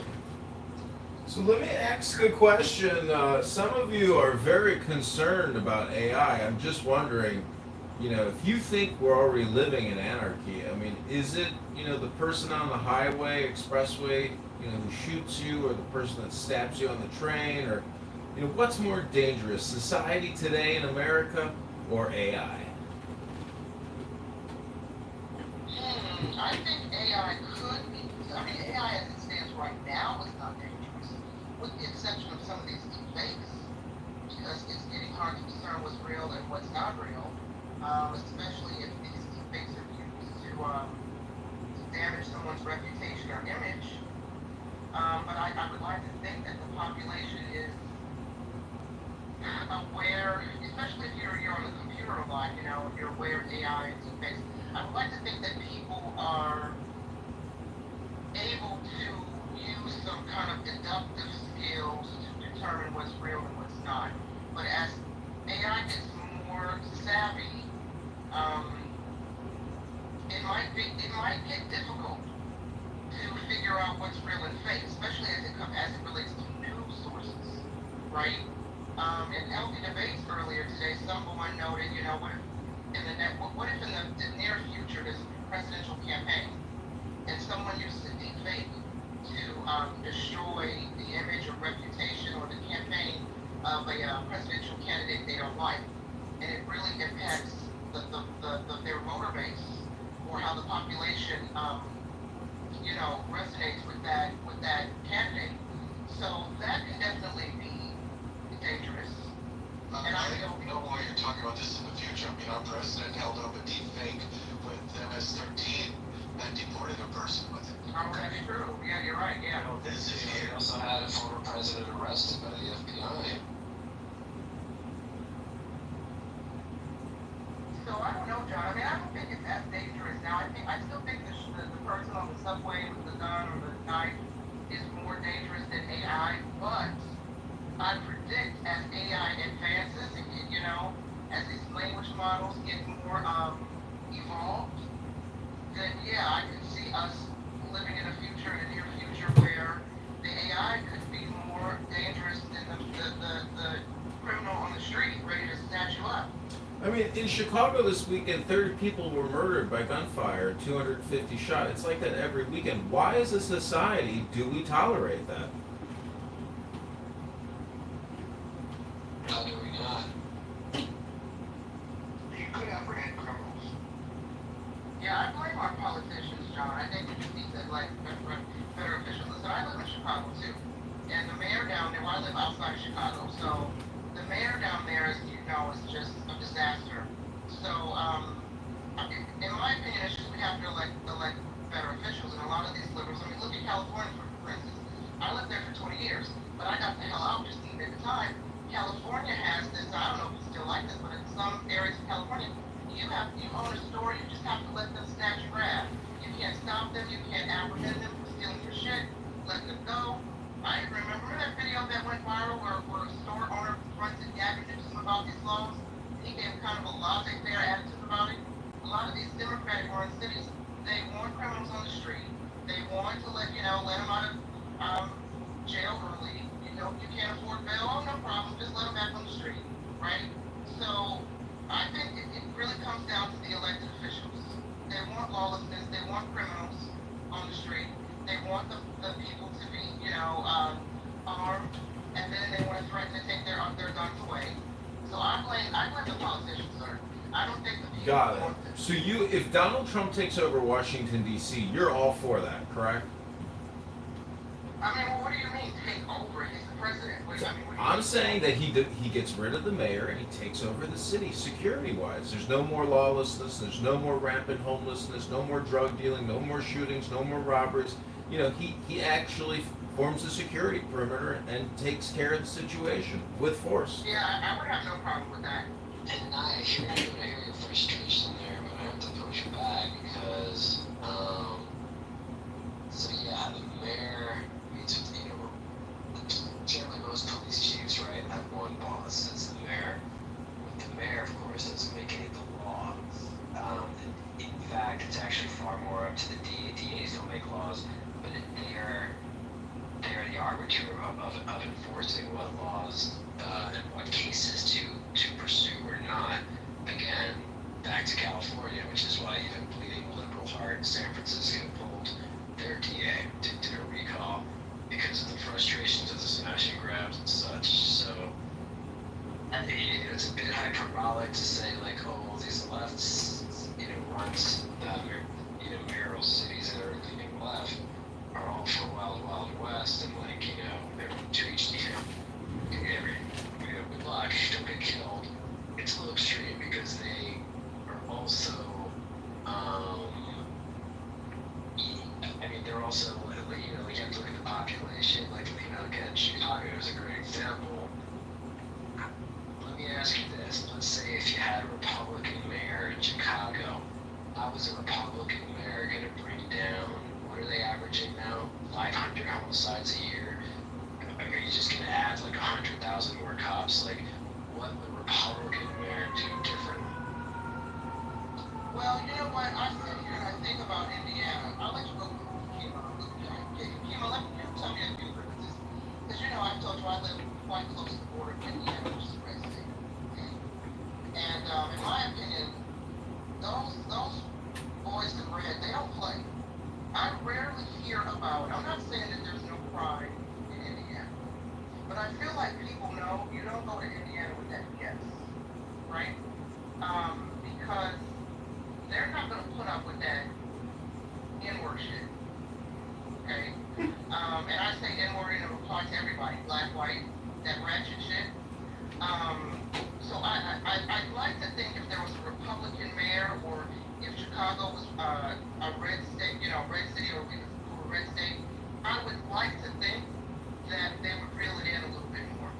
So let me ask a question. Some of you are very concerned about AI. I'm just wondering, if you think we're already living in anarchy, I mean, is it, the person on the highway, expressway, who shoots you, or the person that stabs you on the train, or, what's more dangerous, society today in America or AI? I think AI could be, AI as it stands right now is not dangerous, with the exception of some of these deepfakes, because it's getting hard to discern what's real and what's not real, especially if these deepfakes are used to damage someone's reputation or image. But I would like to think that the population is aware, especially if you're on the computer a lot, if you're aware of AI and deepfakes. I would like to think that people are able to use some kind of deductive skills to determine what's real and what's not. But as AI gets more savvy, it might get difficult to figure out what's real and fake, especially as it relates to news sources, right? In healthy debates earlier today, someone noted, what if in the near future there's a presidential campaign and someone uses a deep fake to destroy the image or reputation or the campaign of a presidential candidate they don't like, and it really impacts their voter base. population, resonates with that candidate. So that can definitely be dangerous. And I don't know why you're talking about this in the future. I mean, our president held up a deep fake with MS-13 that deported a person with it. Oh, that's true. Yeah, you're right. Yeah. This is We here. also had a former president arrested by the FBI. So I don't know, John. I mean, I don't think it's as dangerous now. I still think the person on the subway with the gun or the knife is more dangerous than AI. But I predict as AI advances, as these language models get more evolved, then yeah, I could see us living in a future, in a near future, where the AI could be more dangerous than the criminal on the street ready to snatch you up. I mean, in Chicago this weekend, 30 people were murdered by gunfire, 250 shot. It's like that every weekend. Why, as a society, do we tolerate that? How do we not? You could apprehend criminals. Yeah, I blame our politicians, John. I think we just need to, better officials. Listen, I live in Chicago, too. And the mayor down there, well, I live outside of Chicago, so the mayor down there is just a disaster. So, in my opinion, it's just we have to elect better officials. And a lot of these liberals, I mean, look at California, for instance. I lived there for 20 years, but I got the hell out just even at the time. California has this, I don't know if it's still like this, but in some areas of California, you own a store, you just have to let them snatch and grab. You can't stop them, you can't apprehend them for stealing your shit, let them go. I remember that video that went viral where a store owner confronted Gavin Newsom about these laws. He gave kind of a laissez-faire attitude about it. A lot of these Democratic-run cities, they want criminals on the street. They want to let them out of jail early. You can't afford bail, oh, no problem, just let them back on the street, right? So I think it really comes down to the elected officials. They want lawlessness, they want criminals on the street, they want the people to be, armed, and then they want to threaten to take their guns away. So I blame the politicians, sir. I don't think the people Got it. want this. So if Donald Trump takes over Washington, D.C., you're all for that, correct? I mean, well, what do you mean, take over? He's the president. What do you mean? I'm saying that he gets rid of the mayor and he takes over the city security-wise. There's no more lawlessness. There's no more rampant homelessness. No more drug dealing. No more shootings. No more robberies. He actually forms a security perimeter and takes care of the situation with force. Yeah, I would have no problem with that. And I hear your frustration there, but I have to push back because, the mayor meets with, generally most police chiefs, right, have one boss, that's the mayor. But the mayor, of course, doesn't make any of the law. In fact, it's actually far more up to the DA. DAs don't make laws, but they're the arbiter of enforcing what laws and what cases to pursue or not. Again, back to California, which is why even bleeding liberal heart San Francisco pulled their DA, did a recall because of the frustrations of the smash and grabs and such. So it's a bit hyperbolic to say these lefts, runs mayoral cities that are leaning left are all for Wild Wild West and they're to each every good luck, don't get killed. It's a little extreme because they are also they're also you have to look at the population, again, Chicago is a great example. Let me ask you this, let's say if you had a Republican mayor in Chicago, how is a Republican mayor going to bring down, what are they averaging now, 500 homicides a year? Are you just going to add 100,000 more cops? What would Republican mayor do different? Well, you know what? I sit here and I think about Indiana. I'll let you go, Kima. Kima, let me tell me a few differences. Because, I told you I live quite close to the border of Indiana, which is a great state. And in my opinion, those boys in red, they don't play. I rarely hear about, I'm not saying that there's no crime in Indiana, but I feel like people know you don't go to Indiana with that BS, right? Because they're not going to put up with that N-word shit. Okay? And I say N-word and it applies to everybody, black, white, that ratchet shit. So I'd like to think if there was a Republican mayor or if Chicago was a red state, red city or we were a red state, I would like to think that they would reel it in a little bit more.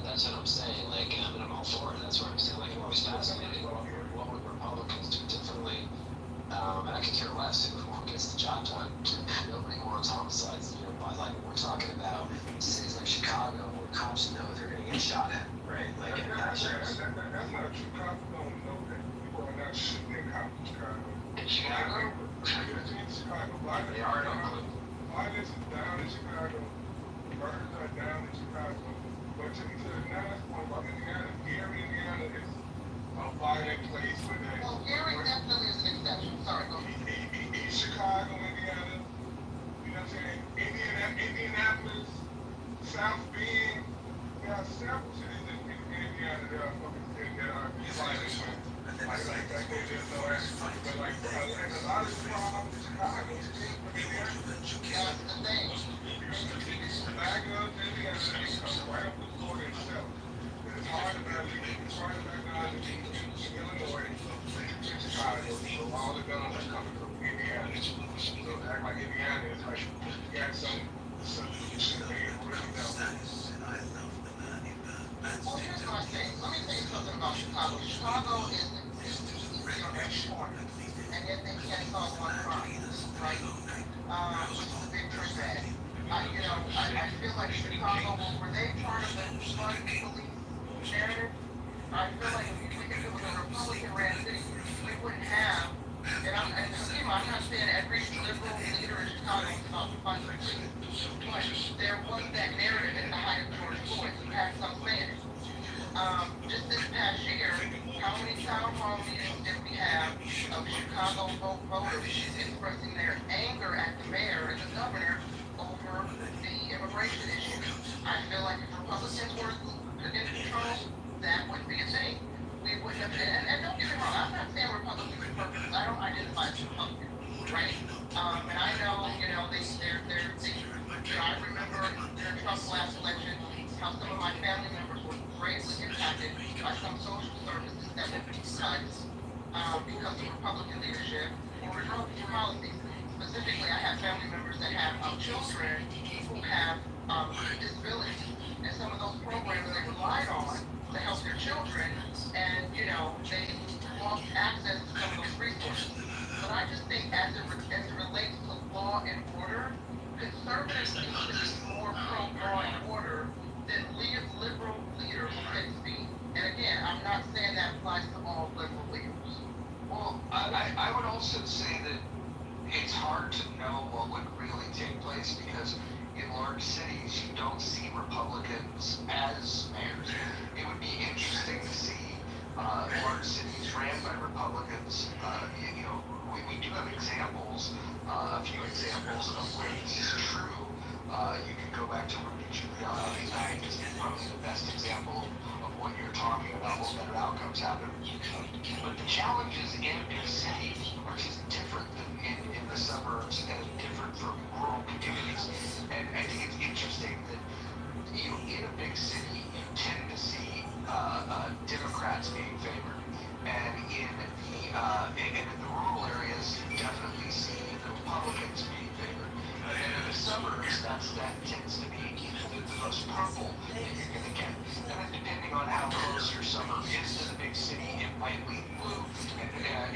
That's what I'm saying. Like, I mean, I'm all for it. That's what I'm saying. Like, I'm always fascinated. What would Republicans do differently? And I could care less who gets the job done. Nobody wants homicides nearby. Like, we're talking about cities like Chicago where cops know they're going to get shot at, right? Like, that's not true. Cops don't know that people are not shooting at cops in Chicago. In Chicago? In Chicago. They are no clue. Violence is down in Chicago. Murders are down in Chicago. But to the last point about Indiana, Gary, Indiana is a violent place where they... Well, Gary definitely is an exception. Sorry, go ahead. Chicago, Indiana, you know what I'm saying? Indianapolis, South Bend, there are several cities in Indiana that are fucking that are violent. Like there's no action. But like, and a lot of the problems in Chicago, Indiana, That's the thing. back up Indiana, it comes right up the border itself. And it's hard to back down in Illinois, in Chicago, so all the guns are coming from Indiana. So act like Indiana is like, you got some shit they really know. Well, here's my thing. Let me tell you something about Chicago. Chicago is easy on every corner, and yet they can't solve one crime, right? Which is a big trick bag. I feel like Chicago, were they part of the flood police narrative? I feel like if it was a Republican-ran city, we wouldn't have, and I'm not saying every liberal leader in Chicago is about to fund it, but there was that narrative at the height of George Floyd. You had some saying it. Just this past year, how many town hall meetings did we have of Chicago voters expressing their anger at the mayor and the governor over the immigration issue? I feel like if Republicans were in control, that would be a thing. We wouldn't have been, and don't get me wrong, I'm not saying Republicans are perfect. I don't identify as Republican, right? And I know, I remember during Trump's last election, how some of my family members were greatly impacted by some social services that were cut because of Republican leadership or Republican policies. Specifically, I have family members that have children who have disabilities, and some of those programs they relied on to help their children, and they lost access to some of those resources. But I just think as it relates to law and order, conservatives need to be more pro-law and order than liberal leaders tend to be. And again, I'm not saying that applies to all liberal leaders. Well, I would also say that it's hard to know what would really take place because in large cities you don't see Republicans as mayors. It would be interesting to see large cities ran by Republicans. We do have examples, a few examples of where this is true. You can go back to Rudy Giuliani. I think is probably the best example of what you're talking about, what better outcomes happen. But the challenges in a big city are just different than in the suburbs and different from rural communities. And I think it's interesting that in a big city you tend to see Democrats being favored, and in the rural areas you definitely see the Republicans being favored. And in the suburbs that tends to be the most purple that you're going to get. And then depending on how close your suburb is to the big city, it might lean blue. And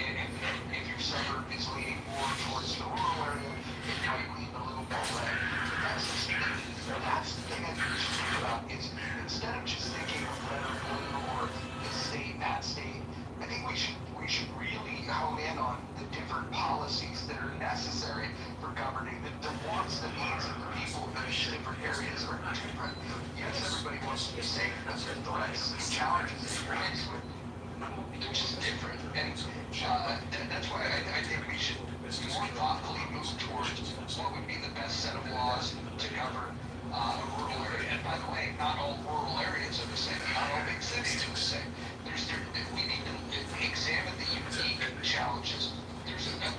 if your suburb is leaning more towards the rural area, it might lean a little more red. That's the thing that we should think about is instead of just thinking of red or blue or this state, that state, I think we should really hone in on the different policies that are necessary for governing the wants, the needs of the people in those different areas are different. Yes, everybody wants to be safe, but the threats and challenges that you're faced with, they're just different. And that's why I think we should more thoughtfully move towards what would be the best set of laws to govern a rural area. And by the way, not all rural areas are the same. Not all big cities are the same. We need to examine the unique challenges. There's a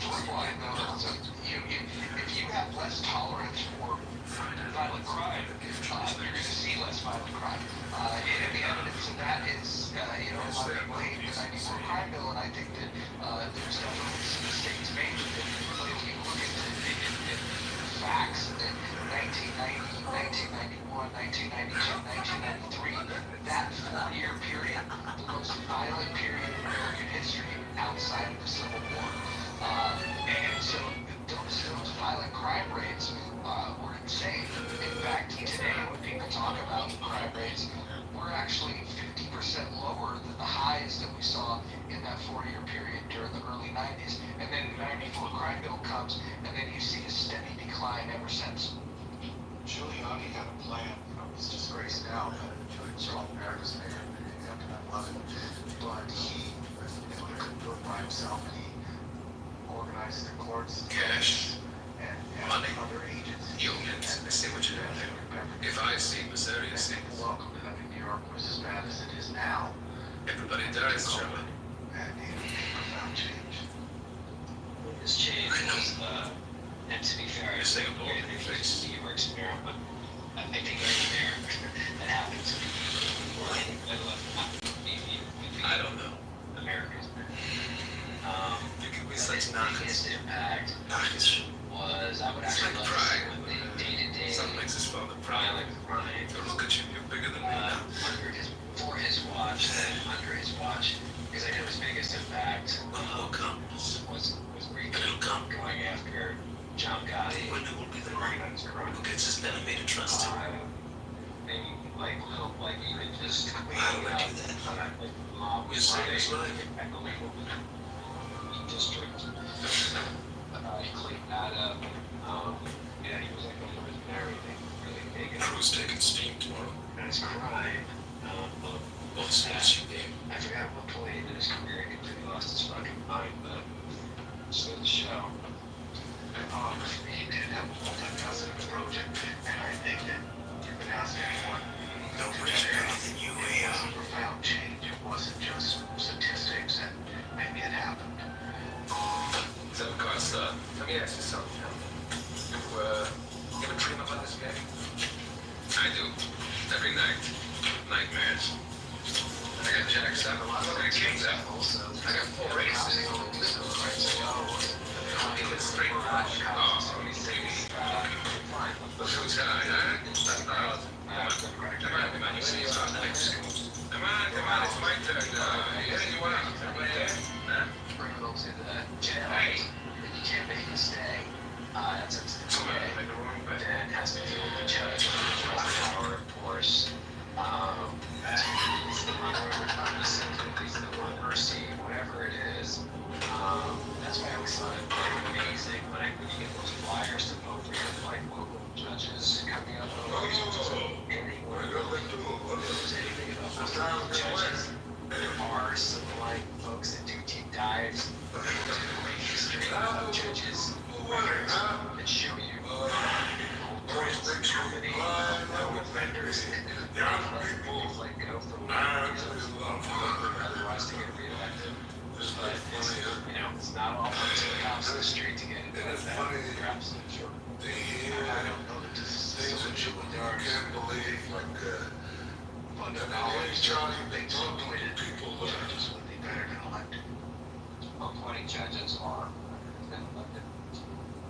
bill comes, and then you see a steady decline ever since. Giuliani had a plan, he's disgraced now, but all America's man, after 9/11, but he couldn't do it by himself, and he organized the courts, Cash, and money, other agents. unions. I see what you're doing there. If I see Missouri, see. Welcome to New York was as bad as it is now. Everybody dies, Charlie. And profound change. This change was, and to be fair, You're saying a bullet in your face. New York's mayor, but I think any mayor that happens to be or anybody I don't know. America's mayor. There could be The such biggest impact knockers. was I would It's actually like love to pride. see what the day-to-day Something makes us father proud. violent crime Don't look at you. You're bigger than me now. for his watch, then under his watch, because I know his biggest impact It'll come. was It'll come. going after John Gotti. When it will be the right who gets his enemy to trust him. Maybe like little, like even just How do I do that? like mob You say his life. district. He cleaned that up. Yeah, he was like one of his very really big. Crew's taking steam tomorrow. And his crime. Boss needs you game. I forgot what point in his career he completely lost his fucking mind, but just go to the show. He did have a multifaceted approach, and I think that you've been asking for Don't reach anything you it was a profound change. It wasn't just statistics and maybe it happened. So, because, let me ask you something. You ever dream about this game? I do. Every night. Nightmares. I got jacks out. I got kings out. I got 4 races. It's straight rush. Oh, look who's high, huh? Come on. Come on. You see us on next. Come on. It's my turn. Heading you out. Everybody there? Huh? Criminal to the jail. Hey. You can't make a stay. That's up to the DA. Then has to deal with the judge. Power, of course. It's the one it's the one mercy, whatever it is. That's why I always thought it was amazing when you get those flyers to vote for your like local judges coming up. Anywhere. There's anything about those local judges. There are some like folks that do deep dives. That do history of judges. That show you comedy, offenders, like go from otherwise to get reelected. But it's, it's not all up to the cops in the street to get it done. You're absolutely sure. I don't know that this is things that you can't believe, like fundamentally, Charlie, they appointed people judges would be better than elected. Appointing judges are than elected.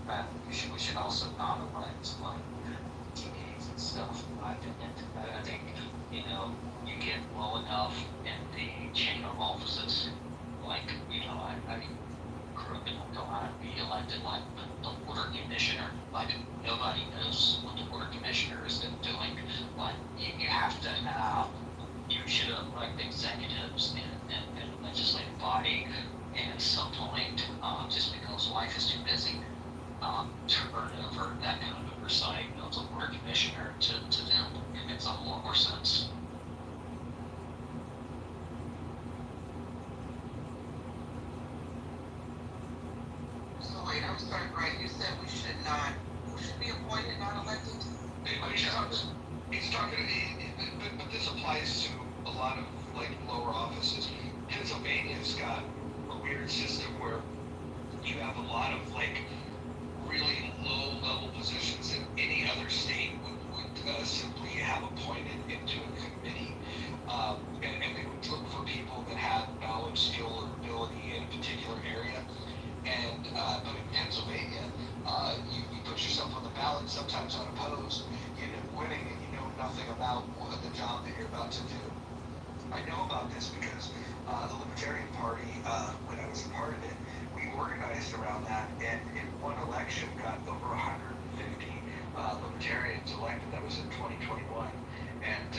But we should also not elect like DAs and stuff, in my opinion. I think, you get low enough in the chain of offices. Like, I mean, criminal don't want to be elected like the water commissioner. Like, nobody knows what the water commissioner is doing. Like, you have to have, you should elect executives and legislative body at some point, just because life is too busy, turn over that kind of oversight of the water commissioner to them. It makes a lot more sense. So wait, I'm sorry, right? You said we should be appointed, not elected? He's talking, but this applies to a lot of like lower offices. Pennsylvania's got a weird system where you have a lot of like really low level positions that any other state would simply have appointed into a committee, and they would look for people that had knowledge, skill, or ability in a particular area. And but in Pennsylvania, you put yourself on the ballot, sometimes unopposed, you end up winning, and you know nothing about the job that you're about to do. I know about this because the Libertarian Party, when I was a part of it, we organized around that, and in one election got over 150 Libertarians elected. That was in 2021, and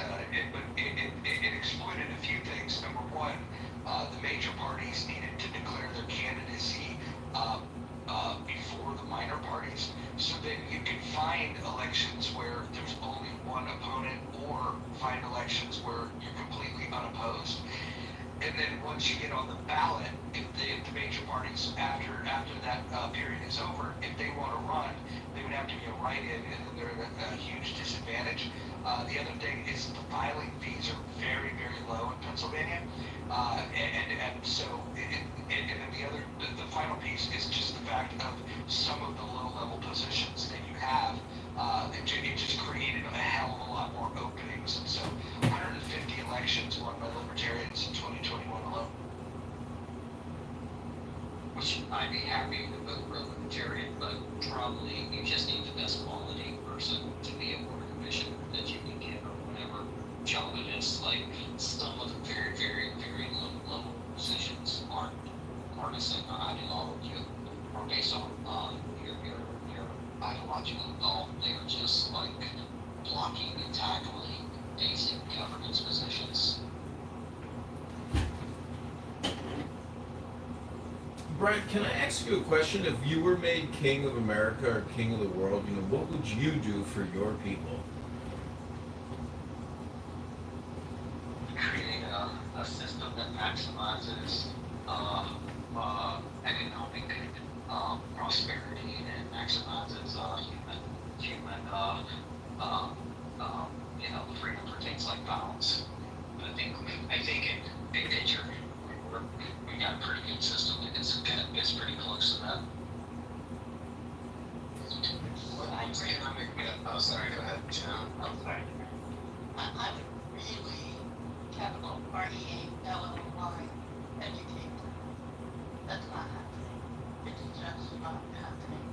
it exploited a few things. Number one, the major parties needed to declare their candidacy so then you can find elections where there's only one opponent, or find elections where you're completely unopposed. And then once you get on the ballot, if the major parties after that period is over, if they want to run, they would have to be a write-in, and then they're at a huge disadvantage. The other thing is the filing fees are very, very low in Pennsylvania, and so and then the final piece is just the fact of some of the low-level positions that you have. It just created a hell of a lot more openings, and so 150 elections won by libertarians in 2021 alone. Which I'd be happy to vote for a libertarian, but probably you just need the best quality person to be a board commissioner that you can get, or whatever job it is. Like, some of the very, very, very low level positions aren't partisan ideology, or based on your ideological goal. They're just like blocking and tackling basic governance positions. Brian, can I ask you a question? If you were made king of America or king of the world, what would you do for your people? Create a system that maximizes economic prosperity and maximizes human freedom for things like violence. But I think in big picture, we got a pretty good system that gets pretty close to that. Oh, sorry, go ahead, Jim. I'm sorry. I would really, capital REALLY, educate. That's not happening. It's just not happening.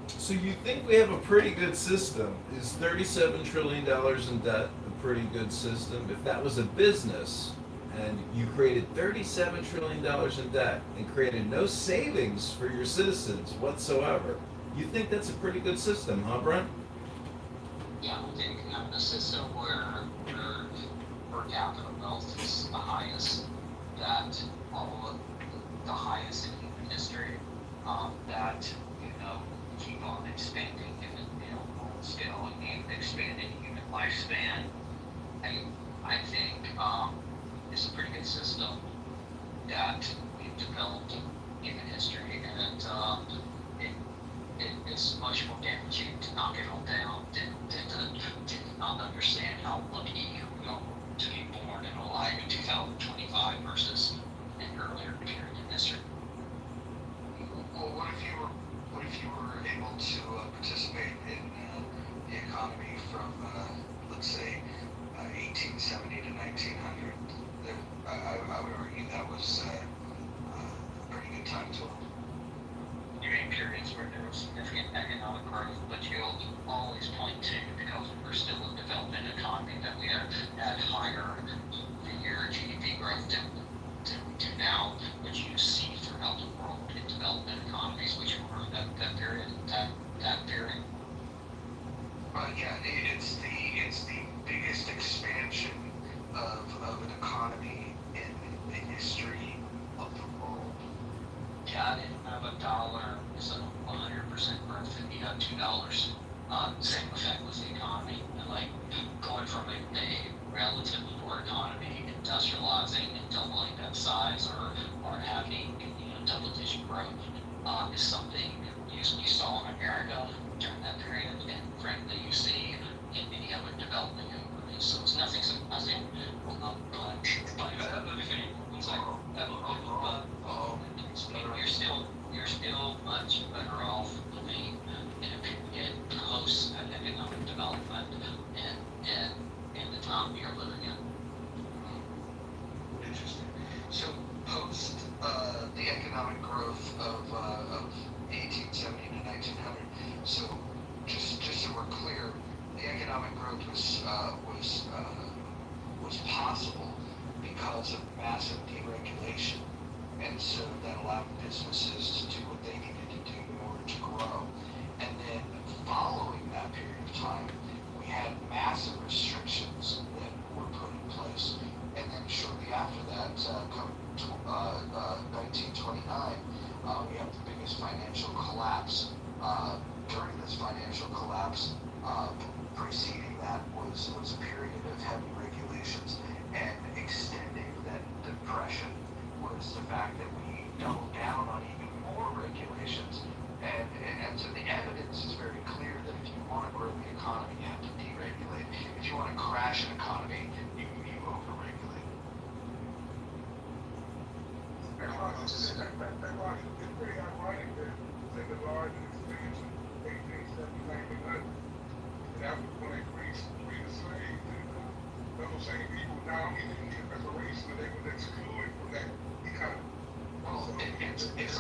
So you think we have a pretty good system? Is $37 trillion in debt a pretty good system? If that was a business and you created $37 trillion in debt and created no savings for your citizens whatsoever, you think that's a pretty good system, huh, Brent? Yeah, I think having a system where per capita wealth is the highest, that all of the highest in human history, that keep on expanding human scale and expanding human lifespan. I think it's a pretty good system that we've developed in human history, and it's much more damaging to knock it all down than to not understand how lucky we are to be born and alive in 2025 versus an earlier period in history. Well, what if you were able to participate in the economy from, let's say, 1870 to 1900? I would argue that was a pretty good time to. You mean periods where there was significant economic growth, but you'll always point to, because we're still a developing economy, that we had higher year GDP growth than we do now, which you see throughout the world in development economies, which were that period. Yeah, it's the biggest expansion of an economy in the history of the world. Yeah, I didn't have $1, so 100% growth, and you have $2. Same effect with the economy, and like going from a relatively poor economy, industrializing and doubling that size, or having double-digit growth, is something you saw in America during that period, and frankly you see in many other developing economies. So it's nothing surprising. You're still much better off living in a period post economic development and the time we are living in. Interesting. So post the economic growth of 1870 to 1900. So just so we're clear, the economic growth was possible because of massive deregulation, and so that allowed businesses to do what they needed to do in order to grow. And then following that period of time, we had massive restrictions that were put in place. And then shortly after that, come Preceding that was a period of heavy regulations, and extending that depression was the fact that we doubled down on even more regulations. And so the evidence is very clear that if you want to grow the economy, you have to deregulate. If you want to crash an economy, you overregulate. It's pretty ironic that in the large expansion, 1879, and after when they freed the slaves, and those same people now even get reparation, but they was excluded from that economy. Well, it's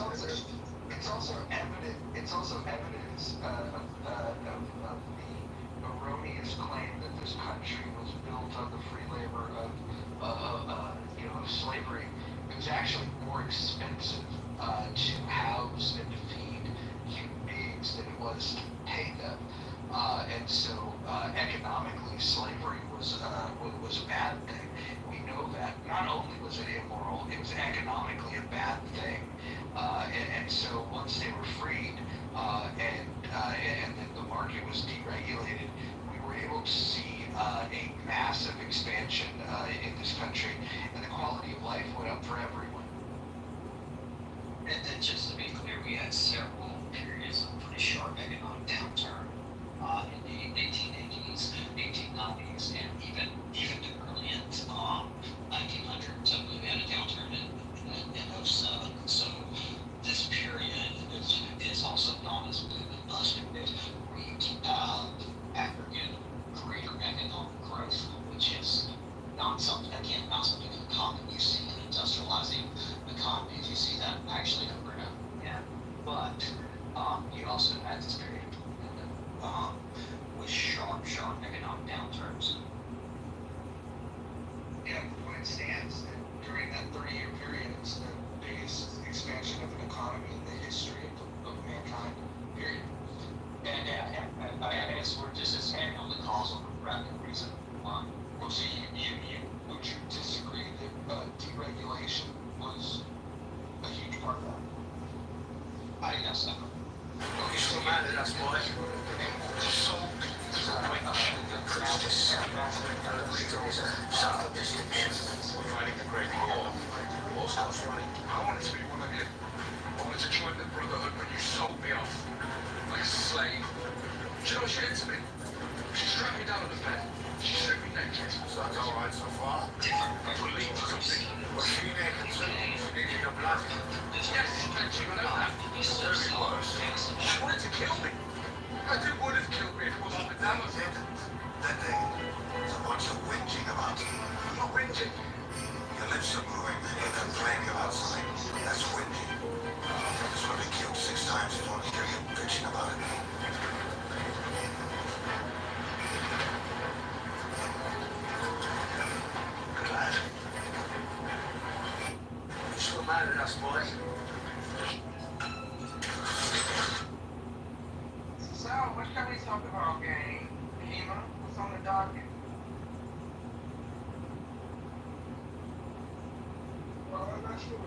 also evident. It's also evidence of the erroneous claim that this country was built on the free labor of slavery. It was actually more expensive to house and to feed human beings than it was to pay them. And so economically, slavery was a bad thing. We know that. Not only was it immoral, it was economically a bad thing. And so once they were freed, and then the market was deregulated, we were able to see a massive expansion in this country, and the quality of life went up for everyone. And just to be clear, we had several periods of pretty sharp economic downturn in the 1880s, 1890s, and even the early 1900s. So we had a downturn in 07. So this period is also known as boom and bust period. We aggregate greater economic growth, which is not something common you see in industrializing economies. You see that actually in Britain. Yeah. But you also had this period with sharp economic downturns. Yeah, the point stands that during that 30-year period, it's the biggest expansion of an economy in the history of mankind, period. And I guess we're just as heavy on the causal rapid reason. Well, so would you disagree that deregulation was a huge part of that? I guess so. Okay, so That's why so fighting the Great War. War's cost money. I wanted to be one of you. I wanted to join the Brotherhood, but you sold me off like a slave. Do you know what she did to me? She strapped me down on the bed. She stripped me naked. Sounds all right so far. Believe something. Was she naked too? She needed your blood. Yes, she know that. Very close. She wanted to kill me. I think would have killed me if it wasn't for damn of it. That thing is a bunch of whinging about. I'm not whinging. Your lips are moving and you're complaining about something. That's whinging. This one been killed 6 times. You don't want to hear you bitching about it. Good lad. You're still mad at us, boys. So, what can we talk about, gang? Kima, what's on the docket? Well, I'm not sure.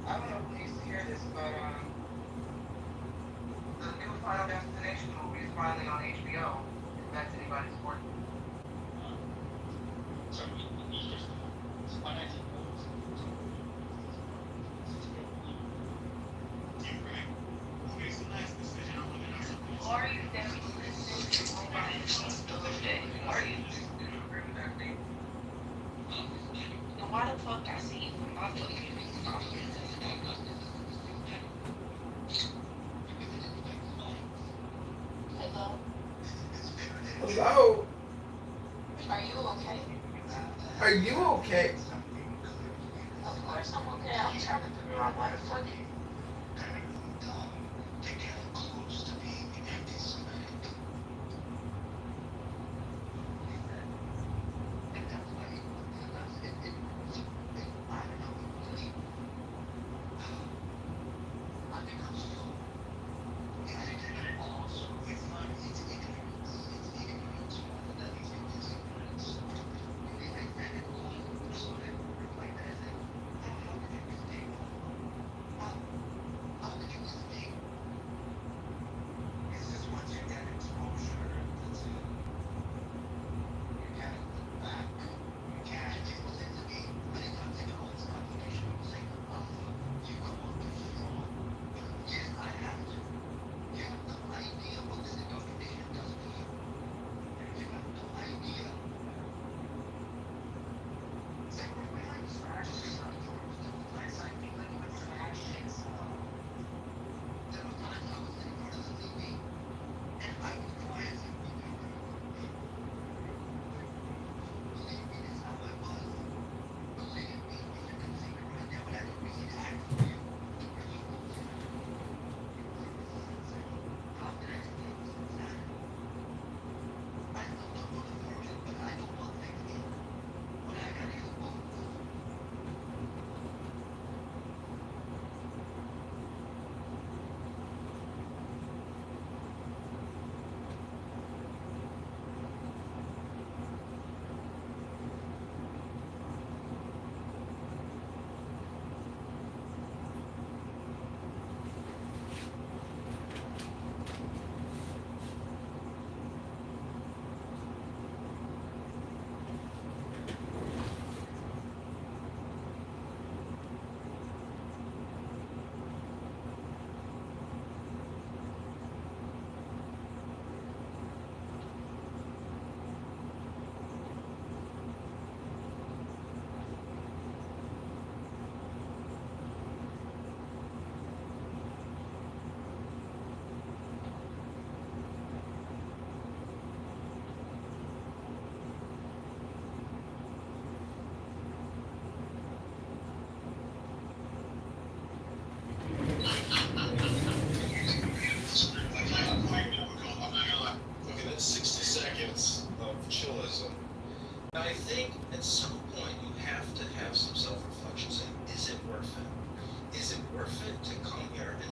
I don't know who needs to hear this, but the new Final Destination movie is finally on HBO. If that's anybody's work. Are you very Are you? Then why the fuck I see my fucking Hello? Hello? Are you okay? Are you okay? Of course I'm okay. I'm trying to figure out why the fuck